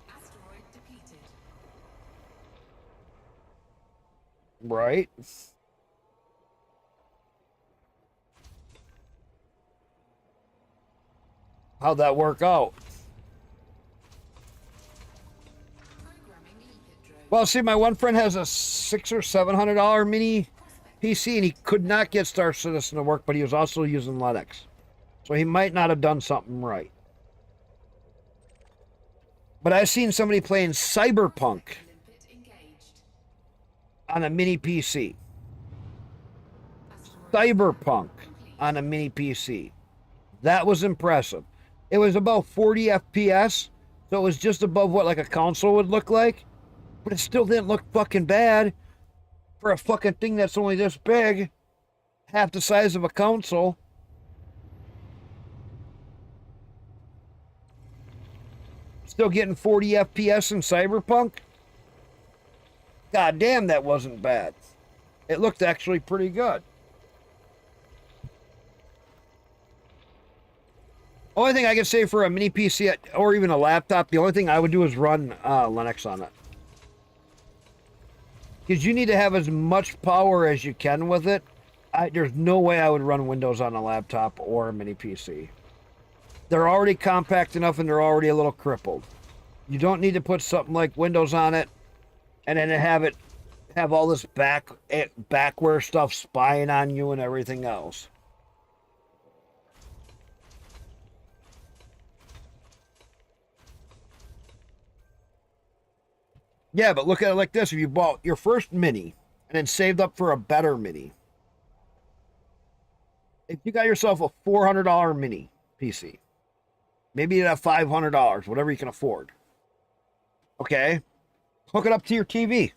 Asteroid depleted. Right? How'd that work out? Programming limpet drone. Well, see, my one friend has a $600 or $700 mini PC, and he could not get Star Citizen to work, but he was also using Linux. So he might not have done something right. But I've seen somebody playing Cyberpunk Limpet engaged. on a mini PC. Asteroid Cyberpunk complete. on a mini PC. That was impressive. It was about 40 FPS, so it was just above what like a console would look like, but it still didn't look fucking bad for a fucking thing that's only this big, half the size of a console. Still getting 40 FPS in Cyberpunk? God damn, that wasn't bad. It looked actually pretty good. Only thing I can say for a mini PC or even a laptop, the only thing I would do is run Linux on it. Because you need to have as much power as you can with it. There's no way I would run Windows on a laptop or a mini PC. They're already compact enough and they're already a little crippled. You don't need to put something like Windows on it and then have all this backware stuff spying on you and everything else. Yeah, but look at it like this. If you bought your first mini and then saved up for a better mini, if you got yourself a $400 mini PC, maybe you have $500, whatever you can afford. Okay? Hook it up to your TV.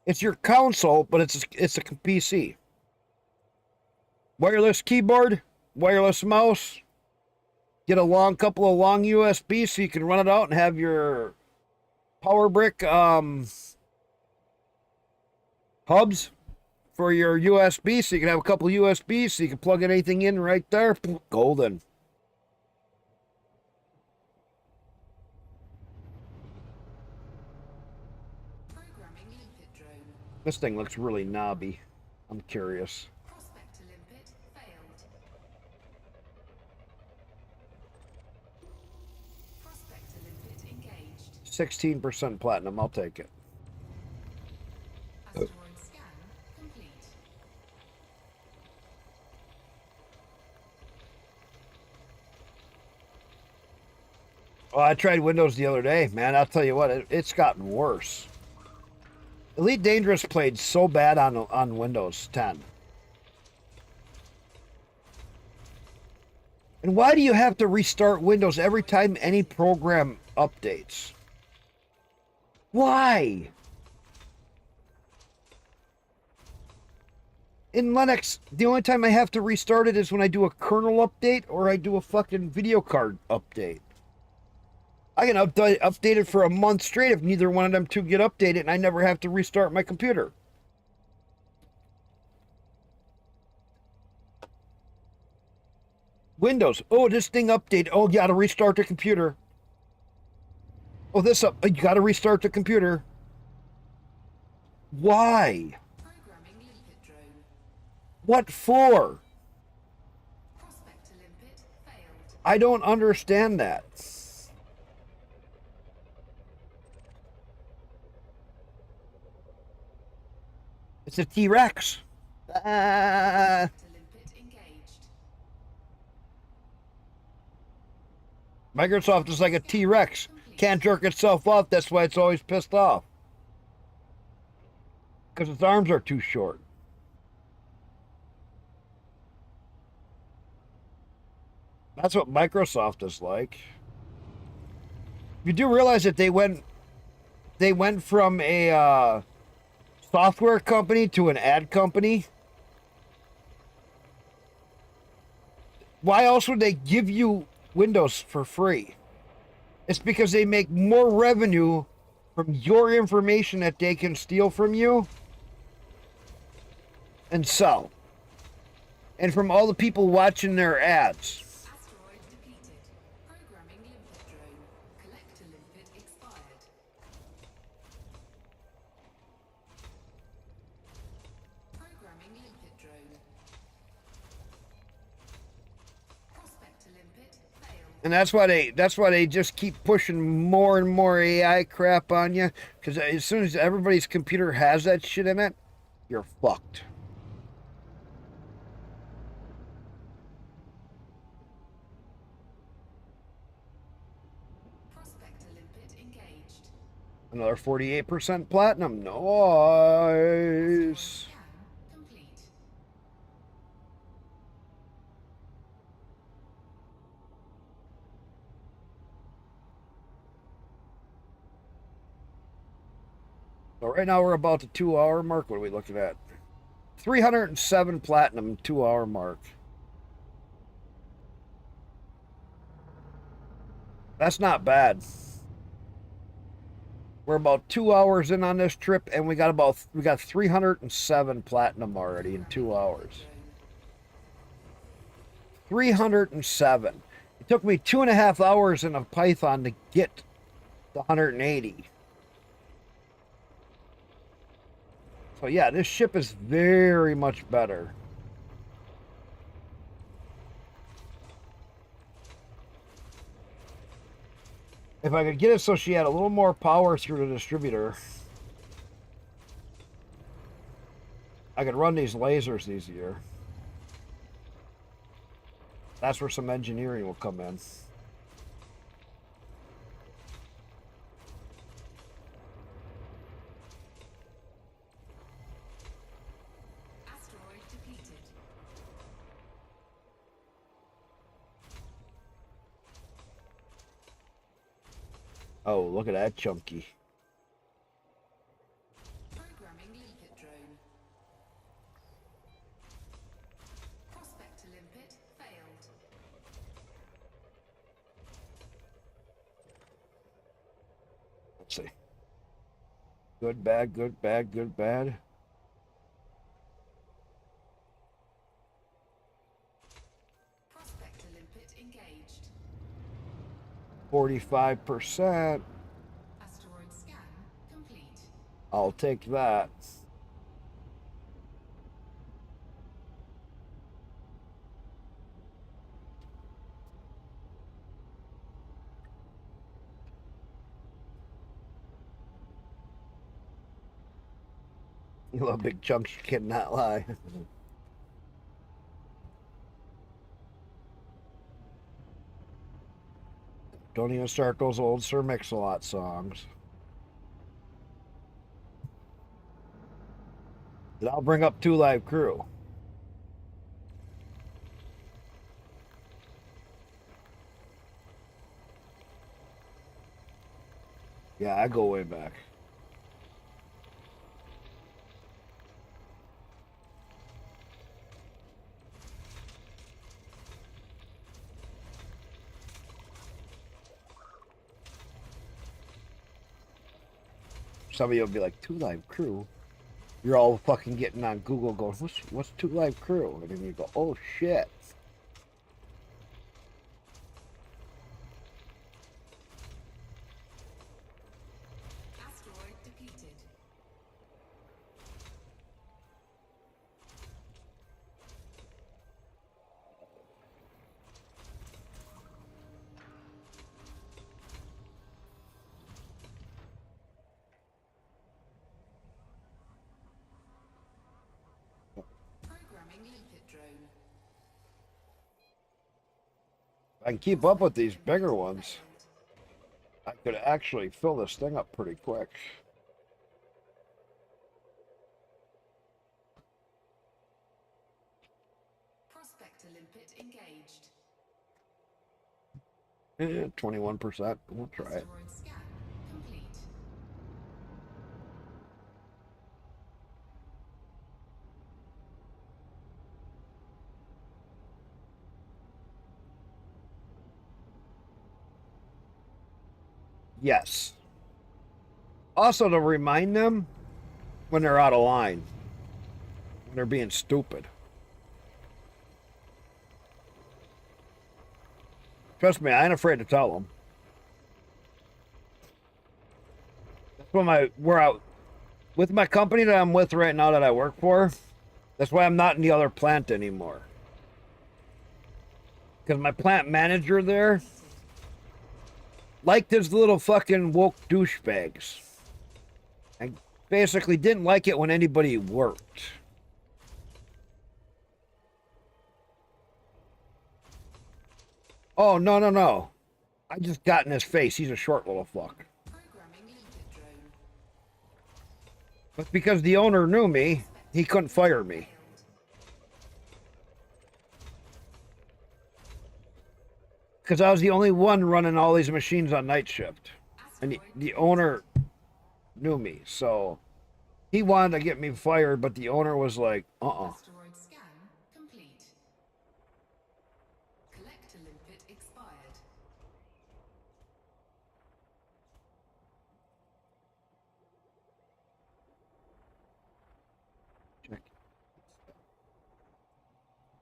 It's your console, but it's a PC. Wireless keyboard, wireless mouse, Get a long couple of long USB so you can run it out and have your power brick hubs for your USB, so you can have a couple USBs so you can plug anything in right there. Golden. Programming limpet drone. This thing looks really knobby. I'm curious. Prospector limpet failed. Prospector limpet engaged. 16% platinum. I'll take it. Asteroid scan complete. Well, I tried Windows the other day, man. I'll tell you what, it's gotten worse. Elite Dangerous played so bad on Windows 10. And why do you have to restart Windows every time any program updates? Why? In Linux, the only time I have to restart it is when I do a kernel update or I do a fucking video card update. I can update it for a month straight if neither one of them two get updated and I never have to restart my computer. Windows. Oh, this thing updated. Oh, you gotta restart the computer. Oh, you gotta restart the computer. Why? Programming limpet drone. What for? Prospector limpet failed. I don't understand that. It's a T-Rex. Prospector limpet engaged. Microsoft is like a T-Rex. Can't jerk itself off. That's why it's always pissed off. Because its arms are too short. That's what Microsoft is like. You do realize that they went from a software company to an ad company? Why else would they give you Windows for free? It's because they make more revenue from your information that they can steal from you and sell. And from all the people watching their ads. Asteroid depleted. Programming limpet drone. Collector limpet expired. Programming limpet drone. Prospector limpet failed. And that's why they just keep pushing more and more AI crap on you. Because as soon as everybody's computer has that shit in it, you're fucked. Prospector limpet engaged. Another 48% platinum. Nice. Scan complete. So right now we're about the 2-hour mark. What are we looking at? 307 platinum, 2-hour mark. That's not bad. We're about 2 hours in on this trip, and we got 307 platinum already in 2 hours. 307. It took me 2.5 hours in a Python to get the 180. So yeah, this ship is very much better. If I could get it so she had a little more power through the distributor, I could run these lasers easier. That's where some engineering will come in. Asteroid depleted. Oh, look at that chunky. Programming limpet drone. Prospector limpet failed. Let's see. Good, bad, good, bad, good, bad. Prospector limpet engaged. 45%. Asteroid scan complete. I'll take that. You love big chunks, you cannot lie. Don't even start those old Sir Mix-a-Lot songs. And I'll bring up 2 Live Crew. Yeah, I go way back. Some of you will be like, 2 Live Crew? You're all fucking getting on Google going, what's 2 Live Crew? And then you go, oh shit. Asteroid depleted. Programming limpet drone. I can keep up with these bigger ones. I could actually fill this thing up pretty quick. Prospector limpet engaged. 21%. We'll try it. Asteroid scan complete. Yes. Also, to remind them when they're out of line, when they're being stupid. Trust me, I ain't afraid to tell them. That's when we're out with my company that I'm with right now that I work for. That's why I'm not in the other plant anymore. Because my plant manager there liked his little fucking woke douchebags. I basically didn't like it when anybody worked. Oh, no, no, no. I just got in his face. He's a short little fuck. Programming limpet drone. But because the owner knew me, he couldn't fire me. Because I was the only one running all these machines on night shift. And the owner knew me, so he wanted to get me fired, but the owner was like, Asteroid scan complete. Collector limpet expired. Check.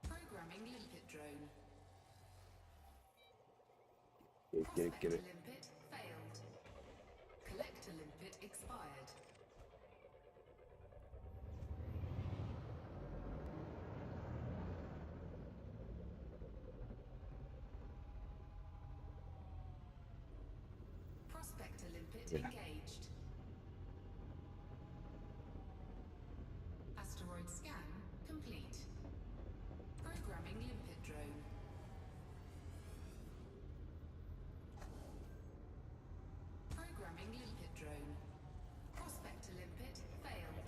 Programming limpet drone. Get it, get Prospector it. limpet failed. Collector limpet expired. Prospector limpet Yeah. engaged. Asteroid scan complete. Programming limpet drone. Programming limpet drone. Prospector limpet failed.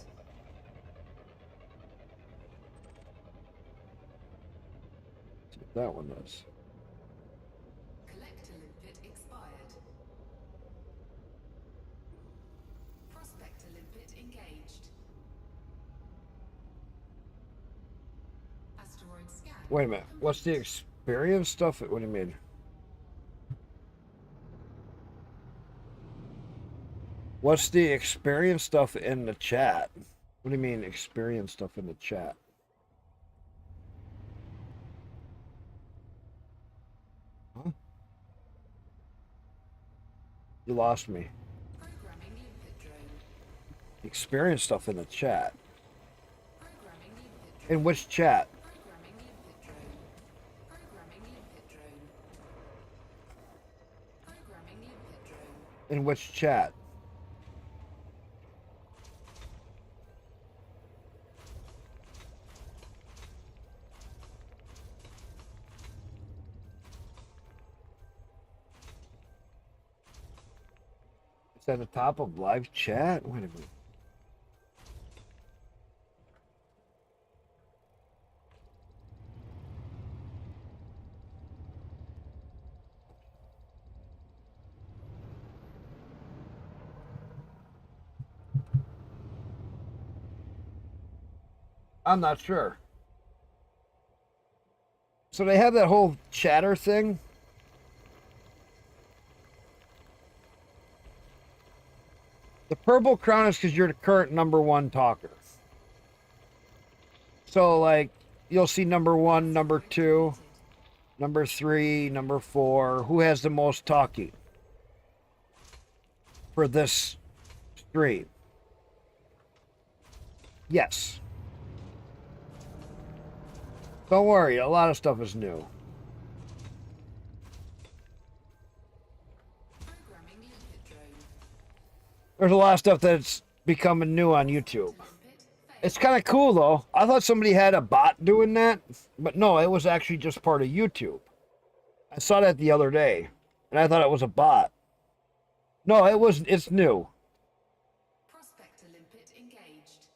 See what that one does. Collector limpet expired. Prospector limpet engaged. Asteroid scan. Wait a minute. What's the complete. experience stuff? What do you mean? What's the experience stuff in the chat? What do you mean experience stuff in the chat? Huh? You lost me. Programming limpet drone. Experience stuff in the chat. Programming limpet drone. In which chat? Programming limpet drone. Programming limpet drone. Programming limpet drone. In which chat? It's at the top of live chat? Wait a minute. I'm not sure. So they have that whole chatter thing. The purple crown is because you're the current #1 talker. So, like, you'll see #1, #2, #3, #4. Who has the most talking for this stream? Yes. Don't worry, a lot of stuff is new. Programming limpet drone. There's a lot of stuff that's becoming new on YouTube. Limpet failed. It's kind of cool, though. I thought somebody had a bot doing that, but no, it was actually just part of YouTube. I saw that the other day, and I thought it was a bot. No, it's new. Prospector limpet engaged.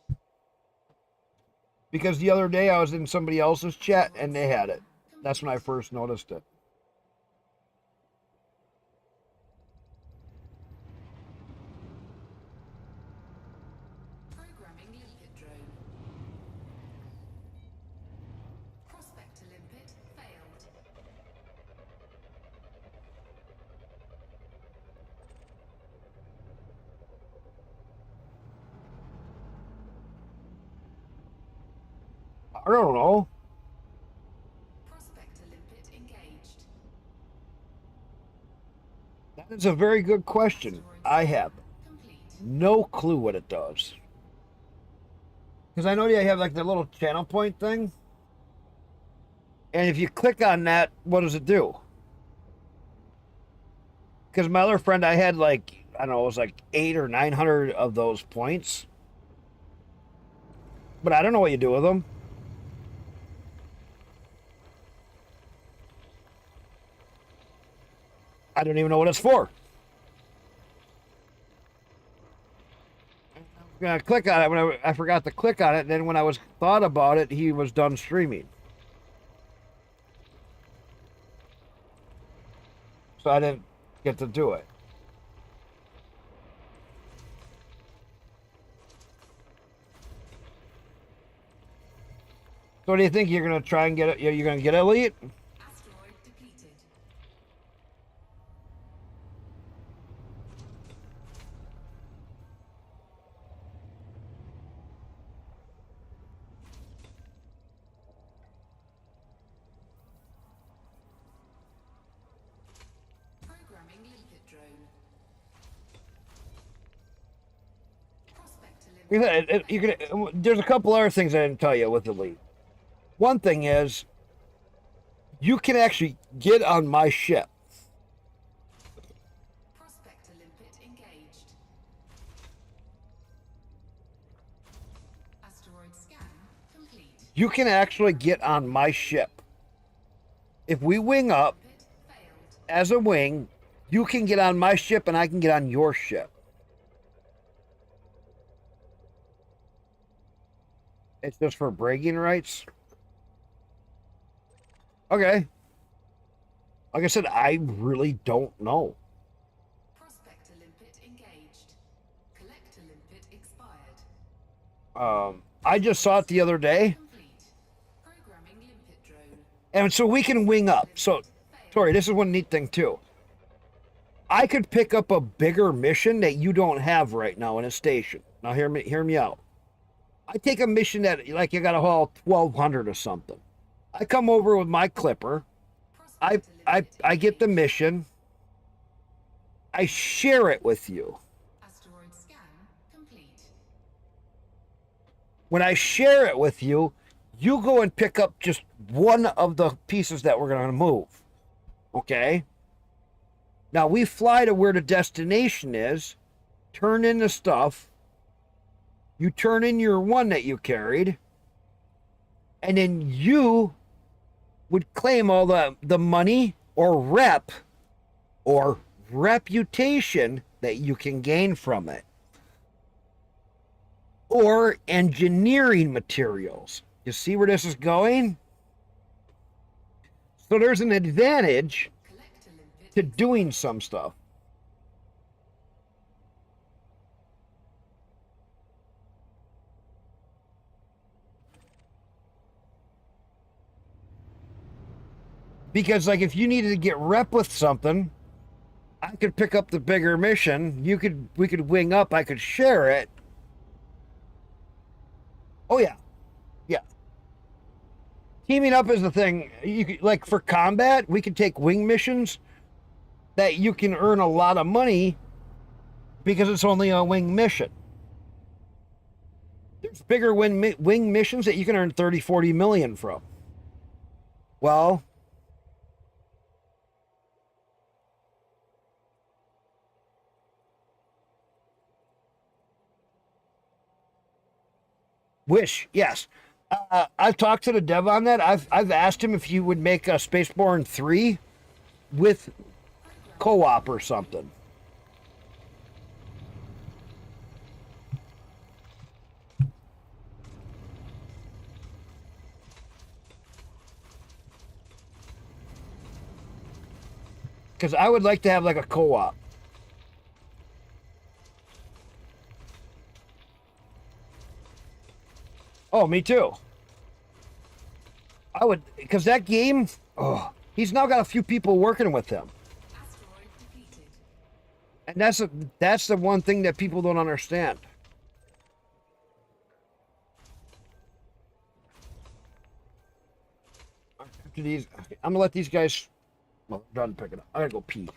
Because the other day I was in somebody else's chat, and they had it. That's when I first noticed it. Programming limpet drone. Prospector limpet failed. I don't know. Prospector limpet engaged. That is a very good question. I have Complete. no clue what it does. Because I know you have like the little channel point thing. And if you click on that, what does it do? Because my other friend, I had like, I don't know, it was like 800 or 900 of those points. But I don't know what you do with them. I don't even know what it's for. I'm gonna click on it when I forgot to click on it. And then when I was thought about it, he was done streaming. So I didn't get to do it. So what do you think? You're gonna try and get it? You're gonna get elite? Asteroid depleted. Programming limpet drone. Prospector limpet. There's a couple other things I didn't tell you with elite. One thing is, you can actually get on my ship. Prospector limpet engaged. Asteroid scan complete. You can actually get on my ship. If we wing up Limpet failed. as a wing, you can get on my ship and I can get on your ship. It's just for bragging rights. Okay. Like I said, I really don't know. Prospector limpet engaged. Collector limpet expired. I just saw it the other day, Complete. Programming limpet drone. and so we can wing up. So, Failed. Tori, this is one neat thing too. I could pick up a bigger mission that you don't have right now in a station. Now hear me out. I take a mission that like you got to haul 1,200 or something. I come over with my clipper. I get the mission. I share it with you. Asteroid scan complete. When I share it with you, you go and pick up just one of the pieces that we're going to move. Okay? Now we fly to where the destination is, turn in the stuff, you turn in your one that you carried, and then you would claim all the money or reputation that you can gain from it. Or engineering materials. You see where this is going? So there's an advantage to doing some stuff. Because like if you needed to get rep with something, I could pick up the bigger mission. We could wing up, I could share it. Oh yeah. Yeah. Teaming up is the thing. You could, like for combat, we could take wing missions that you can earn a lot of money because it's only a wing mission. There's bigger wing missions that you can earn 30, 40 million from. Well, Wish, yes. I've talked to the dev on that. I've asked him if he would make a Spaceborne 3 with co-op or something. Because I would like to have like a co-op. Oh, me too. I would, because that game, oh, he's now got a few people working with him. Asteroid completed. And that's the one thing that people don't understand. After these, I'm gonna let these guys. Well, I'm done picking up. I gotta go pee.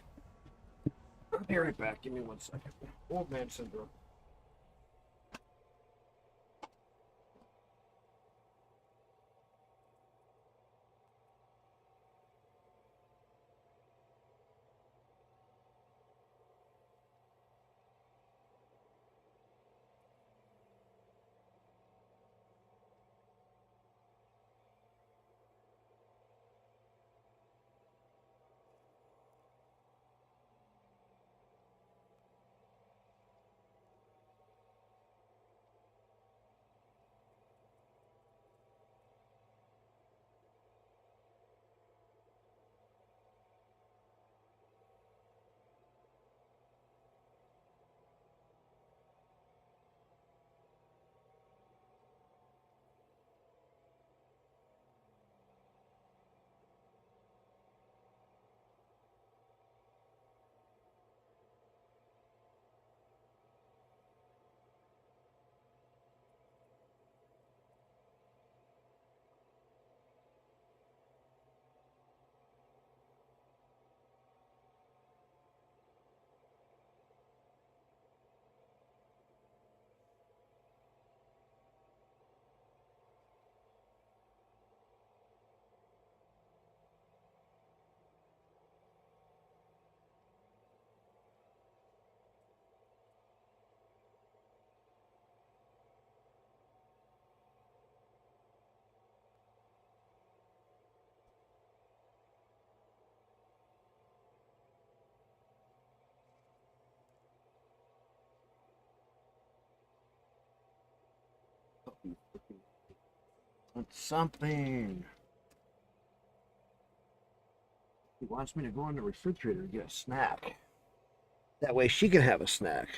I'll be right back. Give me 1 second. Old man syndrome. It's something. He wants me to go in the refrigerator to get a snack. That way she can have a snack.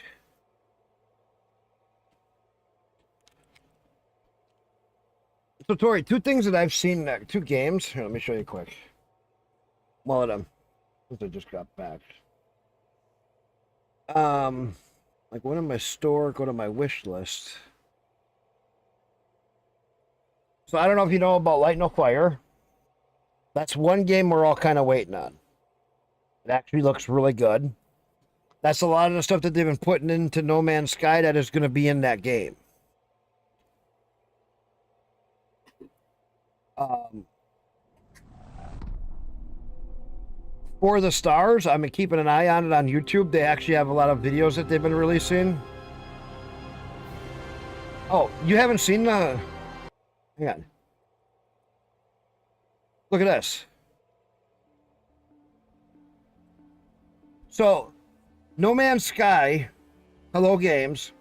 So Tori, two things that I've seen, two games. Here, let me show you quick. One of them, since I just got back. Like go to my store, go to my wish list. So I don't know if you know about Light No Fire. That's one game we're all kind of waiting on. It actually looks really good. That's a lot of the stuff that they've been putting into No Man's Sky that is going to be in that game. For the Stars, I've been keeping an eye on it on YouTube. They actually have a lot of videos that they've been releasing. Oh, you haven't seen the... Hang on. Look at this. So, No Man's Sky, Hello Games,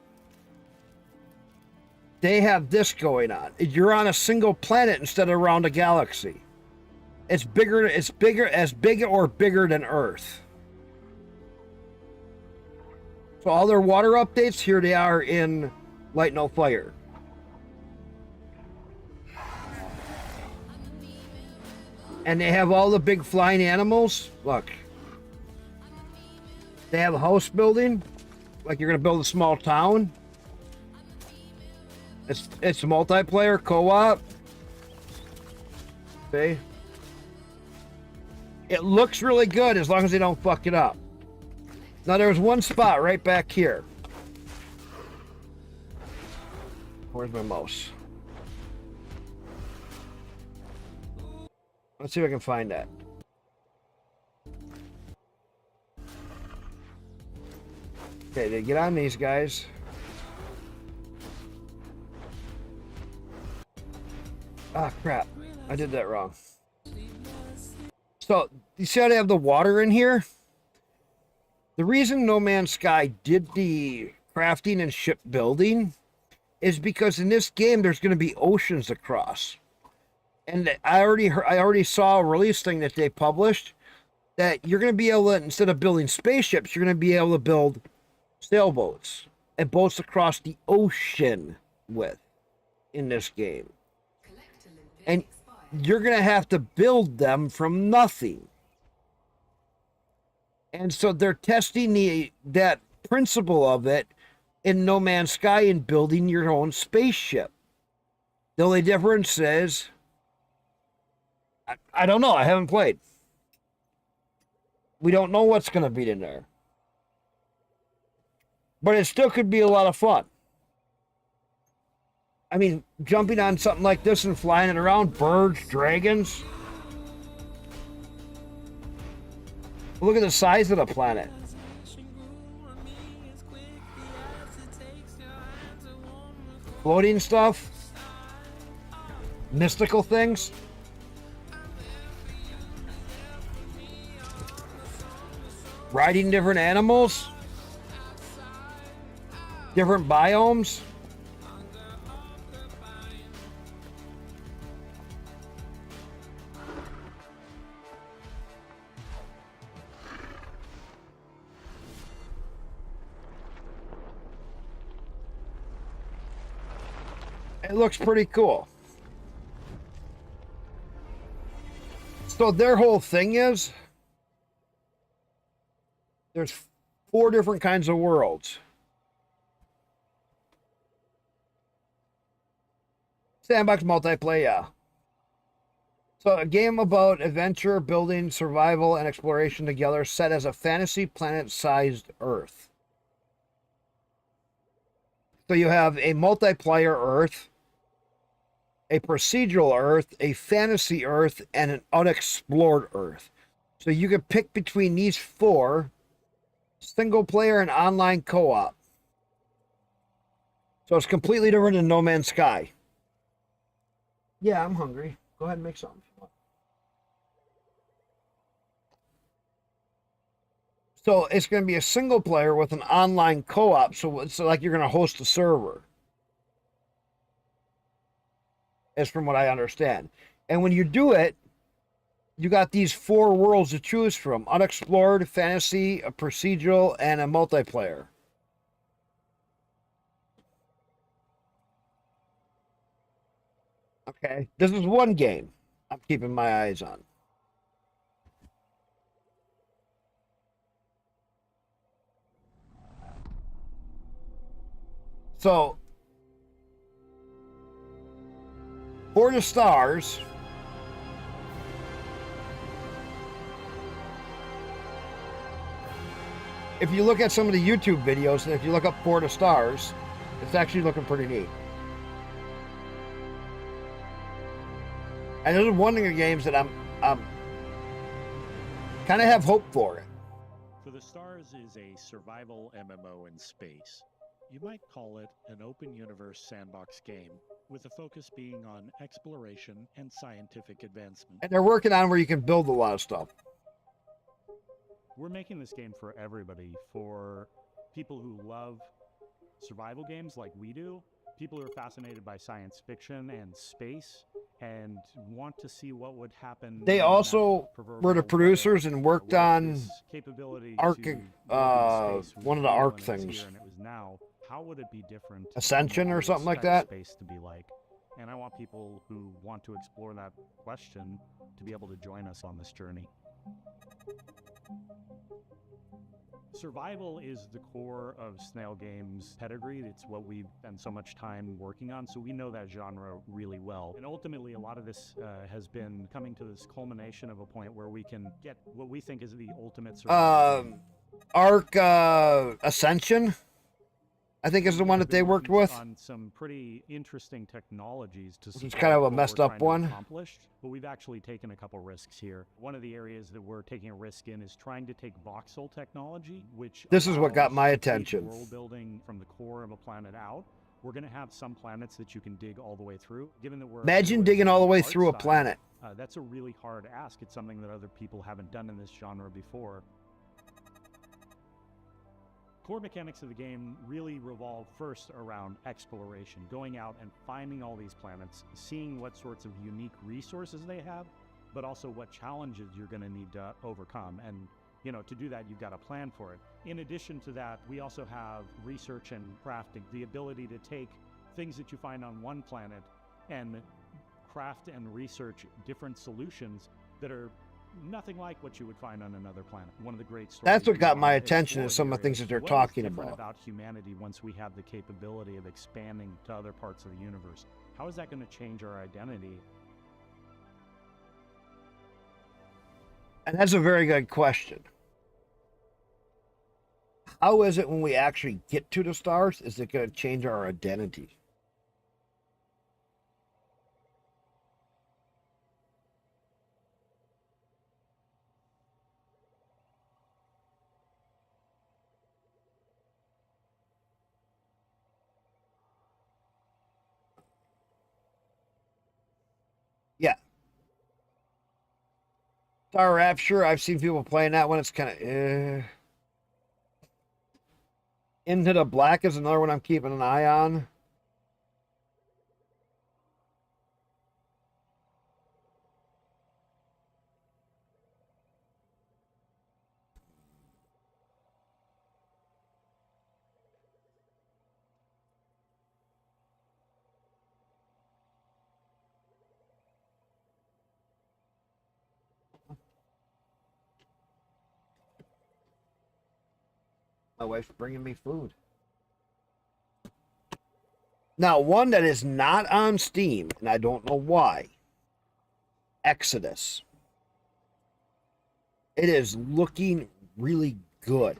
they have this going on. You're on a single planet instead of around a galaxy. It's bigger, as big or bigger than Earth. So all their water updates, here they are in Light No Fire. And they have all the big flying animals. Look. They have a house building. Like you're going to build a small town. It's multiplayer, co-op. See? It looks really good as long as they don't fuck it up. Now there's one spot right back here. Where's my mouse? Let's see if I can find that. Okay, they get on these guys. Ah, crap. I did that wrong. So, you see how they have the water in here? The reason No Man's Sky did the crafting and shipbuilding is because in this game there's going to be oceans across. And I already saw a release thing that they published that you're going to be able to, instead of building spaceships, you're going to be able to build sailboats and boats across the ocean with in this game. And you're going to have to build them from nothing. And so they're testing that principle of it in No Man's Sky and building your own spaceship. The only difference is, I don't know. I haven't played. We don't know what's going to be in there. But it still could be a lot of fun. I mean, jumping on something like this and flying it around, birds, dragons. Look at the size of the planet. Floating stuff. Mystical things. Riding different animals. Different biomes. It looks pretty cool. So their whole thing is there's 4 different kinds of worlds. Sandbox multiplayer, yeah. So a game about adventure, building, survival, and exploration together set as a fantasy planet-sized Earth. So you have a multiplayer Earth, a procedural Earth, a fantasy Earth, and an unexplored Earth. So you can pick between these 4, single player and online co-op. So it's completely different than No Man's Sky. Yeah, I'm hungry. Go ahead and make something. So it's going to be a single player with an online co-op. So it's like you're going to host a server. As from what I understand. And when you do it, you got these 4 worlds to choose from. Unexplored, fantasy, a procedural, and a multiplayer. Okay, this is one game I'm keeping my eyes on. So, for the stars, if you look at some of the YouTube videos, and if you look up For the Stars, it's actually looking pretty neat. And there's one of the games that I'm kind of have hope for it. For the Stars is a survival MMO in space. You might call it an open universe sandbox game, with the focus being on exploration and scientific advancement. And they're working on where you can build a lot of stuff. We're making this game for everybody, for people who love survival games like we do, people who are fascinated by science fiction and space, and want to see what would happen. They also were the producers and worked on Ark, one of the Ark things. And it was now, how would it be different? Ascension or something like that? Space to be like. And I want people who want to explore that question to be able to join us on this journey. Survival is the core of Snail Games' pedigree. It's what we've spent so much time working on, so we know that genre really well. And ultimately, a lot of this has been coming to this culmination of a point where we can get what we think is the ultimate survival game. Ark Ascension, I think, is the one that they worked with. On some pretty interesting technologies to It's kind of a messed up one. But we've actually taken a couple risks here. One of the areas that we're taking a risk in is trying to take voxel technology, which this is what got my attention. World building from the core of a planet out. We're going to have some planets that you can dig all the way through. Given that we're imagine digging all the way through a planet. That's a really hard ask. It's something that other people haven't done in this genre before. Core mechanics of the game really revolve first around exploration, going out and finding all these planets, seeing what sorts of unique resources they have, but also what challenges you're going to need to overcome. And, you know, to do that, you've got to plan for it. In addition to that, we also have research and crafting, the ability to take things that you find on one planet and craft and research different solutions that are nothing like what you would find on another planet. One of the great stories. That's what got my attention, is some of the things that they're talking about humanity once we have the capability of expanding to other parts of the universe. How is that going to change our identity? And that's a very good question. How is it when we actually get to the stars? Is it going to change our identity? Yeah. Star Rapture, I've seen people playing that one. It's kind of... Into the Black is another one I'm keeping an eye on. My wife's bringing me food. Now, one that is not on Steam, and I don't know why. Exodus. It is looking really good.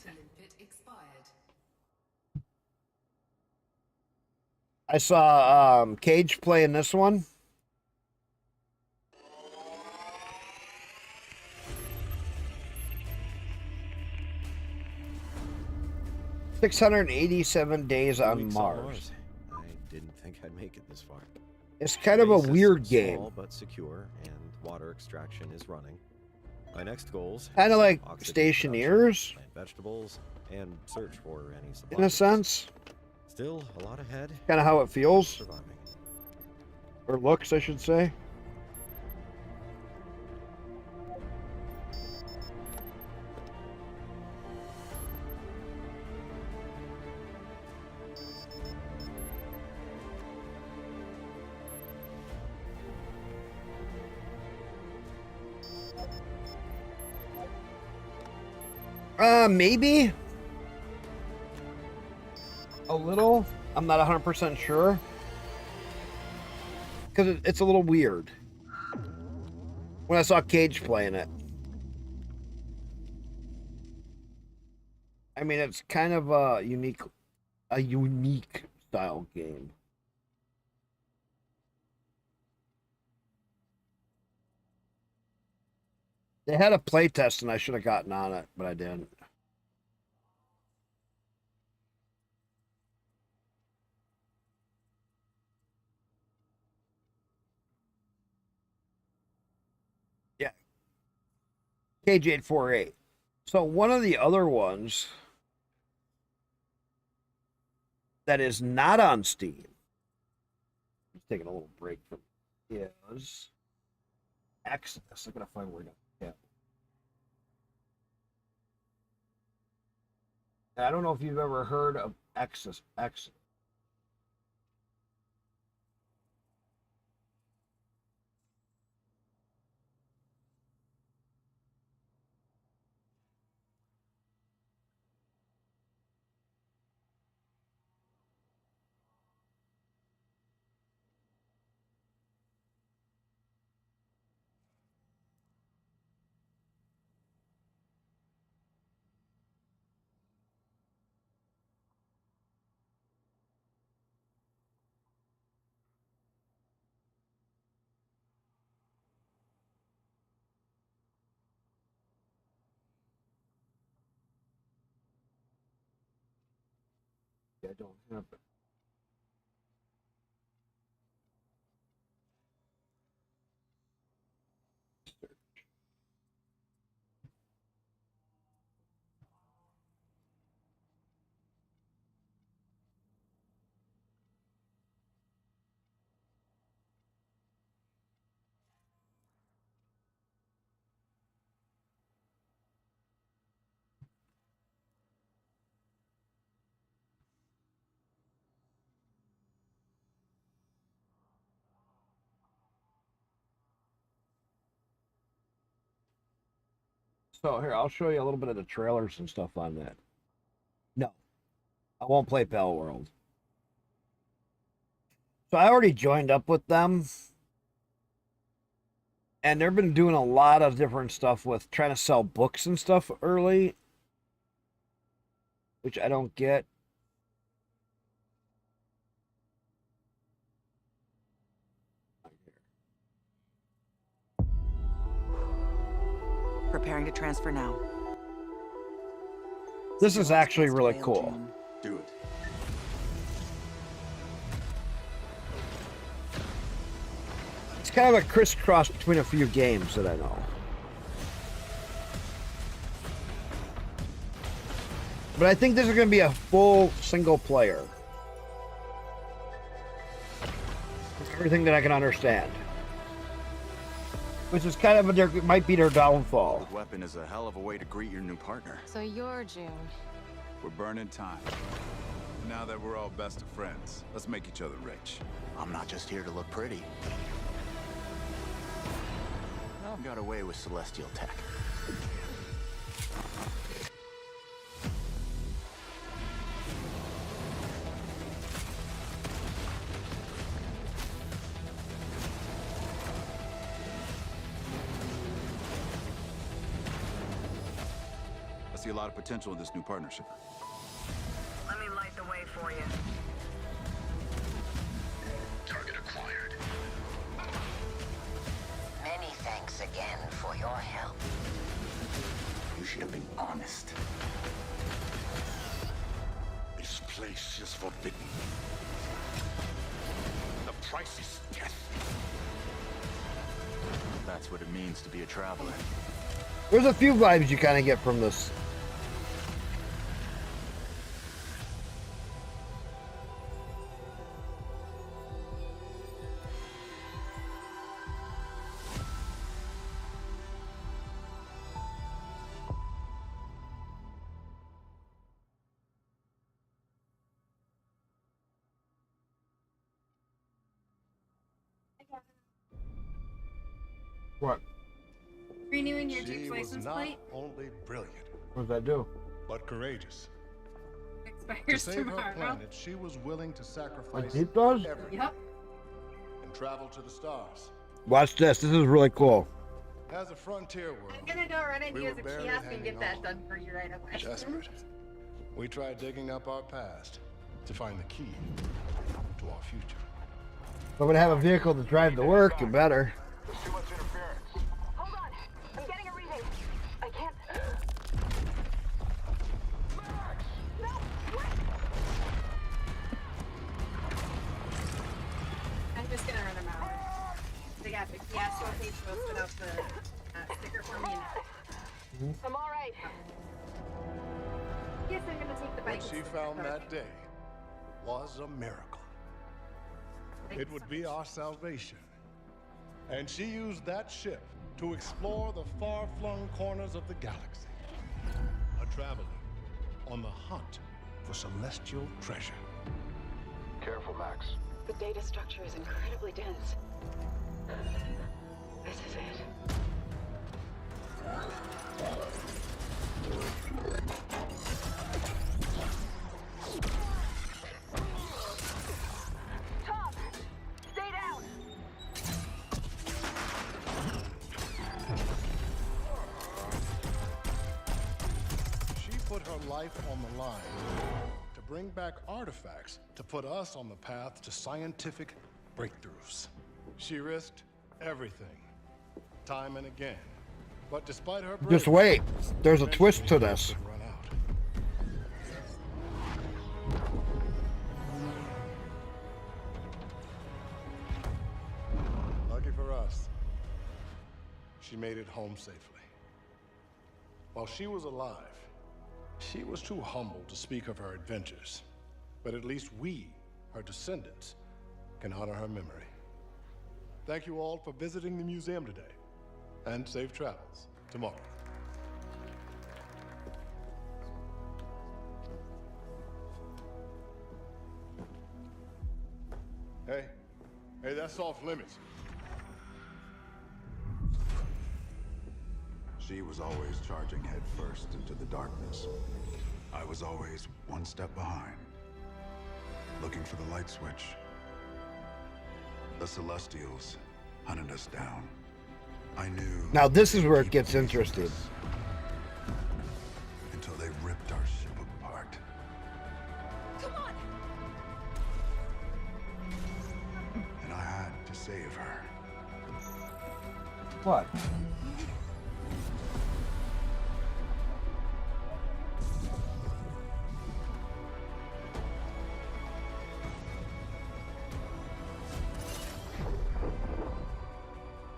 I saw Cage playing this one. "687 days on Mars." I didn't think I'd make it this far. It's kind of a weird game. Small but secure, and water extraction is running. My next goals: kind of like oxygen Stationeers, plant vegetables, and search for any supplies. in a sense. Still a lot ahead. Kind of how it feels, Surviving. or looks, I should say. Maybe a little. I'm not 100% sure. Because it's a little weird. When I saw Cage playing it. I mean, it's kind of a unique style game. They had a play test and I should have gotten on it, but I didn't. Yeah. KJ848. So one of the other ones that is not on Steam. I'm taking a little break from is Exodus. I gotta find where it is. I don't know if you've ever heard of Exodus. I don't have it. So here, I'll show you a little bit of the trailers and stuff on that. No, I won't play Pal World. So I already joined up with them. And they've been doing a lot of different stuff with trying to sell books and stuff early, which I don't get. Preparing to transfer now. This is actually really cool. Do it. It's kind of a crisscross between a few games that I know. But I think this is going to be a full single player. Everything that I can understand. Which is kind of it might be their downfall. The weapon is a hell of a way to greet your new partner. So you're June. We're burning time. Now that we're all best of friends, let's make each other rich. I'm not just here to look pretty. I've got away with celestial tech. I see a lot of potential in this new partnership. Let me light the way for you. Target acquired. Many thanks again for your help. You should have been honest. This place is forbidden. The price is death. That's what it means to be a traveler. There's a few vibes you kind of get from this. What? Renewing your She Jeep's was license not plate? only brilliant, What does that do? but courageous. Expect vampires save her tomorrow. planet, she was willing to sacrifice It does? everything Yep. and travel to the stars. Watch this. This is really cool. As a frontier world, I'm gonna go run and we use were a barely kiosk and hanging get that on. done for you right away. Desperate. We tried digging up our past to find the key to our future. If I'm gonna have a vehicle to drive to work, you better. There's too much interference. Hold on. I'm getting a reading. I can't. No, wait. I'm just gonna run them out. They got the kiosk page posted up the sticker for me. I'm all right. Yes, I'm gonna take the bike. What she found that day was a miracle. It would be our salvation. And she used that ship to explore the far-flung corners of the galaxy. A traveler on the hunt for celestial treasure. Careful, Max. The data structure is incredibly dense. This is it. Tom! Stay down! She put her life on the line to bring back artifacts to put us on the path to scientific breakthroughs. She risked everything, time and again. But despite her Just bravery, wait. There's a twist to eventually this. it would run out. Lucky for us, she made it home safely. While she was alive, she was too humble to speak of her adventures. But at least we, her descendants, can honor her memory. Thank you all for visiting the museum today, and safe travels tomorrow. Hey, that's off limits. She was always charging headfirst into the darkness. I was always one step behind, looking for the light switch. The Celestials hunted us down. I knew. Now this is where it gets interesting. Until they ripped our ship apart. Come on! And I had to save her. What?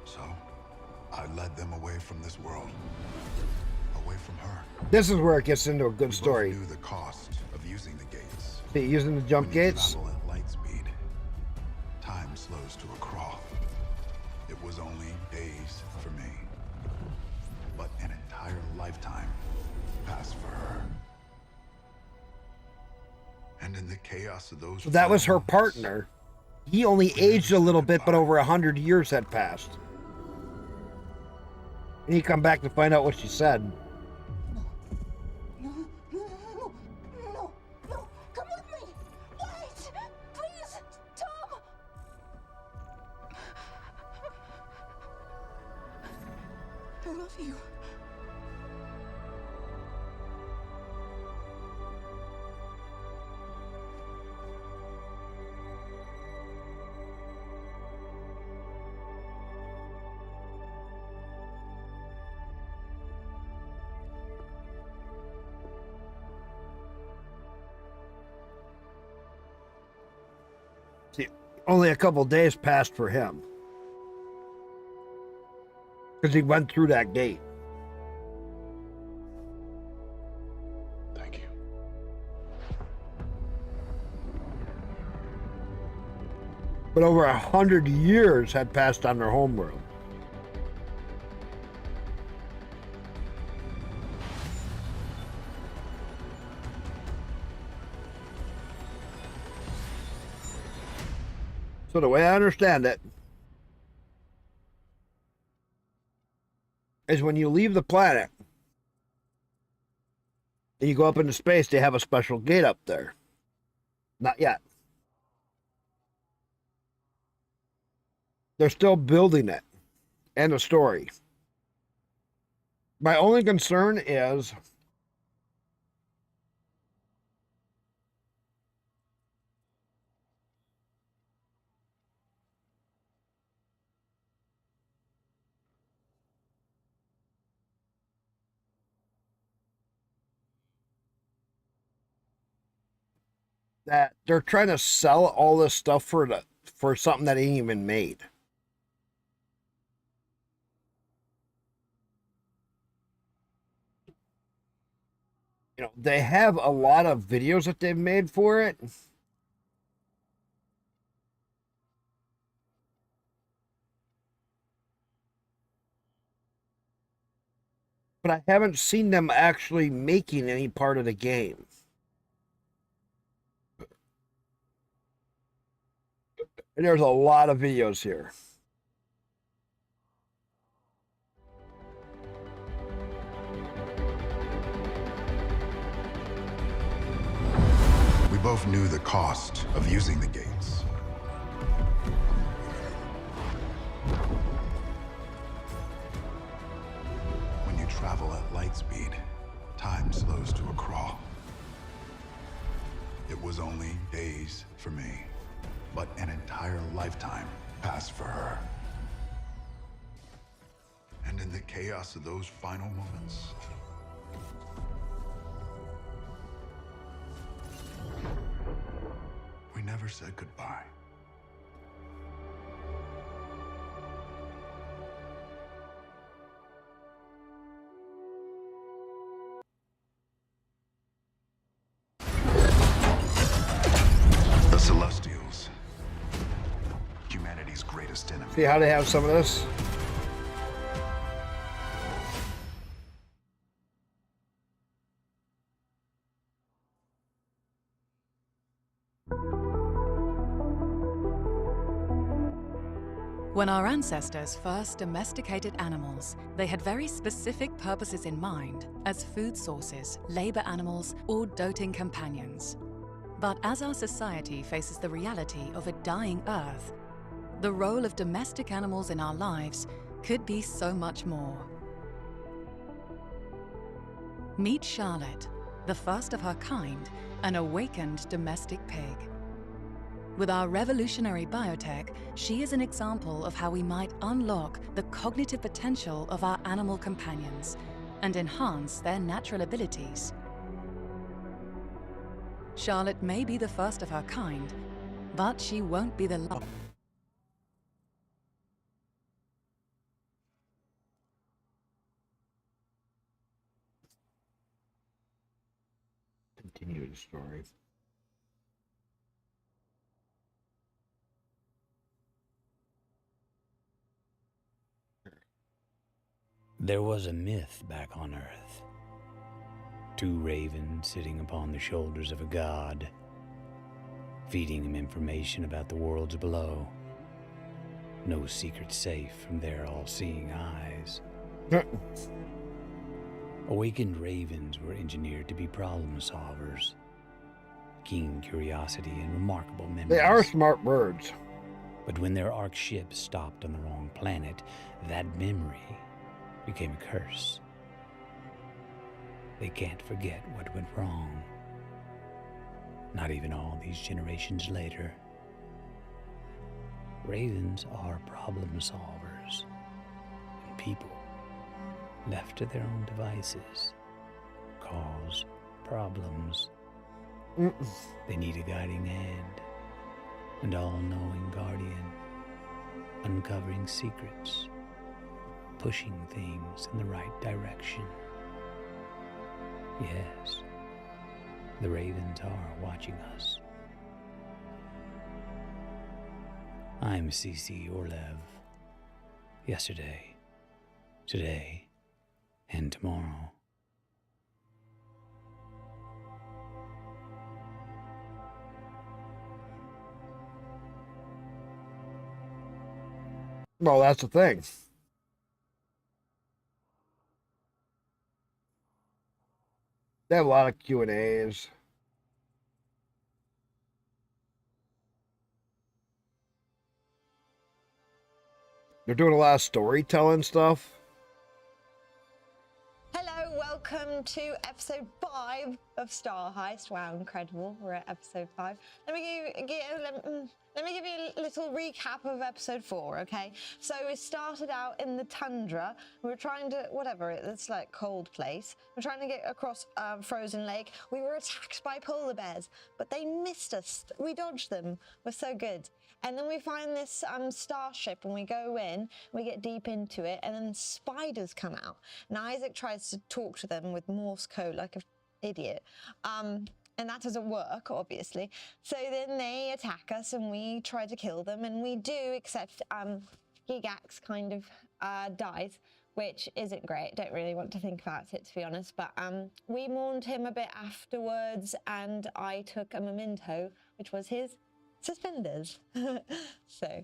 So, I led them away from this world. Away from her. This is where it gets into a good We both story. knew the cost of using the gates. See, using the jump When you gates. travel at light speed, time slows to a crawl. It was only days for me, but an entire lifetime passed for her. And in the chaos of those So that was her moments, partner. He only aged a little bit, but over 100 years had passed. And he come back to find out what she said. No, come with me! Wait! Please! Tom! I love you. See, only a couple days passed for him. Because he went through that gate. Thank you. But over 100 years had passed on their homeworld. So the way I understand it is when you leave the planet, And you go up into space, they have a special gate up there. Not yet. They're still building it. And the story. My only concern is that they're trying to sell all this stuff for something that ain't even made. You know, they have a lot of videos that they've made for it. But I haven't seen them actually making any part of the game. And there's a lot of videos here. We both knew the cost of using the gates. When you travel at light speed, time slows to a crawl. It was only days for me, but an entire lifetime passed for her. And in the chaos of those final moments, we never said goodbye. The Celestials, humanity's greatest enemy. See how they have some of this? When our ancestors first domesticated animals, they had very specific purposes in mind as food sources, labor animals, or doting companions. But as our society faces the reality of a dying Earth, the role of domestic animals in our lives could be so much more. Meet Charlotte, the first of her kind, an awakened domestic pig. With our revolutionary biotech, she is an example of how we might unlock the cognitive potential of our animal companions and enhance their natural abilities. Charlotte may be the first of her kind, but she won't be the last. Continue the story. There was a myth back on Earth. Two ravens sitting upon the shoulders of a god, feeding him information about the worlds below. No secret safe from their all-seeing eyes. Awakened ravens were engineered to be problem solvers. Keen curiosity and remarkable memories. They are smart birds. But when their Ark ship stopped on the wrong planet, that memory became a curse. They can't forget what went wrong. Not even all these generations later. Ravens are problem solvers, and people, left to their own devices, cause problems. They need a guiding hand, an all-knowing guardian, uncovering secrets, pushing things in the right direction. Yes, the ravens are watching us. I'm C.C. Orlev. Yesterday, today, and tomorrow. Well, that's the thing. They have a lot of Q&As. They're doing a lot of storytelling stuff. Hello, welcome to episode 5 of Star Heist. Wow, incredible. We're at episode 5. Let me give you a little recap of episode 4, okay? So we started out in the tundra. We were trying to, whatever, it's like cold place. We're trying to get across Frozen Lake. We were attacked by polar bears, but they missed us. We dodged them. We're so good. And then we find this starship and we go in, we get deep into it, and then spiders come out. And Isaac tries to talk to them with Morse code like an idiot. And that doesn't work, obviously. So then they attack us and we try to kill them, and we do, except Gigax kind of dies, which isn't great. Don't really want to think about it, to be honest. But we mourned him a bit afterwards, and I took a memento, which was his suspenders. So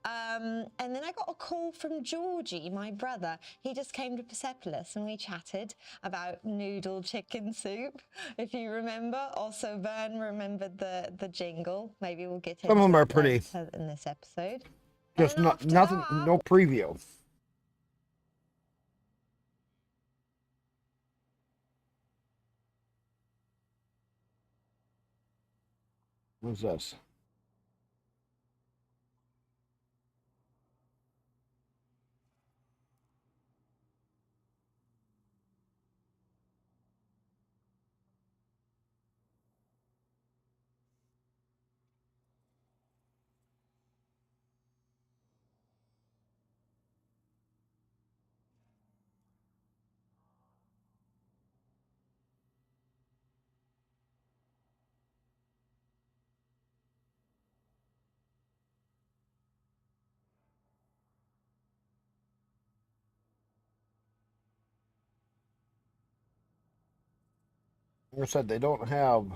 and then I got a call from Georgie, my brother. He just came to Persepolis and we chatted about noodle chicken soup, if you remember. Also, Vern remembered the jingle. Maybe we'll get into Some of them are that pretty. later in this episode. Just nothing, no preview. What's this? Like I said, they don't have.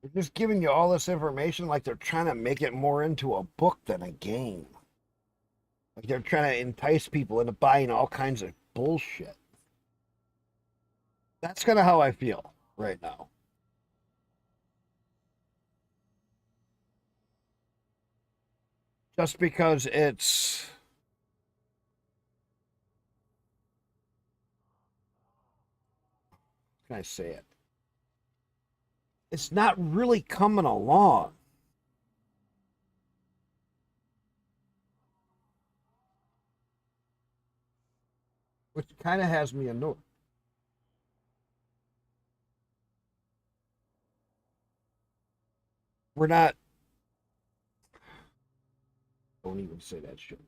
They're just giving you all this information like they're trying to make it more into a book than a game. Like they're trying to entice people into buying all kinds of bullshit. That's kind of how I feel right now. Just because it's... How can I say it? It's not really coming along. Which kind of has me annoyed. We're not... Don't even say that shit.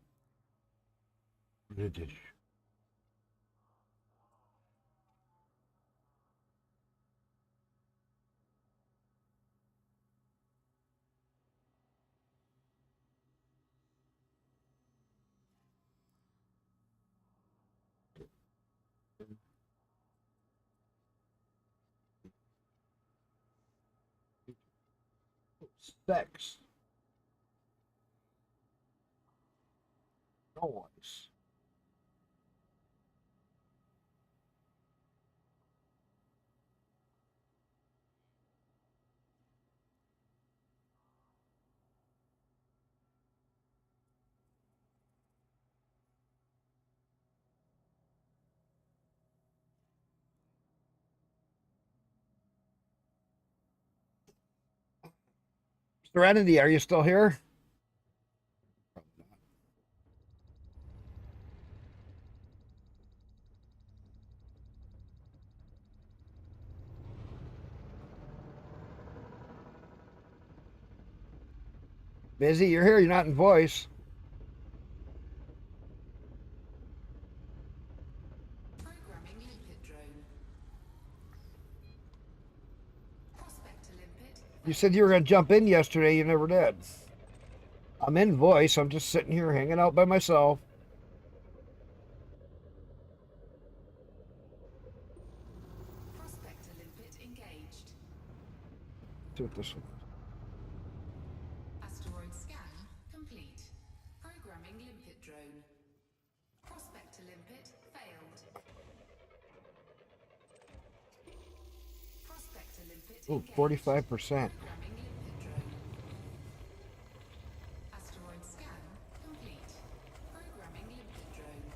British. Sex. Noise. Serenity, are you still here? Busy, you're here, you're not in voice. Programming limpet drone. Prospector limpet. You said you were going to jump in yesterday, you never did. I'm in voice, I'm just sitting here hanging out by myself. see what this one is. Asteroid scan complete. Programming limpet drone. Prospector limpet failed. Prospector limpet Ooh, engaged. 45%. Programming limpet drone. Asteroid scan complete. Programming limpet drone.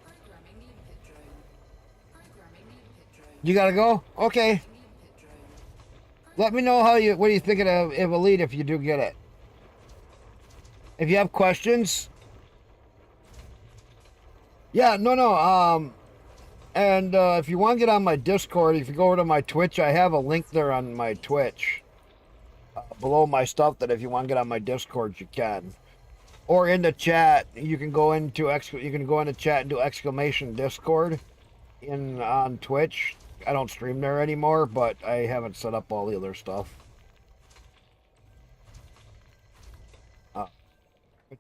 Programming limpet drone. Programming limpet drone. You gotta go? Okay. Let me know what do you think of Elite if you do get it. If you have questions. Yeah, no. And if you want to get on my Discord, if you go over to my Twitch, I have a link there on my Twitch. Below my stuff that if you want to get on my Discord, you can. Or in the chat, you can go into chat and do exclamation Discord on Twitch. I don't stream there anymore, but I haven't set up all the other stuff. But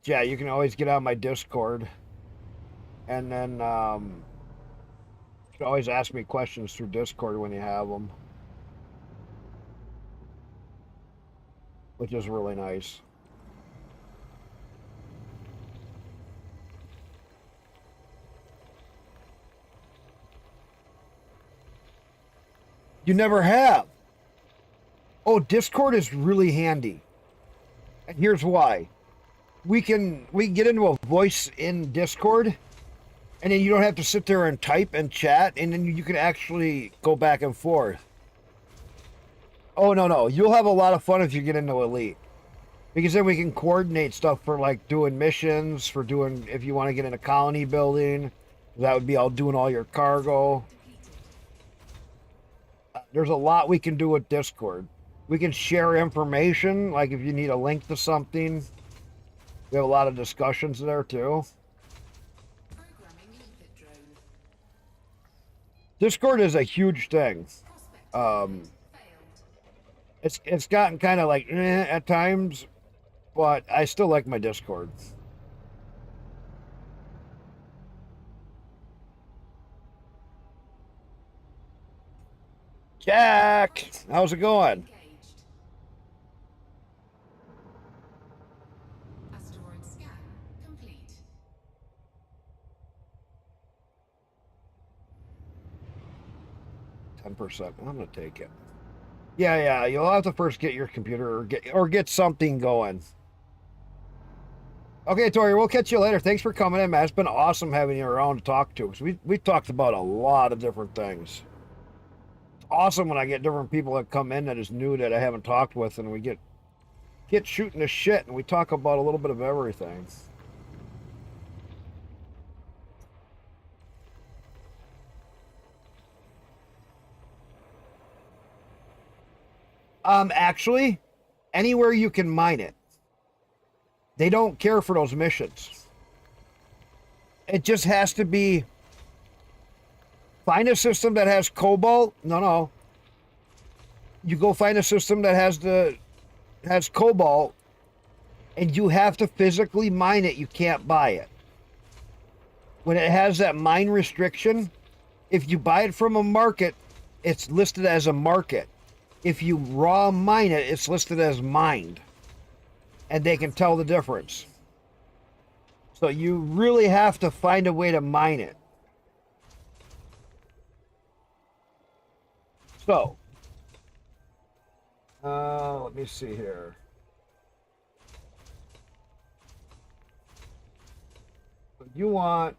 yeah, you can always get on my Discord. And then you can always ask me questions through Discord when you have them. Which is really nice. You never have. Oh, Discord is really handy. And here's why. We can get into a voice in Discord, and then you don't have to sit there and type and chat, and then you can actually go back and forth. Oh, no. You'll have a lot of fun if you get into Elite. Because then we can coordinate stuff for like doing missions, for doing, if you want to get in a colony building, that would be all doing all your cargo. There's a lot we can do with Discord. We can share information, like if you need a link to something. We have a lot of discussions there too. Discord is a huge thing. It's gotten kind of like at times, but I still like my Discord. Jack, how's it going? Asteroid scan complete. 10%. I'm gonna take it. Yeah. You'll have to first get your computer or get something going. Okay, Tori, we'll catch you later. Thanks for coming in, man. It's been awesome having you around to talk to. Because we talked about a lot of different things. It's awesome when I get different people that come in that is new that I haven't talked with, and we get shooting the shit, and we talk about a little bit of everything. Actually, anywhere you can mine it. They don't care for those missions. It just has to be, find a system that has cobalt. No. You go find a system that has cobalt, and you have to physically mine it. You can't buy it. When it has that mine restriction, if you buy it from a market, it's listed as a market. If you raw mine it, it's listed as mined. And they can tell the difference. So you really have to find a way to mine it. So, let me see here. You want...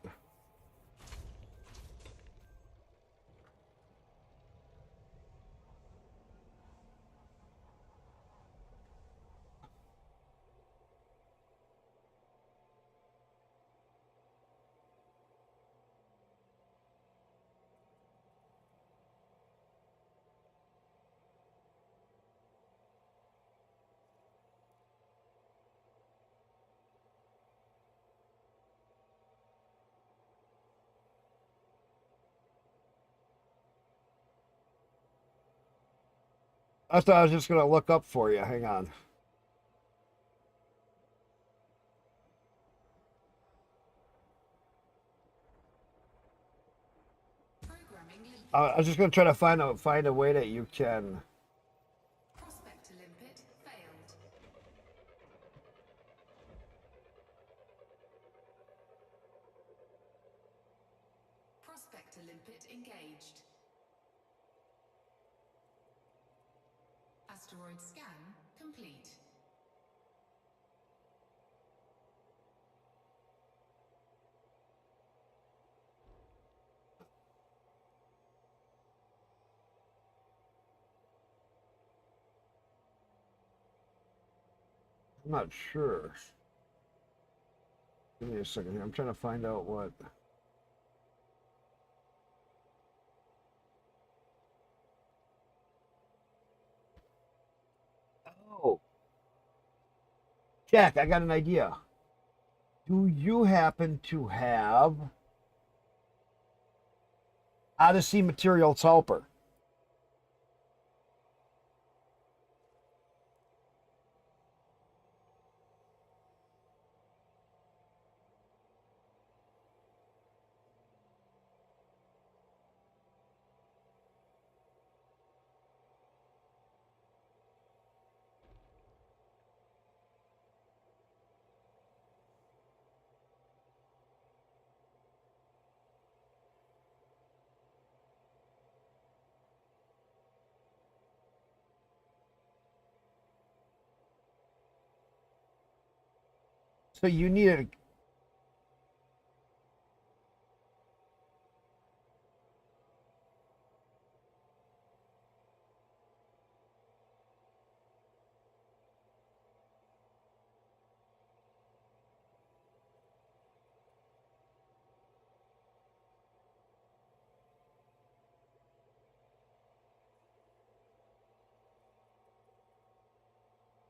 I thought I was just going to look up for you. Hang on. I was just going to try to find a way that you can Sector limpet engaged. Asteroid scan complete. I'm not sure. Give me a second here. I'm trying to find out what. Oh, Jack, I got an idea. Do you happen to have Odyssey Materials Helper? So you need a.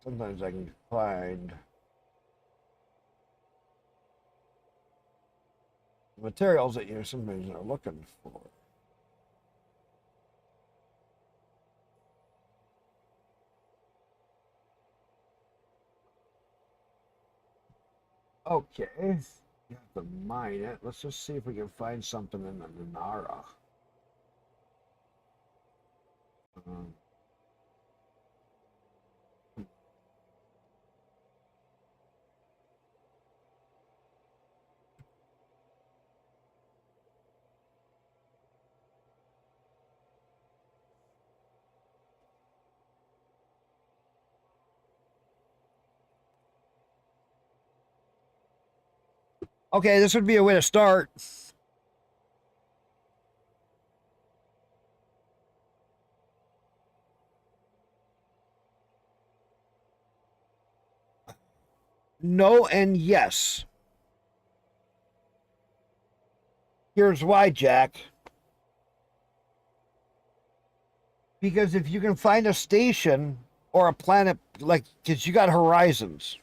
Sometimes I can find materials that you sometimes are looking for. Okay, you have to mine it. Let's just see if we can find something in the Nara. Um, okay, this would be a way to start. No and yes. Here's why, Jack. Because if you can find a station or a planet, like, because you got horizons,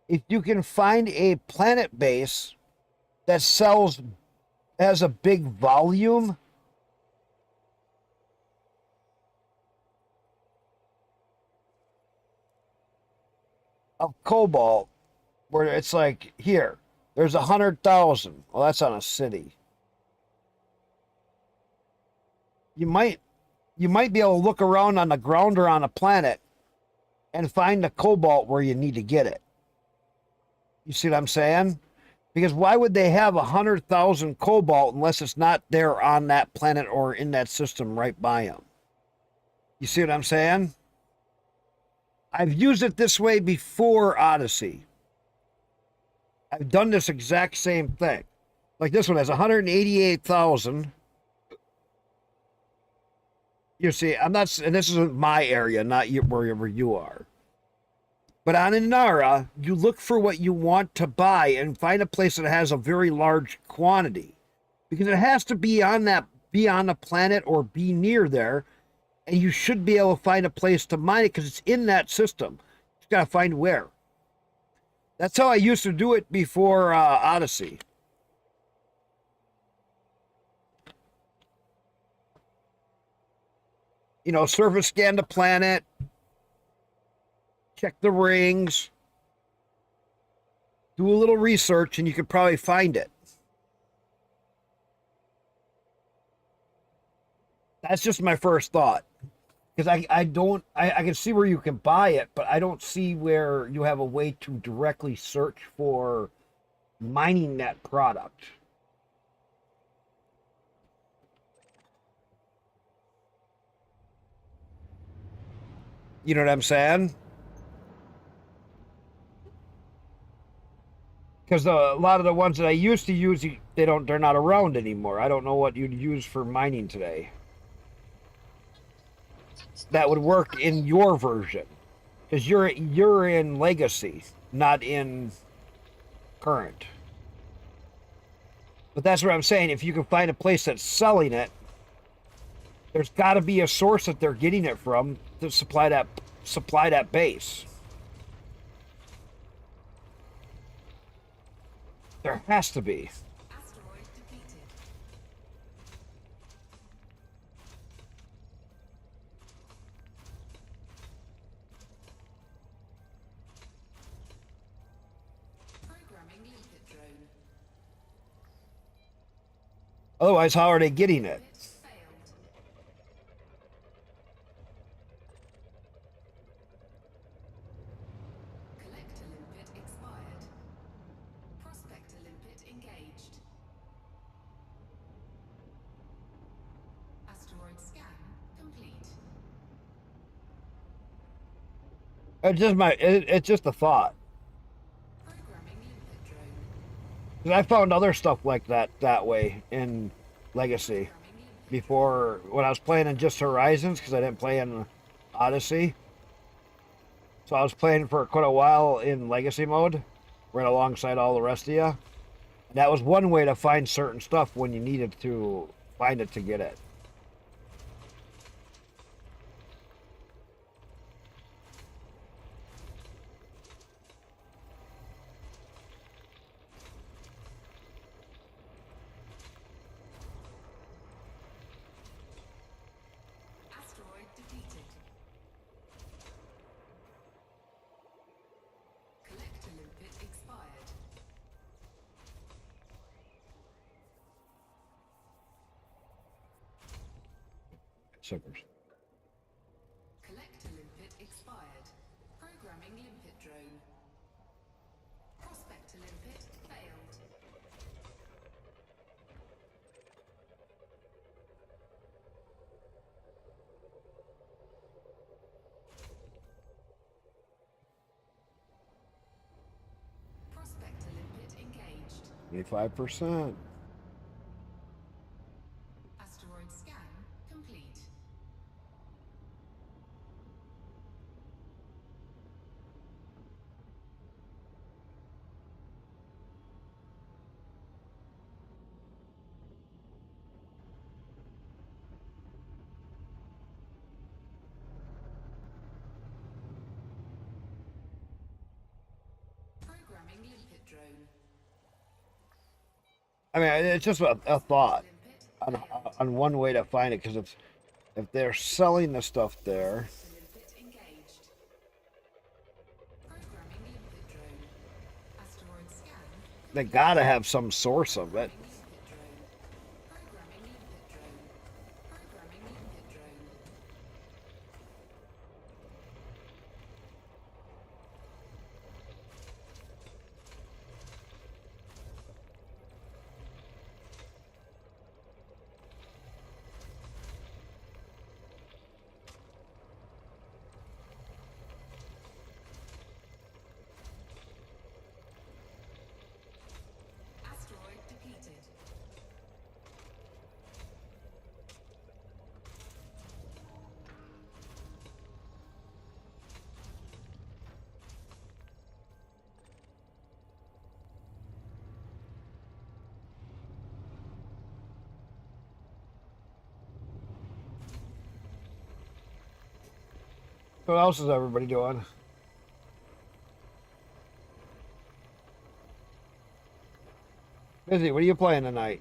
if you can find a planet base that has a big volume, of cobalt, where it's like, here, there's 100,000. Well, that's on a city. You might be able to look around on the ground or on a planet and find the cobalt where you need to get it. You see what I'm saying? Because why would they have 100,000 cobalt unless it's not there on that planet or in that system right by them? You see what I'm saying? I've used it this way before Odyssey. I've done this exact same thing. Like this one has 188,000. You see, I'm not, and this isn't my area, not wherever you are. But on Inara, you look for what you want to buy and find a place that has a very large quantity. Because it has to be on the planet or be near there. And you should be able to find a place to mine it because it's in that system. You just got to find where. That's how I used to do it before Odyssey. You know, surface scan the planet, check the rings, do a little research, and you could probably find it. That's just my first thought. Because I can see where you can buy it, but I don't see where you have a way to directly search for mining that product. You know what I'm saying? Because a lot of the ones that I used to use, they're not around anymore. I don't know what you'd use for mining today. That would work in your version, because you're in Legacy, not in Current. But that's what I'm saying. If you can find a place that's selling it, there's got to be a source that they're getting it from to supply that base. There has to be. Asteroid depleted. Programming limpet drone. Otherwise, how are they getting it? Failed. Collector limpet expired. Prospector limpet engaged. Asteroid scan complete. It's just a thought. Programming limpet drone. 'Cause I found other stuff like that way in Legacy before when I was playing in just Horizons, because I didn't play in Odyssey. So I was playing for quite a while in Legacy mode, right alongside all the rest of you. And that was one way to find certain stuff when you needed to find it to get it. Asteroid defeated. Collector limpet expired. Suckers. Collector limpet expired. Programming limpet drone. Prospector limpet failed. Prospector limpet engaged. 25%. Asteroid scan complete. Programming limpet drone. I mean, it's just a thought on one way to find it, because if they're selling the stuff there, Limpet engaged. Programming limpet drone. Asteroid scan. they gotta have some source of it. Limpet drone. Programming limpet drone. Programming limpet drone. Asteroid depleted. What else is everybody doing? Busy, what are you playing tonight?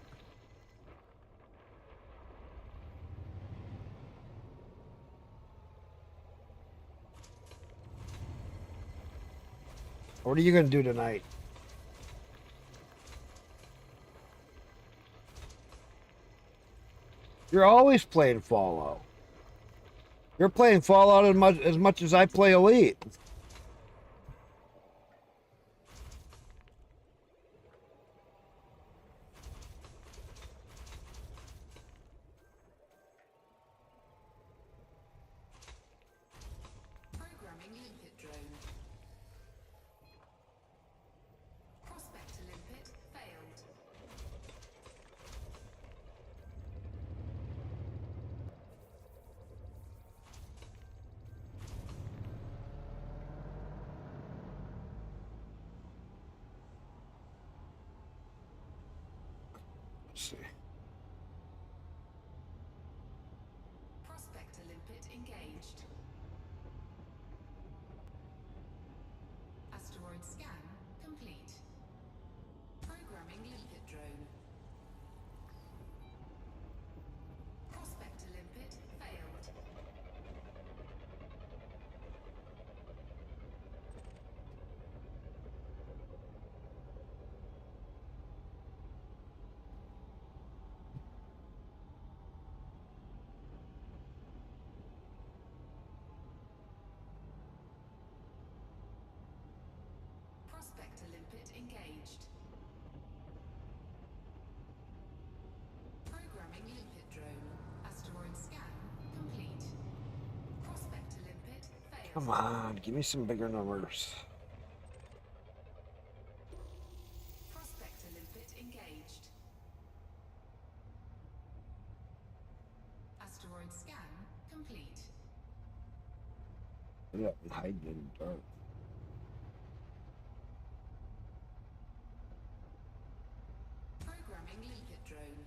What are you gonna do tonight? You're always playing Fallout. You're playing Fallout as much as I play Elite. see. Prospector limpet engaged. Asteroid scan complete. Programming limpet drone. Prospector limpet failed. Prospector limpet engaged. Programming limpet drone. Asteroid scan complete. Prospector limpet failed. Come on, give me some bigger numbers. Prospector limpet engaged. Asteroid scan complete. Yeah, hiding in the dark. Programming limpet drone.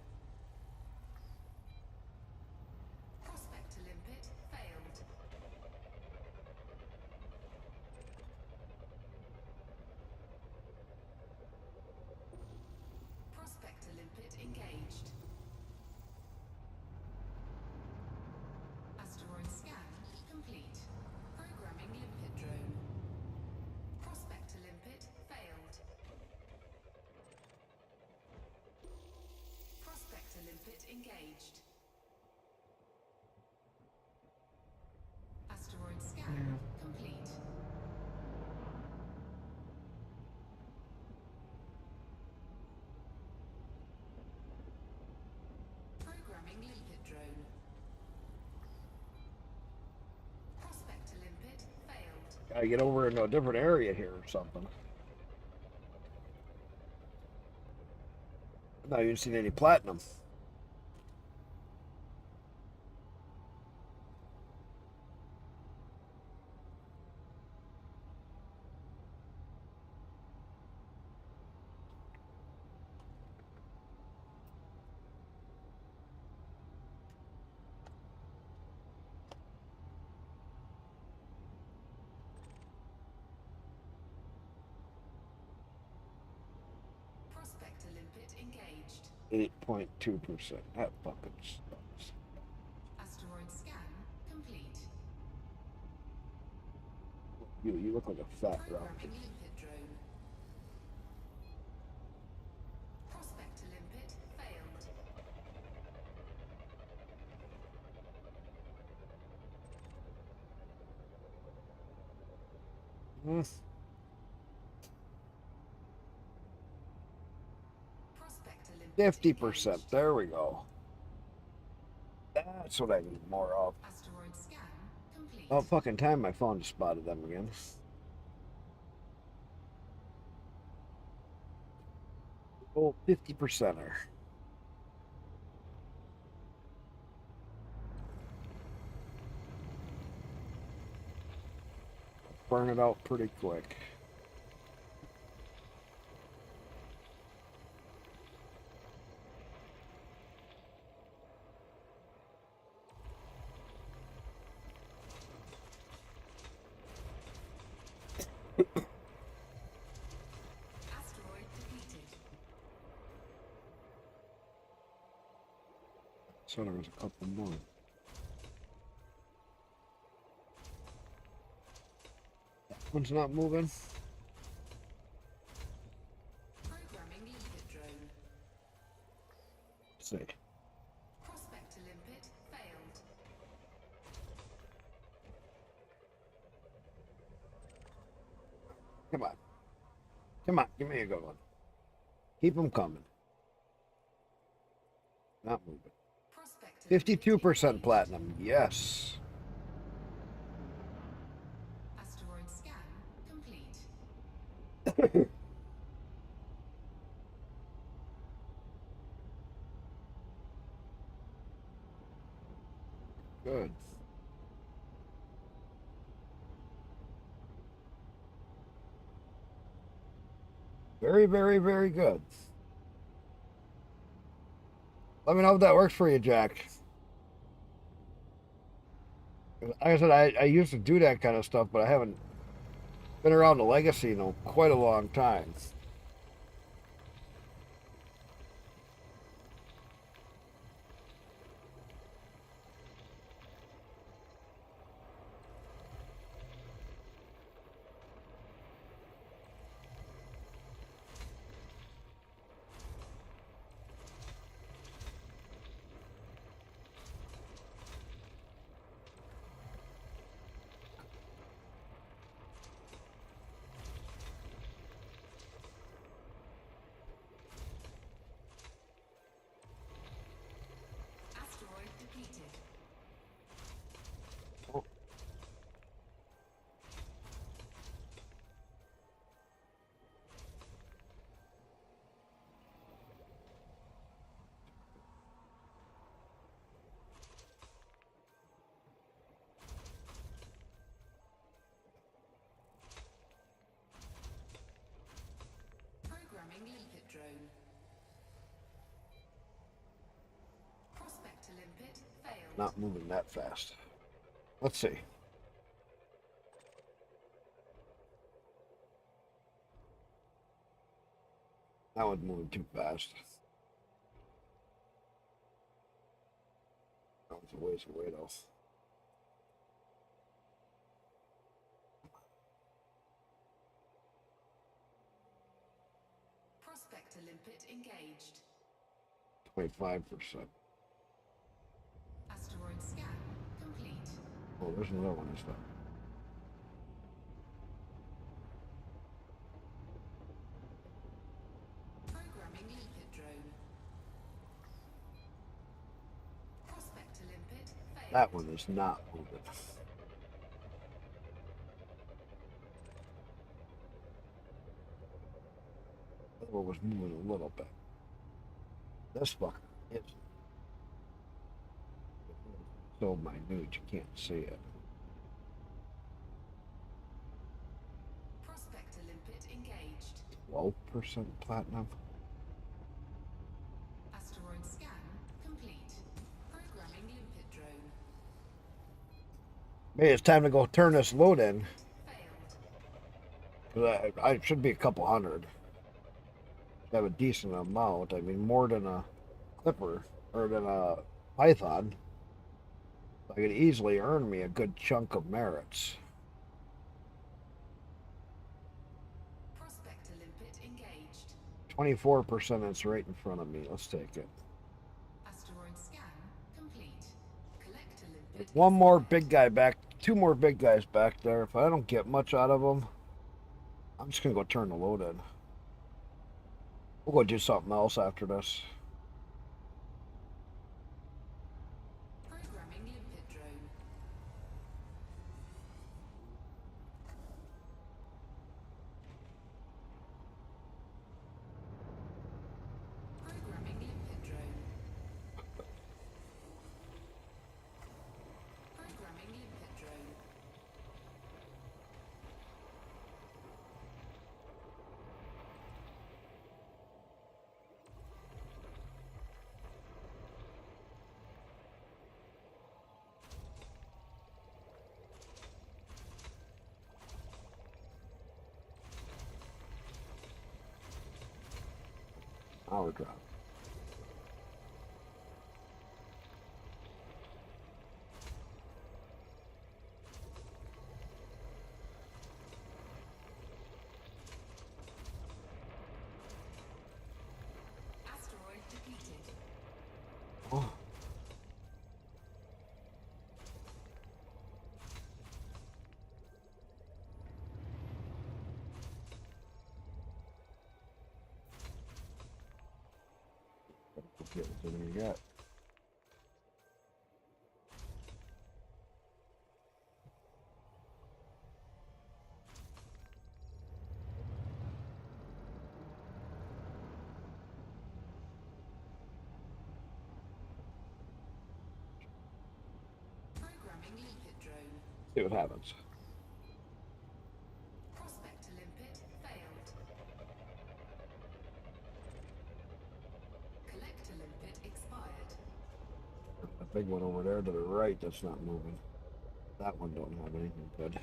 Prospector limpet failed. Prospector limpet engaged. Asteroid scan complete. Programming limpet drone. Prospector limpet failed. Prospector limpet engaged. Asteroid scan complete. Programming limpet drone. Prospector limpet failed. Gotta get over into a different area here or something. I've not even seen any platinum. Prospector limpet engaged. 8.2%. That fucking sucks. Asteroid scan complete. You look like a fat round. Programming limpet drone. Prospector limpet failed. Prospector limpet 50%. There we go. That's what I need more of. Asteroid scan complete. Oh, fucking time my phone just spotted them again. Oh, 50%er. Burn it out pretty quick. Asteroid depleted. So there was a couple more. That one's not moving. Programming limpet drone. Let's see. Prospector limpet failed. Come on. Come on, give me a good one. Keep them coming. Not moving. Prospector 52% platinum, yes. Asteroid scan complete. Good. Very, very, very good. Let me know if that works for you, Jack. Like I said, I used to do that kind of stuff, but I haven't been around the Legacy in quite a long time. Asteroid depleted. Programming limpet drone. Prospector limpet failed. Not moving that fast. Let's see. That one's moving too fast. That was a ways away though. Prospector limpet engaged. 25%. Asteroid scan complete. Oh, there's another one this time. Programming limpet drone. Prospector limpet failed. That one is not moving. That one was moving a little bit. This fucker is so minute you can't see it. Prospector limpet engaged. 12% platinum. Asteroid scan complete. Programming limpet drone. Maybe it's time to go turn this load in. Failed. 'Cause I should be a couple hundred. Have a decent amount. I mean, more than a clipper or than a python. I could easily earn me a good chunk of merits. Prospector limpet engaged. 24%, it's right in front of me. Let's take it. Asteroid scan complete. Collector limpet. One more big guy back, two more big guys back there. If I don't get much out of them, I'm just gonna go turn the load in. We'll go do something else after this. Programming limpet drone. Programming limpet drone. Programming limpet drone. Power drop. Asteroid depleted. Oh. Get what you got. Programming limpet drone. See what happens. Prospector limpet failed. Collector limpet expired. big one over there to the right that's not moving. That one don't have anything good.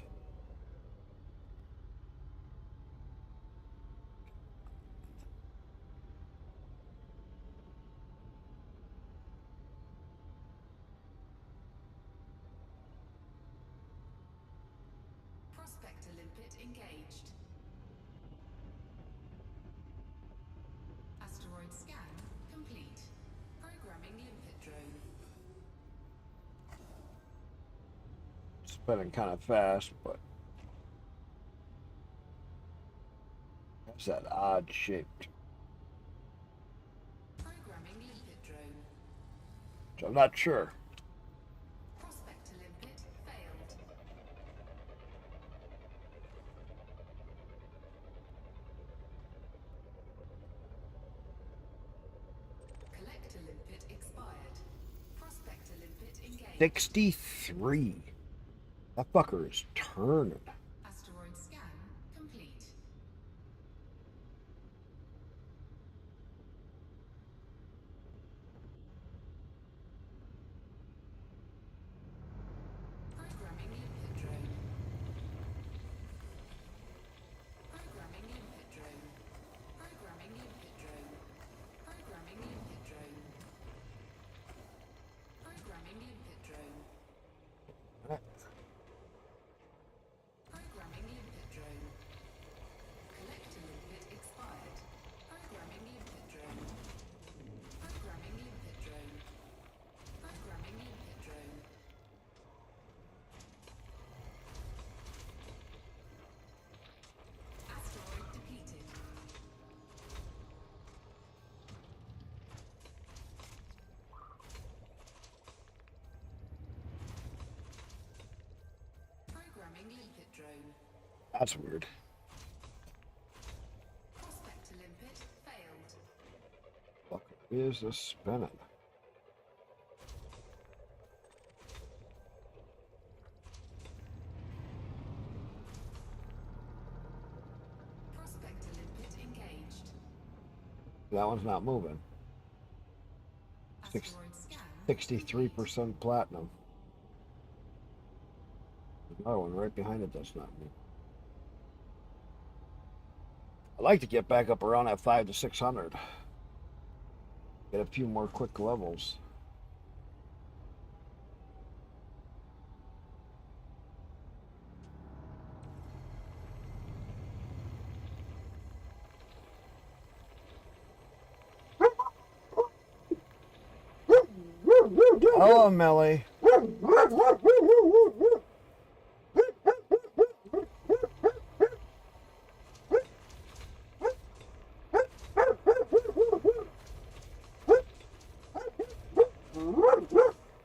Prospector limpet engaged. Asteroid scan complete. Programming limpet drone. Spinning kind of fast, but that's that odd shaped. Programming limpet drone. So I'm not sure. Prospector limpet failed. Collector limpet expired. Prospector limpet engaged. 63. That fucker is turning. Asteroid scan complete. Programming limpet drone. Programming limpet drone. Programming limpet drone. Programming limpet drone. Programming limpet drone. Programming limpet drone. Collector limpet expired. Programming limpet drone. Programming limpet drone. Programming limpet drone. Asteroid depleted. Programming limpet drone. That's weird. Prospector limpet failed. Fucker is this spinning? Prospector limpet engaged. That one's not moving. Asteroid scan. 63% platinum. There's another one right behind it that's not moving. I'd like to get back up around that 500 to 600. Get a few more quick levels. Hello, Millie.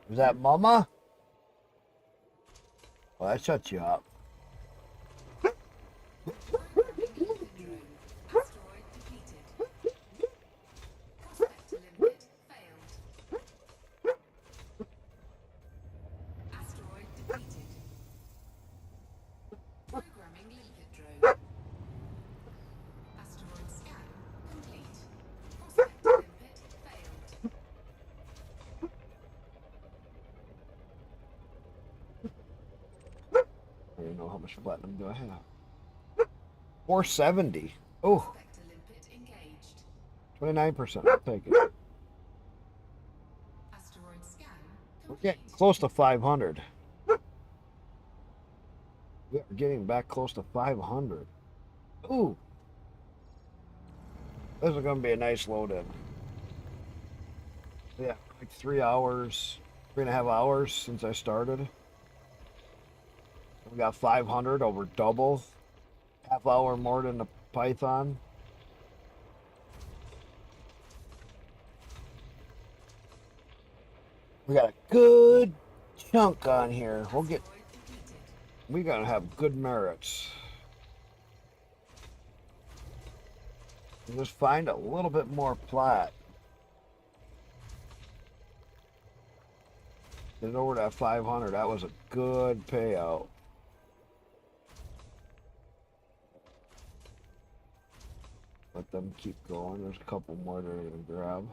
Is that Mama? Well, that shuts you up. Asteroid depleted. Prospector limpet failed. Asteroid depleted. Programming limpet drone. Asteroid scan complete. Prospector limpet failed. I don't even know how much platinum do I have. 470. Oh, Prospector limpet engaged. 29%. I'll take it. Asteroid scan We're complete. getting close to 500. We're getting back close to 500. Ooh. This is going to be a nice load in. Yeah, like 3 hours, 3.5 hours since I started. We got 500 over double. Half hour more than the Python. We got a good chunk on here. We're gonna have good merits. Just find a little bit more plat. Get over that 500. That was a good payout. Let them keep going. There's a couple more there to grab.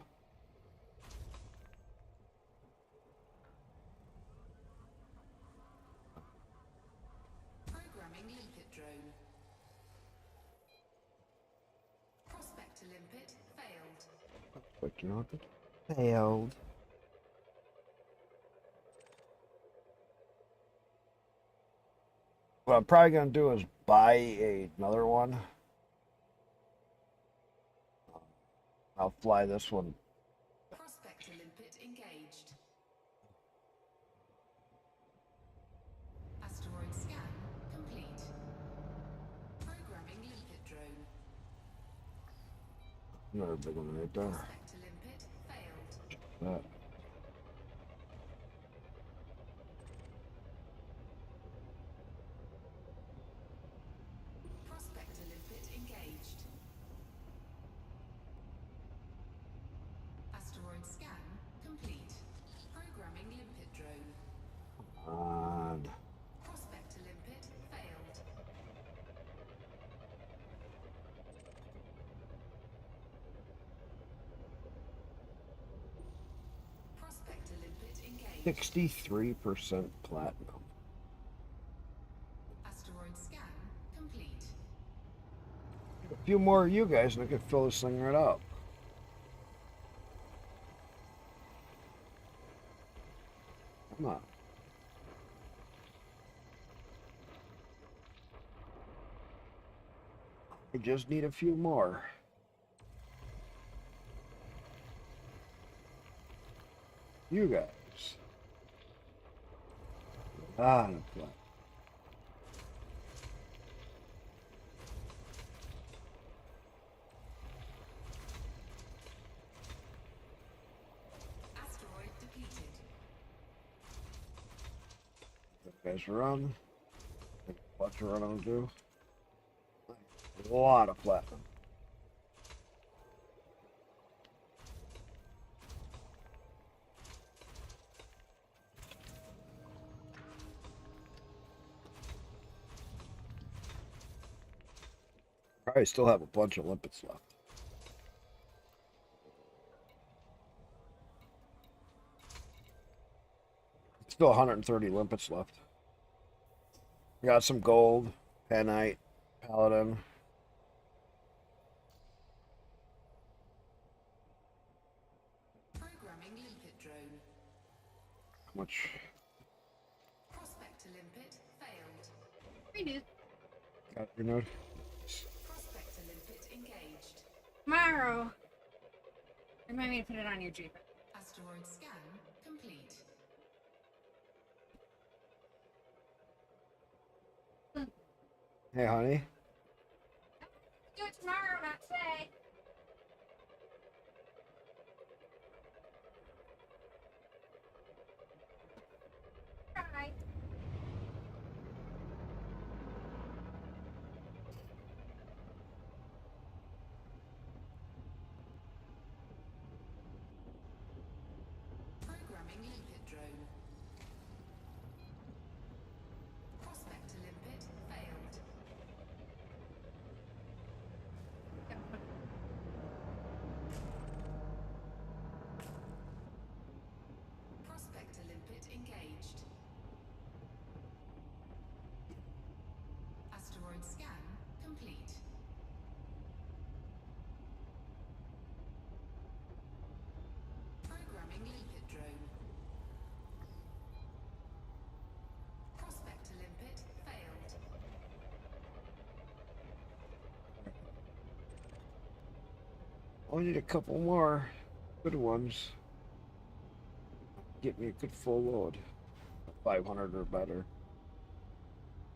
But you know what? It failed. What I'm probably gonna do is buy another one. I'll fly this one. Prospector limpet engaged. Asteroid scan complete. Programming limpet drone. Another big one right there. Prospector limpet failed. That. Prospector limpet engaged. Asteroid scan complete. Programming limpet drone. And Prospector limpet failed. Prospector limpet engaged. 63% platinum. Asteroid scan complete. A few more of you guys and I could fill this thing right up. Come on. I just need a few more. You guys. Ah, the plat. Asteroid depleted. You guys run. What you run do? A lot of platinum. I still have a bunch of limpets left. Still 130 limpets left. Got some gold, panite, paladin. Programming limpet drone. How much? Prospector limpet failed. Renewed. Got your node? Prospector limpet engaged. Tomorrow. Remind me to put it on your Jeep. Asteroid scan complete. Hey, honey. Do it tomorrow, not today. Try. Programming limpet drone. Prospector limpet failed. Prospector limpet engaged. Asteroid scan complete. Programming limpet drone. Prospector limpet failed. I need a couple more good ones. Get me a good full load. 500 or better.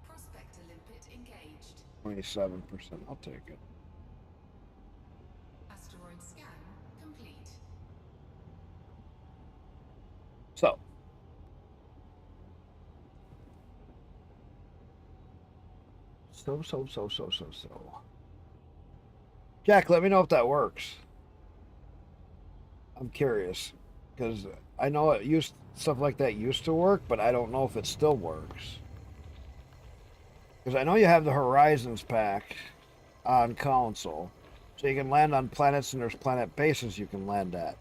Prospector limpet engaged. 27%. I'll take it. Asteroid scan complete. So. So. Jack, let me know if that works. I'm curious. Because I know stuff like that used to work, but I don't know if it still works. Because I know you have the Horizons pack on console. So you can land on planets and there's planet bases you can land at.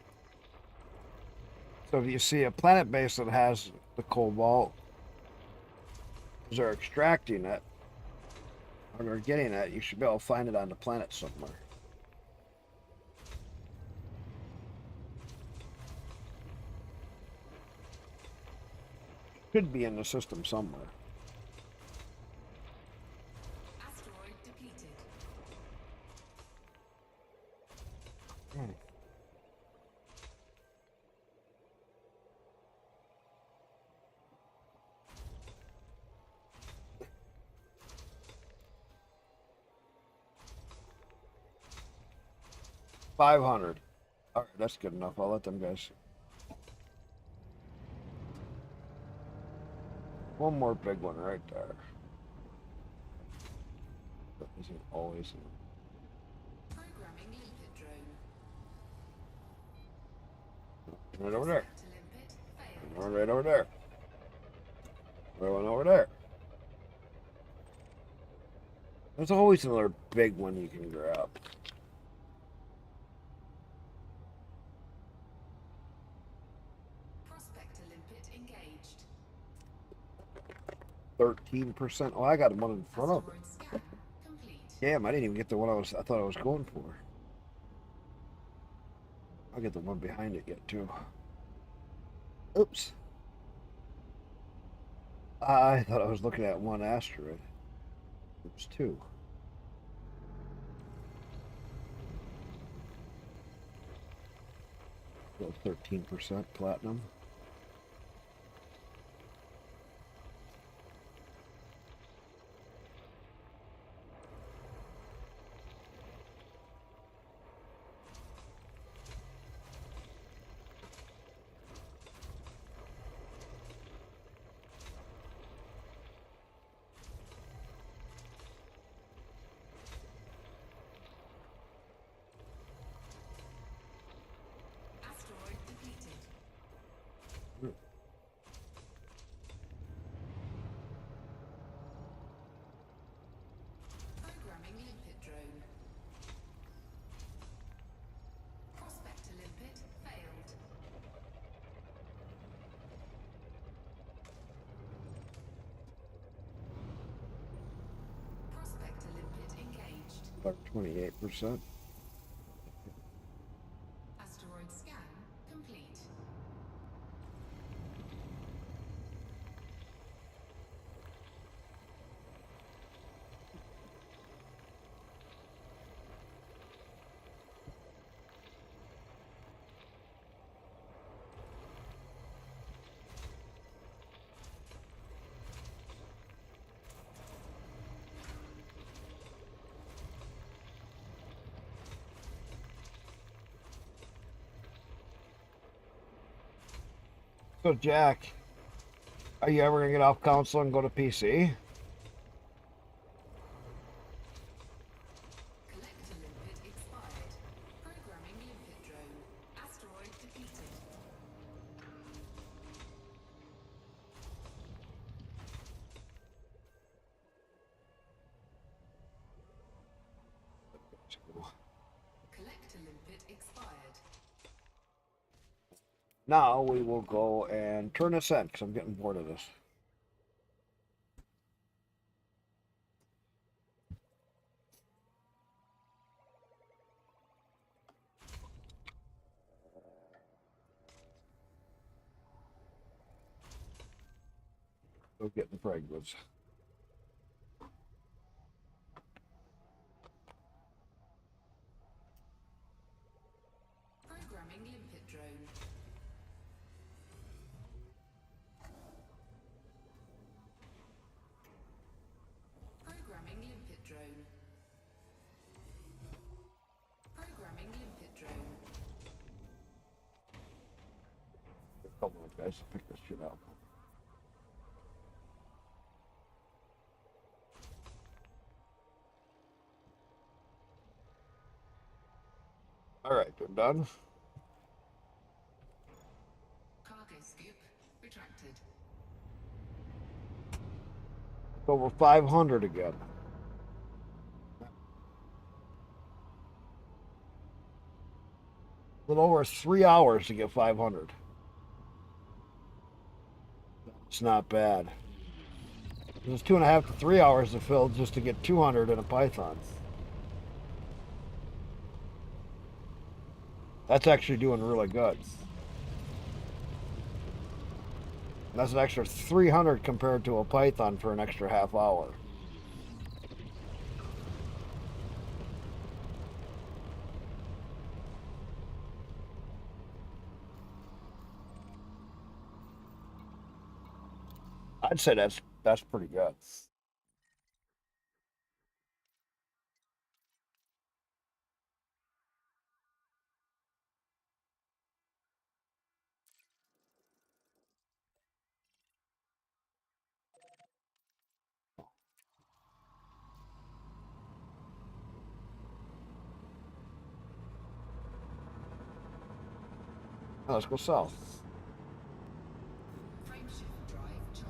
So if you see a planet base that has the cobalt, because they're extracting it, or they're getting it, you should be able to find it on the planet somewhere. Should be in the system somewhere. Asteroid depleted. Hmm. $500. All right, that's good enough. I'll let them guys. One more big one right there. That isn't always. Programming limpet drone. Right over there. To limpet failed. Right over there. Right one over there. There's always another big one you can grab. Prospector limpet engaged. 13%. Oh, I got one in front of it. Asteroid scan complete. Damn, I didn't even get the one I thought I was going for. I'll get the one behind it yet too. Oops. I thought I was looking at one asteroid. It was two. Well, 13% platinum. Asteroid depleted. Programming limpet drone. Prospector limpet failed. Prospector limpet engaged. About 28%. Asteroid scan complete. So Jack, are you ever gonna get off console and go to PC? Collector limpet expired. Programming limpet drone. Asteroid depleted. Collector limpet expired. Now we will go and turn this in because I'm getting bored of this. Go get the fragments. Programming limpet drone. Programming limpet drone. Programming limpet drone. A couple of guys to pick this shit up. All right, they're done. Cargo scoop retracted. It's over 500 again. A little over 3 hours to get 500. It's not bad. It was 2.5 to 3 hours to fill just to get 200 in a Python. That's actually doing really good. That's an extra 300 compared to a Python for an extra half hour. I'd say that's pretty good. Now let's go south.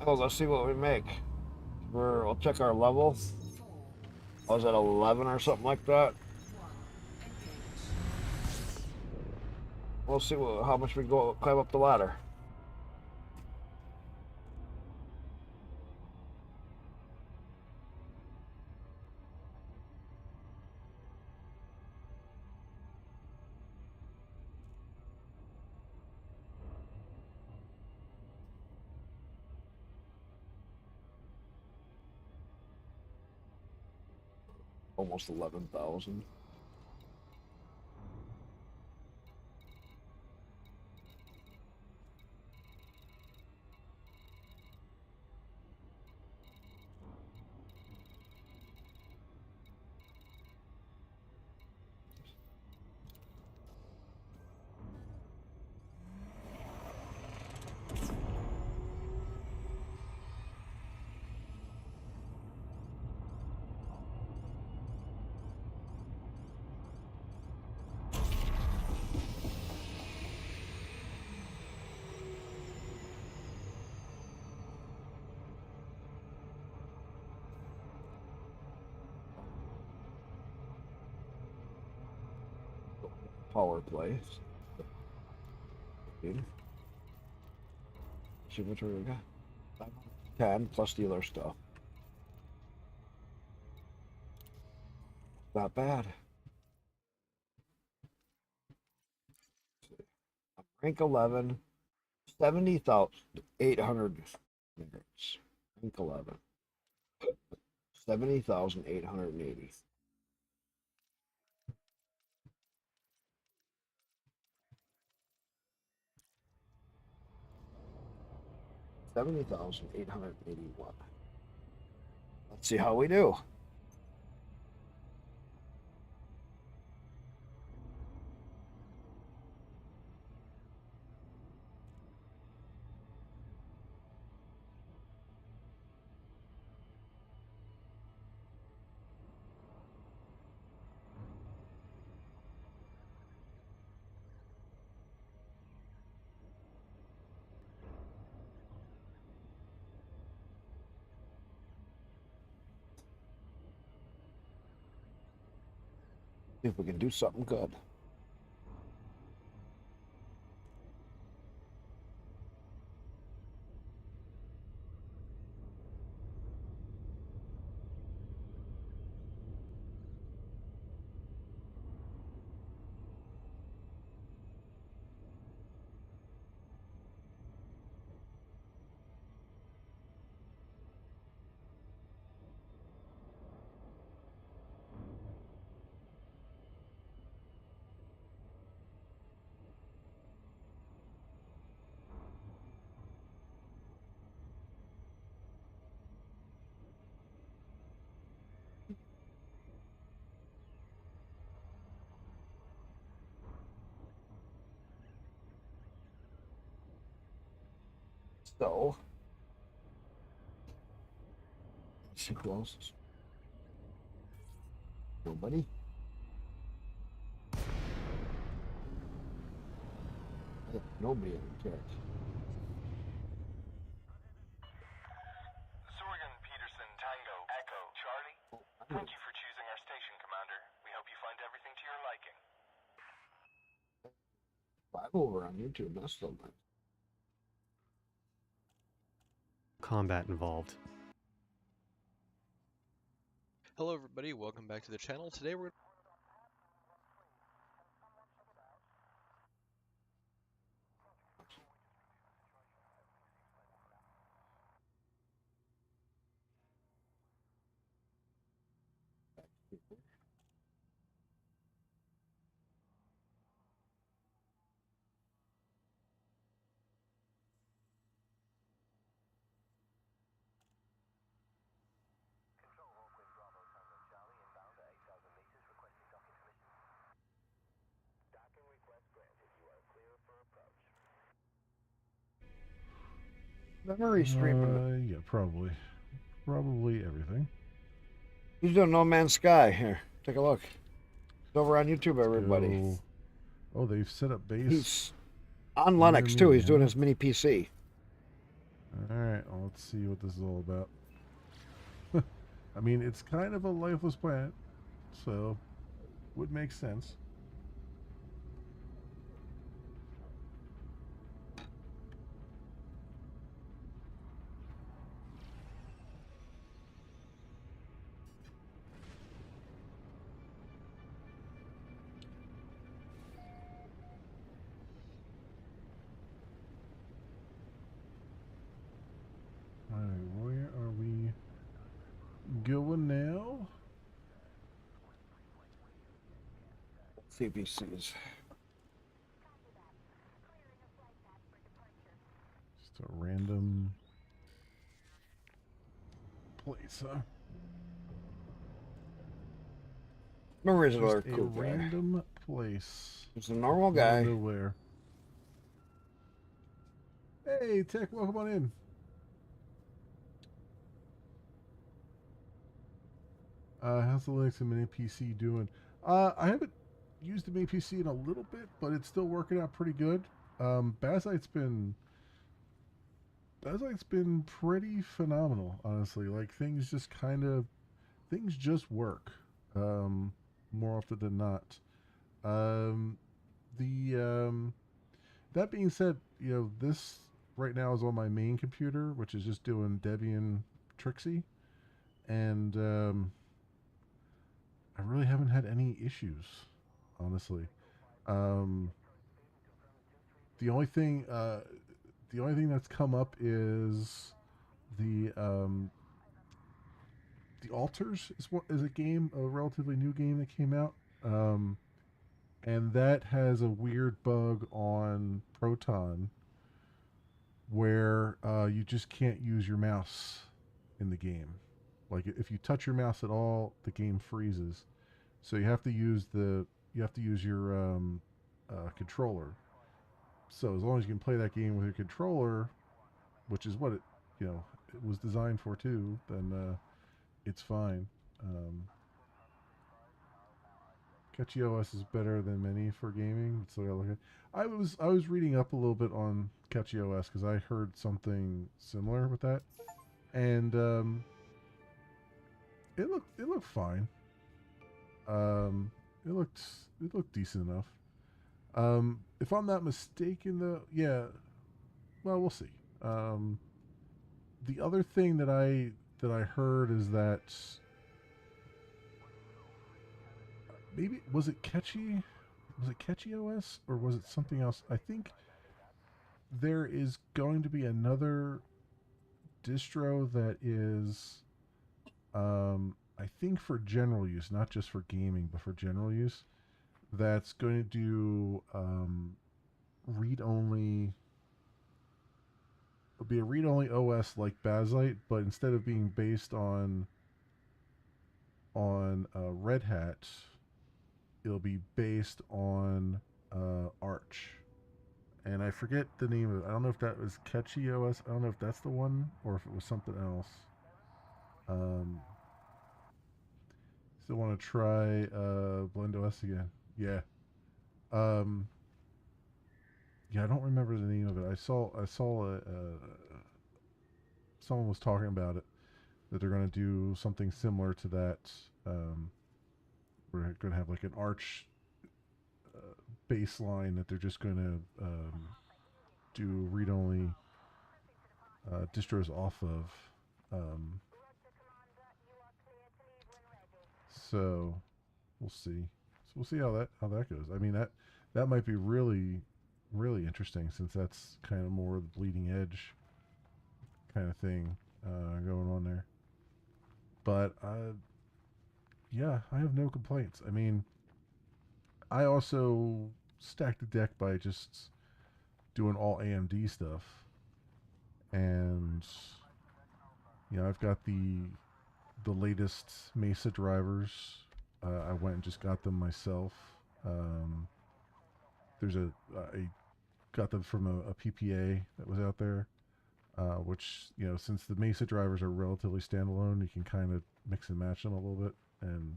Oh, let's see what we make. We'll check our level. I was at 11 or something like that. We'll see how much we go climb up the ladder. Almost 11,000. Power play. See what we got. 10 plus dealer stuff. Not bad. Rank 11, 70,800 minutes. Rank 11. 70,880. $70,881. Let's see how we do. See if we can do something good. So, let's see who else is. Nobody. Nobody in the chat. Sorgan, Peterson, Tango, Echo, Charlie. Thank you for choosing our station, Commander. We hope you find everything to your liking. 5 over on YouTube. That's still nice. Combat involved. Hello everybody, welcome back to the channel. Today we're Memory stream from Yeah, probably. Probably everything. He's doing No Man's Sky. Here, take a look. It's over on YouTube, everybody. Go. Oh, they've set up base. He's on near Linux too. me, He's doing huh? his mini PC. Alright, well, let's see what this is all about. I mean, it's kind of a lifeless planet, so would make sense. Alright, where are we going now? Let's see if he sees. Just a random place, huh? Memories Just are a cool guy. random place. He's a normal guy. Nowhere. Hey, Tech, welcome on in. How's the Linux and Mini PC doing? I haven't used the Mini PC in a little bit, but it's still working out pretty good. Bazite's been pretty phenomenal, honestly. Like things just work, more often than not. That being said, this right now is on my main computer, which is just doing Debian Trixie, and I really haven't had any issues, honestly. Um, the only thing that's come up is the Altars is a relatively new game that came out, and that has a weird bug on Proton where you just can't use your mouse in the game. Like if you touch your mouse at all, the game freezes. So you have to use your controller. So as long as you can play that game with your controller, which is what it was designed for too, then it's fine. Catchy OS is better than many for gaming. So I look at. I was reading up a little bit on Catchy OS because I heard something similar with that, and it looked fine. It looked decent enough. If I'm not mistaken, though, yeah. Well, we'll see. The other thing that I heard is that maybe was it Catchy OS or was it something else? I think there is going to be another distro that is, I think for general use, not just for gaming, but for general use. That's going to do read-only. It'll be a read-only OS like Bazite, but instead of being based on Red Hat, it'll be based on Arch. And I forget the name of it. I don't know if that was Catchy OS. I don't know if that's the one or if it was something else. Still want to try Blend OS again. Yeah. Yeah, I don't remember the name of it. I saw someone was talking about it, that they're going to do something similar to that. We're going to have like an Arch baseline that they're just going to do read-only distros off of. So we'll see. So we'll see how that goes. I mean that might be really interesting, since that's kind of more the bleeding edge kind of thing going on there. But yeah, I have no complaints. I mean, I also stacked the deck by just doing all AMD stuff, and I've got the latest Mesa drivers. I went and just got them myself. Um, there's I got them from a PPA that was out there, which since the Mesa drivers are relatively standalone, you can kind of mix and match them a little bit, and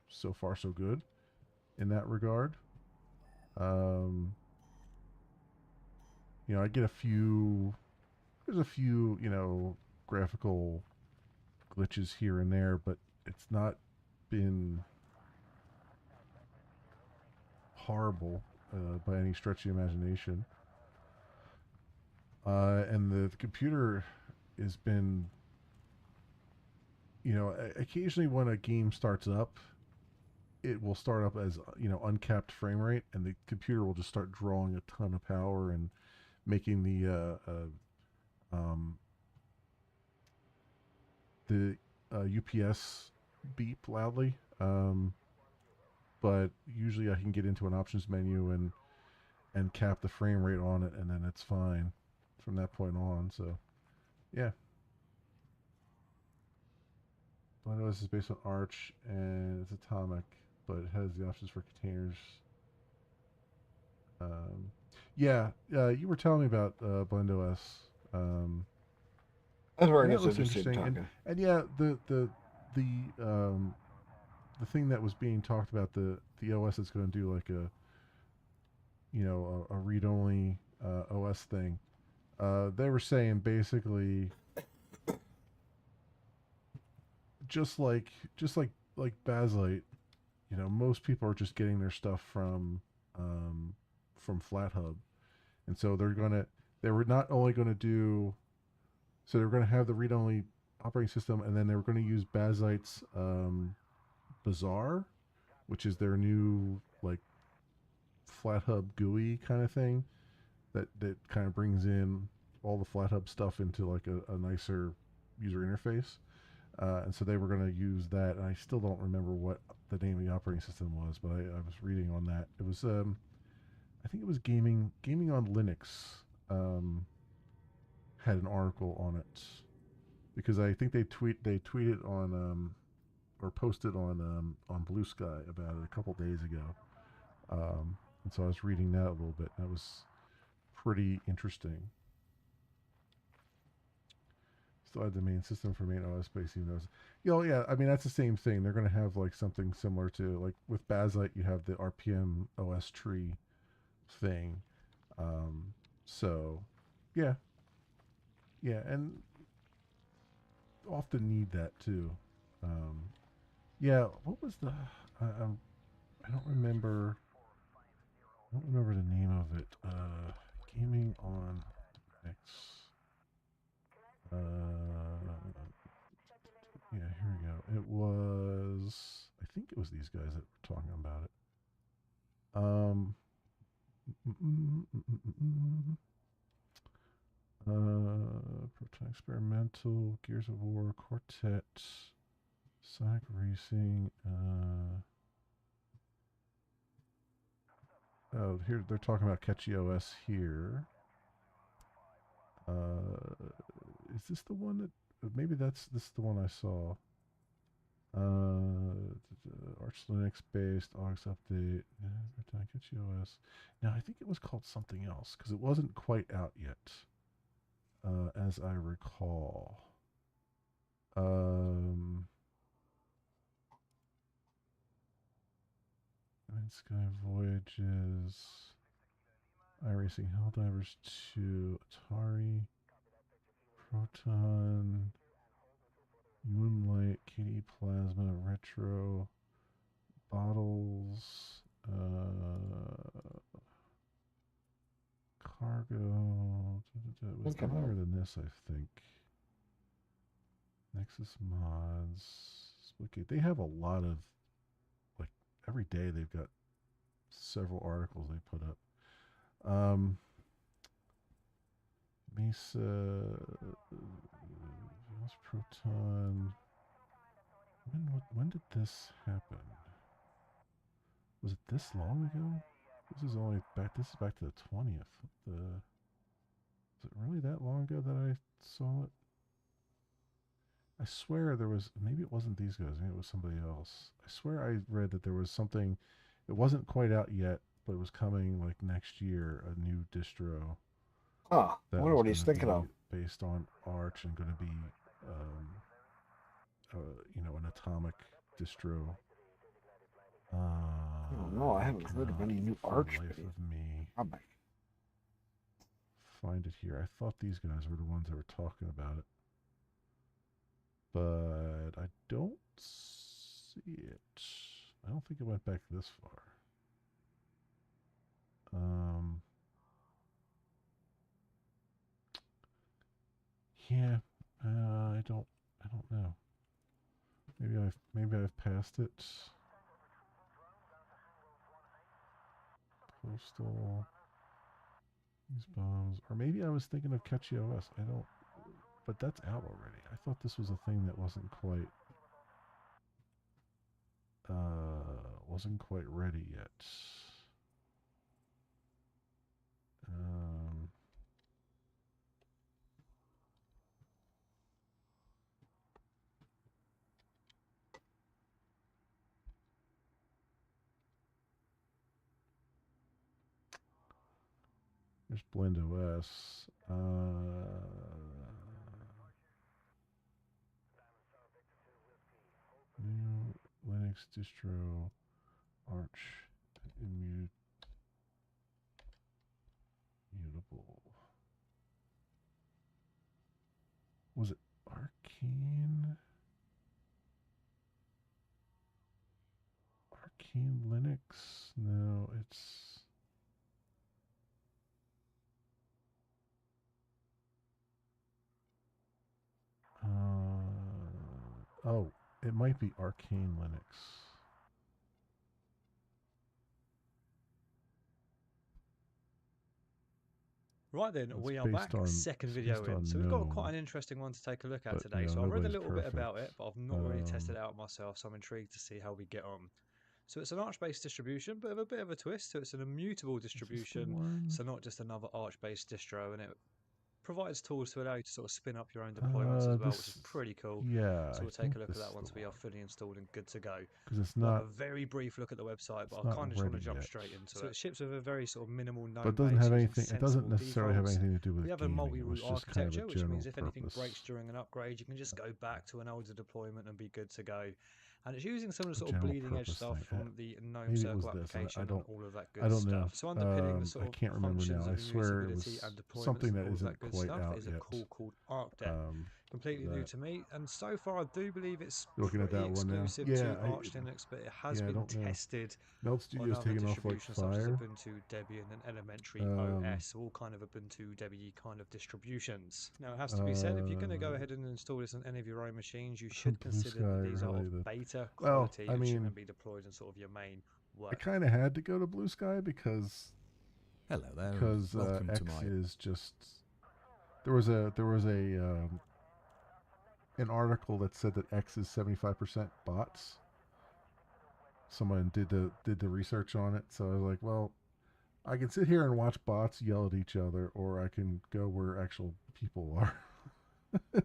so far so good in that regard. Um, I get a few. There's a few graphical glitches here and there, but it's not been horrible by any stretch of the imagination. And the computer has been, occasionally when a game starts up, it will start up as uncapped frame rate, and the computer will just start drawing a ton of power and making um, the UPS beep loudly. But usually I can get into an options menu and cap the frame rate on it, and then it's fine from that point on. So, yeah. Blend.os is based on Arch, and it's atomic, but it has the options for containers. Yeah, you were telling me about Blend.os. That's where it And that gets looks interesting interesting. talking. And yeah, the thing that was being talked about, the OS is going to do like a read only OS thing. They were saying basically just like Baslite, most people are just getting their stuff from FlatHub, and so they were not only going to do, so they were going to have the read only operating system, and then they were going to use Baslite's Bazaar, which is their new like FlatHub GUI kind of thing that kind of brings in all the FlatHub stuff into like a nicer user interface. And so they were going to use that, and I still don't remember what the name of the operating system was, but I was reading on that. It was, I think it was gaming on Linux. Had an article on it because I think they tweeted on or posted on Blue Sky about it a couple days ago. And so I was reading that a little bit. That was pretty interesting. Still had the main system for main OS space, even though yeah, I mean that's the same thing. They're going to have like something similar to like with Baslite, you have the RPM OS tree thing. So yeah, yeah, and often need that too. Um, yeah, what was the? I don't remember. I don't remember the name of it. Gaming on X. Yeah, here we go. It was. I think it was these guys that were talking about it. Proton Experimental, Gears of War, Quartet, Sonic Racing. Oh, here they're talking about Catchy OS here. Is this the one that? Maybe this is the one I saw. Arch Linux based Aux update. Catchy OS. Now I think it was called something else because it wasn't quite out yet, as I recall. Sky Voyages, iRacing Helldivers 2, Atari, Proton, Moonlight, KDE Plasma, Retro, Bottles, Cargo. It was earlier than this, I think. Nexus Mods, Splitgate. They have a lot of, like, every day they've got several articles they put up. Mesa, Proton. When did this happen? Was it this long ago? This is only back. This is back to the 20th. Is it really that long ago that I saw it? I swear there was. Maybe it wasn't these guys. Maybe it was somebody else. I swear I read that there was something. It wasn't quite out yet, but it was coming like next year. A new distro. Huh. I That wonder was what he's gonna thinking of. be based on Arch and going to be, you know, an atomic distro. I don't know. I haven't heard of any new Arch. Life of me. Comic. Find it here. I thought these guys were the ones that were talking about it, but I don't see it. I don't think it went back this far. Yeah, I don't know. Maybe I've passed it. Postal. These bombs, or maybe I was thinking of Catchy OS. I don't, but that's out already. I thought this was a thing that wasn't quite ready yet. There's Blend OS. New Linux distro, Arch, immutable. Was it Arcane? Arcane Linux? No, it's... oh, it might be Arcane Linux. Right then, It's we are back. Second video in. So we've got quite an interesting one to take a look at today. You know, so I've read a nobody's little bit about perfect. it, but I've not really tested it out myself. So I'm intrigued to see how we get on. So it's an Arch-based distribution, but with a bit of a twist. So it's an immutable distribution. So not just another Arch-based distro, and it provides tools to allow you to sort of spin up your own deployments as well, which is pretty cool. Yeah, so we'll take a look at that once we are fully installed and good to go. Because it's We'll not have a very brief look at the website, but I not kind of just want to ready jump yet. straight into it. So it ships with a very sort of minimal known But it doesn't base have using anything. It doesn't sensible necessarily have defaults. anything to do with We have a gaming. It multi-root was just kind of architecture, a which means general if anything purpose. breaks during an upgrade, you can just go back to an older deployment and be good to go. And it's using some of the A sort of general bleeding edge purpose stuff thing. from the GNOME Maybe it Circle was this. application I and don't. all of that good I don't know. stuff. So underpinning the sort I of can't remember functions now. of I swear it immutability was and deployments something and that all of isn't that good quite stuff out is a yet. tool called ArcDep. Completely new to me, and so far I do believe it's Looking at pretty that one now. exclusive Yeah, to Arch Linux, but it has I been don't know. tested Meld on Studio's other taking off like distributions such as fire. Ubuntu, Debian, and Elementary OS, all kind of Ubuntu, Debian kind of distributions. Now it has to be said, if you're going to go ahead and install this on any of your own machines, you should consider that these are of beta quality and shouldn't be deployed in sort of your main work. I kind of had to go to Blue Sky because welcome X to my... is just there was an article that said that X is 75% bots. Someone did the research on it, so I was like, well, I can sit here and watch bots yell at each other, or I can go where actual people are.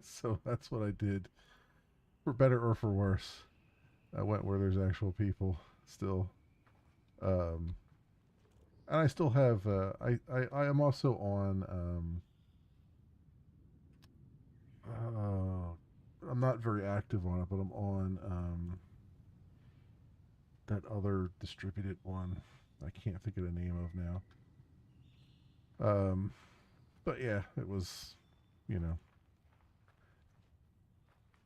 So that's what I did. For better or for worse, I went where there's actual people still. And I still have. I am also on. I'm not very active on it, but I'm on that other distributed one. I can't think of the name of now. But yeah, it was, you know,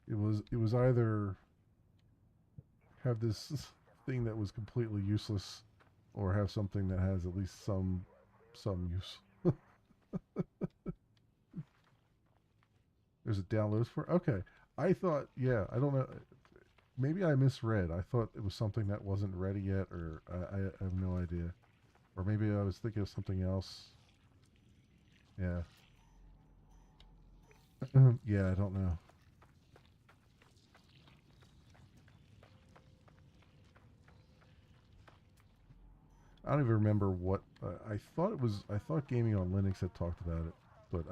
it was either have this thing that was completely useless, or have something that has at least some use. There's a downloads for. Okay, I thought, yeah, I don't know. Maybe I misread. I thought it was something that wasn't ready yet, or I have no idea. Or maybe I was thinking of something else. Yeah. Yeah, I don't know. I don't even remember what I thought it was. I thought Gaming on Linux had talked about it, but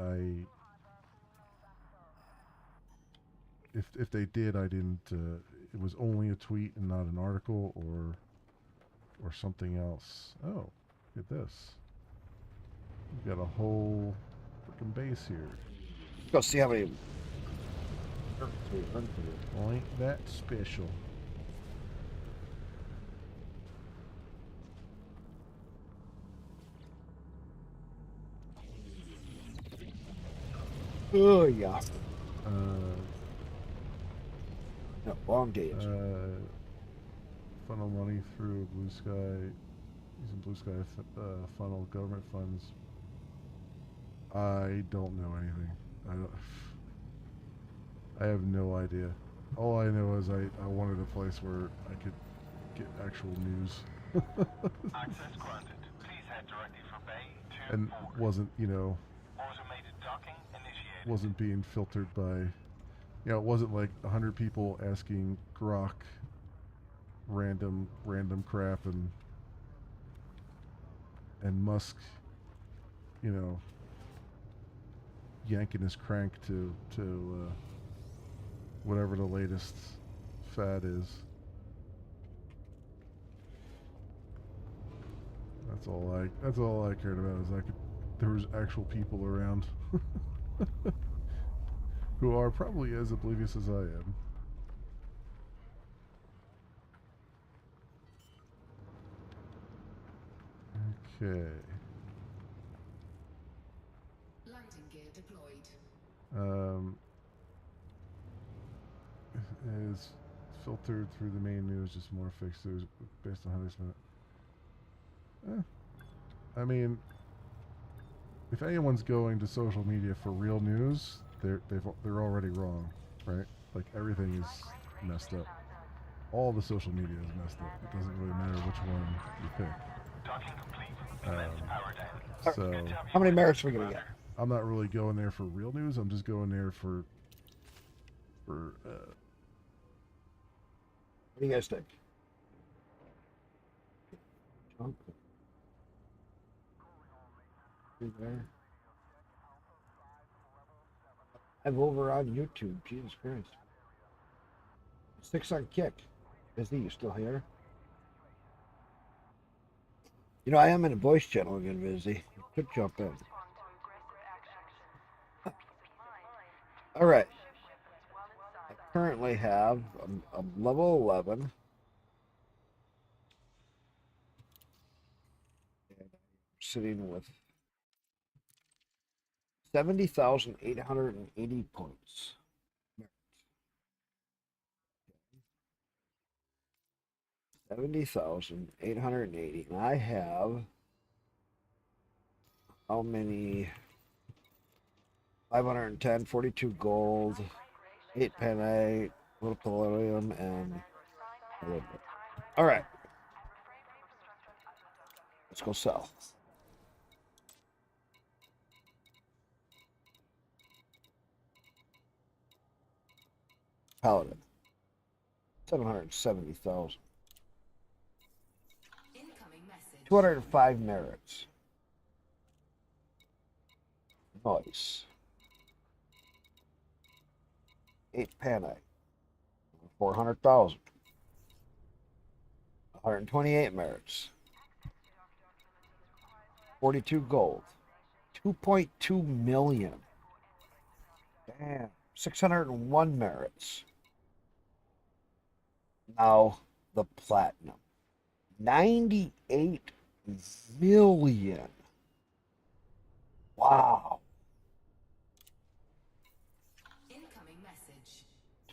if they did, I didn't. It was only a tweet and not an article or something else. Oh, look at this. We've got a whole freaking base here. Go see how many. Ain't that special? Oh yeah. No, long days. Funnel money through Blue Sky, using Blue Sky funnel government funds. I don't know anything. I have no idea. All I know is I wanted a place where I could get actual news. Access granted. Please head directly for Bay 2 And wasn't, Automated docking initiated. wasn't being filtered by, it wasn't like 100 people asking Grok random crap and Musk, yanking his crank to whatever the latest fad is. That's all I cared about is there was actual people around who are probably as oblivious as I am. Okay. Lighting gear deployed. Is filtered through the main news, just more fixed news based on how they spend it. I mean, if anyone's going to social media for real news, they're already wrong, right? Like everything is messed up. All the social media is messed up. It doesn't really matter which one you pick. So how many merits are we gonna get? I'm not really going there for real news. I'm just going there for what do you guys think? There. I'm over on YouTube. Jesus Christ. 6 on Kick. Is he still here? I am in a voice channel again, Vizzy. Could jump in. All right. I currently have a level 11. And I'm sitting with 70,880 points. 70,880. And I have how many? 510, 42 gold, 8 penne, a little palladium, and a little bit. All right. Let's go sell. Paladin. 770,000. 205 merits. Nice. 8 penne. 400,000. 128 merits. 42 gold. 2.2 million. Damn. 601 merits. Now the platinum. 98 million. Wow. Incoming message.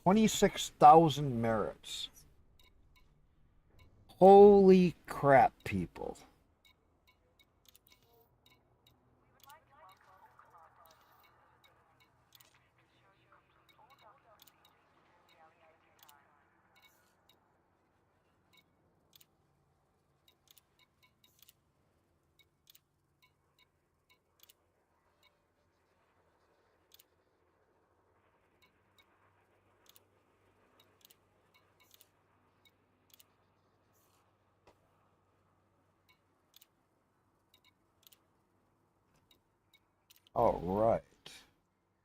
26,000 merits. Holy crap, people. All right.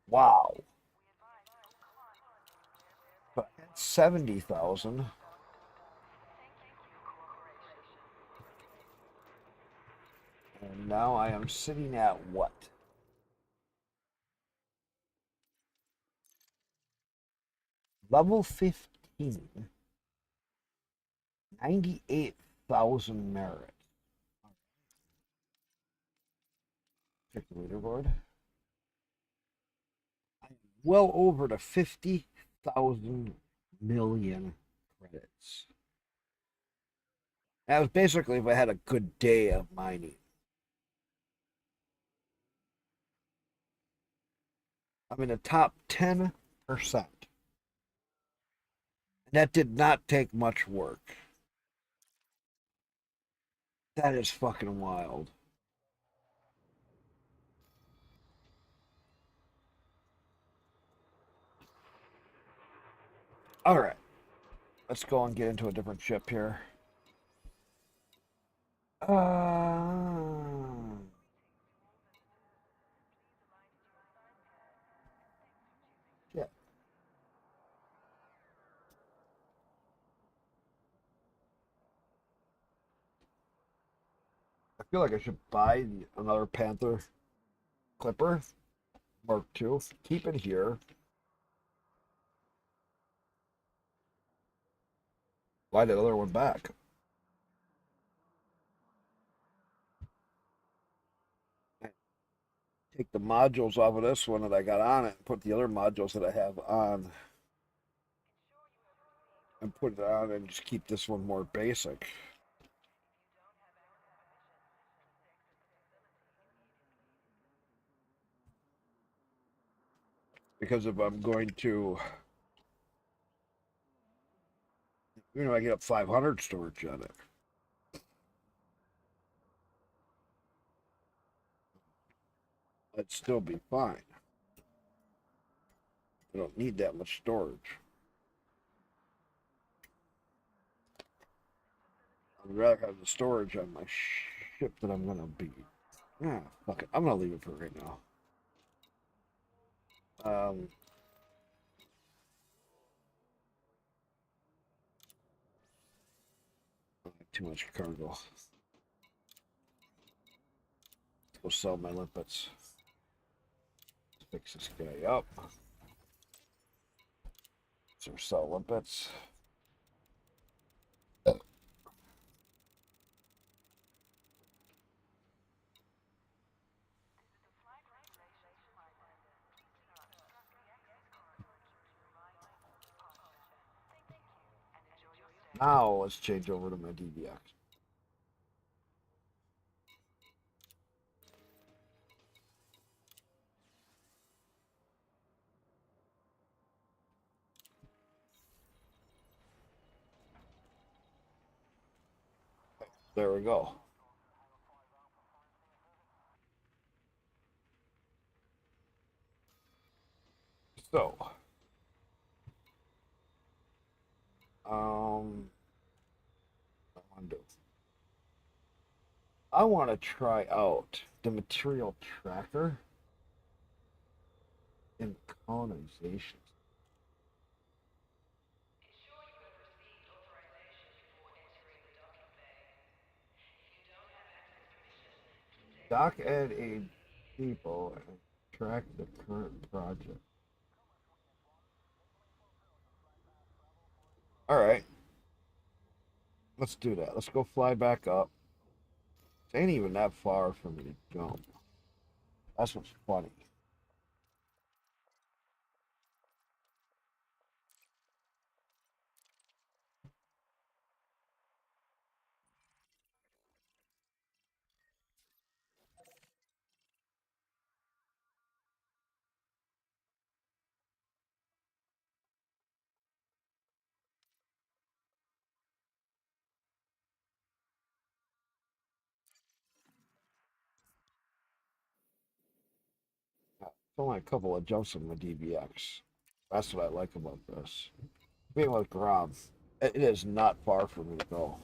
Wow. But I had 70,000. And now I am sitting at what? Level 15. 98,000 merit. Check the leaderboard. I'm well over to 50,000 million credits. That was basically if I had a good day of mining. I'm in the top 10%. And that did not take much work. That is fucking wild. All right. Let's go and get into a different ship here. Yeah. I feel like I should buy another Panther Clipper Mark II. Keep it here. Buy the other one back. Take the modules off of this one that I got on it and put the other modules that I have on and put it on and just keep this one more basic. Because if I'm going to, I get up 500 storage on it. That'd still be fine. I don't need that much storage. I'd rather have the storage on my ship that I'm gonna be. Yeah, fuck it. I'm gonna leave it for right now. Too much cargo. Let's go sell my limpets. Let's fix this guy up. So sell limpets. Now let's change over to my DBX. There we go. So, I want to try out the material tracker and colonization. Dock at a depot and track the current project. All right. Let's do that. Let's go fly back up. It ain't even that far for me to jump. That's what's funny. It's only a couple of jumps in my DBX. That's what I like about this. Being with Grom, it is not far for me to go.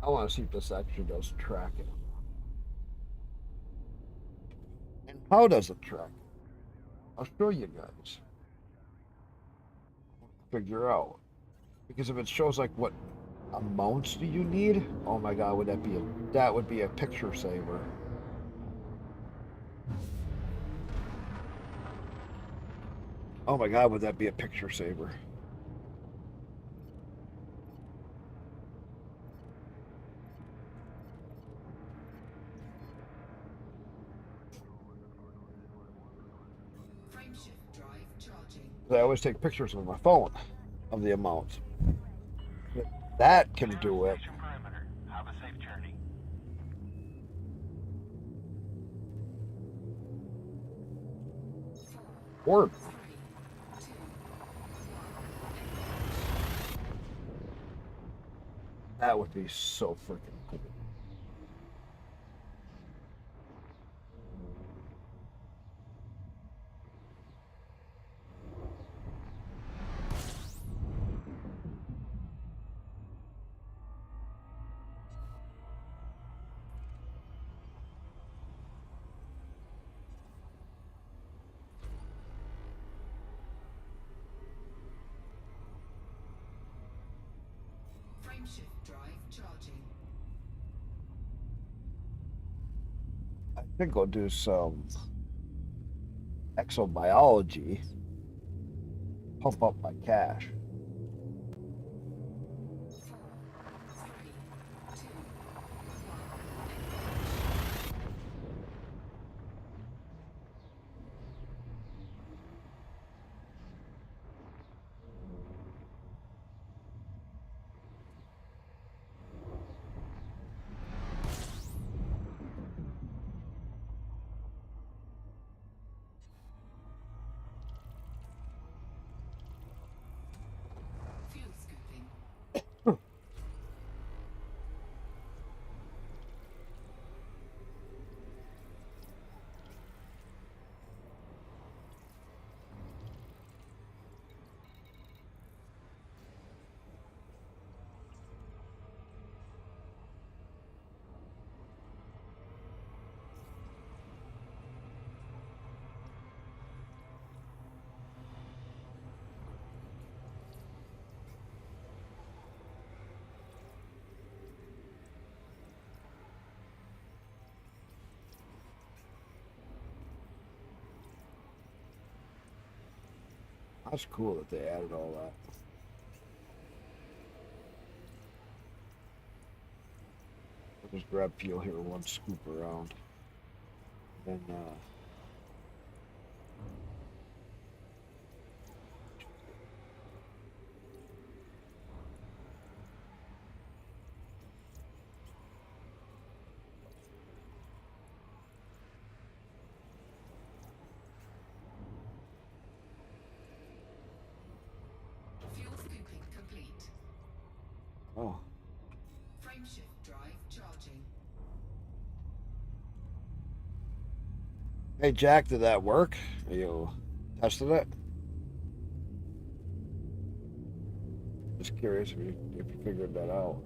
I want to see if this actually does track it. And how does it track it? I'll show you guys. Figure out. Because if it shows like what amounts do you need, oh my god, that would be a picture saver. Oh my god, would that be a picture saver? Frameshift drive charging. I always take pictures with my phone of the amounts. That can do it. Have a safe journey. Or that would be so freaking cool. Frameshift drive charging. I think I'll do some exobiology. Pump up my cash. Fuel scooping. That's cool that they added all that. I'll just grab fuel here, one scoop around. Then, Fuel scooping complete. oh. Frameshift drive charging. Hey Jack, did that work? You tested it? Just curious if you figured that out.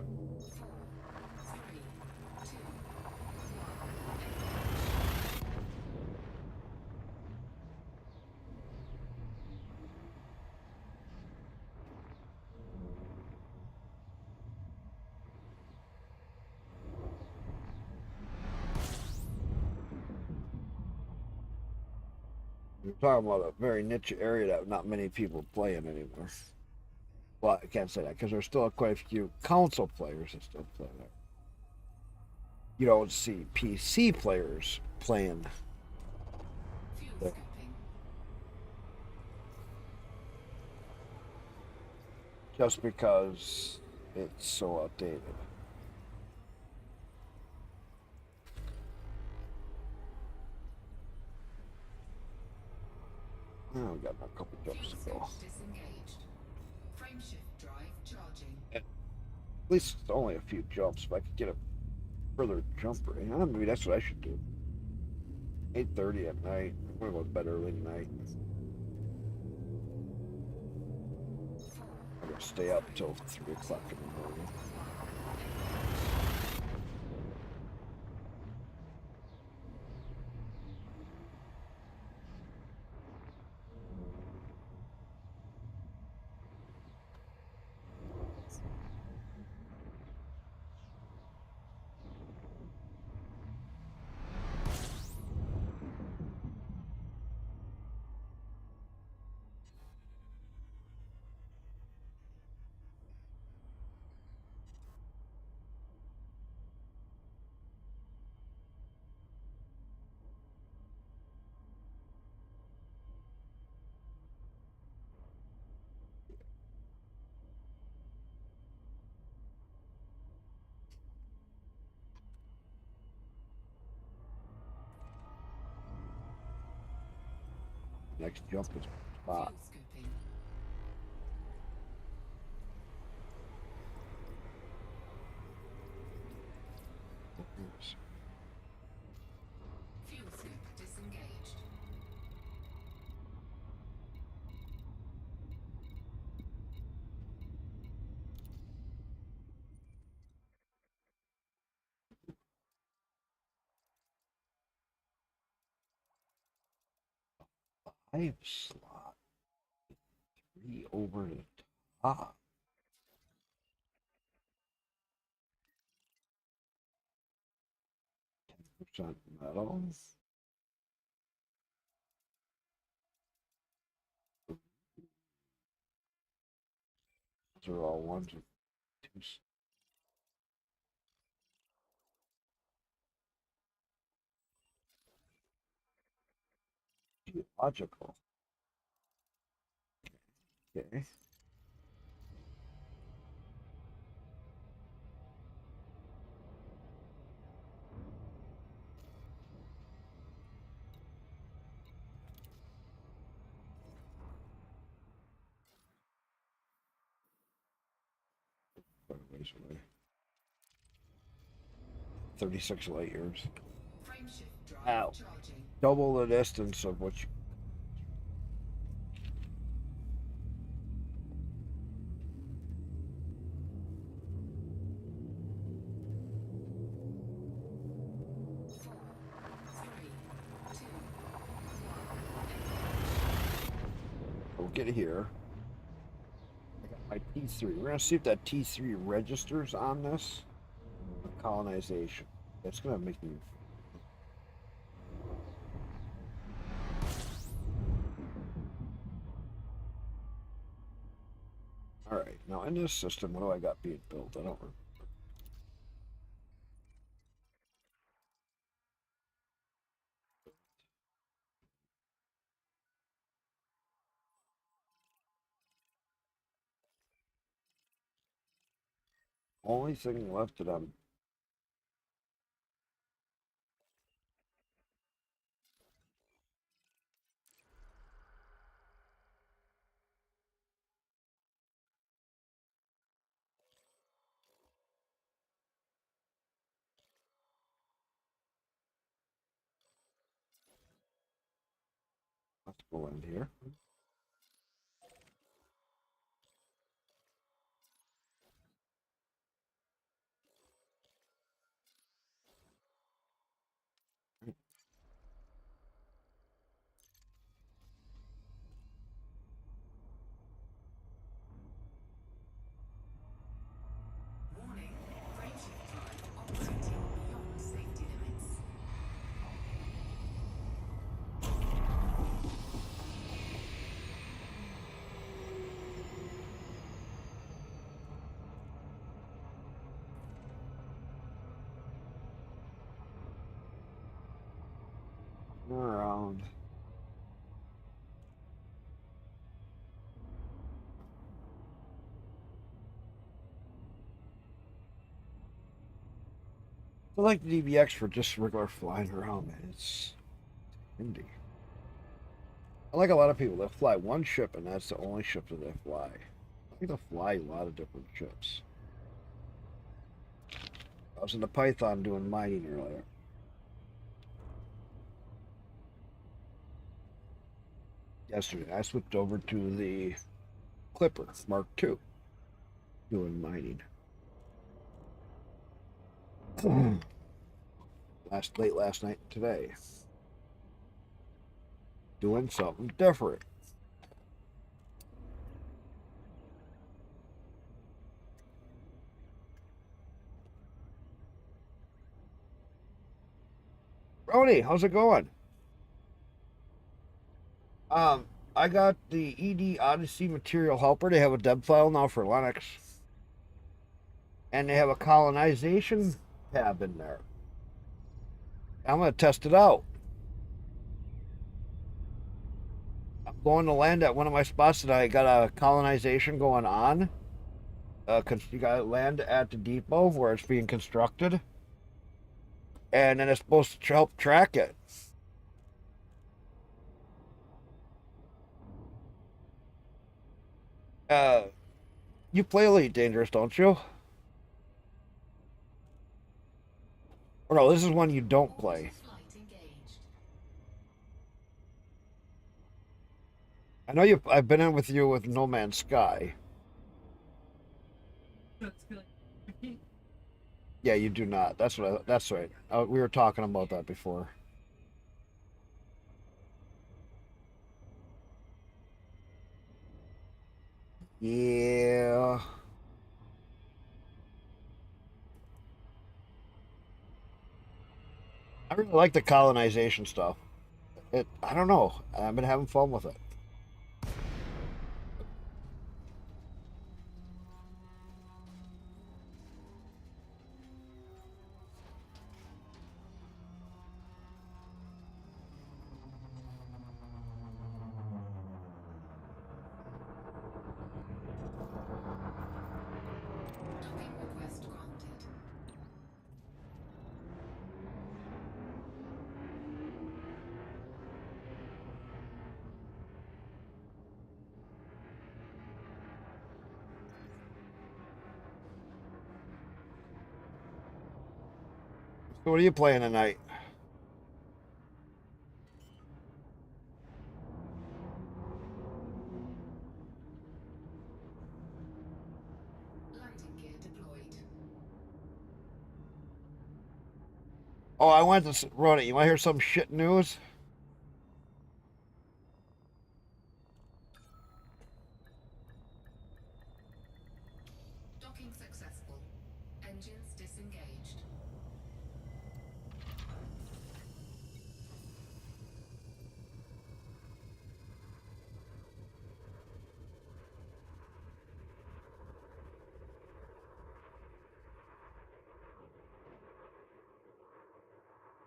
You're talking about a very niche area that not many people play in anymore. Well, I can't say that because there's still quite a few console players that still play that. You don't see PC players playing. Just because it's so outdated. Oh, we got a couple jumps to go. Disengaged. Frameshift drive charging. At least it's only a few jumps, but I could get a further jump rate. Maybe that's what I should do. 8:30 at night. I'm gonna go to bed early tonight. I'm gonna stay up till 3 o'clock in the morning. Next jump is spot. Fuel scoop disengaged. Five slot. 3 over the top. % metal. Those are all ones and twos. Geological. Okay. Quite a ways away. 36 light years. Frameshift drive Ow. charging. Double the distance of what you. We'll get here. I got my T3. We're gonna see if that T3 registers on this. Colonization. That's gonna make me. All right. Now in this system, what do I got being built? I don't remember. Only thing left that I'm. Let's go in here. Warning, frameshift drive operating beyond safety limits. Around. I like the DBX for just regular flying around, man. It's handy. Unlike a lot of people that fly one ship and that's the only ship that they fly. I think they fly a lot of different ships. I was in the Python doing mining earlier. Yesterday, I switched over to the Clipper Mark II doing mining. Late last night and today. Doing something different. Roni, how's it going? I got the ED Odyssey Material Helper. They have a deb file now for Linux. And they have a colonization tab in there. I'm going to test it out. I'm going to land at one of my spots that I got a colonization going on. You got to land at the depot where it's being constructed. And then it's supposed to help track it. You play Elite Dangerous, don't you? Or no, this is one you don't play. I know you. I've been in with you with No Man's Sky. Yeah, you do not. That's what. That's right. We were talking about that before. Yeah. I really like the colonization stuff. I don't know. I've been having fun with it. Docking request granted. So what are you playing tonight? Landing gear deployed. Oh, I went to run it. You want to hear some shit news? Docking successful. Engines disengaged.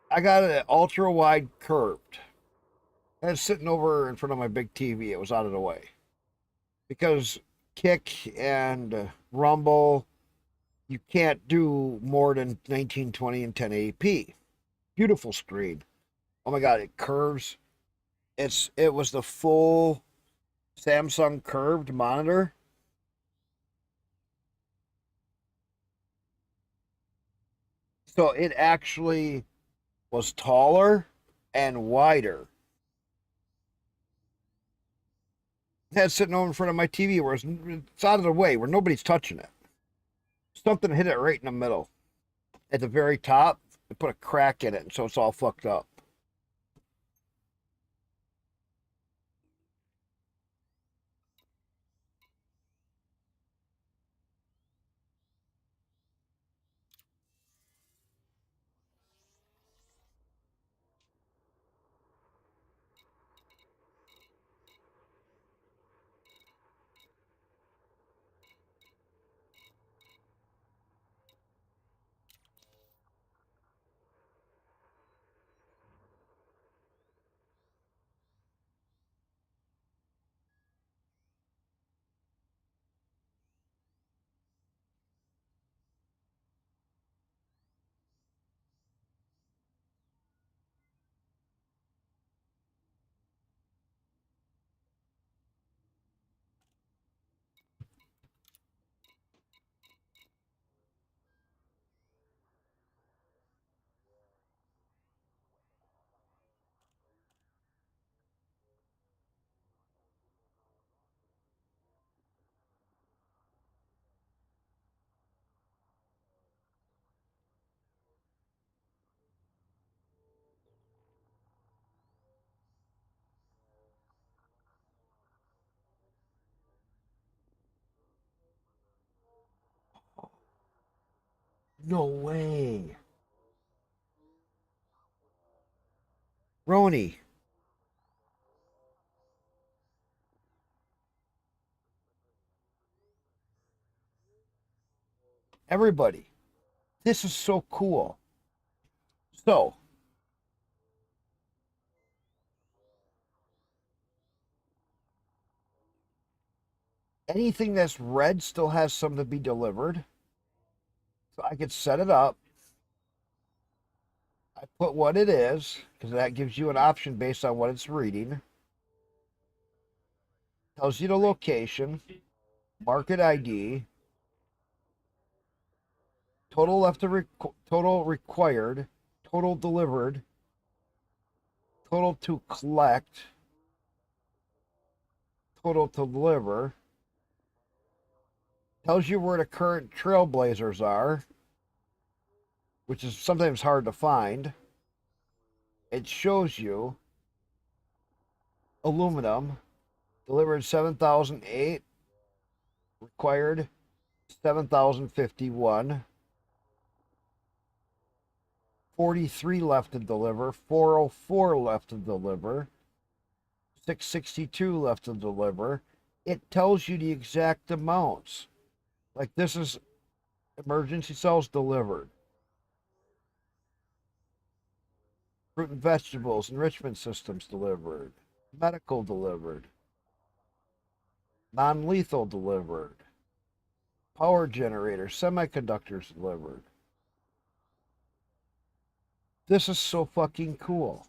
I got it at ultra wide curved. And it's sitting over in front of my big TV. It was out of the way. Because Kick and Rumble, you can't do more than 1920 and 1080p. Beautiful screen. Oh my god, it curves. It was the full Samsung curved monitor. So it actually was taller and wider. Had sitting over in front of my TV where it's out of the way, where nobody's touching it. Something hit it right in the middle. At the very top, they put a crack in it, and so it's all fucked up. No way. Roni. Everybody. This is so cool. So, anything that's red still has some to be delivered. So I could set it up. I put what it is, because that gives you an option based on what it's reading. Tells you the location. market ID, total left to total required, total delivered, total to collect, total to deliver. Tells you where the current trailblazers are, which is sometimes hard to find. It shows you aluminum delivered 7,008, required 7,051, 43 left to deliver, 404 left to deliver, 662 left to deliver. It tells you the exact amounts. Like this is emergency cells delivered. Fruit and vegetables, enrichment systems delivered. Medical delivered. Non-lethal delivered. Power generators, semiconductors delivered. This is so fucking cool.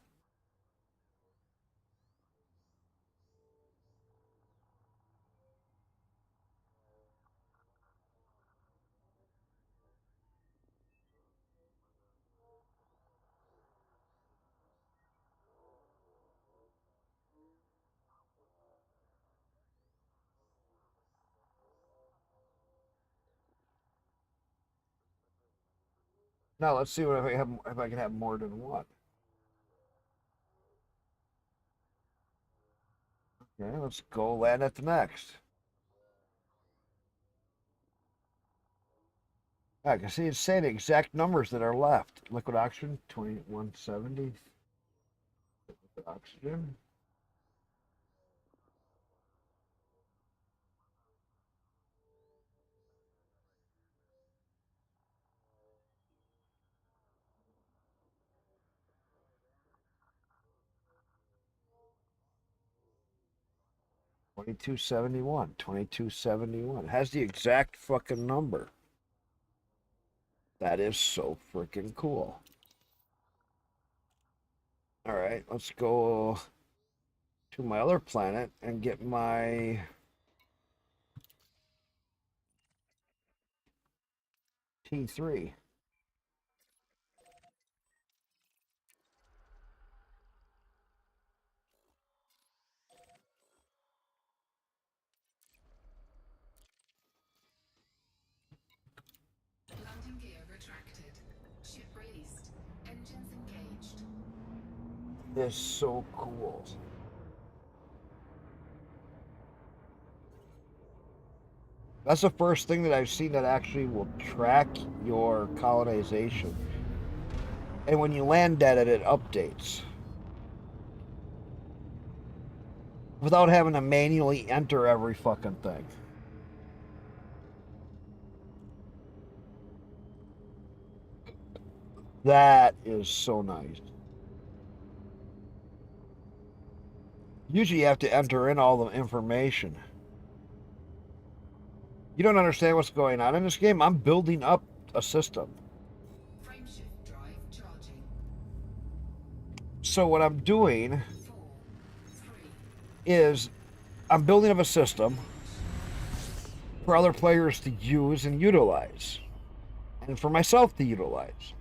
Now let's see what if I can have more than one. Okay, let's go land at the next. I can see it's saying the exact numbers that are left. Liquid oxygen, 2170. Liquid oxygen. $22.71 has the exact fucking number. That is so freaking cool. All right, let's go to my other planet and get my T3. Landing gear retracted. Ship released. Engines engaged. Is so cool. That's the first thing that I've seen that actually will track your colonization. And when you land at it, it updates. Without having to manually enter every fucking thing. That is so nice. Usually you have to enter in all the information. You don't understand what's going on in this game? I'm building up a system. Frameshift drive charging. So what I'm doing is I'm building up a system for other players to use and utilize. And for myself to utilize.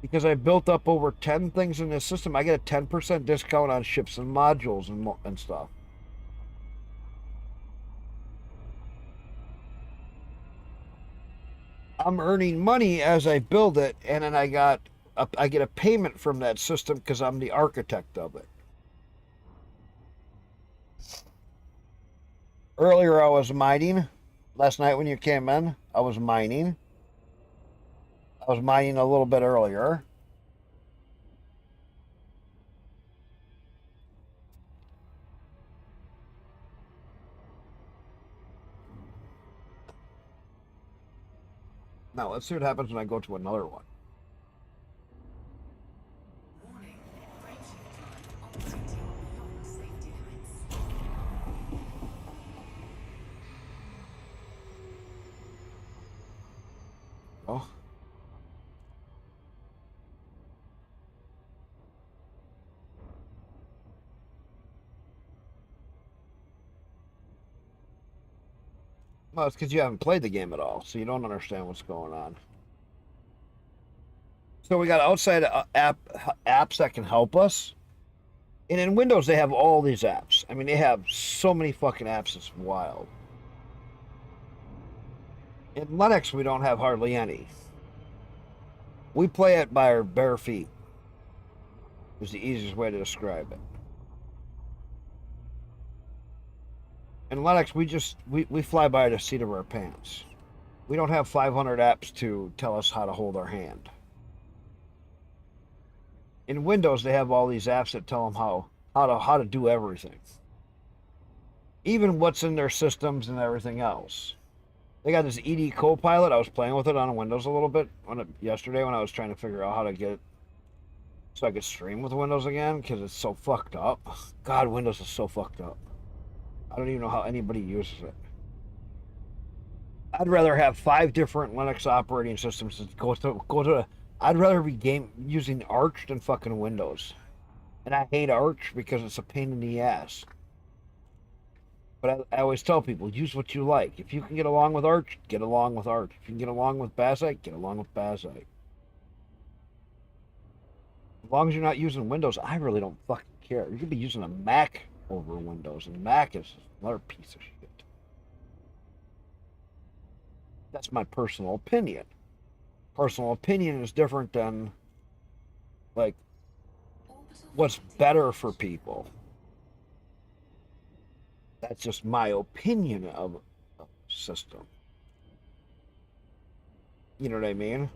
Because I built up over 10 things in this system, I get a 10% discount on ships and modules and stuff. I'm earning money as I build it, and then I get a payment from that system because I'm the architect of it. Earlier I was mining. Last night when you came in, I was mining. I was mining a little bit earlier. Now let's see what happens when I go to another one. Warning. Frameshift drive operating beyond safety limits. Oh. Well, it's because you haven't played the game at all, so you don't understand what's going on. So we got outside apps that can help us. And in Windows, they have all these apps. I mean, they have so many fucking apps, it's wild. In Linux, we don't have hardly any. We play it by our bare feet. Is the easiest way to describe it. In Linux, we fly by the seat of our pants. We don't have 500 apps to tell us how to hold our hand. In Windows, they have all these apps that tell them how to do everything. Even what's in their systems and everything else. They got this ED Copilot. I was playing with it on Windows a little bit yesterday when I was trying to figure out how to get it so I could stream with Windows again because it's so fucked up. God, Windows is so fucked up. I don't even know how anybody uses it. I'd rather have 5 different Linux operating systems than go to. I'd rather be using Arch than fucking Windows. And I hate Arch because it's a pain in the ass. But I always tell people, use what you like. If you can get along with Arch, get along with Arch. If you can get along with Bazite, get along with Bazite. As long as you're not using Windows, I really don't fucking care. You could be using a Mac over Windows, and Mac is another piece of shit. That's my personal opinion. Personal opinion is different than, like, what's better for people. That's just my opinion of a system. You know what I mean?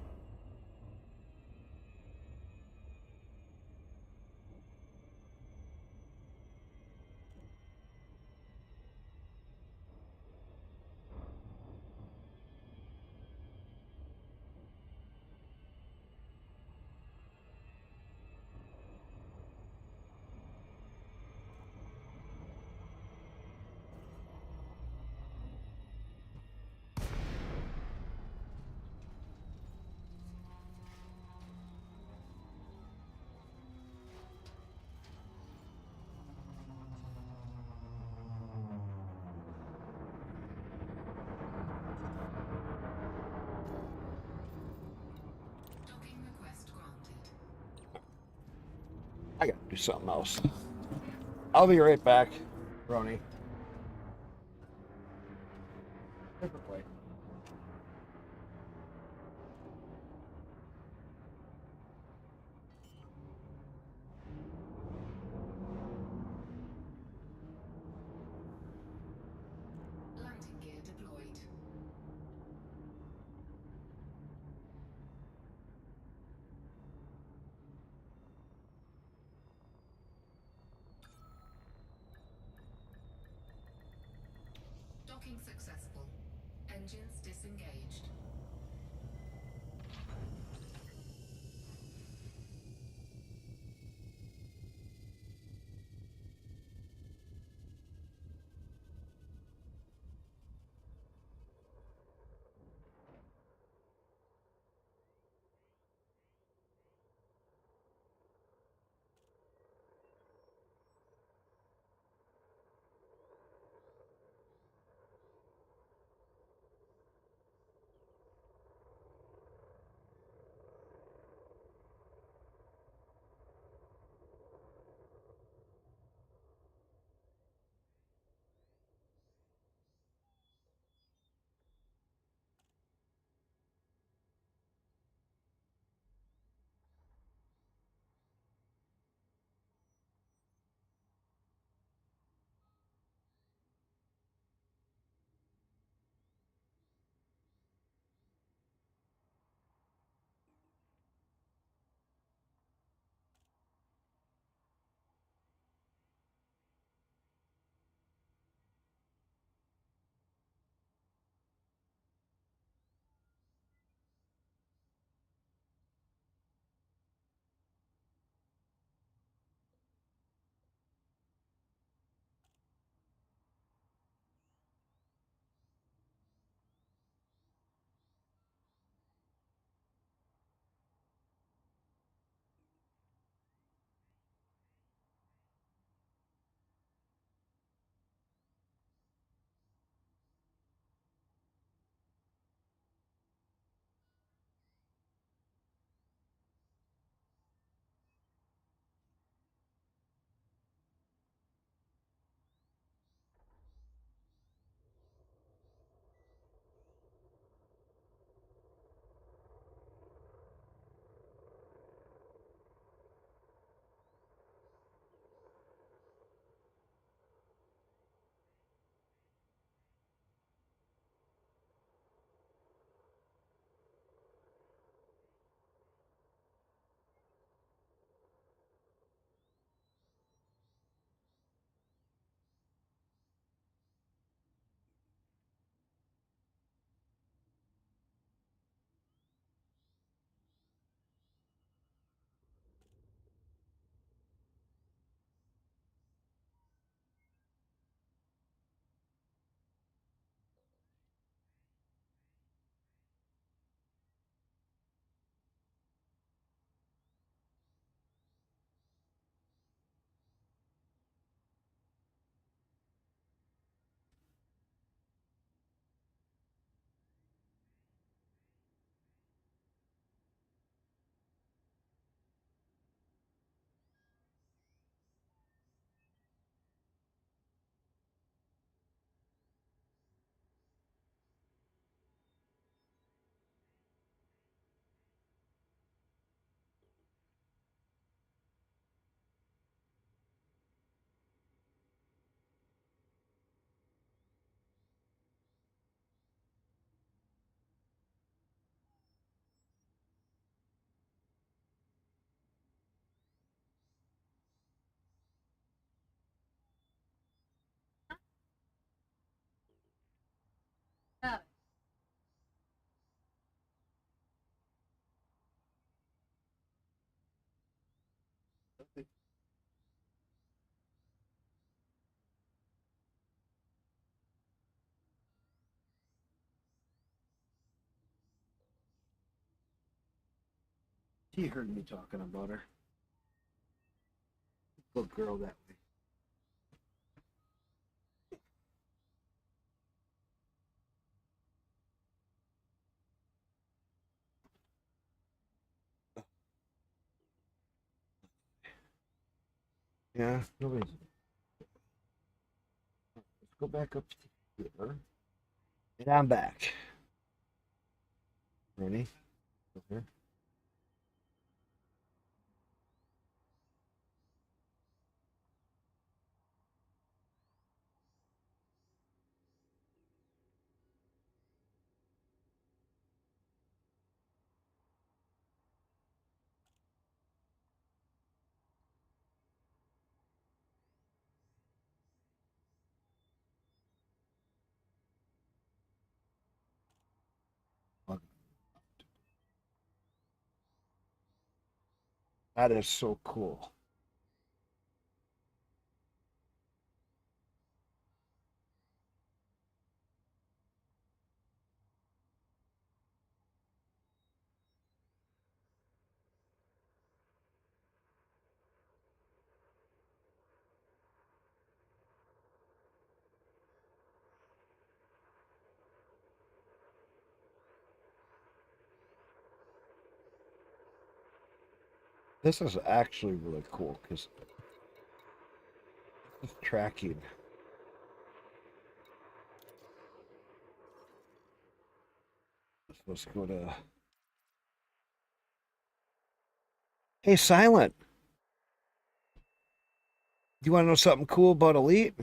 Docking request granted. I gotta do something else. I'll be right back, Roni. Different way. Landing gear deployed. Docking successful. Engines disengaged. She heard me talking about her. Good girl that way. Yeah, nobody's. Let's go back up to here. And I'm back. Ready? Okay. That is so cool. This is actually really cool because it's tracking. Let's go to. Hey, Silent. You want to know something cool about Elite?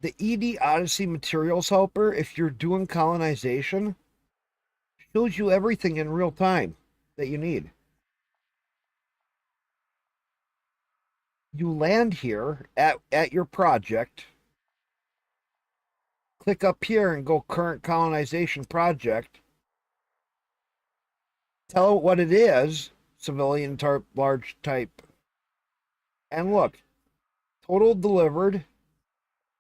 The ED Odyssey Materials Helper, if you're doing colonization, shows you everything in real time that you need. You land here at your project, click up here and go current colonization project, tell it what it is, civilian type, large type, and look, total delivered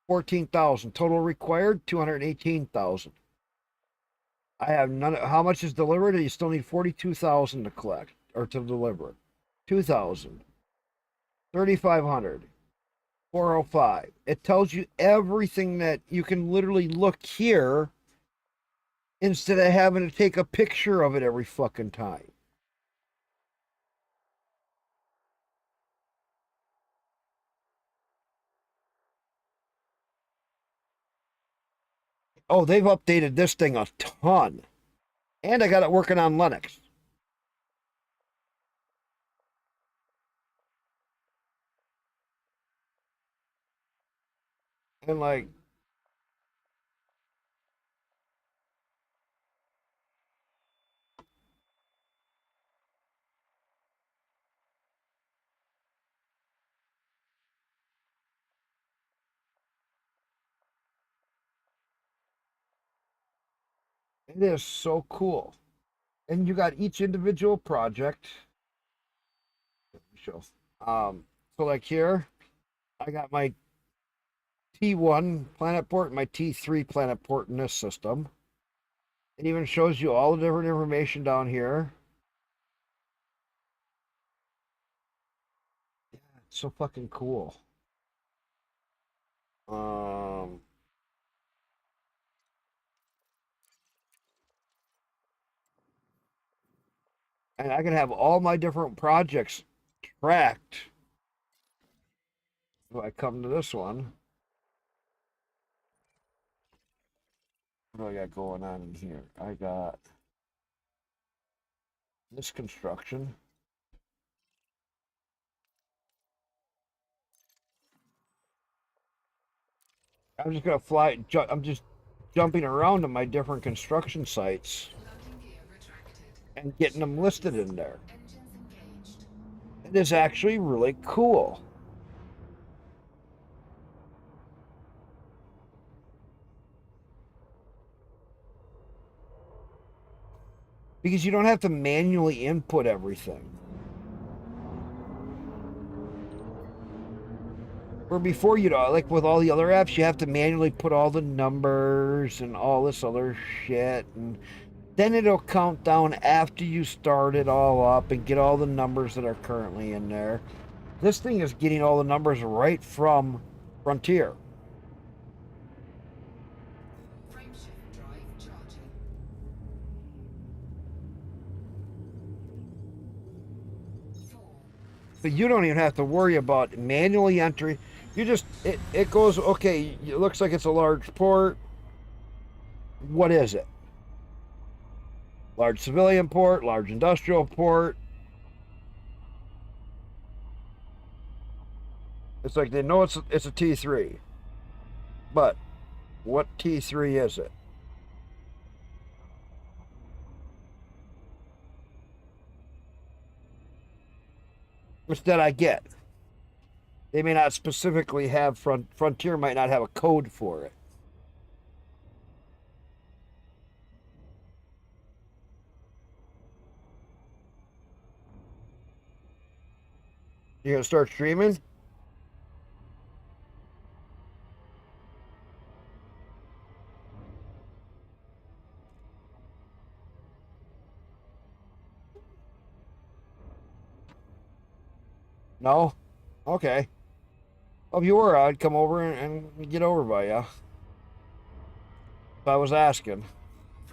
14,000, total required 218,000. I have none. How much is delivered? You still need 42,000 to collect or to deliver. 2,000, 3,500, 405. It tells you everything that you can literally look here instead of having to take a picture of it every fucking time. Oh, they've updated this thing a ton. And I got it working on Linux. And like, it is so cool. And you got each individual project. Show. So like here, I got my T1 planet port and my T3 planet port in this system. It even shows you all the different information down here. Yeah, it's so fucking cool. And I can have all my different projects tracked. If I come to this one, what do I got going on in here? I got this construction. I'm just gonna fly. I'm just jumping around to my different construction sites and getting them listed in there. It is actually really cool. Because you don't have to manually input everything. where before, you know, like with all the other apps, you have to manually put all the numbers and all this other shit, and then it'll count down after you start it all up and get all the numbers that are currently in there. This thing is getting all the numbers right from Frontier. Frameshift drive charging. So you don't even have to worry about manually entering. You just, it goes, okay, it looks like it's a large port. What is it? Large civilian port, large industrial port. It's like they know it's a T3. But what T3 is it? Which that I get. They may not specifically have Frontier might not have a code for it. You gonna start streaming? No? Okay. Well, if you were, I'd come over and get over by you. If I was asking.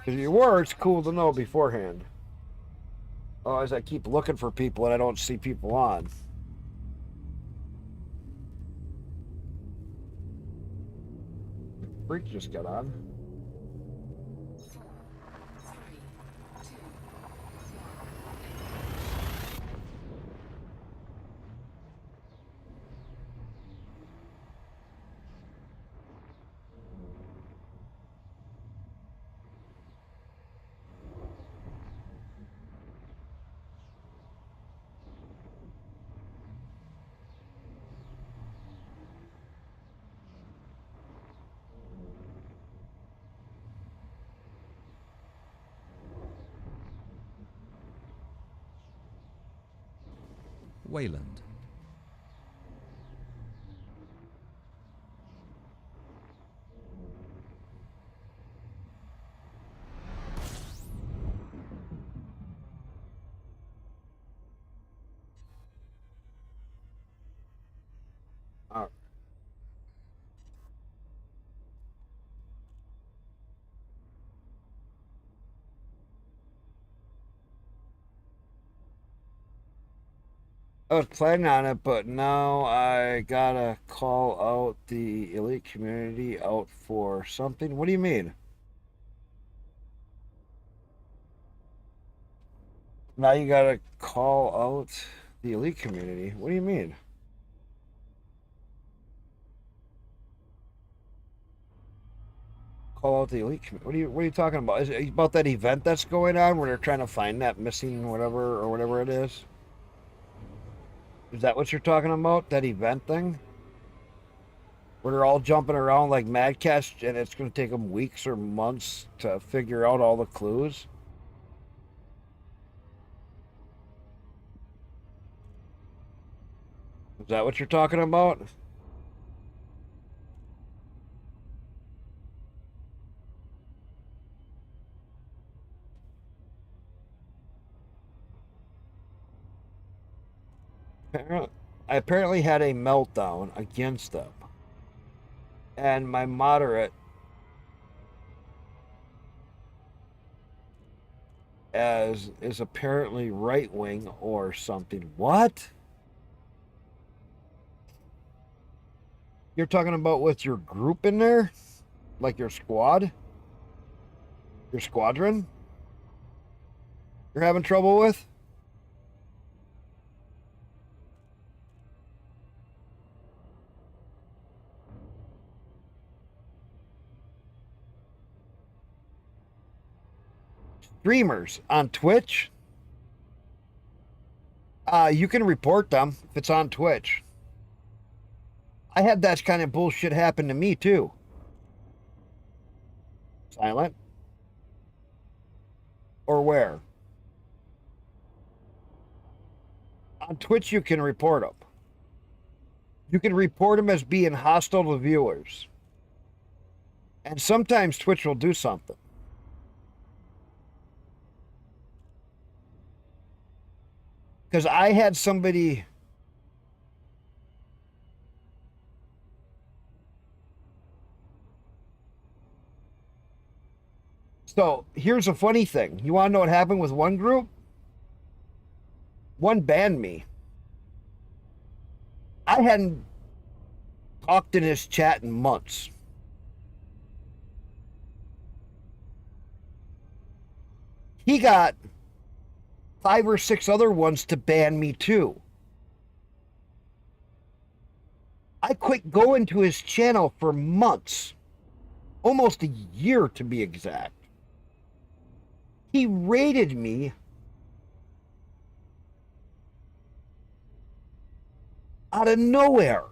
If you were, it's cool to know beforehand. Otherwise, I keep looking for people and I don't see people on. Freak just got on. Wayland. I was planning on it, but now I gotta call out the elite community out for something. What do you mean? Now you gotta call out the elite community. What do you mean? Call out the elite community. What are you talking about? Is it about that event that's going on where they're trying to find that missing whatever or whatever it is? Is that what you're talking about? That event thing? Where they're all jumping around like mad cats and it's going to take them weeks or months to figure out all the clues? Is that what you're talking about? I apparently had a meltdown against them. And my moderate is apparently right wing or something. What? You're talking about with your group in there? Like your squad? Your squadron? You're having trouble with? Streamers on Twitch? You can report them if it's on Twitch. I had that kind of bullshit happen to me too. Silent? Or where? On Twitch you can report them. You can report them as being hostile to viewers. And sometimes Twitch will do something. Because I had somebody... So, here's a funny thing. You want to know what happened with one group? One banned me. I hadn't talked in his chat in months. He got 5 or 6 other ones to ban me too. I quit going to his channel for months. Almost a year to be exact. He raided me out of nowhere.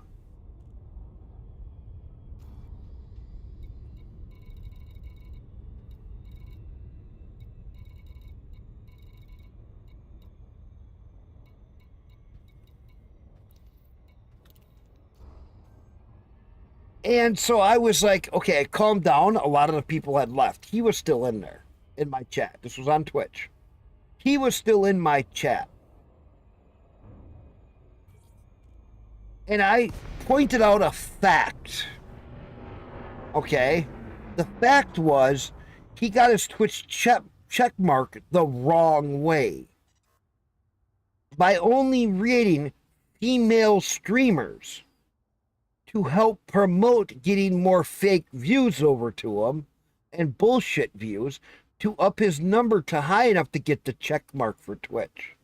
And so I was like, okay, calm down. A lot of the people had left. He was still in there in my chat. This was on Twitch. He was still in my chat. And I pointed out a fact. Okay? The fact was he got his Twitch check mark the wrong way. By only rating female streamers to help promote getting more fake views over to him and bullshit views to up his number to high enough to get the check mark for Twitch.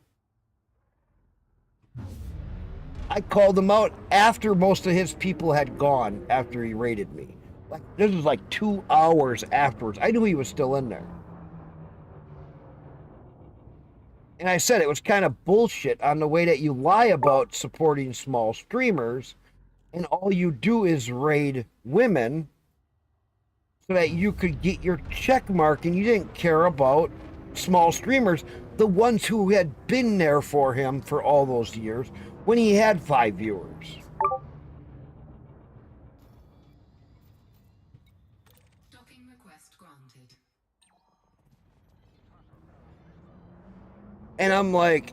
I called him out after most of his people had gone after he raided me. Like, this was like 2 hours afterwards. I knew he was still in there. And I said it was kind of bullshit on the way that you lie about supporting small streamers and all you do is raid women so that you could get your check mark and you didn't care about small streamers, the ones who had been there for him for all those years when he had 5 viewers. Docking request granted. And I'm like,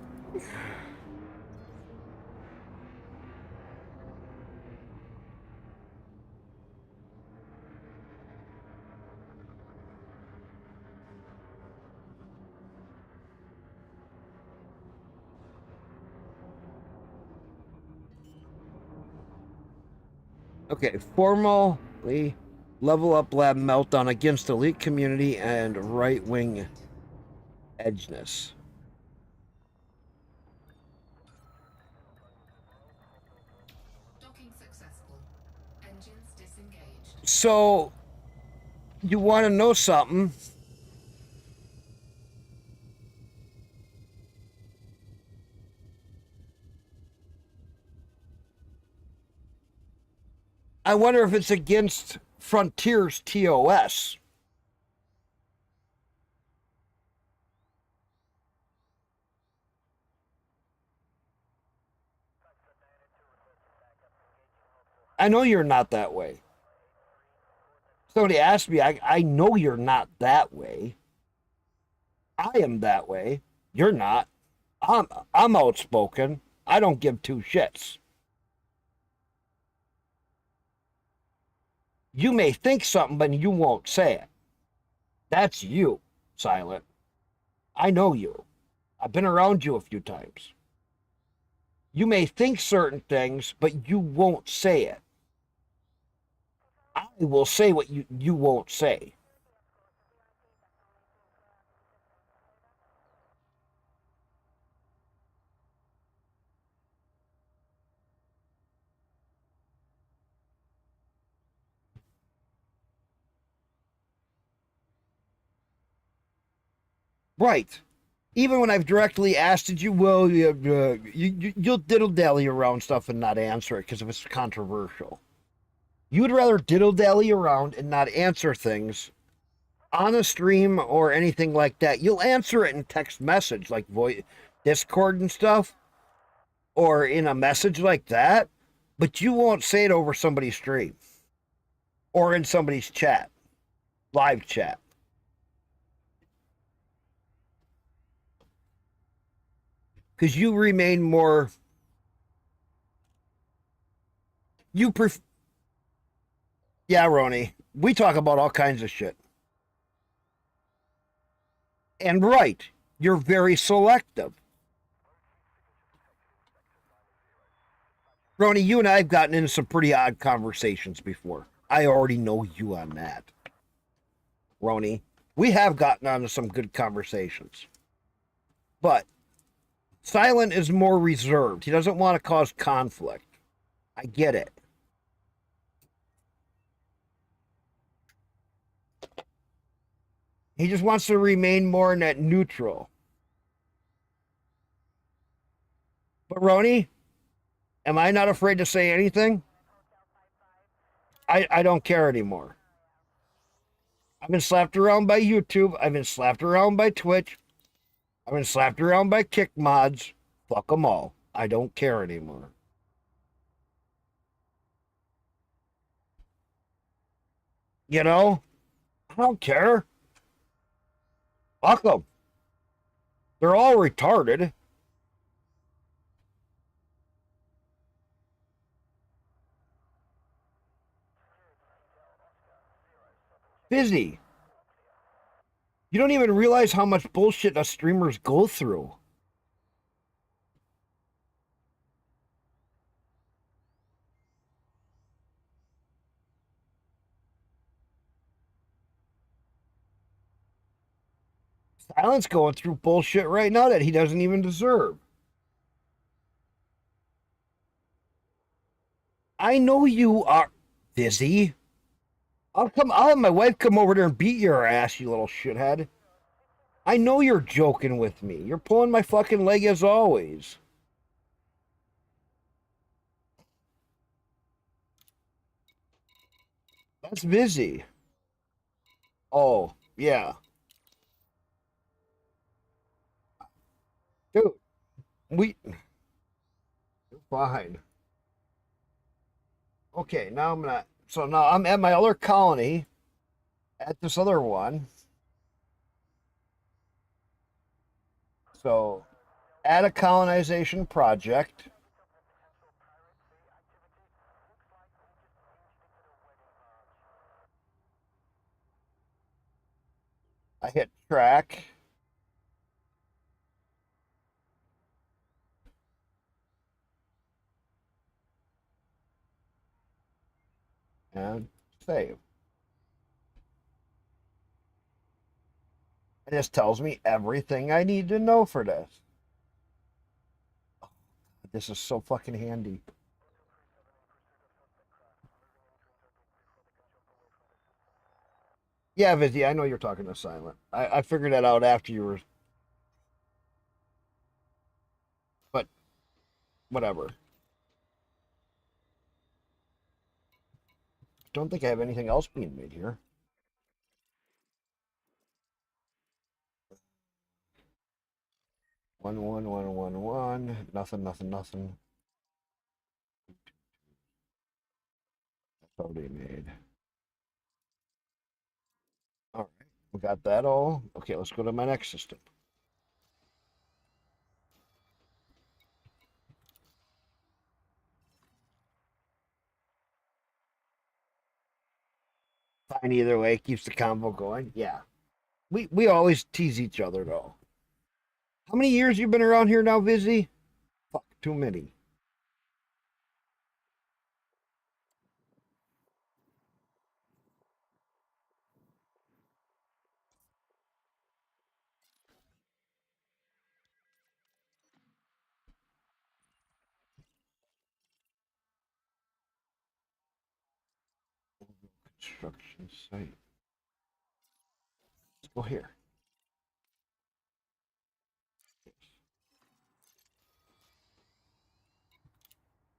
okay, formally level up lab meltdown against elite community and right-wing edgeness. Docking successful. Engines disengaged. So, you want to know something? I wonder if it's against Frontier's TOS. I know you're not that way. Somebody asked me, I know you're not that way. I am that way. You're not. I'm outspoken. I don't give 2 shits. You may think something, but you won't say it. That's you, Silent. I know you. I've been around you a few times. You may think certain things, but you won't say it. I will say what you won't say. Right. Even when I've directly asked you, well, you'll diddle-dally around stuff and not answer it because if it's controversial. You'd rather diddle-dally around and not answer things on a stream or anything like that. You'll answer it in text message, like voice, Discord and stuff, or in a message like that. But you won't say it over somebody's stream or in somebody's chat, live chat. Because you remain more. You pref. Yeah, Ronnie. We talk about all kinds of shit. And right, you're very selective. Ronnie, you and I have gotten into some pretty odd conversations before. I already know you on that. Ronnie, we have gotten onto some good conversations. But Silent is more reserved. He doesn't want to cause conflict. I get it. He just wants to remain more in that neutral. But Ronnie, am I not afraid to say anything? I don't care anymore. I've been slapped around by YouTube. I've been slapped around by Twitch. I've been slapped around by kick mods. Fuck them all. I don't care anymore. You know? I don't care. Fuck them. They're all retarded. Busy. You don't even realize how much bullshit us streamers go through. Silent's going through bullshit right now that he doesn't even deserve. I know you are busy. I'll have my wife come over there and beat your ass, you little shithead. I know you're joking with me. You're pulling my fucking leg as always. That's busy. Oh, yeah. Dude, you're fine. Okay, now I'm at my other colony, at this other one. So, at a colonization project. I hit track. And save. It just tells me everything I need to know for this. This is so fucking handy. Yeah, Vizzy, I know you're talking to Silent. I figured that out after you were. But, whatever. Don't think I have anything else being made here. One. Nothing. That's already made. All right, we got that all. Okay, let's go to my next system. Fine either way, keeps the convo going. Yeah. We always tease each other though. How many years you been around here now, Vizzy? Fuck, too many. Construction site. Let's go here.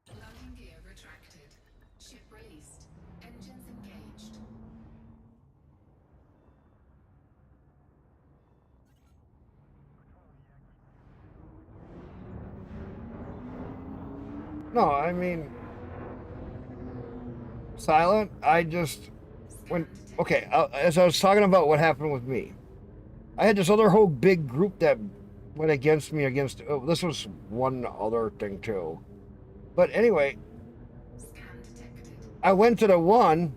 Landing gear retracted. Ship released. Engines engaged. No, I mean, silent. I just okay. As I was talking about what happened with me, I had this other whole big group that went against me. This was one other thing too. But anyway, I went to the one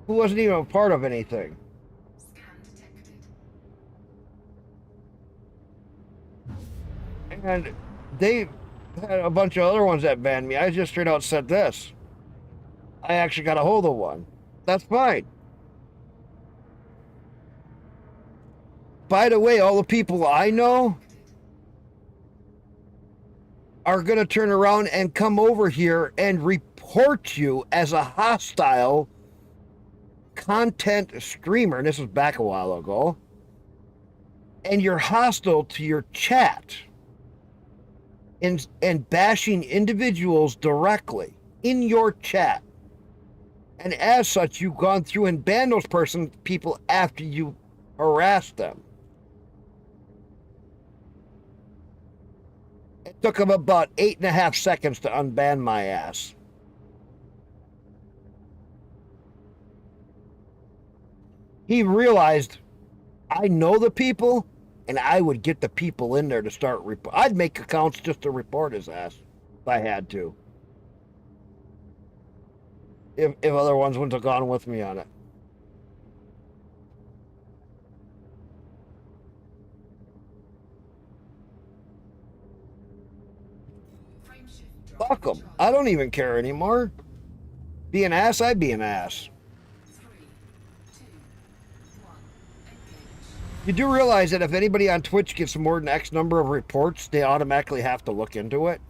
who wasn't even a part of anything. And they had a bunch of other ones that banned me. I just straight out said this. I actually got a hold of one. That's fine. By the way, all the people I know are going to turn around and come over here and report you as a hostile content streamer. And this was back a while ago. And you're hostile to your chat. And bashing individuals directly in your chat. And as such, you've gone through and banned those people after you harassed them. It took him about 8.5 seconds to unban my ass. He realized I know the people, and I would get the people in there to start I'd make accounts just to report his ass if I had to. If other ones wouldn't have gone with me on it. Fuck them. I don't even care anymore. Be an ass, I'd be an ass. You do realize that if anybody on Twitch gets more than X number of reports, they automatically have to look into it?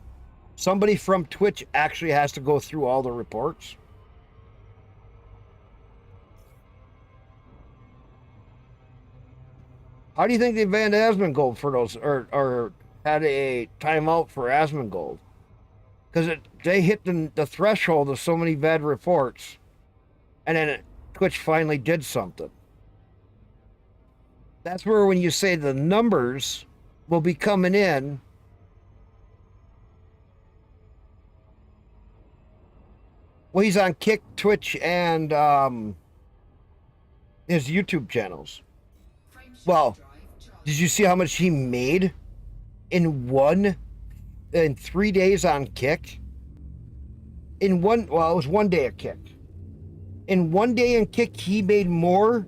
Somebody from Twitch actually has to go through all the reports. How do you think they banned Asmongold for those, or had a timeout for Asmongold? Because they hit the threshold of so many bad reports, and then Twitch finally did something. That's where when you say the numbers will be coming in, well, he's on Kick, Twitch, and his YouTube channels. Well, did you see how much he made in 3 days on Kick? It was 1 day of Kick. In 1 day in Kick, he made more.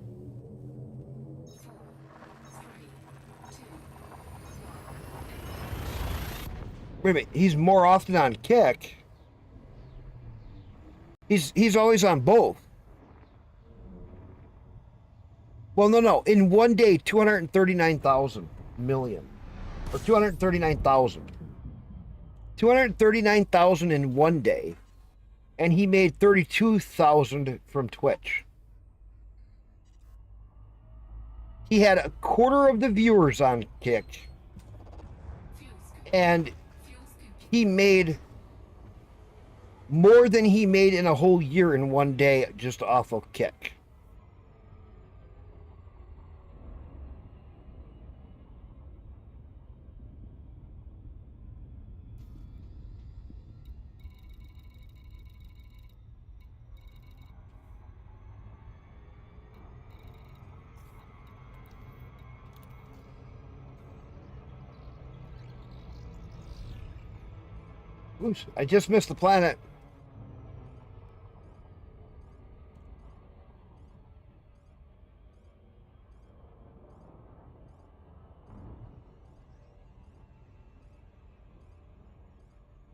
Wait a minute, he's more often on Kick. He's always on both. Well, no. In 1 day, 239,000 million. Or 239,000. 239,000 in 1 day. And he made 32,000 from Twitch. He had a quarter of the viewers on Kick. And he made more than he made in a whole year in 1 day just off of Kick. Oops, I just missed the planet.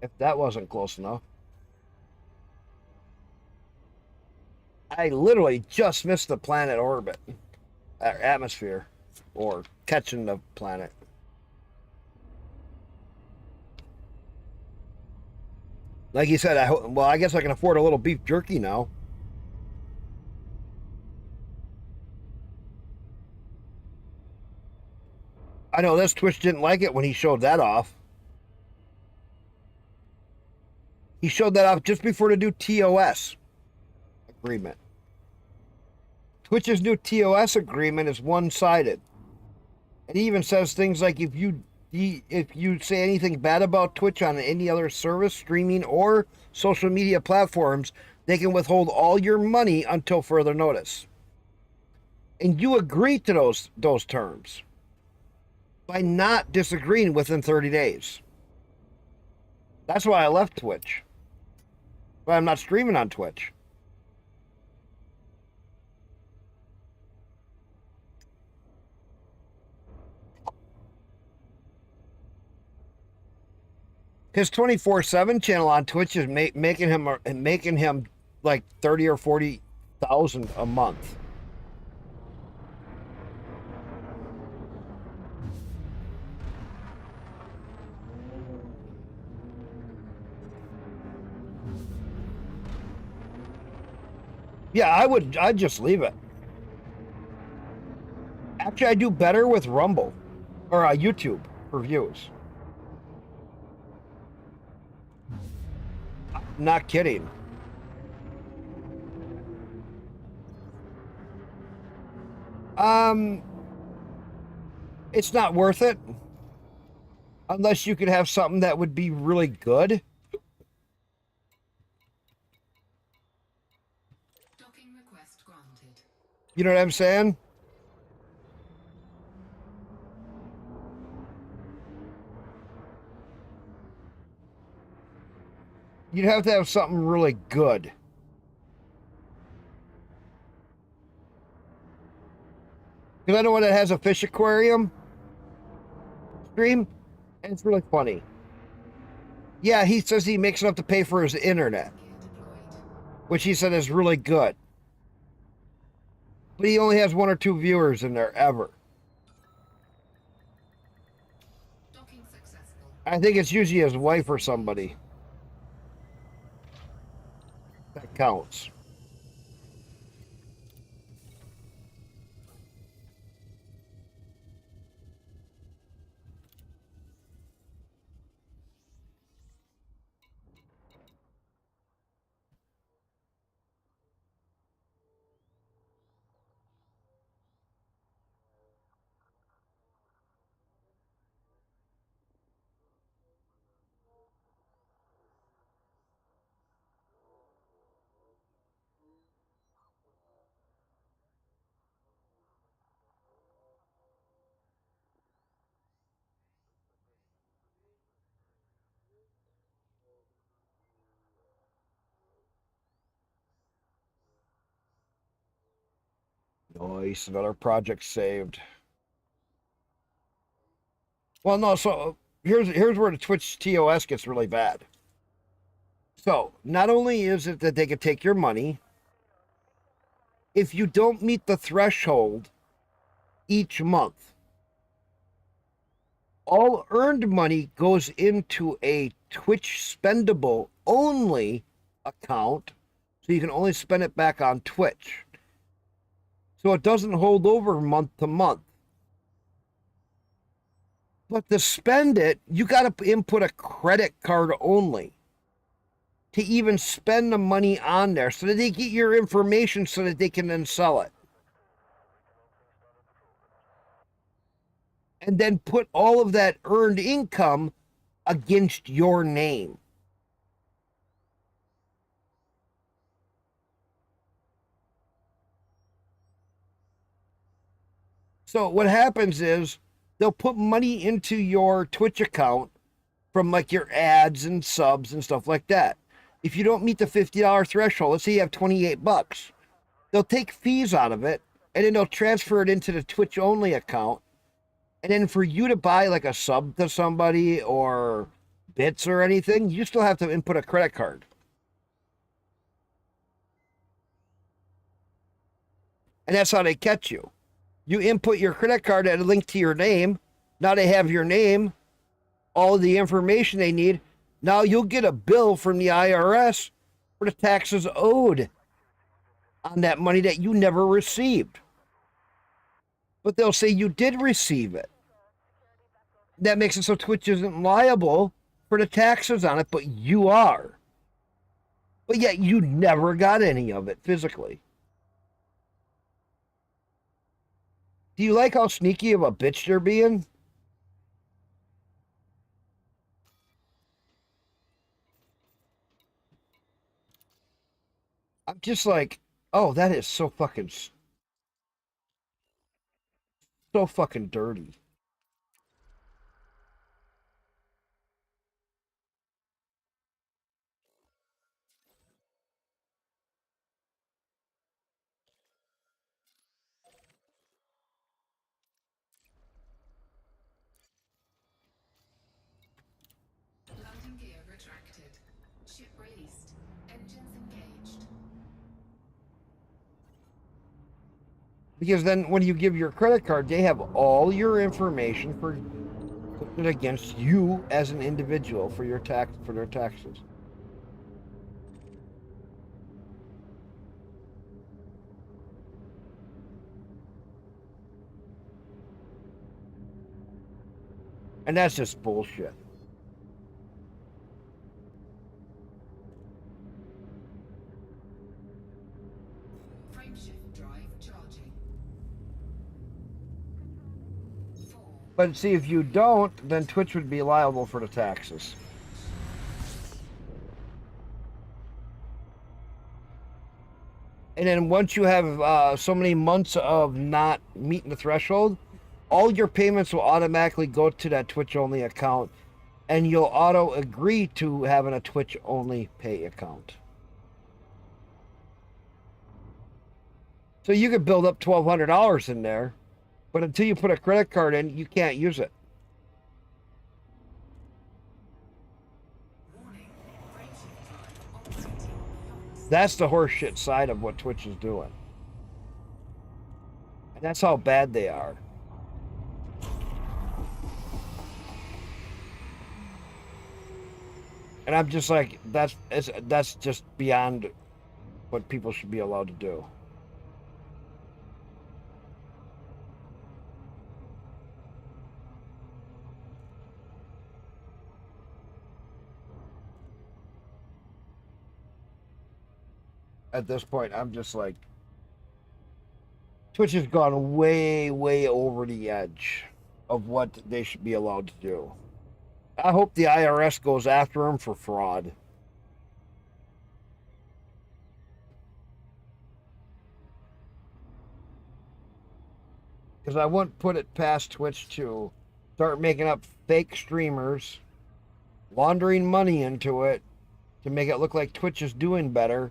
If that wasn't close enough. I literally just missed the planet orbit. Or atmosphere. Or catching the planet. Like you said, I guess I can afford a little beef jerky now. I know this Twitch didn't like it when he showed that off. He showed that off just before the new TOS agreement. Twitch's new TOS agreement is one-sided. It even says things like if you say anything bad about Twitch on any other service, streaming, or social media platforms, they can withhold all your money until further notice. And you agree to those terms by not disagreeing within 30 days. That's why I left Twitch. But I'm not streaming on Twitch. His 24/7 channel on Twitch is making him like 30 or 40,000 a month. Yeah, I'd just leave it. Actually, I do better with Rumble or YouTube for views. Not kidding. It's not worth it unless you could have something that would be really good. Docking request granted. You know what I'm saying? You'd have to have something really good. Because I know one that has a fish aquarium stream, and it's really funny. Yeah, he says he makes enough to pay for his internet, which he said is really good. But he only has 1 or 2 viewers in there ever. I think it's usually his wife or somebody. That counts. Nice, another project saved. Well, no, so here's where the Twitch TOS gets really bad. So, not only is it that they could take your money, if you don't meet the threshold each month, all earned money goes into a Twitch spendable only account, so you can only spend it back on Twitch. So it doesn't hold over month to month. But to spend it, you got to input a credit card only to even spend the money on there so that they get your information so that they can then sell it. And then put all of that earned income against your name. So what happens is they'll put money into your Twitch account from like your ads and subs and stuff like that. If you don't meet the $50 threshold, let's say you have 28 bucks, they'll take fees out of it and then they'll transfer it into the Twitch only account. And then for you to buy like a sub to somebody or bits or anything, you still have to input a credit card. And that's how they catch you. You input your credit card at a link to your name. Now they have your name, all of the information they need. Now you'll get a bill from the IRS for the taxes owed on that money that you never received. But they'll say you did receive it. That makes it so Twitch isn't liable for the taxes on it, but you are. But yet you never got any of it physically. Do you like how sneaky of a bitch they're being? just like, oh, that is so fucking dirty. Landing gear retracted. Ship released. Engines engaged. Because then when you give your credit card, they have all your information for putting it against you as an individual for their taxes. And that's just bullshit. Frameshift drive charging. But see, if you don't, then Twitch would be liable for the taxes. And then once you have so many months of not meeting the threshold, all your payments will automatically go to that Twitch-only account, and you'll auto-agree to having a Twitch-only pay account. So you could build up $1,200 in there, but until you put a credit card in, you can't use it. That's the horseshit side of what Twitch is doing. And that's how bad they are. And I'm just like, that's just beyond what people should be allowed to do. At this point, I'm just like, Twitch has gone way, way over the edge of what they should be allowed to do. I hope the IRS goes after them for fraud. Because I wouldn't put it past Twitch to start making up fake streamers, laundering money into it to make it look like Twitch is doing better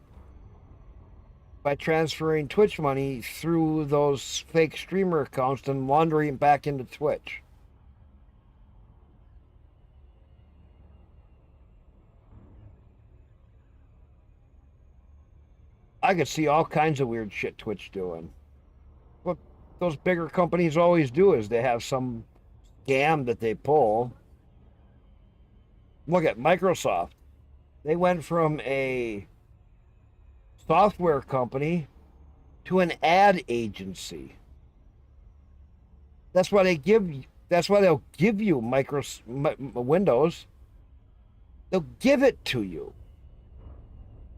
by transferring Twitch money through those fake streamer accounts and laundering it back into Twitch. I could see all kinds of weird shit Twitch doing. What those bigger companies always do is they have some scam that they pull. Look at Microsoft. They went from a software company to an ad agency. That's why they'll give you Windows. They'll give it to you.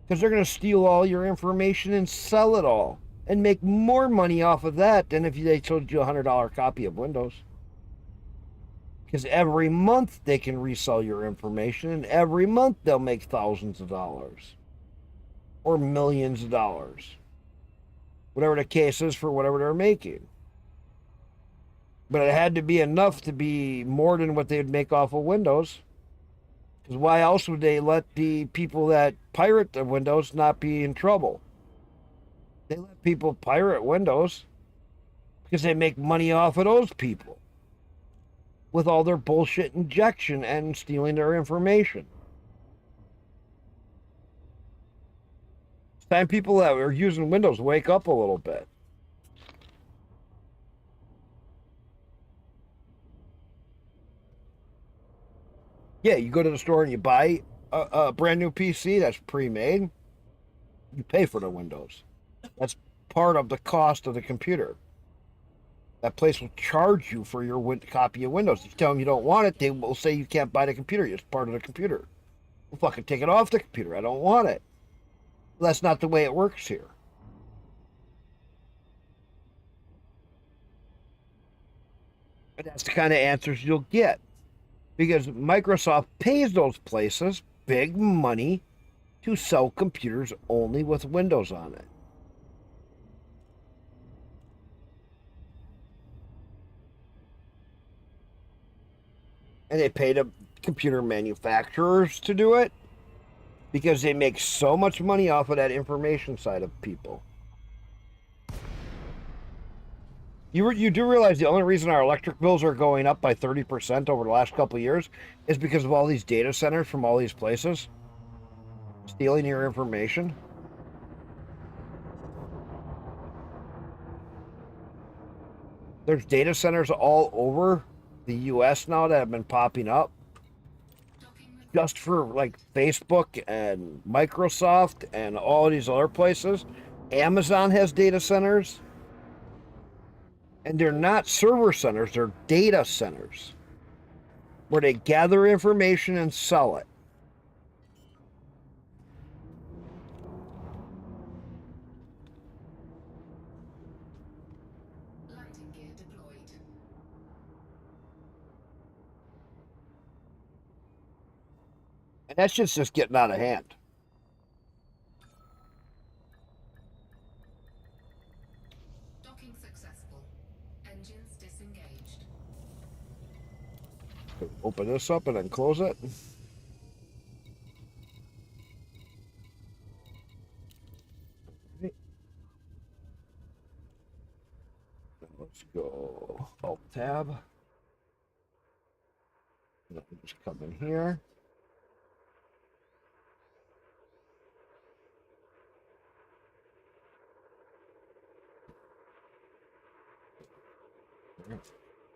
Because they're going to steal all your information and sell it all and make more money off of that than if they sold you a $100 copy of Windows. Because every month they can resell your information, and every month they'll make thousands of dollars or millions of dollars. Whatever the case is for whatever they're making. But it had to be enough to be more than what they'd make off of Windows. Because why else would they let the people that pirate the Windows not be in trouble? They let people pirate Windows because they make money off of those people with all their bullshit injection and stealing their information. It's time people that are using Windows wake up a little bit. Yeah, you go to the store and you buy a brand new PC that's pre-made. You pay for the Windows. That's part of the cost of the computer. That place will charge you for your copy of Windows. If you tell them you don't want it, they will say you can't buy the computer. It's part of the computer. Well, fucking take it off the computer. I don't want it. Well, that's not the way it works here. And that's the kind of answers you'll get. Because Microsoft pays those places big money to sell computers only with Windows on it. And they pay the computer manufacturers to do it because they make so much money off of that information side of people. You do realize the only reason our electric bills are going up by 30% over the last couple of years is because of all these data centers from all these places stealing your information? There's data centers all over the US now that have been popping up just for like Facebook and Microsoft and all these other places. Amazon has data centers. And they're not server centers, they're data centers where they gather information and sell it. Lighting gear deployed. And that's just getting out of hand. Docking successful. Engines disengaged. Open this up and then close it. Let's go Alt Tab. Let me just come in here.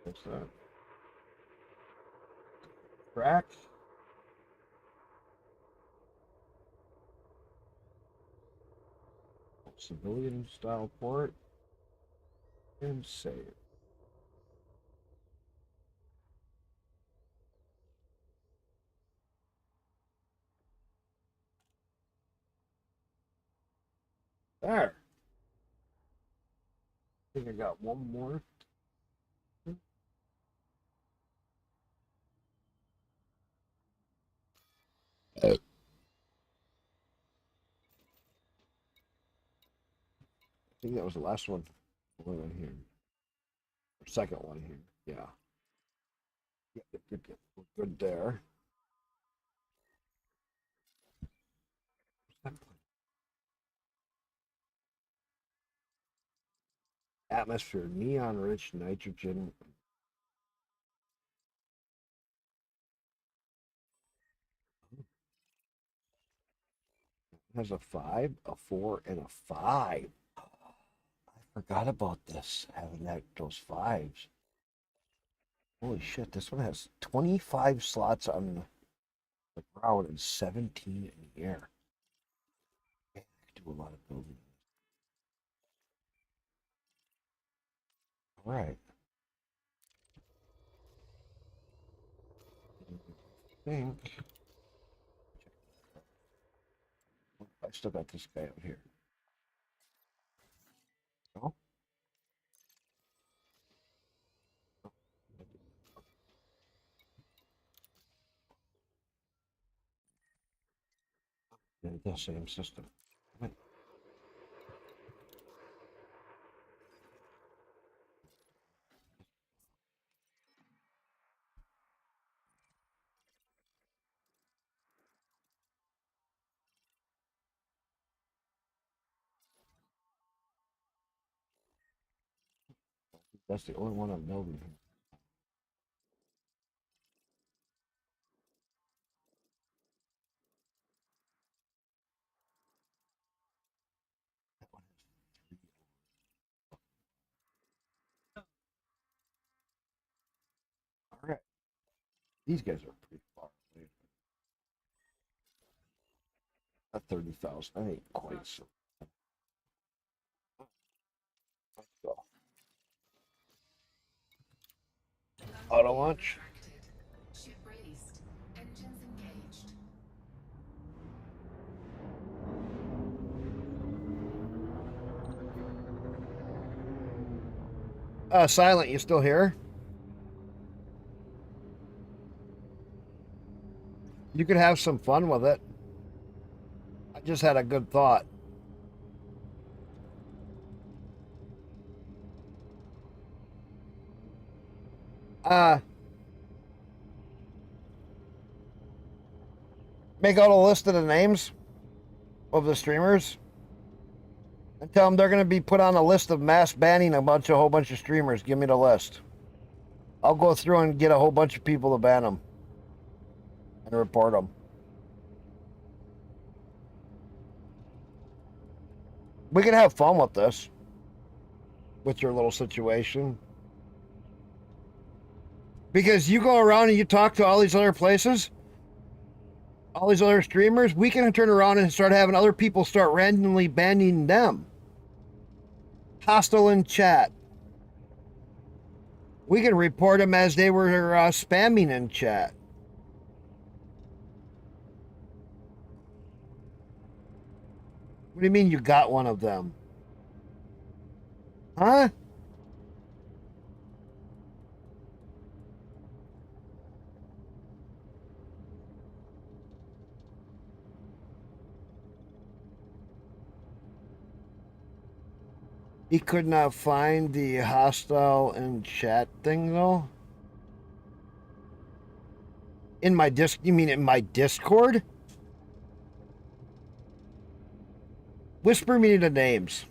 What's that? Crack. Civilian style port. And save. There. I think I got one more. I think that was the last one. One in here. Or second one here. Yeah. Good. We're good there. Atmosphere, neon rich nitrogen. Has a 5, a 4, and a 5. I forgot about this, having those 5s. Holy shit, this one has 25 slots on the ground and 17 in the air. Man, I could do a lot of building. All right. I think I still got this guy out here. No? Yeah, the same system. That's the only one I'm building here. All right. These guys are pretty far away. At 30,000. I ain't quite so. Let's go. Auto launch. Ship released. Engines engaged. Silent, you still here? You could have some fun with it. Chat just had a good thought. Make out a list of the names of the streamers and tell them they're going to be put on a list of mass banning a whole bunch of streamers. Give me the list. I'll go through and get a whole bunch of people to ban them and report them. We can have fun with this, with your little situation. Because you go around and you talk to all these other places, all these other streamers, we can turn around and start having other people start randomly banning them. Hostile in chat. We can report them as they were spamming in chat. What do you mean you got one of them? Huh? He could not find the hostile in chat thing though. In my you mean in my Discord? Whisper me the names.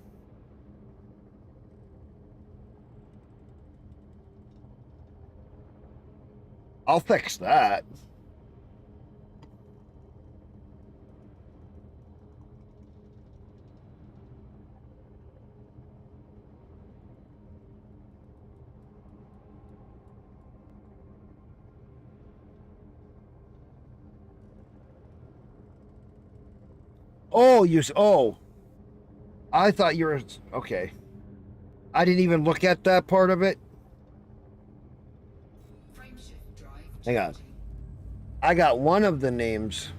I'll fix that. Oh, oh. I thought you were okay. I didn't even look at that part of it. Hang on. I got one of the names.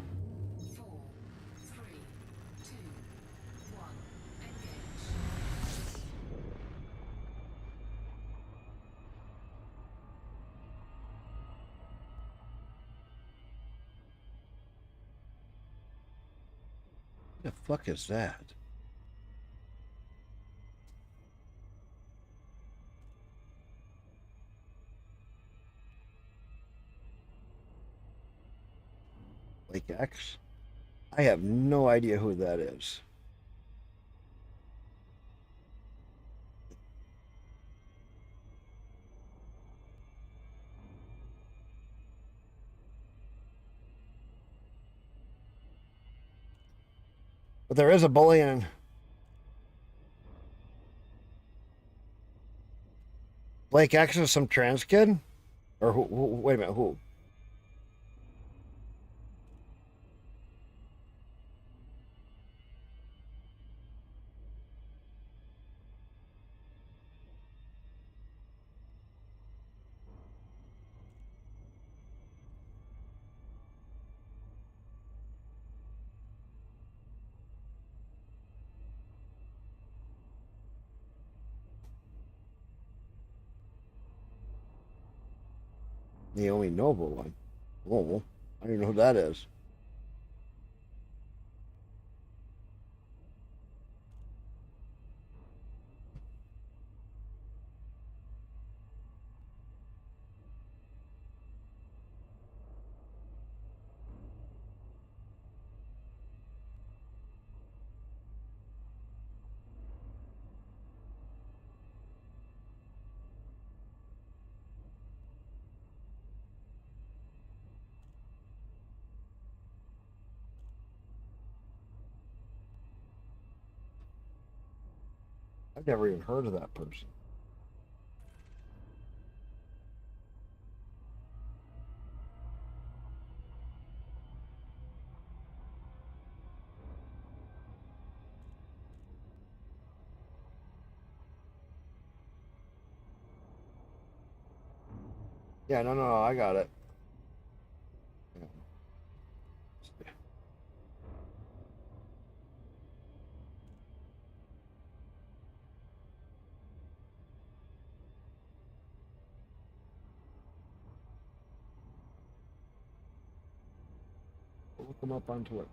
What the fuck is that? Lake X? I have no idea who that is. But there is a bullying. Blake X is some trans kid? Or who, wait a minute, who? Naomi Noble one. Oh, I don't even know who that is. I've never even heard of that person. Yeah, no, I got it. Look them up on Twitch.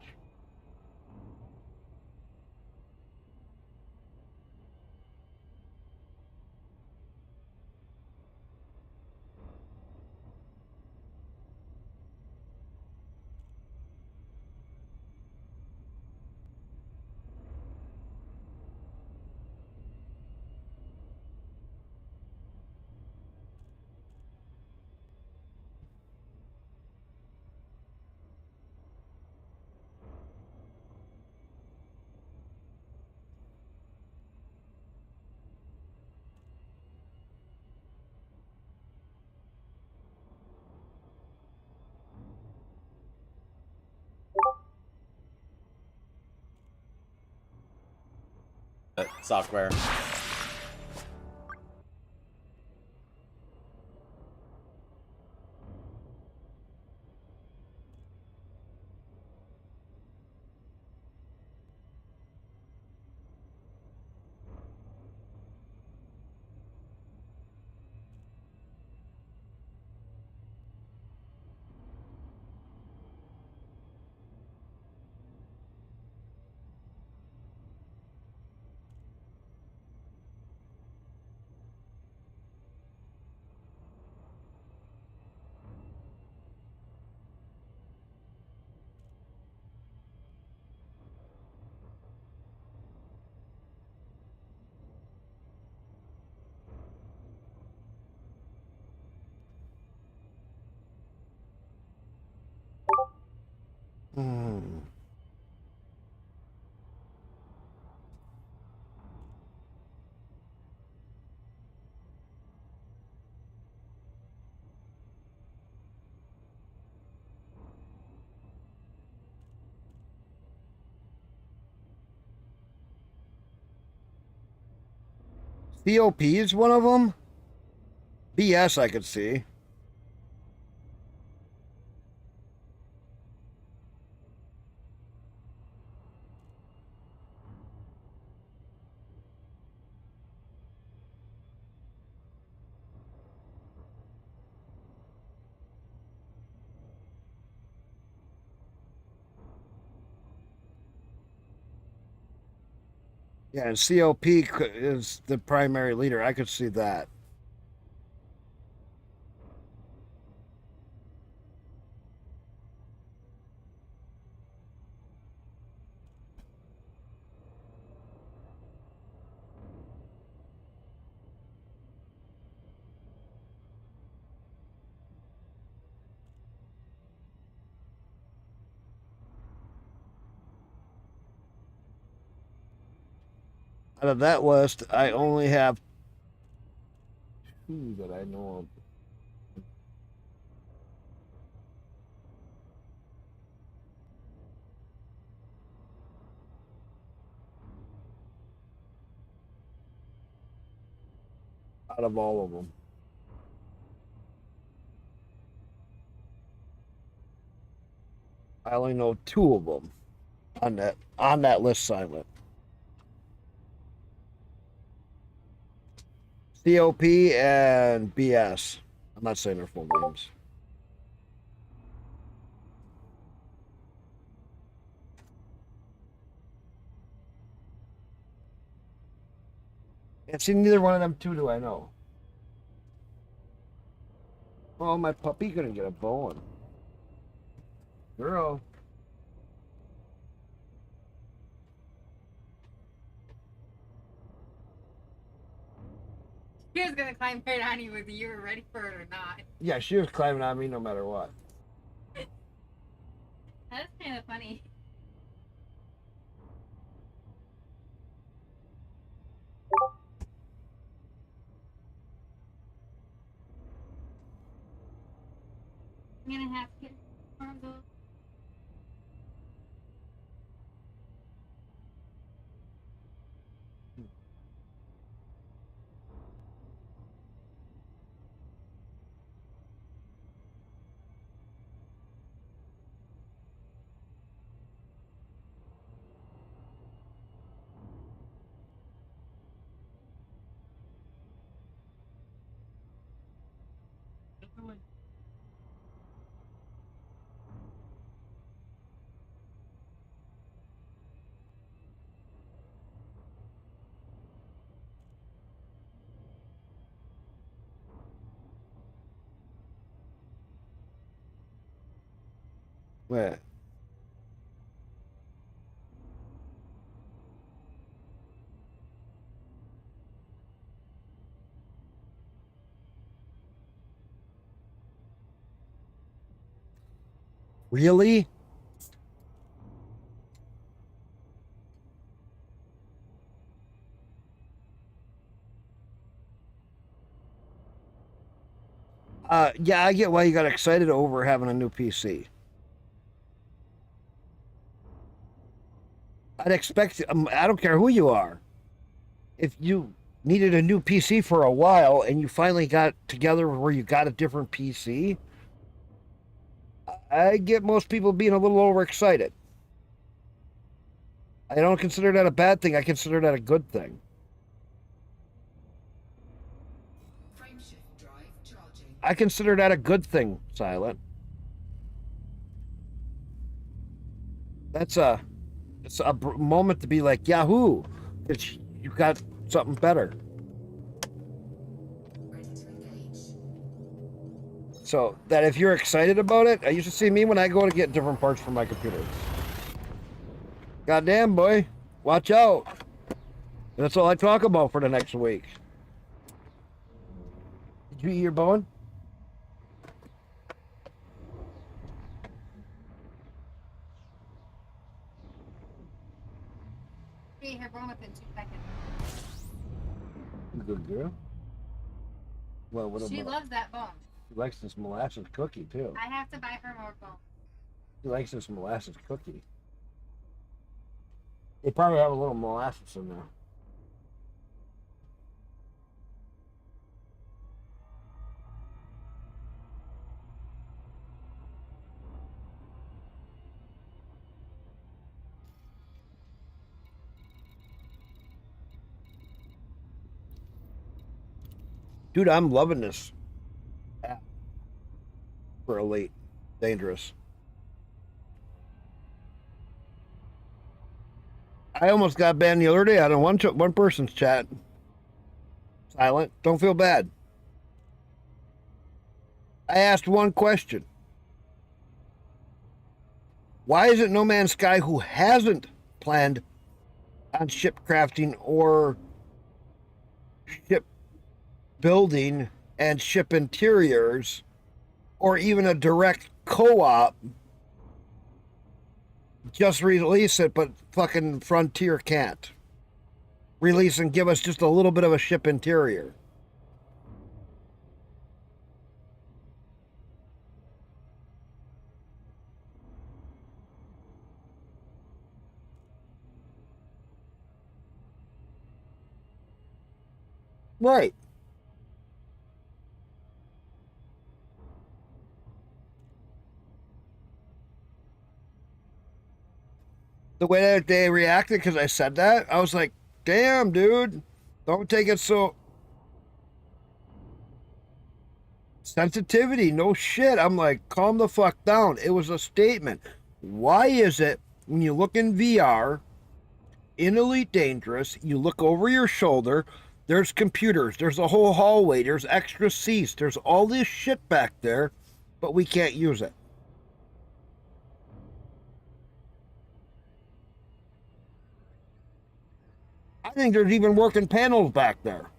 software. Hmm. COP is one of them. BS I could see. Yeah, and COP is the primary leader. I could see that. Out of that list, I only have two that I know of. Out of all of them. I only know two of them on that list silent. COP and BS. I'm not saying their full names. And see, neither one of them two do I know. Oh, my puppy gonna get a bone. Girl. He was gonna climb right on you whether you were ready for it or not. Yeah, she was climbing on me no matter what. That's kind of funny. I'm gonna have to get more of those. Wait. Really? Yeah, I get why you got excited over having a new PC. I'd expect. I don't care who you are. if you needed a new PC for a while and you finally got together where you got a different PC, I get most people being a little overexcited. I don't consider that a bad thing. I consider that a good thing. Frameshift drive charging. I consider that a good thing, Silent. It's a moment to be like, Yahoo! You got something better. Ready to engage. So that if you're excited about it, I used to see me when I go to get different parts for my computer. Goddamn, boy, watch out. That's all I talk about for the next week. Did you eat your bone? Eat her bone within 2 seconds. Good girl. Well, what She about? loves that bone. She likes this molasses cookie too. I have to buy her more bone. She likes this molasses cookie. They probably have a little molasses in there. Dude, I'm loving this app for Elite Dangerous. I almost got banned the other day out of one person's chat. Silent. Don't feel bad. I asked one question. Why is it No Man's Sky, who hasn't planned on ship crafting or ship building and ship interiors or even a direct co-op, just release it, but fucking Frontier can't release and give us just a little bit of a ship interior? Right. The way that they reacted because I said that, I was like, damn, dude, don't take it so... Sensitivity, no shit. I'm like, calm the fuck down. It was a statement. Why is it when you look in VR, in Elite Dangerous, you look over your shoulder, there's computers, there's a whole hallway, there's extra seats, there's all this shit back there, but we can't use it? I think there's even working panels back there.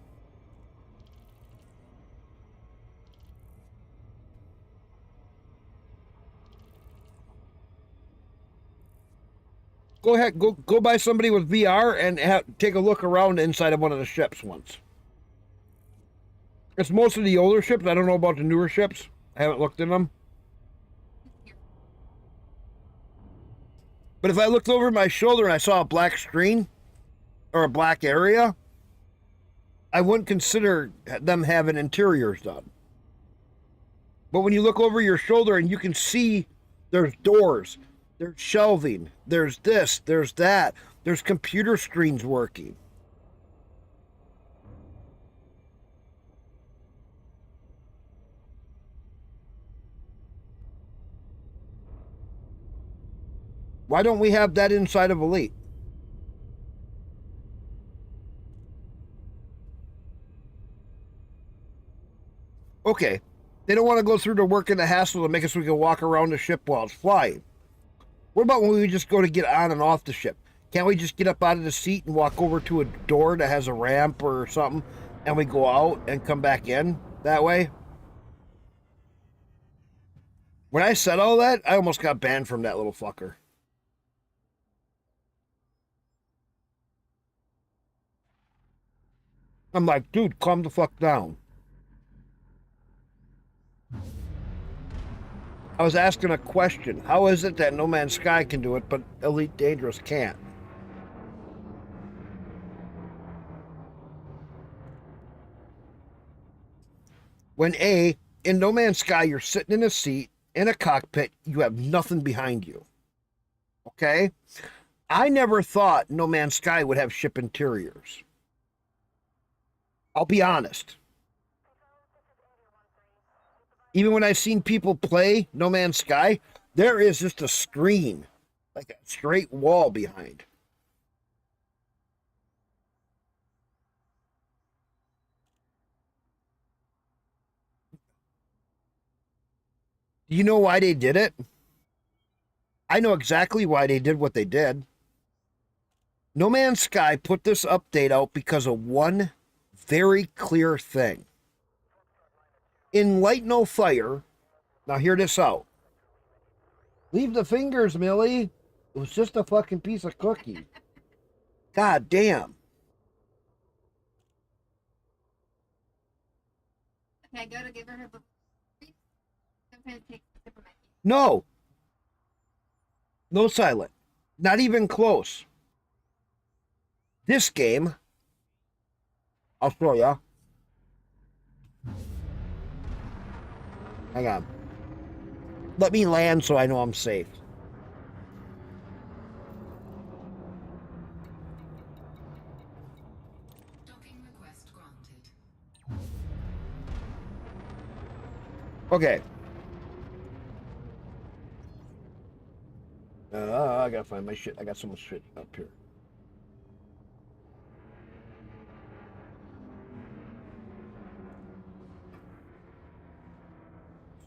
Go ahead, go by somebody with VR and take a look around inside of one of the ships once. It's most of the older ships. I don't know about the newer ships. I haven't looked in them. But if I looked over my shoulder and I saw a black screen or a black area, I wouldn't consider them having interiors done. But when you look over your shoulder and you can see there's doors, there's shelving, there's this, there's that, there's computer screens working. Why don't we have that inside of Elite? Okay, they don't want to go through the work and the hassle to make us so we can walk around the ship while it's flying. What about when we just go to get on and off the ship? Can't we just get up out of the seat and walk over to a door that has a ramp or something, and we go out and come back in that way? When I said all that, I almost got banned from that little fucker. I'm like, dude, calm the fuck down. I was asking a question. How is it that No Man's Sky can do it, but Elite Dangerous can't? When in No Man's Sky, you're sitting in a seat in a cockpit, you have nothing behind you. Okay? I never thought No Man's Sky would have ship interiors. I'll be honest. Even when I've seen people play No Man's Sky, there is just a screen, like a straight wall behind. Do you know why they did it? I know exactly why they did what they did. No Man's Sky put this update out because of one very clear thing. In Light No Fire, now hear this out. Leave the fingers, Millie. It was just a fucking piece of cookie. God damn. Okay, go to give her book. Sometimes take a sip of my tea. No. No silent. Not even close. This game, I'll show ya. Hang on. Let me land so I know I'm safe. Docking request granted. Okay. I gotta find my shit. I got so much shit up here.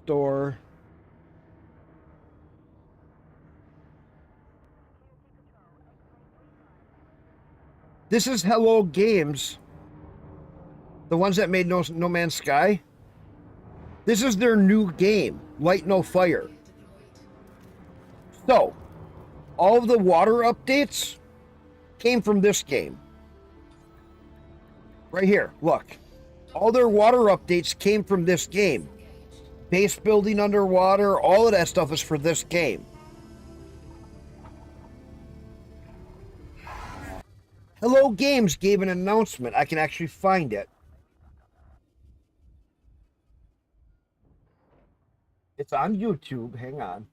Store. This is Hello Games. The ones that made No Man's Sky. This is their new game, Light No Fire. So, all of the water updates came from this game. Right here, look. All their water updates came from this game. Base building underwater, all of that stuff is for this game. Hello Games gave an announcement. I can actually find it. It's on YouTube. Hang on.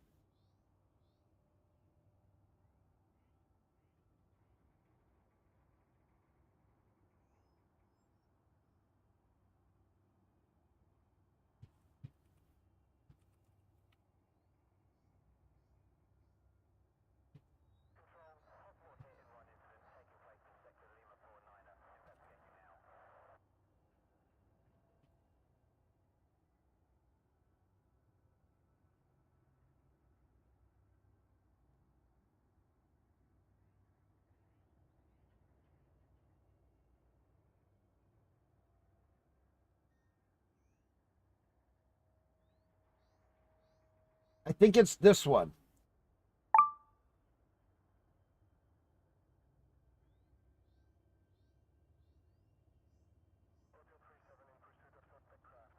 I think it's this one.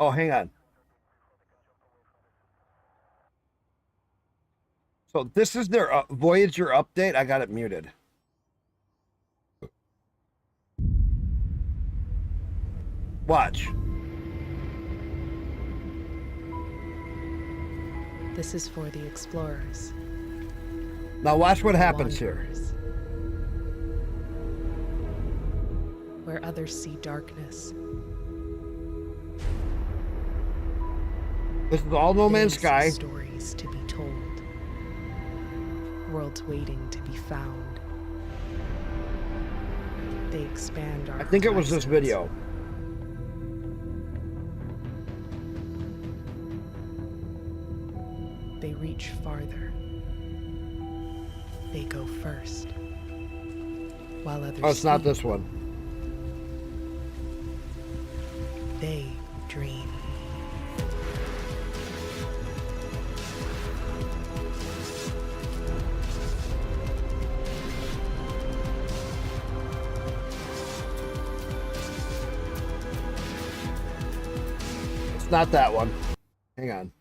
Oh, hang on. So this is their Voyager update. I got it muted. Watch. This is for the explorers. Now watch what happens here. Where others see darkness. This is all No Man's Sky. Stories to be told. Worlds waiting to be found. They expand our I think it was this video. They reach farther. They go first. While others Oh, it's not sleep, this one. they dream. It's not that one. Hang on.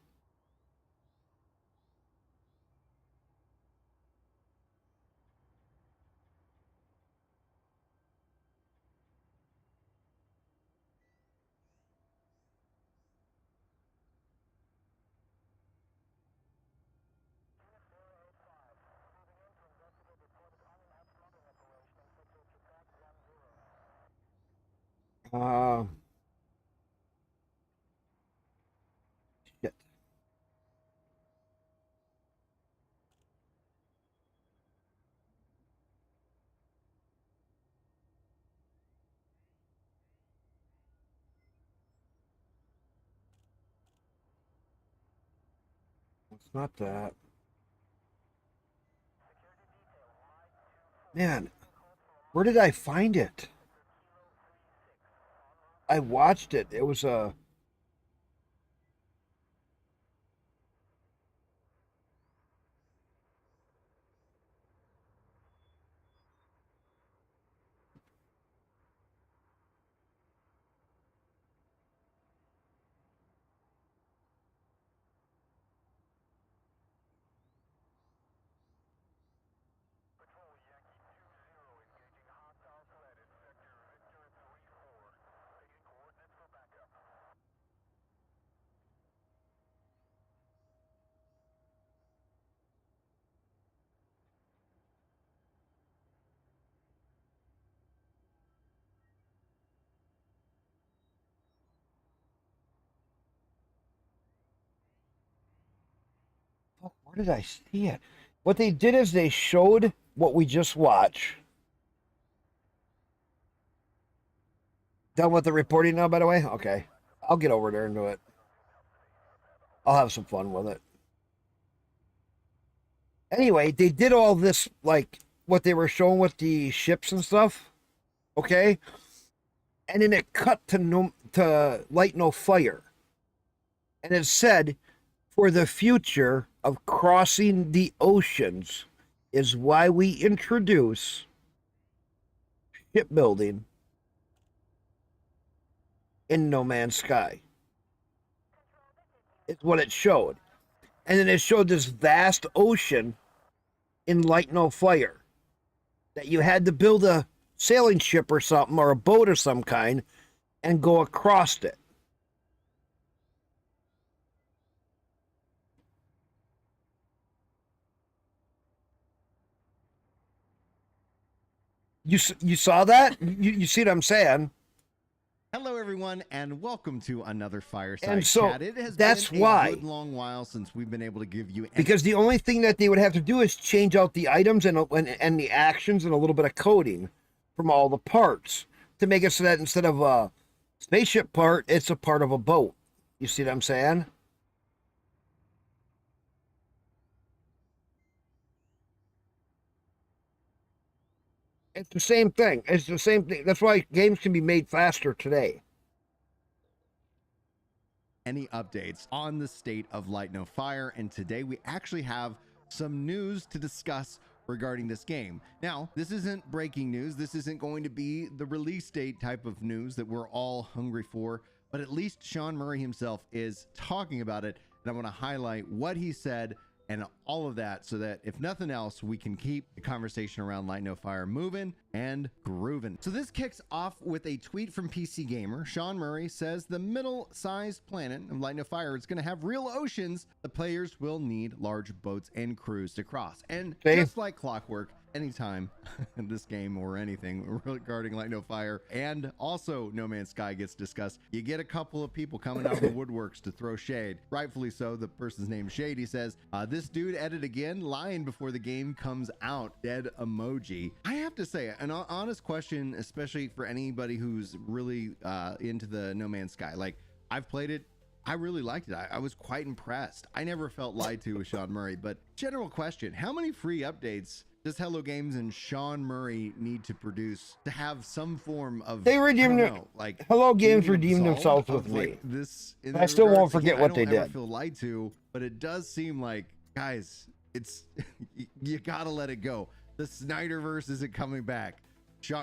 Shit. It's not that. Man, where did I find it? I watched it. It was a. Fuck, where did I see it? What they did is they showed what we just watched. Done with the reporting now, by the way? Okay. I'll get over there and do it. I'll have some fun with it. Anyway, they did all this, like, what they were showing with the ships and stuff. Okay? And then it cut to Light No Fire. And it said, for the future of crossing the oceans is why we introduce shipbuilding in No Man's Sky. It's what it showed. And then it showed this vast ocean in Light No Fire that you had to build a sailing ship or something, or a boat of some kind, and go across it. You saw that? You see what I'm saying? Hello, everyone, and welcome to another Fireside And so Chat. It has that's been why. a good long while since we've been able to give you. Because the only thing that they would have to do is change out the items and the actions and a little bit of coding from all the parts to make it so that instead of a spaceship part, it's a part of a boat. You see what I'm saying? It's the same thing. It's the same thing. That's why games can be made faster today. Any updates on the state of Light No Fire, and today we actually have some news to discuss regarding this game. Now, this isn't breaking news. This isn't going to be the release date type of news that we're all hungry for, but at least Sean Murray himself is talking about it, and I want to highlight what he said and all of that so that if nothing else, we can keep the conversation around Light No Fire moving and grooving. So this kicks off with a tweet from PC Gamer. Sean Murray says the middle-sized planet of Light No Fire is going to have real oceans. The players will need large boats and crews to cross. And just like clockwork, anytime in this game or anything regarding Light No Fire and also No Man's Sky gets discussed, you get a couple of people coming out of the woodworks to throw shade. Rightfully so. The person's name Shady says, this dude edited again, lying before the game comes out. Dead emoji. I have to say, an honest question, especially for anybody who's really into the No Man's Sky. Like, I've played it. I really liked it. I was quite impressed. I never felt lied to with Sean Murray, but general question, how many free updates does Hello Games and Sean Murray need to produce to have some form of, they redeemed it? Like, Hello Games redeemed themselves with me. Like this, I still won't forget what they did. I don't did. feel lied to, but it does seem like, guys, it's you gotta let it go. The Snyderverse isn't coming back.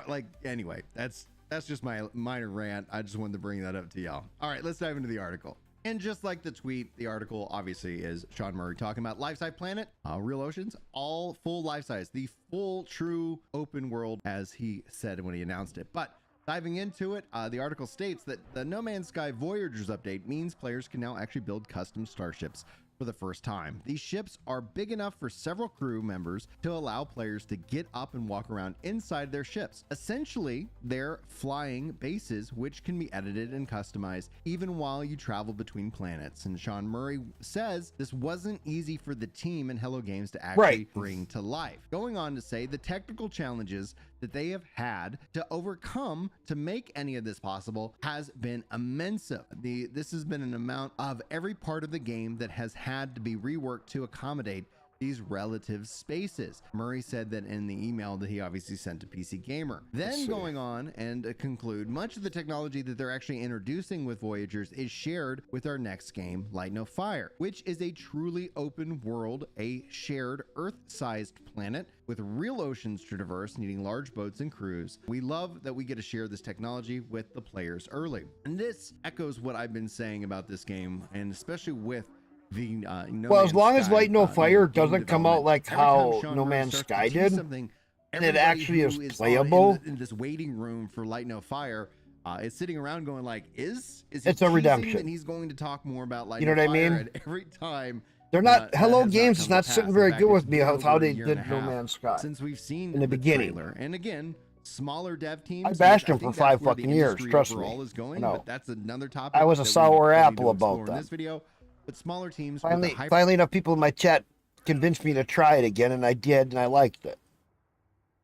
Like, anyway, that's just my minor rant. I just wanted to bring that up to y'all. All right, let's dive into the article. And just like the tweet, the article obviously is Sean Murray talking about Life-Size Planet, Real Oceans, all full life-size, the full true open world, as he said when he announced it. But diving into it, the article states that the No Man's Sky Voyagers update means players can now actually build custom starships for the first time. These ships are big enough for several crew members to allow players to get up and walk around inside their ships. Essentially, they're flying bases which can be edited and customized even while you travel between planets. And Sean Murray says this wasn't easy for the team and Hello Games to actually bring to life. Going on to say the technical challenges that they have had to overcome to make any of this possible has been immense. This has been an amount of every part of the game that has had to be reworked to accommodate these relative spaces. Murray said that in the email that he obviously sent to PC Gamer. Then going on and conclude, much of the technology that they're actually introducing with Voyagers is shared with our next game, Light No Fire, which is a truly open world, a shared Earth-sized planet with real oceans to traverse, needing large boats and crews. We love that we get to share this technology with the players early. And this echoes what I've been saying about this game, and especially with the well, as long as Light No Fire doesn't come out like how No Man's Sky did, and it actually is playable, in this waiting room for Light No Fire is sitting around going like, is it's a redemption, and he's going to talk more about Light You know No what I Fire, mean? and every time they're not Hello Games is is not sitting very good with me of how they did No Man's Sky since we've seen in the beginning. Trailer. And again, smaller dev teams. I bashed them think for 5 that's where the fucking years. industry Trust me. overall is going, No. but that's another topic. I was a that we sour need apple to about explore in that. this video. But smaller teams Finally enough people in my chat convinced me to try it again, and I did, and I liked it.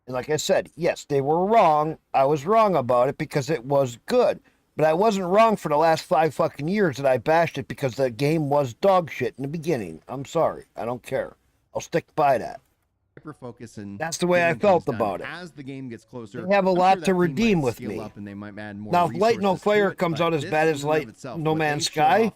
And like I said, yes, they were wrong. I was wrong about it because it was good. But I wasn't wrong for the last 5 fucking years that I bashed it because the game was dog shit in the beginning. I'm sorry. I don't care. I'll stick by that. Focus and that's the way I felt about it. As the game gets closer, they have a lot to redeem with me. And they might add more now, if Light No Fire comes out as bad as No Man's Sky,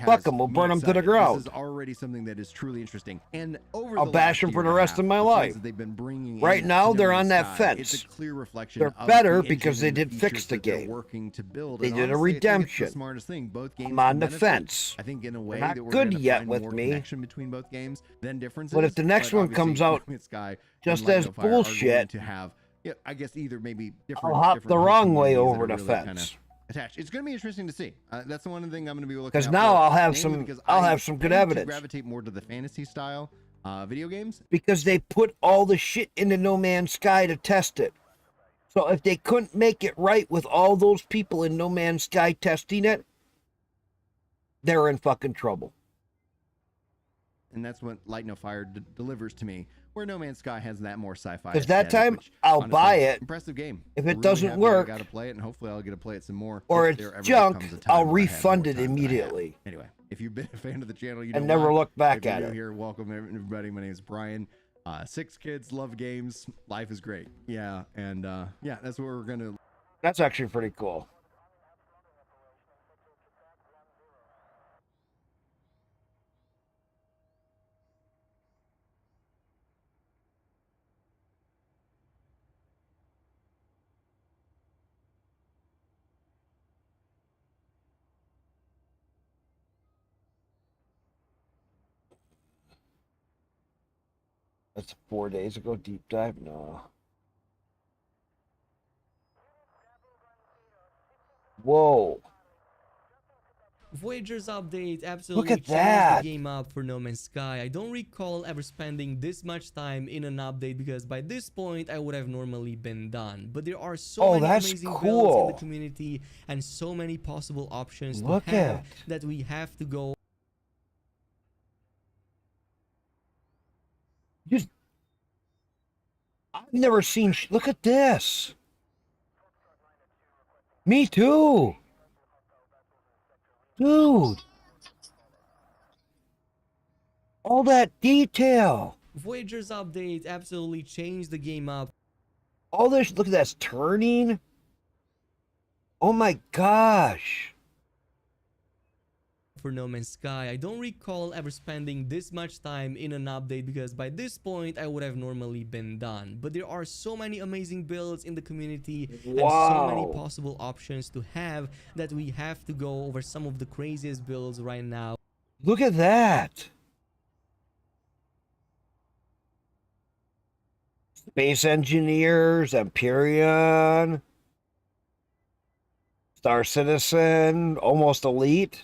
fuck them. We'll burn them to the ground. This is already something that is truly interesting. And I'll bash them for the rest of my life. They've been bringing right now, they're on that fence. It's a clear reflection. They're better because they did fix the game. Working to build. They did a redemption. The smartest thing. Both games. I'm on the fence. I think in a way not that we're good yet find with more me. Connection between both games than differences. But if the next one comes out just as bullshit, to have, I guess either maybe different. I'll hop the wrong way over the really fence. Attached. It's going to be interesting to see. That's the one thing I'm going to be looking. Because now I'll have some. I'll have some good evidence. Gravitate more to the fantasy style video games because they put all the shit into No Man's Sky to test it. So if they couldn't make it right with all those people in No Man's Sky testing it, they're in fucking trouble. And that's what Light No Fire delivers to me, where No Man's Sky has that more sci-fi. Because that time, I'll buy it. Impressive game. If it doesn't work, I got to play it, and hopefully I'll get to play it some more. Or it's junk, I'll refund it immediately. Anyway, if you've been a fan of the channel, you and know never look back at at it. Here, welcome everybody. My name is Brian. 6 kids, love games, life is great. Yeah, and yeah, that's what we're gonna. That's actually pretty cool. That's 4 days ago, deep dive? No. Whoa. Voyager's update absolutely Look at changed that. the game up for No Man's Sky. I don't recall ever spending this much time in an update because by this point I would have normally been done. But there are so many amazing builds in the community and so many possible options to have that we have to go. Just, I've never seen. Look at this. Me too. Dude. All that detail. Voyager's update absolutely changed the game up. All this, look at that turning. Oh my gosh. For No Man's Sky, I don't recall ever spending this much time in an update because by this point I would have normally been done. But there are so many amazing builds in the community and so many possible options to have that we have to go over some of the craziest builds right now. Look at that. Space Engineers, Empyrean, Star Citizen, Almost Elite.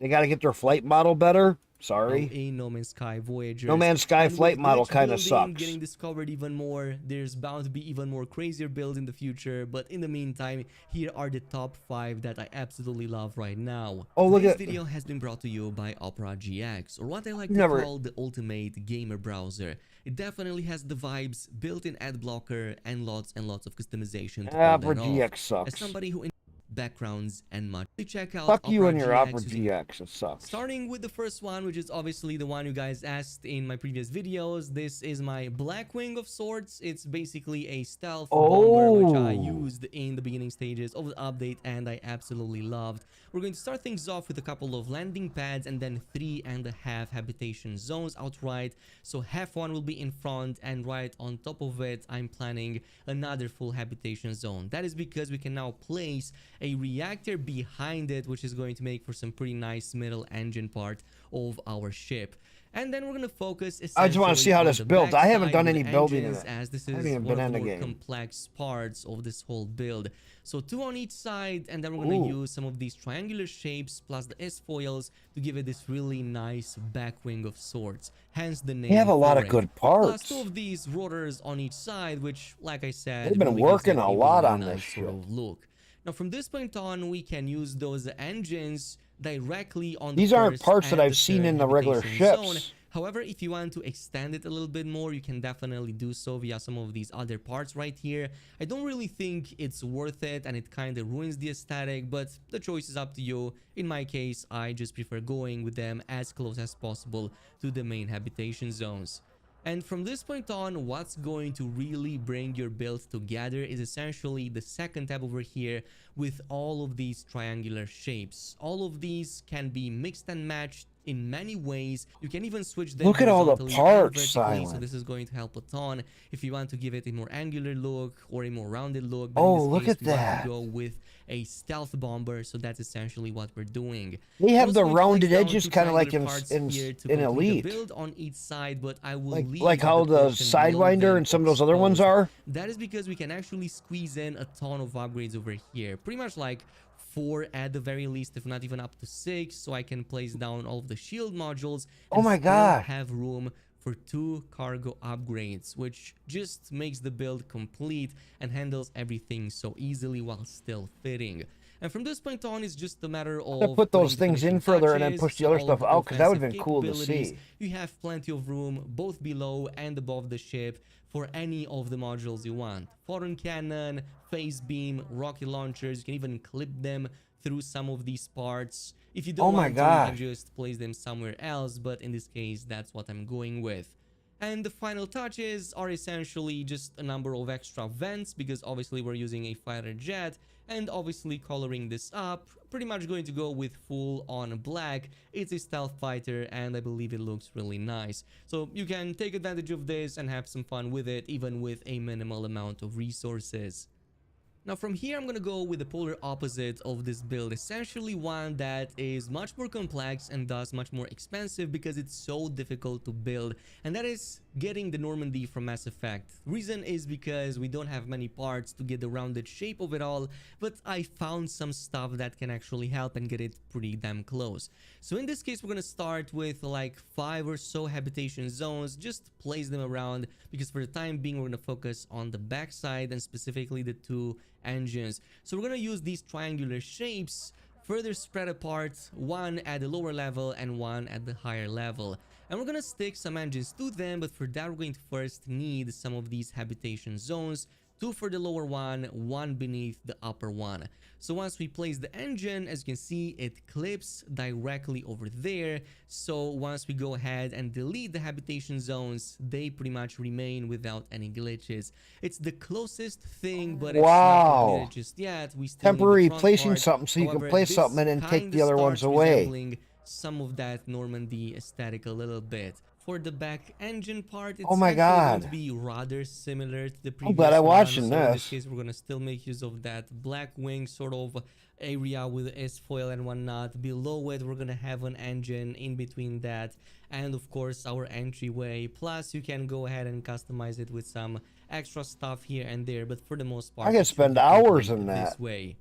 They got to get their flight model better. now Sorry. in No Man's Sky Voyagers. No Man's Sky And with flight model glitch kind of building sucks. getting discovered even more, there's bound to be even more crazier builds in the future. But in the meantime, here are the top 5 that I absolutely love right now. Oh, look Today's at- video has been brought to you by Opera GX, or what I like Never- to call the ultimate gamer browser. It definitely has the vibes, built-in ad blocker, and lots of customization to pull Opera that GX off. sucks. As somebody who backgrounds and much, check out Fuck you Opera and your GX Opera using GX. It sucks. Starting with the first one, which is obviously the one you guys asked in my previous videos. This is my Blackwing of sorts. It's basically a stealth bomber, which I used in the beginning stages of the update and I absolutely loved. We're going to start things off with a couple of landing pads and then 3.5 habitation zones outright. So half one will be in front, and right on top of it, I'm planning another full habitation zone. That is because we can now place a reactor behind it, which is going to make for some pretty nice middle engine part of our ship. And then we're going to focus I just want to see how on this the builds. I haven't backside done with any building in engines, it. as this I is haven't even one been of in the the more game. complex parts of this whole build. So 2 on each side, and then we're going to Ooh. use some of these triangular shapes plus the S-foils to give it this really nice back wing of sorts. Hence the name. They have a lot for of it. good Plus parts. 2 of these rotors on each side, which, like I said, They've been really gives working it a really lot on nice this sort ship. of look. Now from this point on, we can use those engines directly on These the aren't first parts that and I've the seen third in the regular habitation ships. zone. However, if you want to extend it a little bit more, you can definitely do so via some of these other parts right here. I don't really think it's worth it, and it kind of ruins the aesthetic, but the choice is up to you. In my case, I just prefer going with them as close as possible to the main habitation zones. And from this point on, what's going to really bring your build together is essentially the second tab over here with all of these triangular shapes. All of these can be mixed and matched in many ways. You can even switch them Look at all the horizontally and parts, vertically, so Silent. this is going to help a ton if you want to give it a more angular look or a more rounded look. But Oh, in this look case, at we want that. to go with a stealth bomber, so that's essentially what we're doing. They We're have also the going to place rounded down edges 2 kind of like triangular parts in here to in complete Elite. the build on each side, but I will leave Like how the portion below Sidewinder them and some of those other ones exposed. are. That is because we can actually squeeze in a ton of upgrades over here. Pretty much like 4 at the very least, if not even up to 6, so I can place down all of the shield modules Oh and my still God. have room for 2 cargo upgrades, which just makes the build complete and handles everything so easily while still fitting. And from this point on, it's just a matter of to put those putting the things in finishing further and then touches, push the so other all of stuff out, 'cause that would've offensive been cool to capabilities. see. You have plenty of room both below and above the ship for any of the modules you want. Photon cannon, phase beam, rocket launchers. You can even clip them through some of these parts. If you don't Oh my want to, you can gosh. just place them somewhere else, but in this case, that's what I'm going with. And the final touches are essentially just a number of extra vents, because obviously we're using a fighter jet, and obviously coloring this up, pretty much going to go with full on black. It's a stealth fighter and I believe it looks really nice. So you can take advantage of this and have some fun with it, even with a minimal amount of resources. Now from here, I'm gonna go with the polar opposite of this build, essentially one that is much more complex and thus much more expensive because it's so difficult to build, and that is getting the Normandy from Mass Effect. Reason is because we don't have many parts to get the rounded shape of it all, but I found some stuff that can actually help and get it pretty damn close. So in this case, we're gonna start with like 5 or so habitation zones, just place them around, because for the time being, we're gonna focus on the backside and specifically the 2 engines. So we're gonna use these triangular shapes further spread apart, one at the lower level and one at the higher level. And we're gonna stick some engines to them, but for that we're going to first need some of these habitation zones, 2 for the lower one beneath the upper one. So once we place the engine, as you can see, it clips directly over there. So once we go ahead and delete the habitation zones, they pretty much remain without any glitches. It's the closest thing, but it's not Wow. completed just yet. We still need the Temporary front placing part. something so you can However, place this something in and take kinda the other ones starts away. resembling some of that Normandy aesthetic a little bit. For the back engine part, it's Oh my actually going God. to be rather similar to the I'm previous glad I one. watched So in this. this case, we're gonna still make use of that black wing sort of area with S-foil and whatnot. Below it, we're gonna have an engine in between that, and of course our entryway. Plus, you can go ahead and customize it with some extra stuff here and there, but for the most part, I could it should spend be hours complete in this that. way.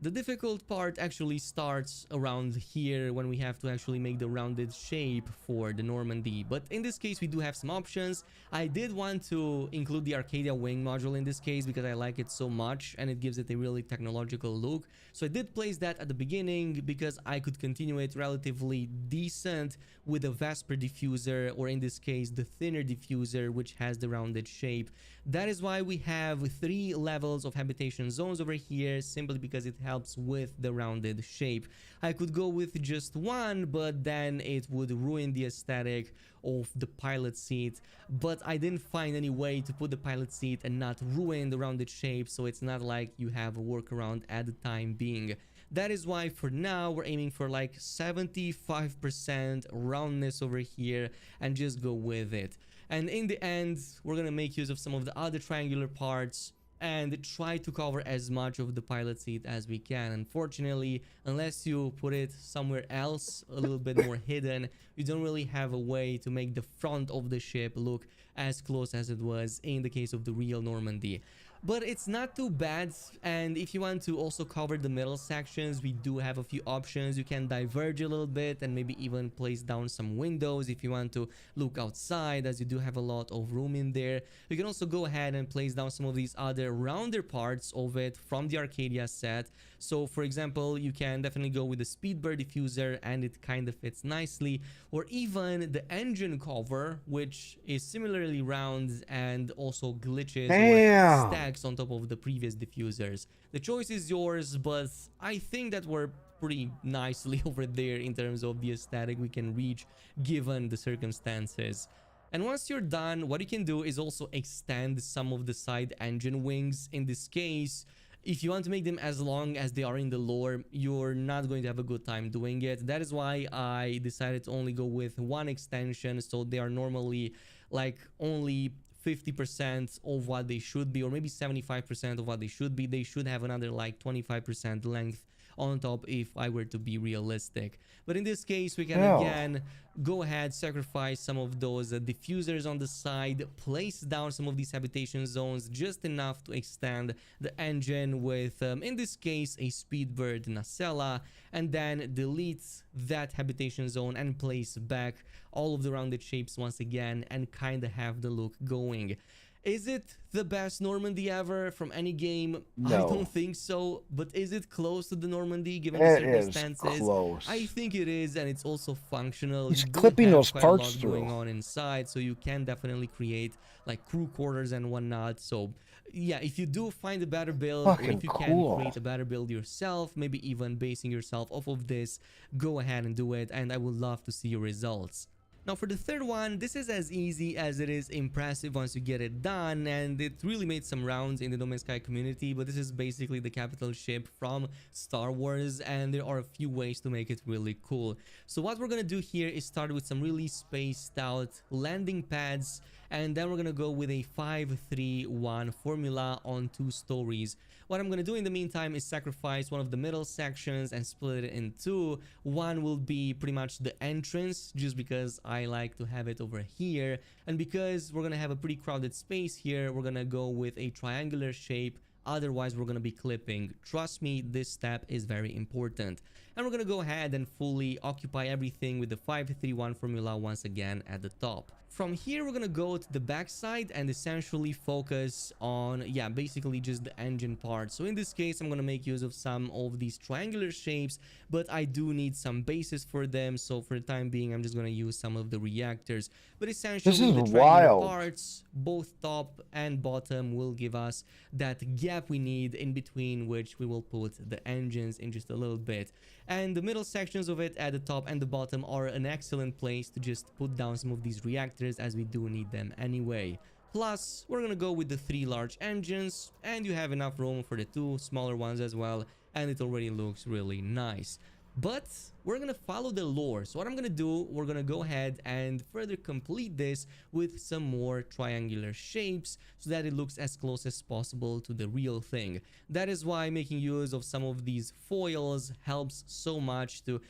The difficult part actually starts around here when we have to actually make the rounded shape for the Normandy. But in this case, we do have some options. I did want to include the Arcadia wing module in this case because I like it so much and it gives it a really technological look. So I did place that at the beginning because I could continue it relatively decent with a Vesper diffuser, or in this case, the thinner diffuser, which has the rounded shape. That is why we have 3 levels of habitation zones over here, simply because it helps with the rounded shape. I could go with just 1, but then it would ruin the aesthetic of the pilot seat. But I didn't find any way to put the pilot seat and not ruin the rounded shape, so it's not like you have a workaround at the time being. That is why for now we're aiming for like 75% roundness over here and just go with it. And in the end, we're gonna make use of some of the other triangular parts and try to cover as much of the pilot seat as we can. Unfortunately, unless you put it somewhere else a little bit more hidden, you don't really have a way to make the front of the ship look as close as it was in the case of the real Normandy. But it's not too bad, and if you want to also cover the middle sections, we do have a few options. You can diverge a little bit and maybe even place down some windows if you want to look outside, as you do have a lot of room in there. You can also go ahead and place down some of these other rounder parts of it from the Arcadia set. So for example, you can definitely go with the Speedbird diffuser and it kind of fits nicely, or even the engine cover, which is similarly round and also glitches or stacks on top of the previous diffusers. The choice is yours, but I think that we're pretty nicely over there in terms of the aesthetic we can reach given the circumstances. And once you're done, what you can do is also extend some of the side engine wings. In this case, if you want to make them as long as they are in the lore, you're not going to have a good time doing it. That is why I decided to only go with 1 extension, so they are normally like only 50% of what they should be, or maybe 75% of what they should be. They should have another like 25% length on top if I were to be realistic. But in this case, we can again go ahead, sacrifice some of those diffusers on the side, place down some of these habitation zones just enough to extend the engine with, in this case, a Speedbird nacella, and then delete that habitation zone and place back all of the rounded shapes once again and kind of have the look going. Is it the best Normandy ever from any game? No. I don't think so. But is it close to the Normandy given the circumstances? It is close. I think it is, and it's also functional. He's You do clipping have those quite parts a lot through. going on inside, so you can definitely create like crew quarters and whatnot. So yeah, if you do find a better build, or if you can create a better build yourself, maybe even basing yourself off of this, go ahead and do it, and I would love to see your results. Now for the third one, this is as easy as it is impressive once you get it done, and it really made some rounds in the No Man's Sky community, but this is basically the capital ship from Star Wars, and there are a few ways to make it really cool. So what we're gonna do here is start with some really spaced out landing pads, and then we're gonna go with a 5-3-1 formula on 2 stories. What I'm gonna do in the meantime is sacrifice one of the middle sections and split it in 2. One will be pretty much the entrance, just because I like to have it over here, and because we're gonna have a pretty crowded space here, we're gonna go with a triangular shape. Otherwise, we're gonna be clipping. Trust me, this step is very important. And we're gonna go ahead and fully occupy everything with the 5-3-1 formula once again at the top. From here, we're gonna go to the backside and essentially focus on, yeah, basically just the engine part. So in this case, I'm gonna make use of some of these triangular shapes, but I do need some bases for them. So for the time being, I'm just gonna use some of the reactors. But essentially, the triangular parts, both top and bottom, will give us that gap we need in between which we will put the engines in just a little bit. And the middle sections of it at the top and the bottom are an excellent place to just put down some of these reactors, as we do need them anyway. Plus, we're gonna go with the 3 large engines, and you have enough room for the 2 smaller ones as well, and it already looks really nice. But we're gonna follow the lore. So what I'm gonna do, we're gonna go ahead and further complete this with some more triangular shapes so that it looks as close as possible to the real thing. That is why making use of some of these foils helps so much to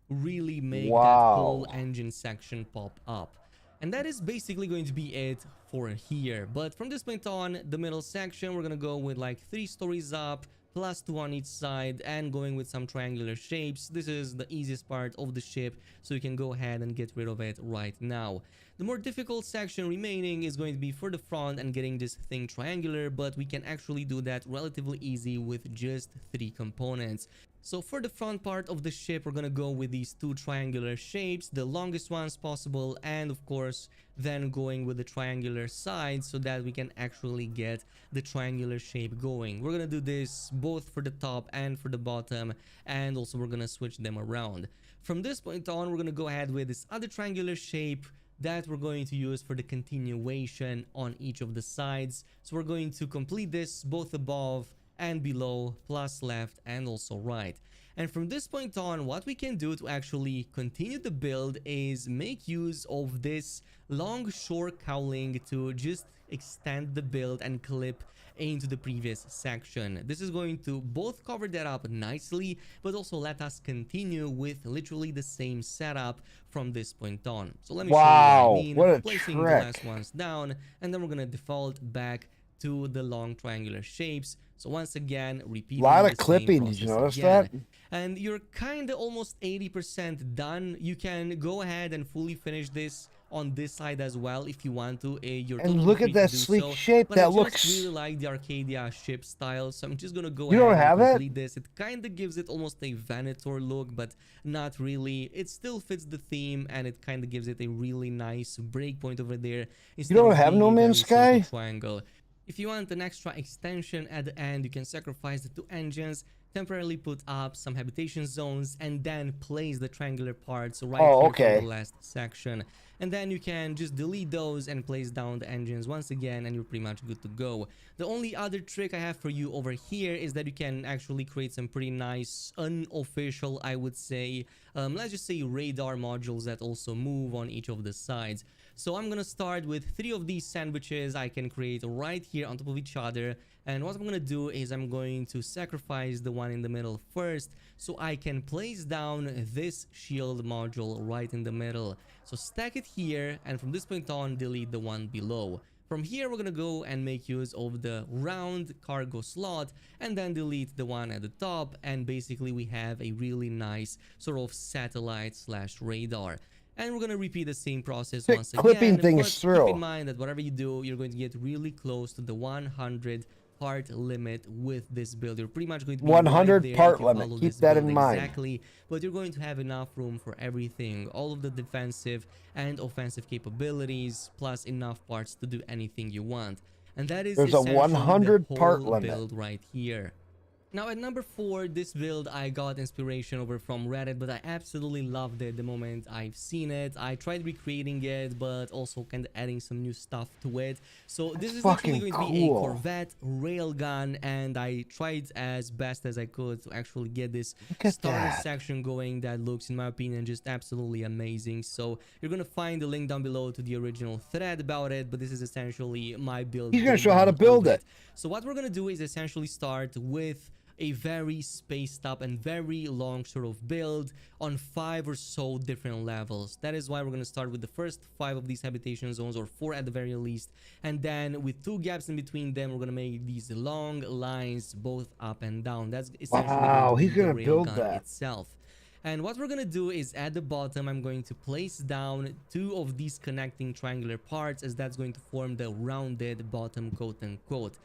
really make that whole engine section pop up. And that is basically going to be it for here. But from this point on, the middle section, we're gonna go with like 3 stories up, +2 on each side, and going with some triangular shapes. This is the easiest part of the ship, so you can go ahead and get rid of it right now. The more difficult section remaining is going to be for the front and getting this thing triangular, but we can actually do that relatively easy with just 3 components. So for the front part of the ship, we're gonna go with these 2 triangular shapes, the longest ones possible, and of course then going with the triangular sides so that we can actually get the triangular shape going. We're gonna do this both for the top and for the bottom, and also we're gonna switch them around. From this point on, we're gonna go ahead with this other triangular shape that we're going to use for the continuation on each of the sides. So we're going to complete this both above and below, plus left and also right. And from this point on, what we can do to actually continue the build is make use of this long shore cowling to just extend the build and clip into the previous section. This is going to both cover that up nicely, but also let us continue with literally the same setup from this point on. So let me show you what I mean. What a Placing trick. the last ones down, and then we're gonna default back to the long triangular shapes. So once again, repeating A lot the of clipping. same Did you process notice again. that? And you're kind of almost 80% done. You can go ahead and fully finish this on this side as well if you want to. You're And totally look free at that to do sleek so, shape. but That I just looks. really like the Arcadia ship style, so I'm just gonna go You ahead don't and have it? complete this. It kind of gives it almost a Venator look, but not really. It still fits the theme, and it kind of gives it a really nice breakpoint over there. You don't have No Man's Sky? Triangle. If you want an extra extension at the end, you can sacrifice the 2 engines, temporarily put up some habitation zones, and then place the triangular parts right here okay. for the last section. And then you can just delete those and place down the engines once again, and you're pretty much good to go. The only other trick I have for you over here is that you can actually create some pretty nice unofficial, I would say, let's just say radar modules that also move on each of the sides. So I'm gonna start with 3 of these sandwiches I can create right here on top of each other. And what I'm gonna do is I'm going to sacrifice the one in the middle first, so I can place down this shield module right in the middle. So stack it here, and from this point on, delete the one below. From here, we're gonna go and make use of the round cargo slot, and then delete the one at the top, and basically we have a really nice sort of satellite / radar. And we're gonna repeat the same process once again. Clipping things But through. keep in mind that whatever you do, you're going to get really close to the 100 part limit with this build. You're pretty much going to be 100 right there part if you limit. follow Keep this that build in mind. exactly, but you're going to have enough room for everything, all of the defensive and offensive capabilities, plus enough parts to do anything you want. And that is There's a essentially 100 the part whole limit. build right here. Now at number 4, this build I got inspiration over from Reddit, but I absolutely loved it the moment I've seen it. I tried recreating it, but also kind of adding some new stuff to it. So this is actually going to be a Corvette railgun, and I tried as best as I could to actually get this starter section going that looks, in my opinion, just absolutely amazing. So you're gonna find the link down below to the original thread about it, but this is essentially my build. He's gonna show how to build it. So what we're gonna do is essentially start with a very spaced up and very long sort of build on 5 or so different levels. That is why we're going to start with the first 5 of these habitation zones, or 4 at the very least, and then with 2 gaps in between them, we're going to make these long lines both up and down. That's essentially he's gonna the build railgun that itself. And what we're gonna do is at the bottom, I'm going to place down 2 of these connecting triangular parts, as that's going to form the rounded bottom, quote unquote.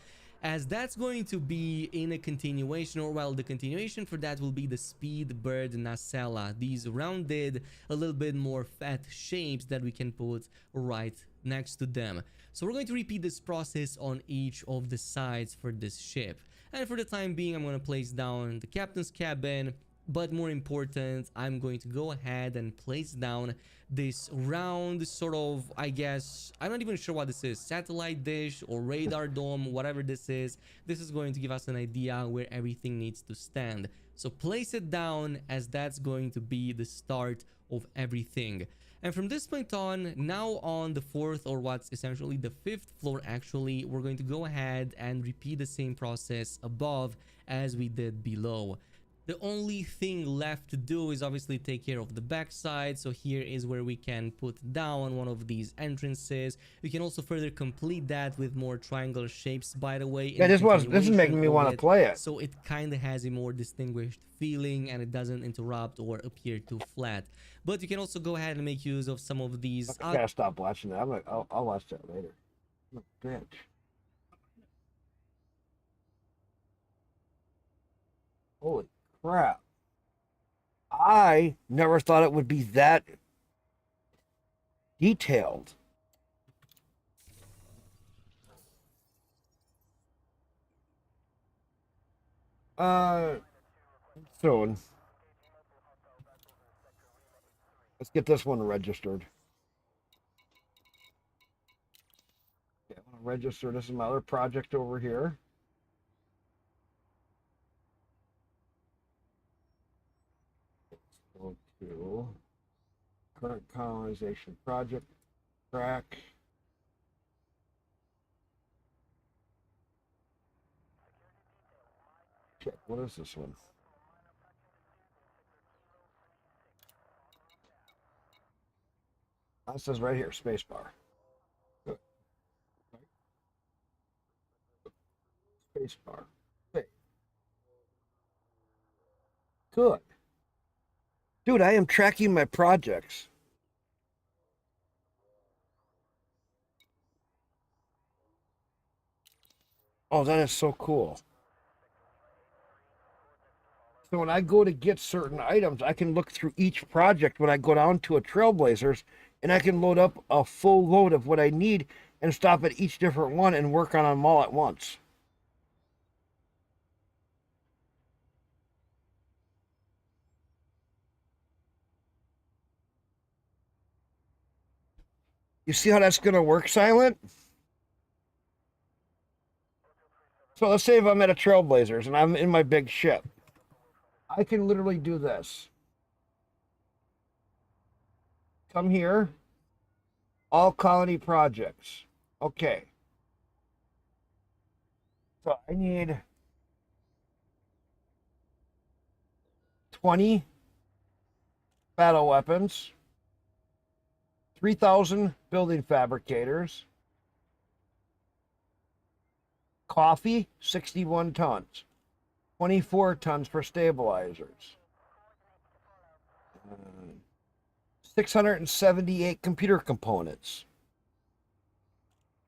As that's going to be in a continuation, or well, the continuation for that will be the Speed Bird Nacella, these rounded, a little bit more fat shapes that we can put right next to them. So we're going to repeat this process on each of the sides for this ship. And for the time being, I'm going to place down the captain's cabin, but more important, I'm going to go ahead and place down this round sort of, I guess, I'm not even sure what this is, satellite dish or radar dome, whatever this is. This is going to give us an idea where everything needs to stand. So place it down, as that's going to be the start of everything. And from this point on, now on the 4th, or what's essentially the 5th floor actually, we're going to go ahead and repeat the same process above as we did below. The only thing left to do is obviously take care of the backside. So here is where we can put down one of these entrances. We can also further complete that with more triangle shapes, by the way. Yeah, this is making me want to play it. So it kind of has a more distinguished feeling and it doesn't interrupt or appear too flat. But you can also go ahead and make use of some of these. I gotta stop watching that. I'll watch that later. I'm a bitch. Holy crap. I never thought it would be that detailed. Soon. Let's get this one registered. Okay, I'm gonna register. This is my other project over here. Let's go to current colonization project track. Check. What is this one? That says right here, spacebar. Good. Spacebar. Okay. Good. Dude, I am tracking my projects. Oh, that is so cool. So when I go to get certain items, I can look through each project when I go down to a Trailblazers, and I can load up a full load of what I need and stop at each different one and work on them all at once. You see how that's going to work, Silent? So let's say if I'm at a Trailblazers and I'm in my big ship. I can literally do this. Come here. All colony projects. Okay. So I need 20 battle weapons, 3,000 building fabricators, coffee, 61 tons, 24 tons for stabilizers, 678 computer components.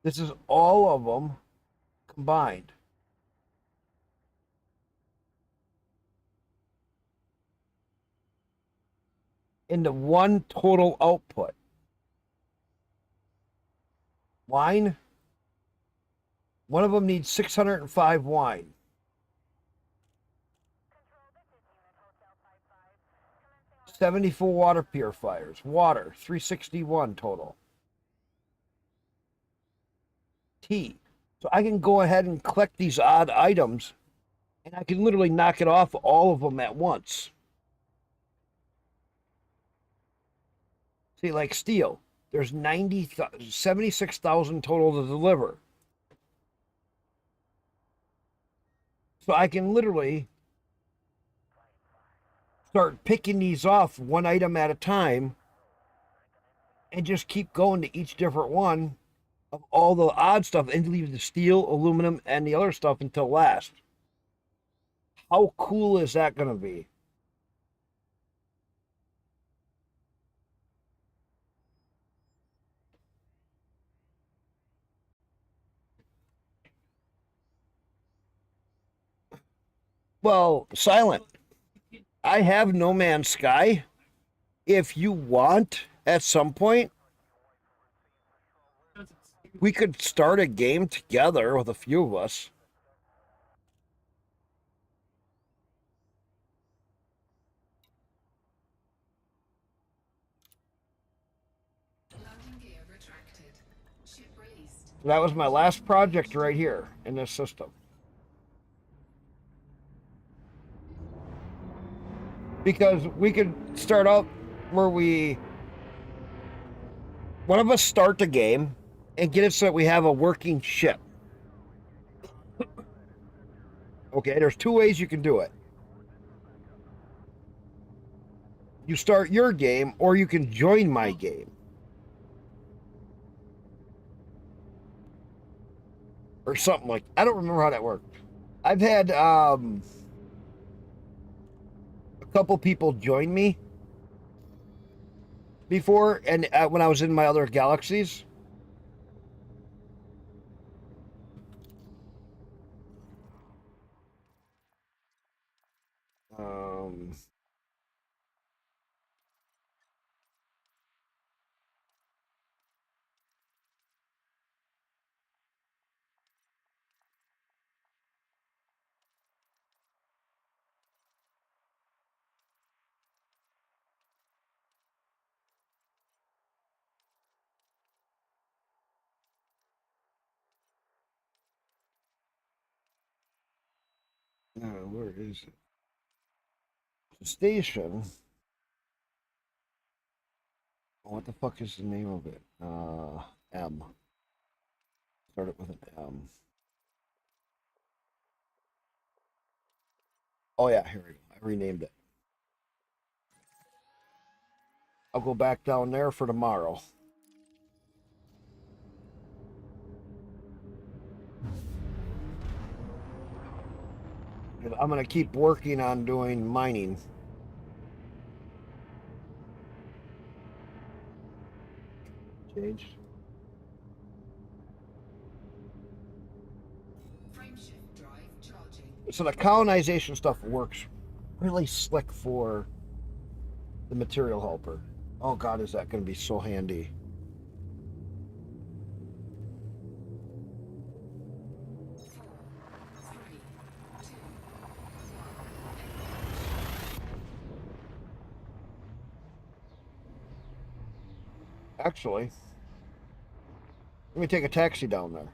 This is all of them combined. Into one total output. Wine. One of them needs 605 wine. $74 water purifiers. Water, 361 total. Tea. So I can go ahead and collect these odd items, and I can literally knock it off all of them at once. See, like steel, there's 76,000 total to deliver. So I can literally start picking these off one item at a time and just keep going to each different one of all the odd stuff and leave the steel, aluminum, and the other stuff until last. How cool is that going to be? Well, Silent, I have No Man's Sky. If you want, at some point, we could start a game together with a few of us. Landing gear retracted. Ship released. That was my last project right here in this system. Because we could start out where one of us start the game and get it so that we have a working ship. Okay, there's two ways you can do it. you start your game, or you can join my game. Or something like, I don't remember how that worked. I've had a couple people join me before, and when I was in my other galaxies. Where is it? The station. What the fuck is the name of it? M. Start it with an M. Oh yeah, here we go. I renamed it. I'll go back down there for tomorrow. I'm gonna keep working on doing mining. Changed. Frameshift drive charging. So the colonization stuff works really slick for the material helper. Oh god, is that going to be so handy. Actually, let me take a taxi down there.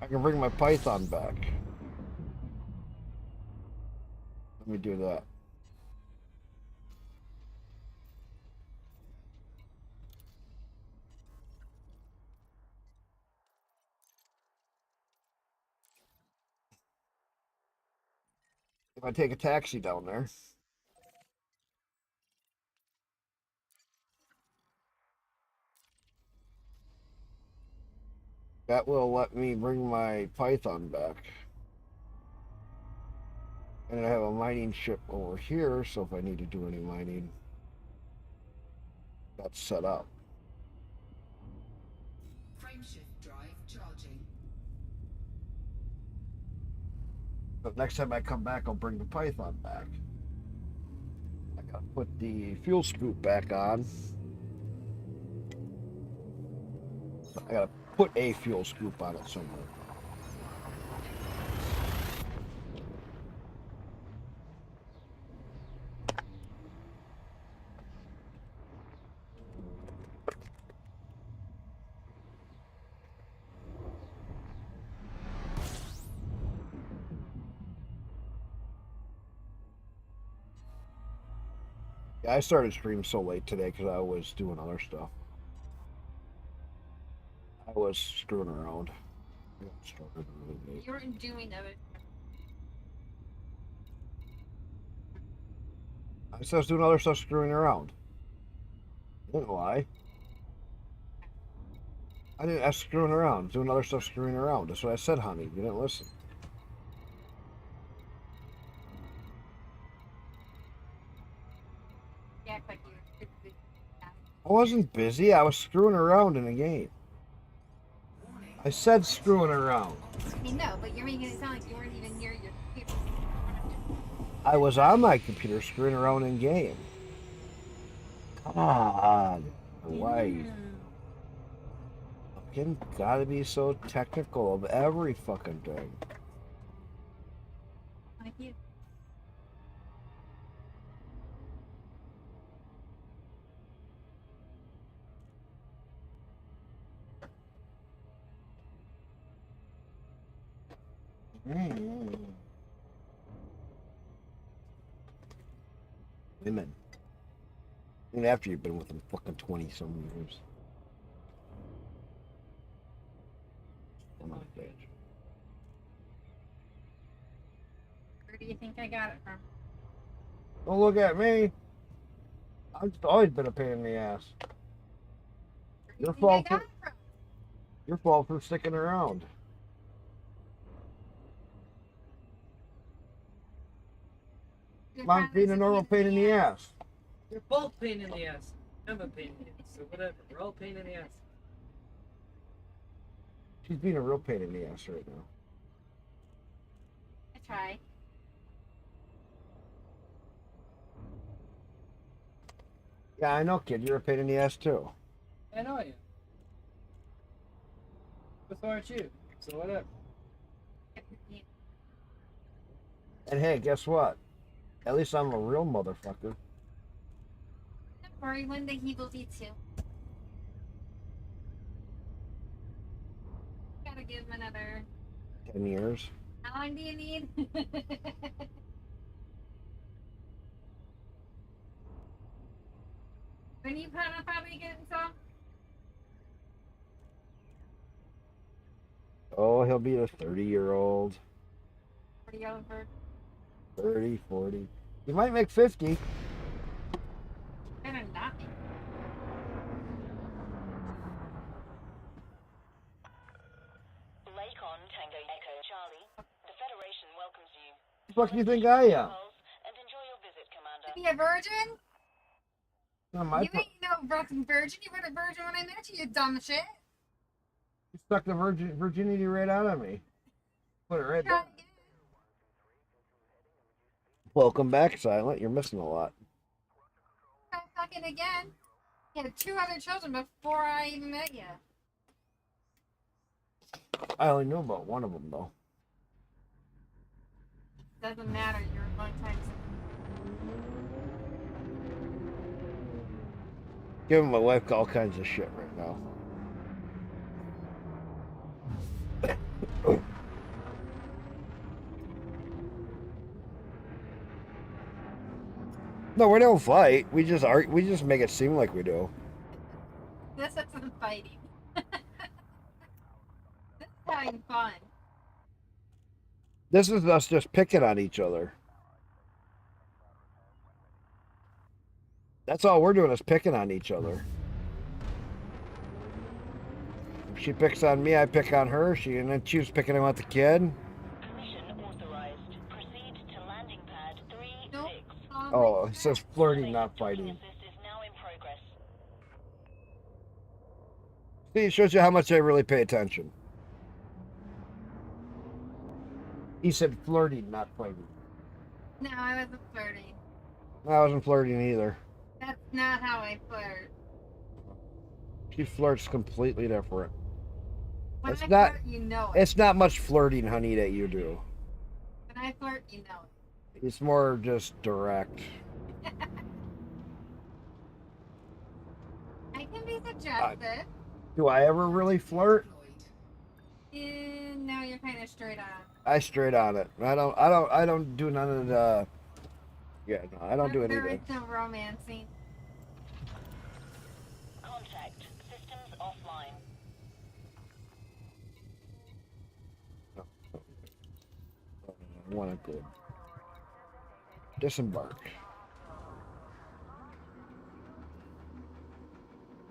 I can bring my Python back. Let me do that. If I take a taxi down there, that will let me bring my Python back. And I have a mining ship over here, so if I need to do any mining, that's set up. Frameshift drive charging. But next time I come back, I'll bring the Python back. I gotta put the fuel scoop back on. I gotta put a fuel scoop on it somewhere. Yeah, I started streaming so late today because I was doing other stuff. I was screwing around. I got started really late. You weren't doing other. I said I was doing other stuff, screwing around. I didn't lie. I didn't. I was screwing around, doing other stuff, screwing around. That's what I said, honey. You didn't listen. Yeah, but you. I wasn't busy. I was screwing around in a game. I said screwing around. I mean, no, but you're making it sound like you weren't even near your computer. I was on my computer screwing around in game. God, why? Fucking gotta be so technical of every fucking thing. Like you. Women. Even after you've been with them fucking 20-some years. I'm not a bitch. you think I got it from? Don't look at me. I've always been a pain in the ass. Your fault for sticking around. I'm being a normal pain in the ass. You're both pain in the ass. I'm a pain in the ass. So whatever. We're all pain in the ass. She's being a real pain in the ass right now. I try. Yeah, I know, kid. You're a pain in the ass too. I know I am. But so aren't you. So whatever. And hey, guess what? At least I'm a real motherfucker. Don't worry, one day he will be too. Gotta give him another. 10 years. How long do you need? When you plan on probably getting some? Oh, he'll be a 30-year-old. 40-year-old bird. 30, 40. You might make 50. Better not be. Lakon Tango Echo Charlie. The Federation welcomes you. What the fuck do you think I am? And enjoy your visit, Commander. Be a virgin? Not my You ain't no fucking virgin. You were a virgin when I met you, you dumb shit. You stuck the virginity right out of me. Put it right there. Welcome back, Silent. You're missing a lot. Try fucking again. You had 2 other children before I even met you. I only knew about one of them, though. Doesn't matter. You're a long time. Giving my wife all kinds of shit right now. No, we don't fight. We just make it seem like we do. This isn't fighting. This is having fun. This is us just picking on each other. That's all we're doing is picking on each other. If she picks on me, I pick on her. And then she was picking on the kid. Mission authorized. Proceed to landing pad 3-6. Oh, it says flirting, not fighting. Assist is now in progress. See, it shows you how much I really pay attention. He said flirting, not fighting. No, I wasn't flirting. I wasn't flirting either. That's not how I flirt. She flirts completely different. When It's I not. flirt, you know it. It's not much flirting, honey, that you do. When I flirt, you know it. It's more just direct. I can be suggestive. Do I ever really flirt? No, you're kind of straight on. I straight on it. I don't do none of the. Yeah, no, I don't do There is anything. no romancing. Contact. Systems offline. I want to go. Disembark.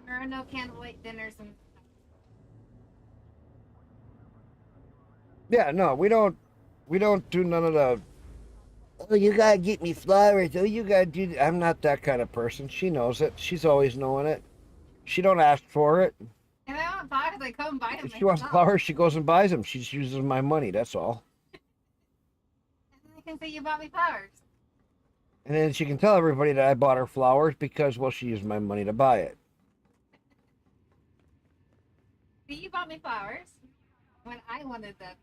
There are no candlelight dinners and Yeah, no, we don't do none of the. Oh, you gotta get me flowers. Oh, you gotta do. I'm not that kind of person. She knows it. She's always knowing it. She don't ask for it. if I want flowers, I come buy them. If she wants myself. flowers, she goes and buys them. She uses my money. That's all. And I can say you bought me flowers. And then she can tell everybody that I bought her flowers because, well, she used my money to buy it. See, you bought me flowers when I wanted them.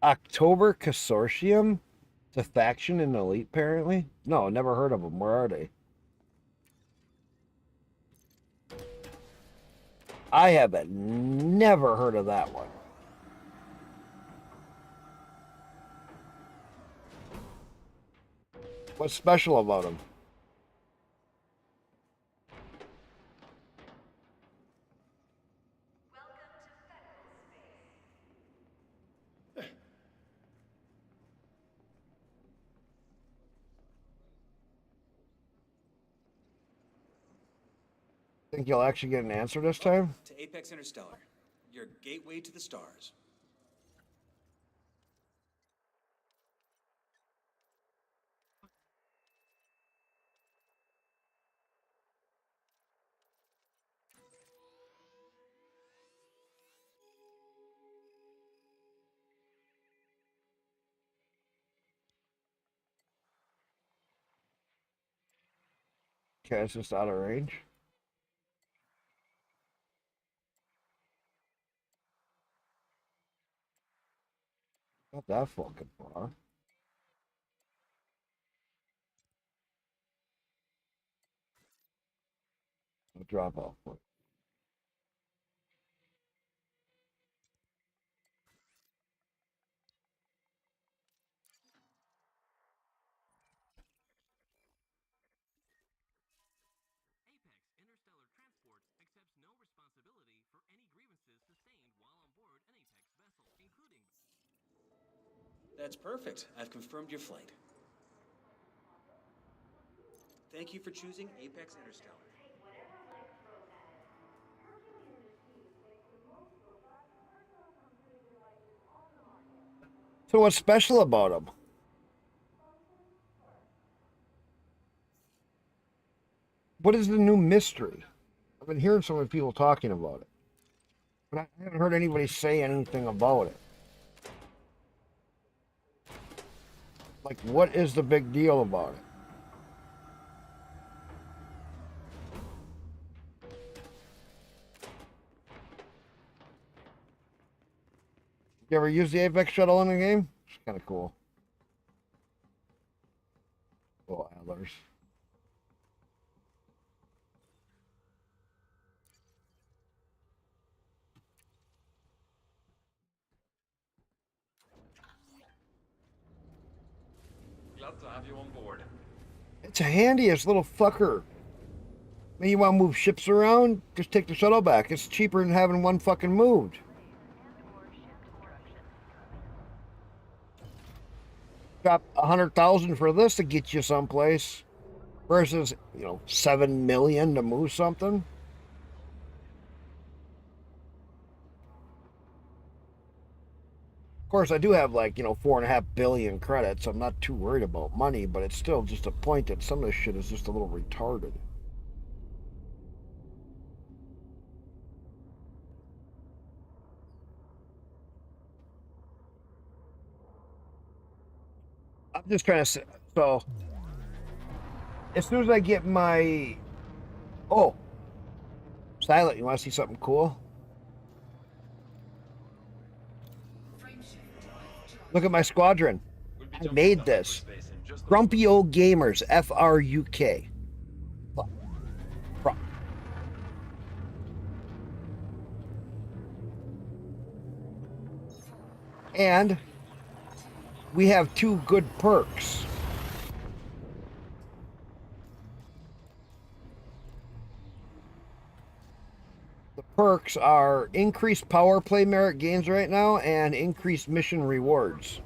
October Consortium? It's a faction in Elite, apparently? No, never heard of them. Where are they? I have never heard of that one. What's special about them? Think you'll actually get an answer this time? To Apex Interstellar, your gateway to the stars. Okay, it's just out of range. Not that fucking far. I'll drop off. That's perfect. I've confirmed your flight. Thank you for choosing Apex Interstellar. So what's special about them? What is the new mystery? I've been hearing so many people talking about it, but I haven't heard anybody say anything about it. Like, what is the big deal about it? You ever use the Apex shuttle in the game? It's kind of cool. Little antlers. Glad to have you on board. It's a handiest little fucker. Maybe you want to move ships around? Just take the shuttle back. It's cheaper than having one fucking moved. Drop 100,000 for this to get you someplace, versus 7 million to move something. Of course, I do have like 4.5 billion credits. I'm not too worried about money, but it's still just a point that some of this shit is just a little retarded. I'm just trying to. So, as soon as I get my. Oh, Silent, you want to see something cool? Look at my squadron. I made this. Grumpy Old Gamers, FRUK. And we have 2 good perks. The perks are increased power play merit gains right now and increased mission rewards.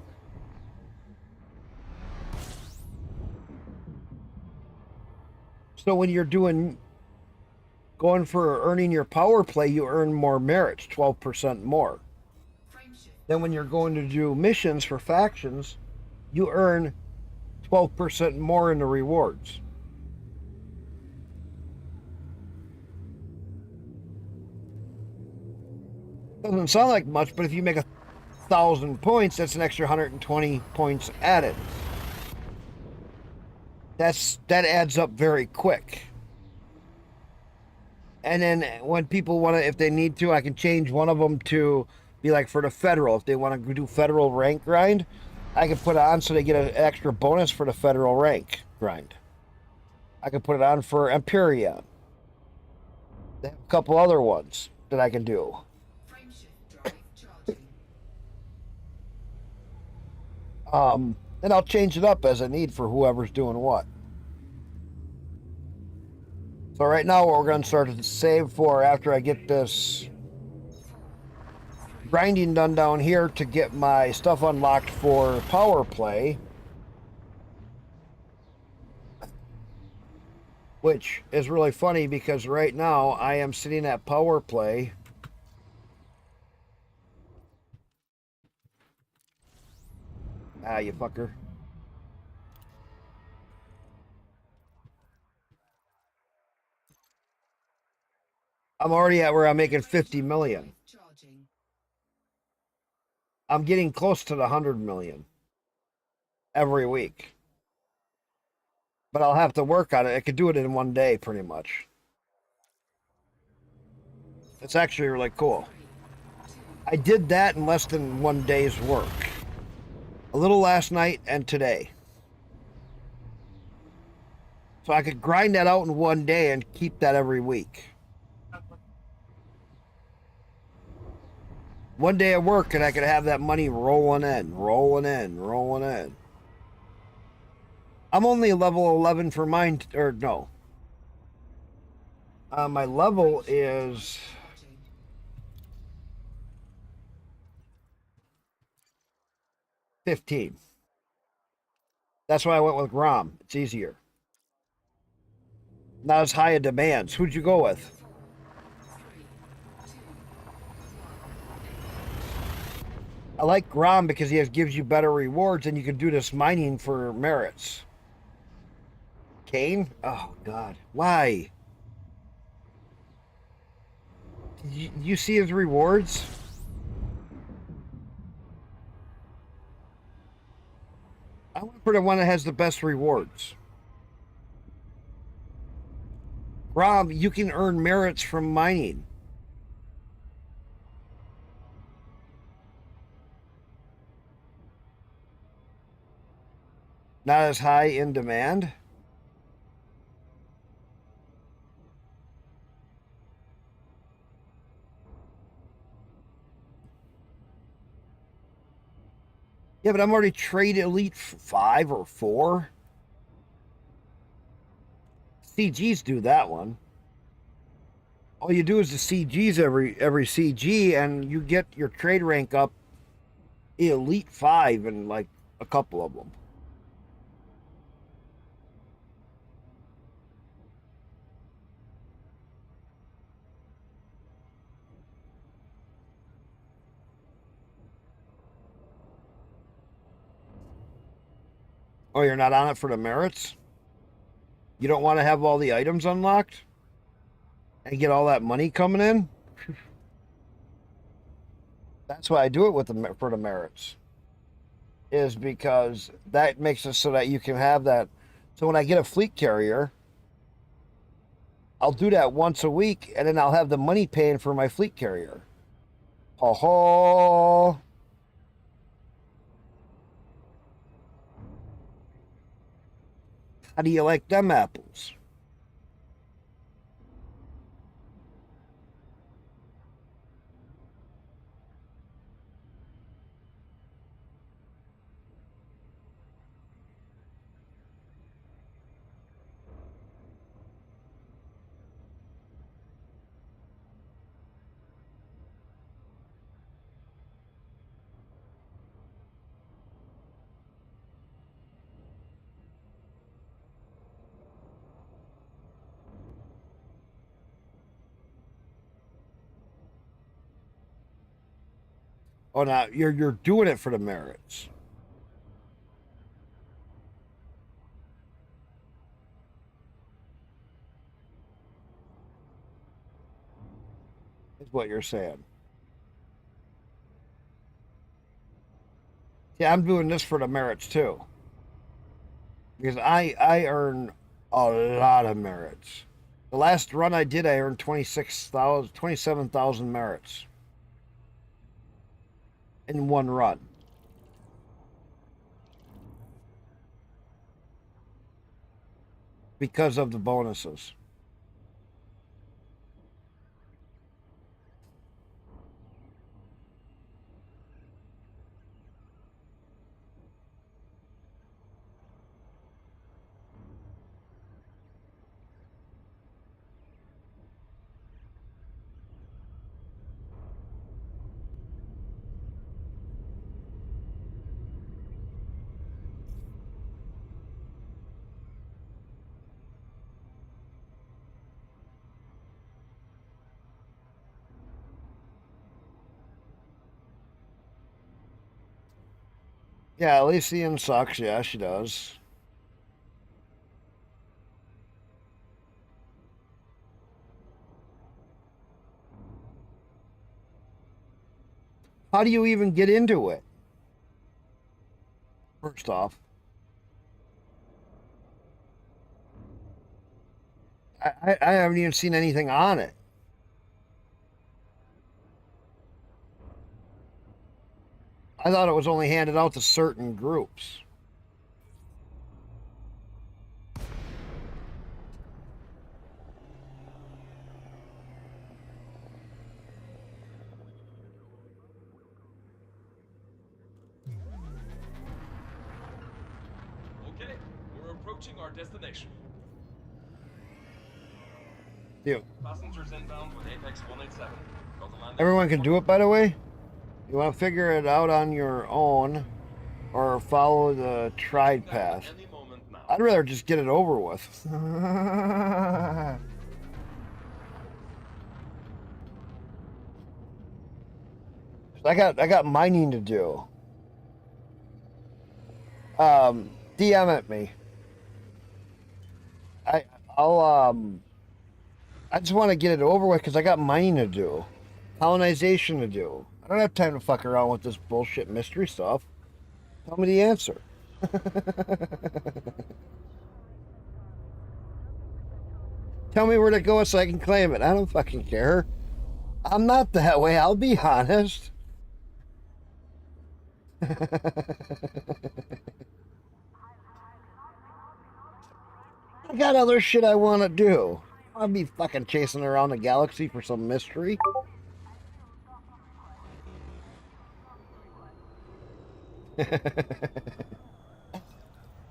So when you're going for earning your power play, you earn more merits, 12% more. Then when you're going to do missions for factions, you earn 12% more in the rewards. Doesn't sound like much, but if you make 1,000 points, that's an extra 120 points added. That adds up very quick. And then when people want to, if they need to, I can change one of them to be like for the federal. If they want to do federal rank grind, I can put it on so they get an extra bonus for the federal rank grind. I can put it on for Empyrean. They have a couple other ones that I can do. And I'll change it up as I need for whoever's doing what. So right now what we're going to start to save for after I get this grinding done down here to get my stuff unlocked for power play which is really funny because right now I am sitting at power play. Ah, you fucker. I'm already at where I'm making 50 million. I'm getting close to the 100 million every week. But I'll have to work on it. I could do it in one day pretty much. It's actually really cool. I did that in less than one day's work. A little last night and today. So I could grind that out in one day and keep that every week. One day of work and I could have that money rolling in, rolling in, rolling in. I'm only level 11 for mine, or no. My level is 15. That's why I went with Grom. It's easier. Not as high a demands. Who'd you go with? I like Grom because gives you better rewards and you can do this mining for merits. Kane? Oh, God. Why? You see his rewards? I went for the one that has the best rewards. Grom, you can earn merits from mining. Not as high in demand. Yeah, but I'm already trade elite 5 or 4. CGs do that one. All you do is the CGs every CG, and you get your trade rank up elite 5 in like a couple of them. Oh, you're not on it for the merits? You don't want to have all the items unlocked and get all that money coming in? That's why I do it with for the merits. Is because that makes it so that you can have that. So when I get a fleet carrier, I'll do that once a week, and then I'll have the money paying for my fleet carrier. Ho ho! How do you like them apples? Oh, now you're doing it for the merits. Is what you're saying. Yeah, I'm doing this for the merits too. Because I earn a lot of merits. The last run I did, I earned 27,000 merits in one run. Because of the bonuses. Yeah, Elysian sucks. Yeah, she does. How do you even get into it? First off, I haven't even seen anything on it. I thought it was only handed out to certain groups. Okay, we're approaching our destination. Dude, Passengers inbound with Apex 187. Go to landing. everyone can do it, by the way. You want to figure it out on your own or follow the tried path. I'd rather just get it over with. I got mining to do. DM at me. I I'll I just want to get it over with because I got mining to do, colonization to do. I don't have time to fuck around with this bullshit mystery stuff. Tell me the answer. Tell me where to go so I can claim it. I don't fucking care. I'm not that way. I'll be honest. I got other shit I want to do. I'll be fucking chasing around the galaxy for some mystery.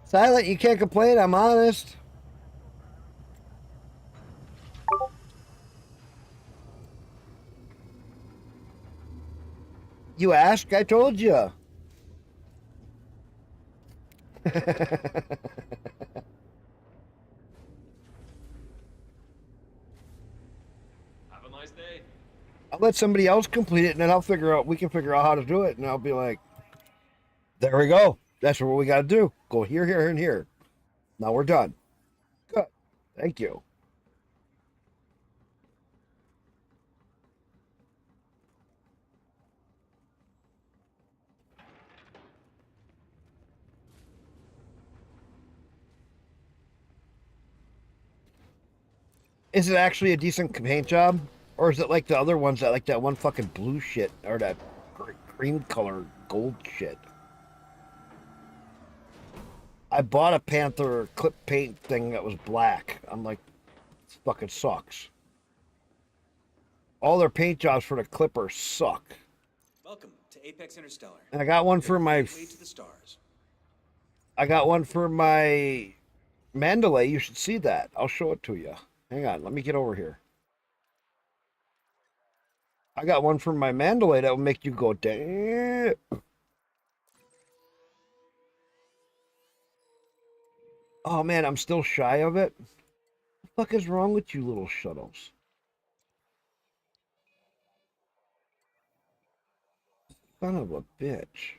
Silent, you can't complain. I'm honest. You asked, I told you. Have a nice day. I'll let somebody else complete it, and then we can figure out how to do it, and I'll be like, there we go. That's what we got to do. Go here, here, and here. Now we're done. Good. Thank you. Is it actually a decent paint job? Or is it like the other ones that like that one fucking blue shit or that cream color gold shit? I bought a Panther clip paint thing that was black. I'm like, this fucking sucks. All their paint jobs for the Clipper suck. Welcome to Apex Interstellar. And I got one for my. Gateway to the stars. I got one for my Mandalay. You should see that. I'll show it to you. Hang on. Let me get over here. I got one for my Mandalay that will make you go, damn. Oh man, I'm still shy of it. What the fuck is wrong with you little shuttles? Son of a bitch.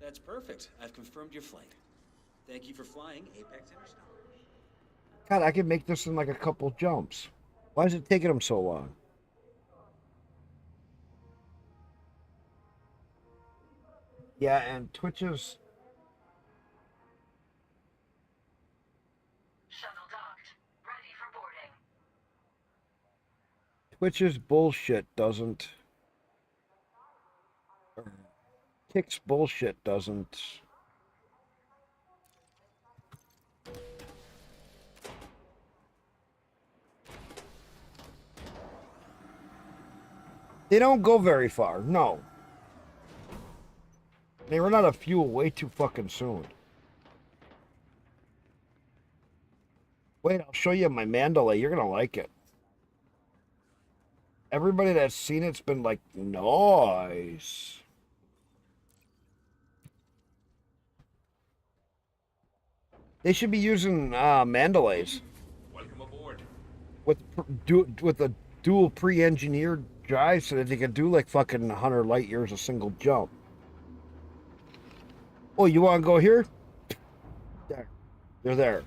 That's perfect. I've confirmed your flight. Thank you for flying Apex Interstar. God, I could make this in like a couple jumps. Why is it taking them so long? Yeah, and Twitch's Twitch's bullshit doesn't. Kick's bullshit doesn't. They don't go very far. No. They run out of fuel way too fucking soon. Wait, I'll show you my Mandalay. You're gonna like it. Everybody that's seen it's been like, nice. They should be using Mandalays. Welcome aboard. With a dual pre-engineered drive so that they can do like fucking 100 light years a single jump. Oh, you want to go here? There. They're there.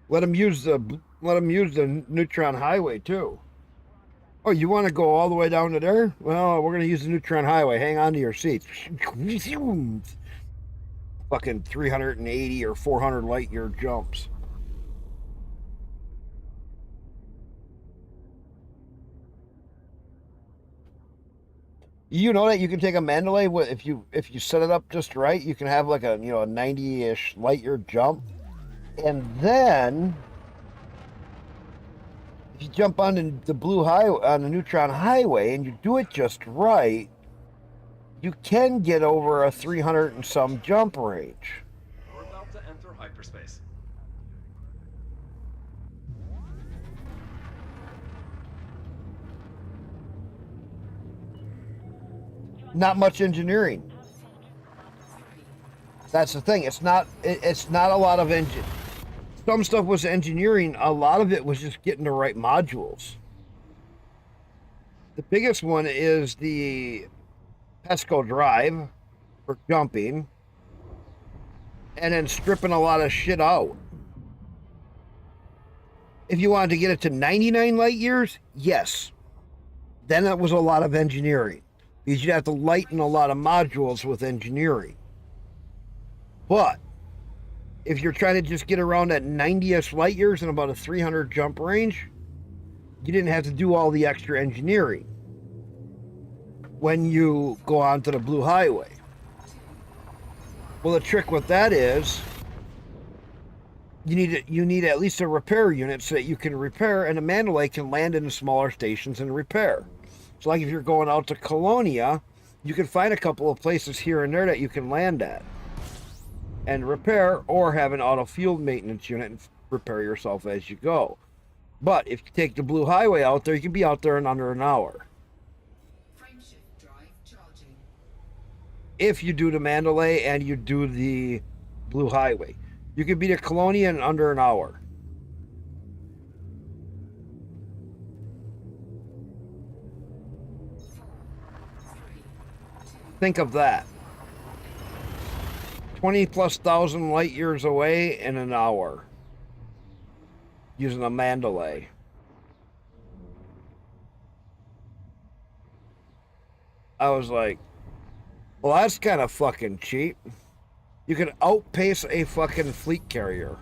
Let them use the neutron highway too. Oh, you want to go all the way down to there? Well, we're gonna use the neutron highway. Hang on to your seats. Fucking 380 or 400 light year jumps. You know that you can take a Mandalay if you set it up just right, you can have like a 90-ish light year jump. And then if you jump on the blue highway, on the neutron highway, and you do it just right, you can get over a 300 and some jump range. We're about to enter hyperspace. Not much engineering. That's the thing. It's not a lot of engine. Some stuff was engineering. A lot of it was just getting the right modules. The biggest one is the Pesco drive for jumping, and then stripping a lot of shit out. If you wanted to get it to 99 light years, yes. Then that was a lot of engineering, because you'd have to lighten a lot of modules with engineering. But if you're trying to just get around at 90-ish light years and about a 300 jump range, you didn't have to do all the extra engineering when you go onto the blue highway. Well, the trick with that is you need at least a repair unit so that you can repair, and a Mandalay can land in the smaller stations and repair. So like if you're going out to Colonia, you can find a couple of places here and there that you can land at and repair, or have an auto field maintenance unit and repair yourself as you go. But if you take the blue highway out there, you can be out there in under an hour. Frameshift drive charging. If you do the Mandalay and you do the blue highway, you can be to Colonia in under an hour. Think of that. 20,000+ light years away in an hour using a Mandalay. I was like, well, that's kind of fucking cheap. You can outpace a fucking fleet carrier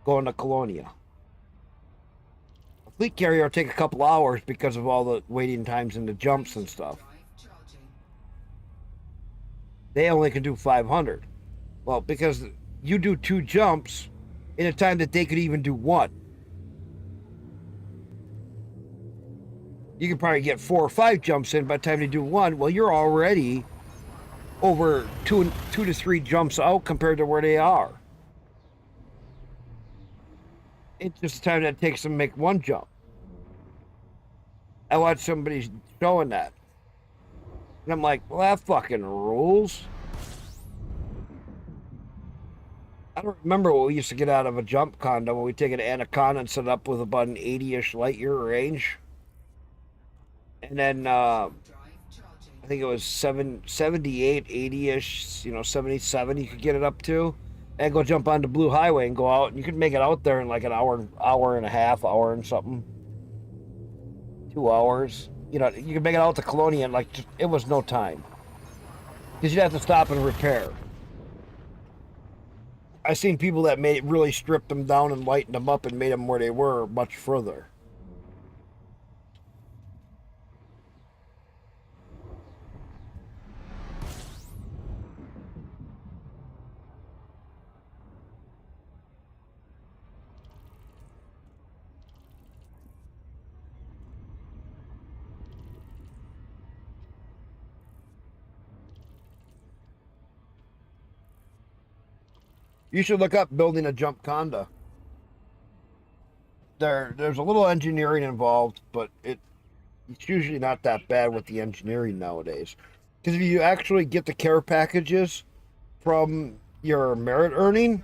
going to Colonia. A fleet carrier will take a couple hours because of all the waiting times and the jumps and stuff. They only can do 500. Well, because you do 2 jumps in a time that they could even do 1. You can probably get 4 or 5 jumps in by the time they do 1. Well, you're already over 2 to 3 jumps out compared to where they are. It's just the time that it takes them to make 1 jump. I watched somebody showing that. And I'm like, well, that fucking rules. I don't remember what we used to get out of a jump condo when we take an Anaconda and set it up with about an 80-ish light year range. And then I think it was 78, 80-ish, 77 you could get it up to. And go jump on the Blue Highway and go out. And you could make it out there in like an hour and a half, hour and something. 2 hours. You could make it out to Colonia in it was no time. Because you'd have to stop and repair. I've seen people that really stripped them down and lightened them up and made them where they were much further. You should look up building a jump conda. There's a little engineering involved, but it's usually not that bad with the engineering nowadays. Because if you actually get the care packages from your merit earning,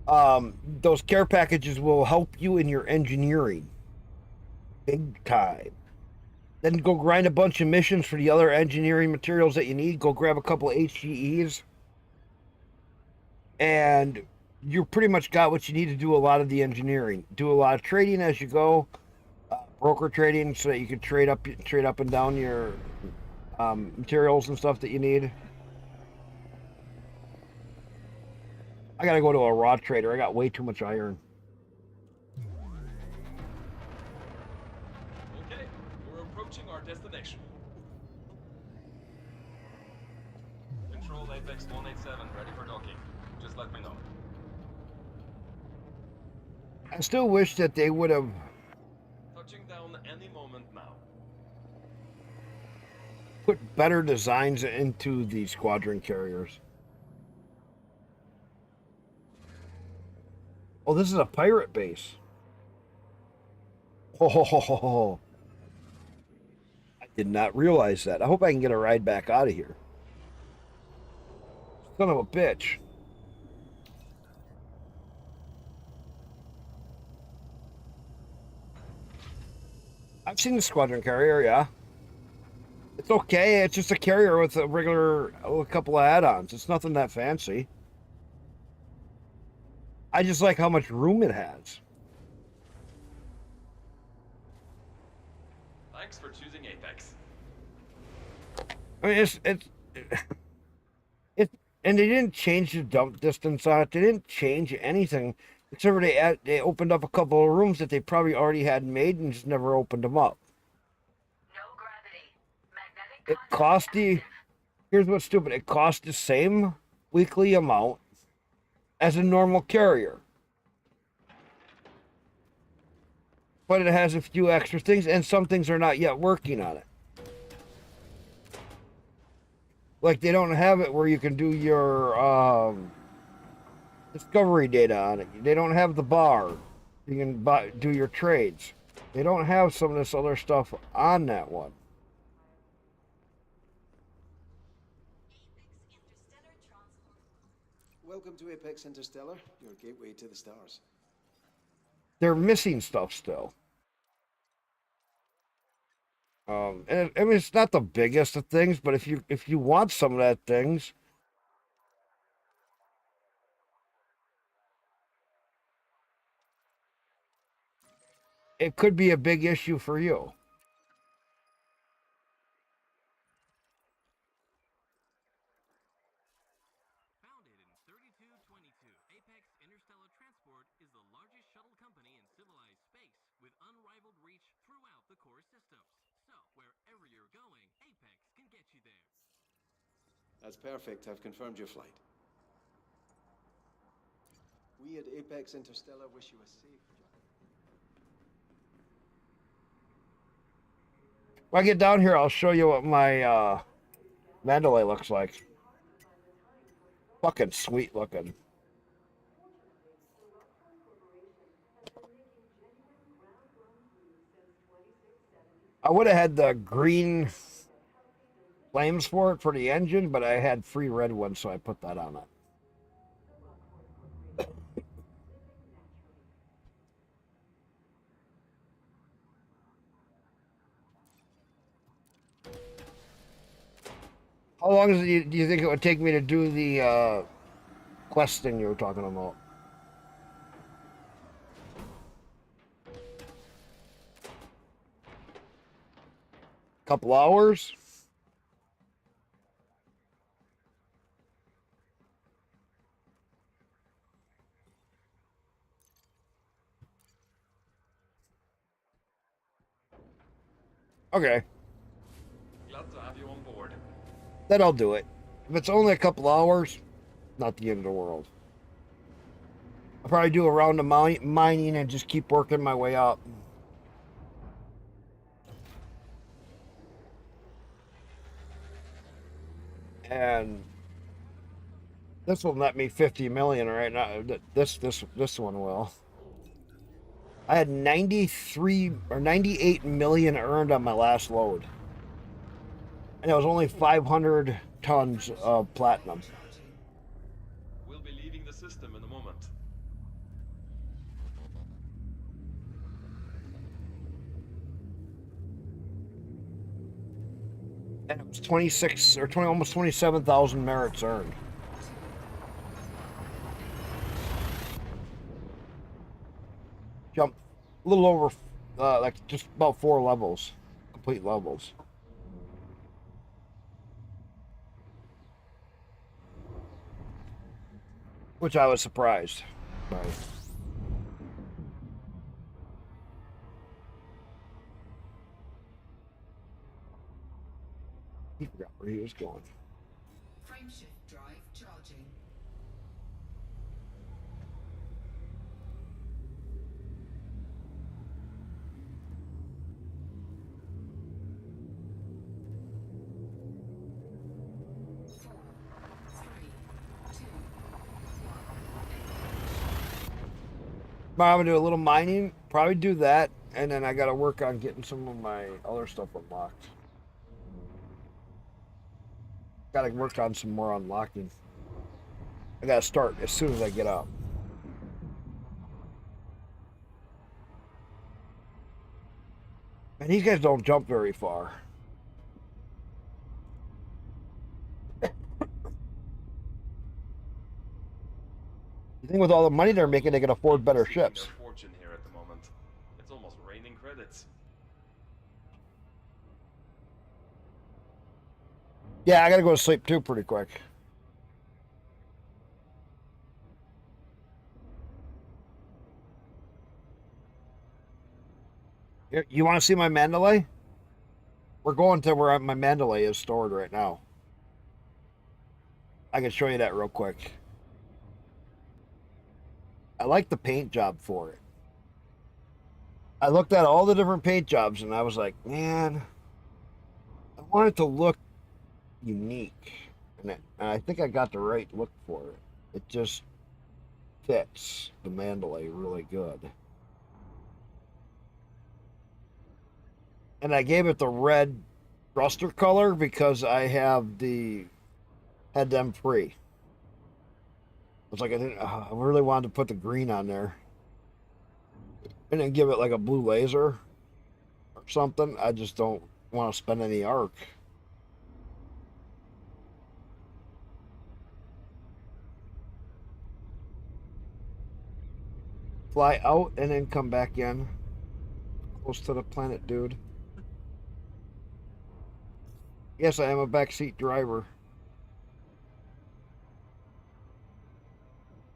those care packages will help you in your engineering big time. Then go grind a bunch of missions for the other engineering materials that you need. Go grab a couple of HGEs. And you pretty much got what you need to do a lot of the engineering. Do a lot of trading as you go. Broker trading so that you can trade up and down your materials and stuff that you need. I gotta go to a raw trader. I got way too much iron. Okay, we're approaching our destination. Control Apex 187, ready for docking. Just let me know. I still wish that they would have Touching down any moment now. put better designs into the squadron carriers. Oh, this is a pirate base. Oh, I did not realize that. I hope I can get a ride back out of here. Son of a bitch. I've seen the squadron carrier, yeah. It's okay. It's just a carrier with a couple of add-ons. It's nothing that fancy. I just like how much room it has. Thanks for choosing Apex. I mean, and they didn't change the dump distance on it. They didn't change anything, except for they opened up a couple of rooms that they probably already had made and just never opened them up. It cost the. Here's what's stupid. It cost the same weekly amount as a normal carrier. But it has a few extra things, and some things are not yet working on it. Like, they don't have it where you can do your discovery data on it. They don't have the bar. You can do your trades. They don't have some of this other stuff on that one. Welcome to Apex Interstellar, your gateway to the stars. They're missing stuff still. And I mean, it's not the biggest of things, but if you want some of that things, it could be a big issue for you. That's perfect. I've confirmed your flight. We at Apex Interstellar wish you a safe journey. When I get down here, I'll show you what my Mandalay looks like. Fucking sweet looking. I would have had the green flames for it for the engine, but I had free red ones, so I put that on it. How long do you think it would take me to do the quest thing you were talking about? Couple hours? Okay. Glad to have you on board. Then I'll do it. If it's only a couple hours, not the end of the world. I'll probably do a round of mining and just keep working my way up. And this will net me 50 million right now. This one will. I had 93 or 98 million earned on my last load. And it was only 500 tons of platinum. We'll be leaving the system in a moment. And it was 26 or 20, almost 27,000 merits earned. Jumped a little over, like just about 4 levels, complete levels. Which I was surprised by. He forgot where he was going. Frameshift drive charging. But I'm gonna do a little mining, probably do that, and then I gotta work on getting some of my other stuff unlocked. Gotta work on some more unlocking. I gotta start as soon as I get up. And these guys don't jump very far. You think with all the money they're making, they can afford better ships. Their fortune here at the moment. It's almost raining credits. Yeah, I gotta go to sleep too pretty quick. You want to see my Mandalay? We're going to where my Mandalay is stored right now. I can show you that real quick. I like the paint job for it. I looked at all the different paint jobs and I was like, man, I want it to look unique. And I think I got the right look for it. It just fits the Mandalay really good. And I gave it the red thruster color because I had them free. I was like, I really wanted to put the green on there. And then give it like a blue laser or something. I just don't want to spend any arc. Fly out and then come back in. Close to the planet, dude. Yes, I am a backseat driver.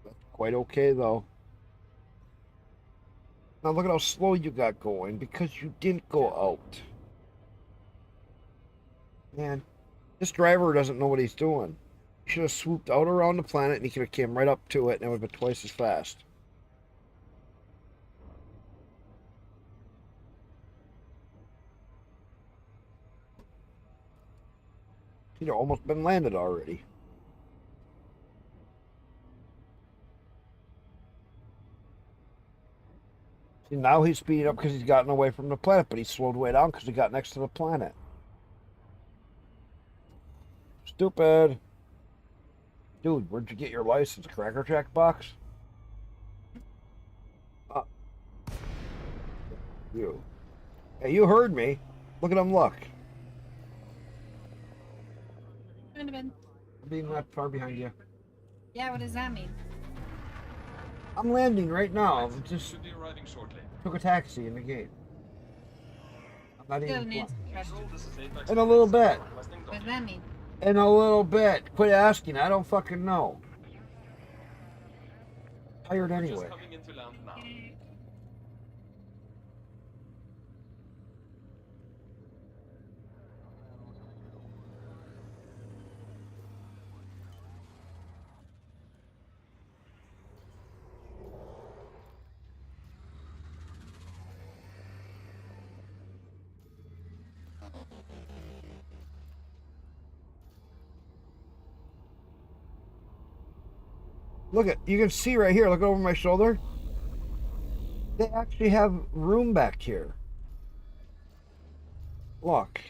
That's quite okay, though. Now look at how slow you got going because you didn't go out. Man, this driver doesn't know what he's doing. He should have swooped out around the planet and he could have came right up to it and it would have been twice as fast. He'd have almost been landed already. See, now he's speeding up because he's gotten away from the planet, but he slowed way down because he got next to the planet. stupid. Dude, where'd you get your license? Cracker Jack box? You. Hey, you heard me. Look at him look. Could have been. I'm being not far behind you. Yeah, what does that mean? I'm landing right now. I just Should be arriving shortly. took a taxi in the gate. I'm not Still even didn't answer the question. This is Apex. In a little bit. What does that mean? In a little bit. Quit asking. I don't fucking know. Tired anyway. Just coming into land now. Look at, you can see right here, look over my shoulder. They actually have room back here. Look.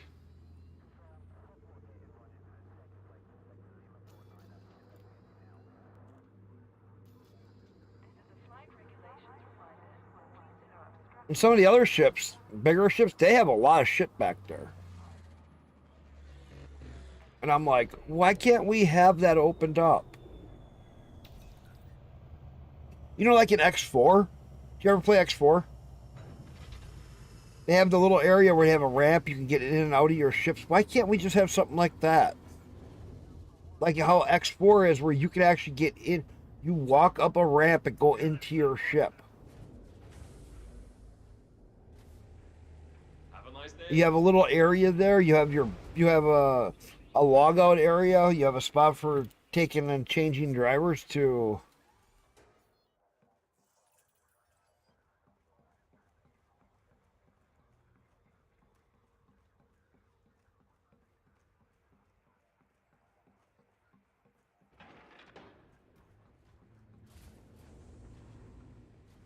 And some of the other ships, bigger ships, they have a lot of shit back there. And I'm like, why can't we have that opened up? You know, like in X4? Do you ever play X4? They have the little area where they have a ramp, you can get in and out of your ships. Why can't we just have something like that? Like how X4 is, where you can actually get in, you walk up a ramp and go into your ship. Have a nice day. You have a little area there. You have a log out area. You have a spot for taking and changing drivers to.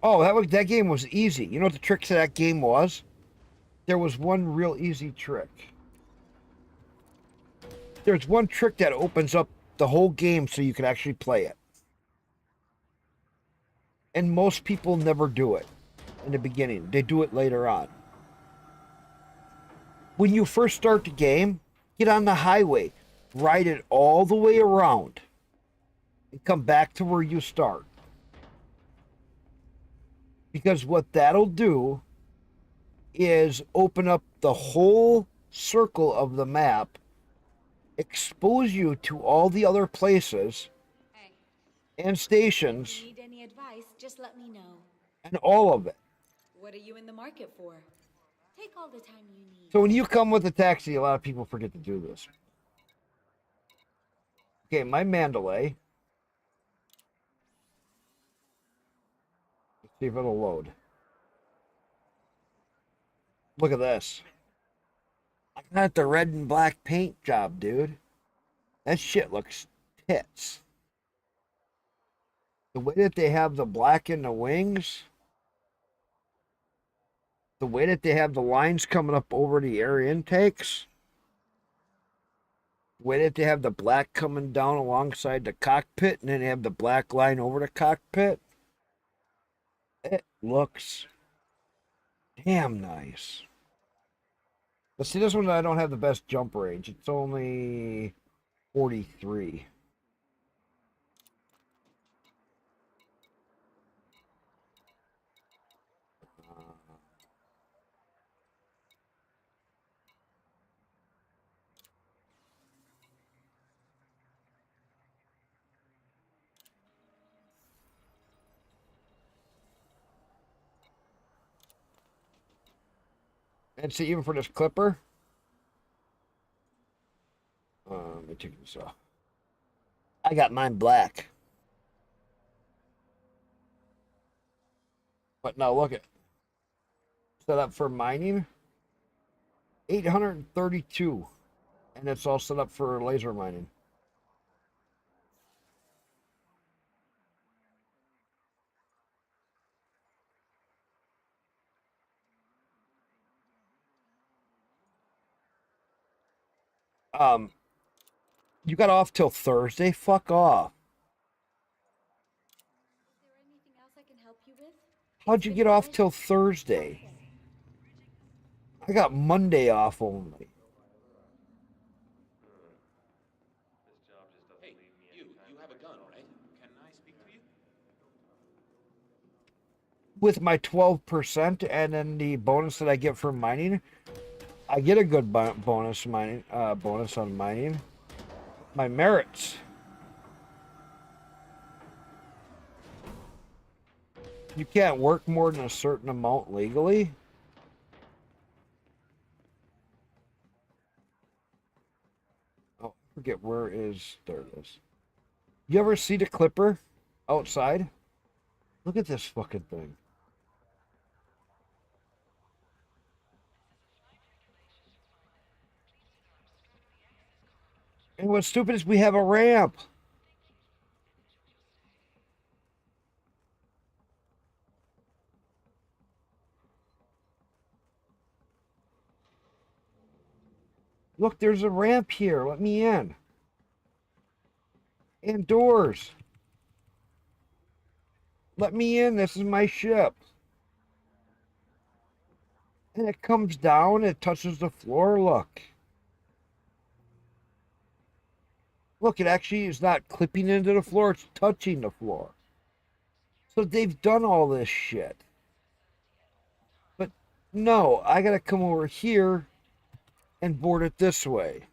Oh, that game was easy. You know what the trick to that game was? There was one real easy trick. There's one trick that opens up the whole game so you can actually play it. And most people never do it in the beginning. They do it later on. When you first start the game, get on the highway, ride it all the way around, and come back to where you start. Because what that'll do is open up the whole circle of the map, expose you to all the other places and stations. Need any advice, just let me know. And all of it. What are you in the market for? Take all the time you need. So when you come with a taxi, a lot of people forget to do this. Okay, my Mandalay. Let's see if it'll load. Look at this. I got the red and black paint job, dude. That shit looks tits. The way that they have the black in the wings, the way that they have the lines coming up over the air intakes, the way that they have the black coming down alongside the cockpit, and then they have the black line over the cockpit, it looks damn nice. But see, this one I don't have the best jump range. It's only 43. And see, even for this clipper, let me take this off. I got mine black. But now look at set up for mining. 832. And it's all set up for laser mining. You got off till Thursday? Fuck off. Is there anything else I can help you with? How'd you get off till Thursday? I got Monday off only. Hey, you have a gun, right? Can I speak to you? With my 12% and then the bonus that I get for mining, I get a good bonus on mining. My merits. You can't work more than a certain amount legally. Oh, I forget where is there it is. You ever see the clipper outside? Look at this fucking thing. And what's stupid is we have a ramp. Look, there's a ramp here. Let me in. And doors. Let me in. This is my ship. And it comes down. It touches the floor. Look. Look, it actually is not clipping into the floor. It's touching the floor. So they've done all this shit. But no, I got to come over here and board it this way.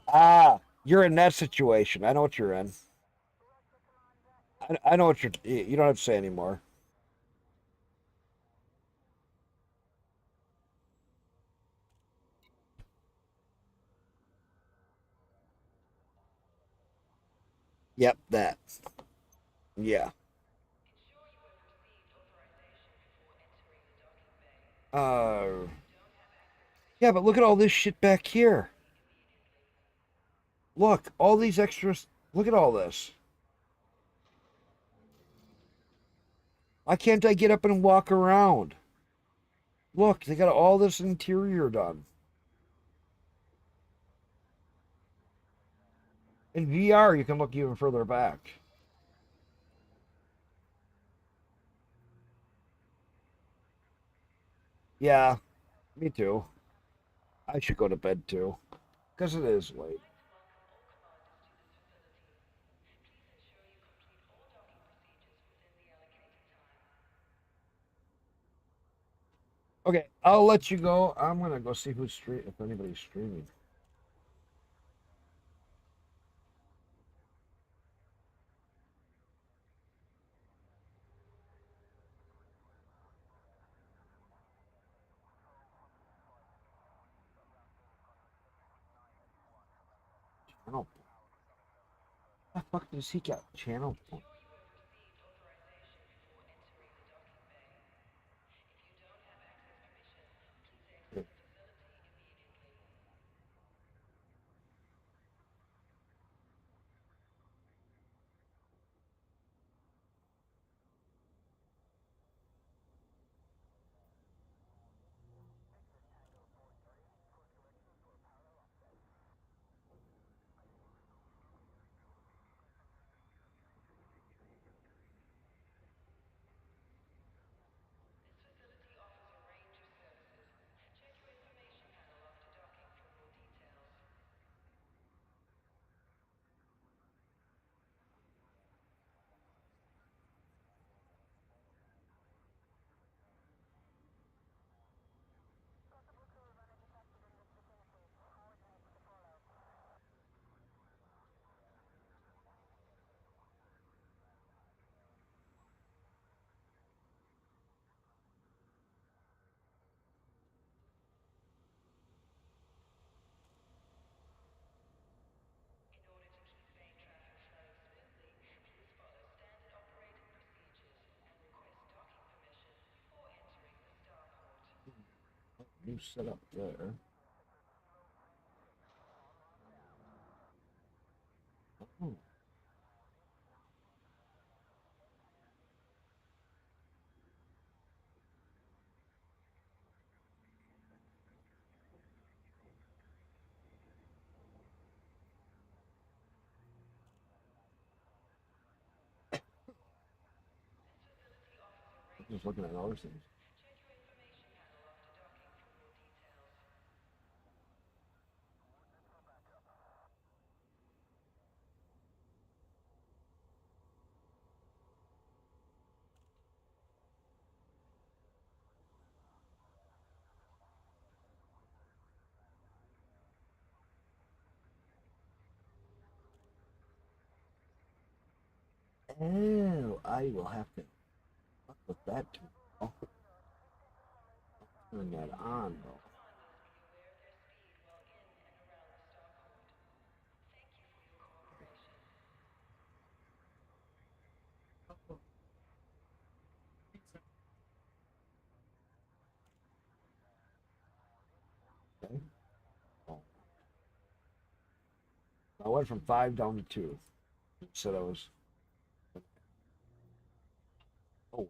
Ah, you're in that situation. I know what you're in. I know what you don't have to say anymore. Yep, that. Yeah. Yeah, but look at all this shit back here. Look, all these extras. Look at all this. Why can't I get up and walk around? Look, they got all this interior done. In VR, you can look even further back. Yeah, me too. I should go to bed too, because it is late. Okay, I'll let you go. I'm gonna go see if anybody's streaming. Channel. What the fuck does he got? Channel point. You set up there. Oh. Just looking at other things. Oh, I will have to fuck with that too. I'll turn that on though. Okay. Oh. I went from 5 down to 2. Said I was. Oh,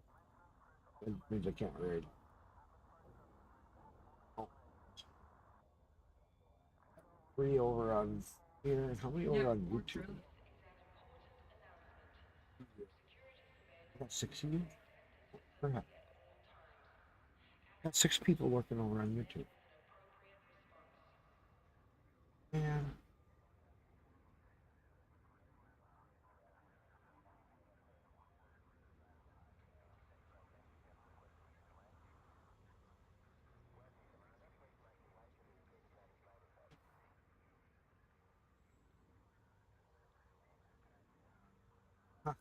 that means I can't read. Oh. 3 over on here. How many over on YouTube? I got 6 of you? Crap. Got 6 people working over on YouTube. Yeah. Huh.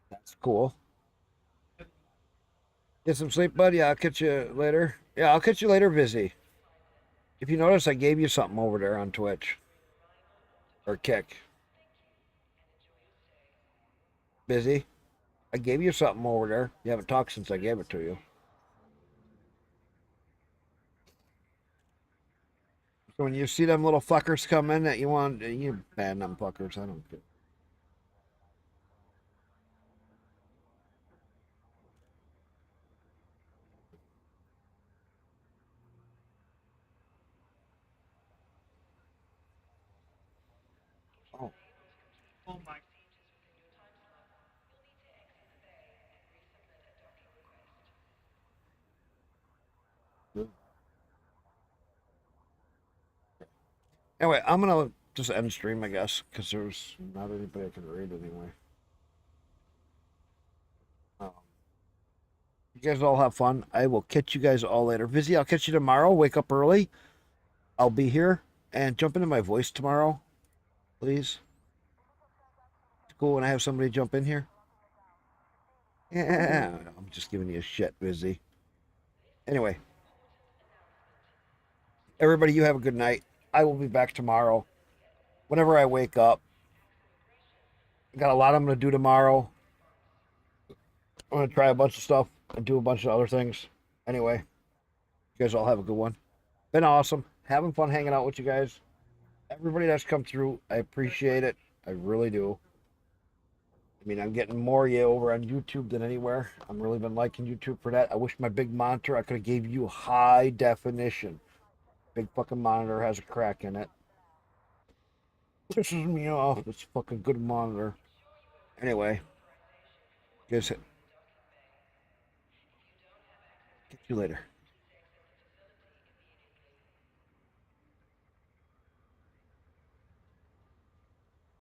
That's cool. Get some sleep, buddy. I'll catch you later. Yeah, I'll catch you later, Busy. If you notice, I gave you something over there on Twitch. Or Kick. Busy. I gave you something over there. You haven't talked since I gave it to you. So when you see them little fuckers come in that you want, you ban them fuckers. I don't care. Oh. Oh my. Good. Anyway, I'm gonna just end stream, I guess, because there's not anybody I can read anyway. You guys all have fun. I will catch you guys all later. Vizzy, I'll catch you tomorrow. Wake up early. I'll be here. And jump into my voice tomorrow, please. It's cool when I have somebody jump in here. Yeah, I'm just giving you a shit, Vizzy. Anyway, everybody, you have a good night. I will be back tomorrow. Whenever I wake up. I got a lot I'm going to do tomorrow. I'm going to try a bunch of stuff and do a bunch of other things. Anyway, you guys all have a good one. Been awesome. Having fun hanging out with you guys. Everybody that's come through, I appreciate it. I really do. I mean, I'm getting more of you over on YouTube than anywhere. I'm really been liking YouTube for that. I wish my big monitor, I could have gave you high definition. Big fucking monitor has a crack in it. Pisses me off. It's a fucking good monitor. Anyway, guys, catch you later.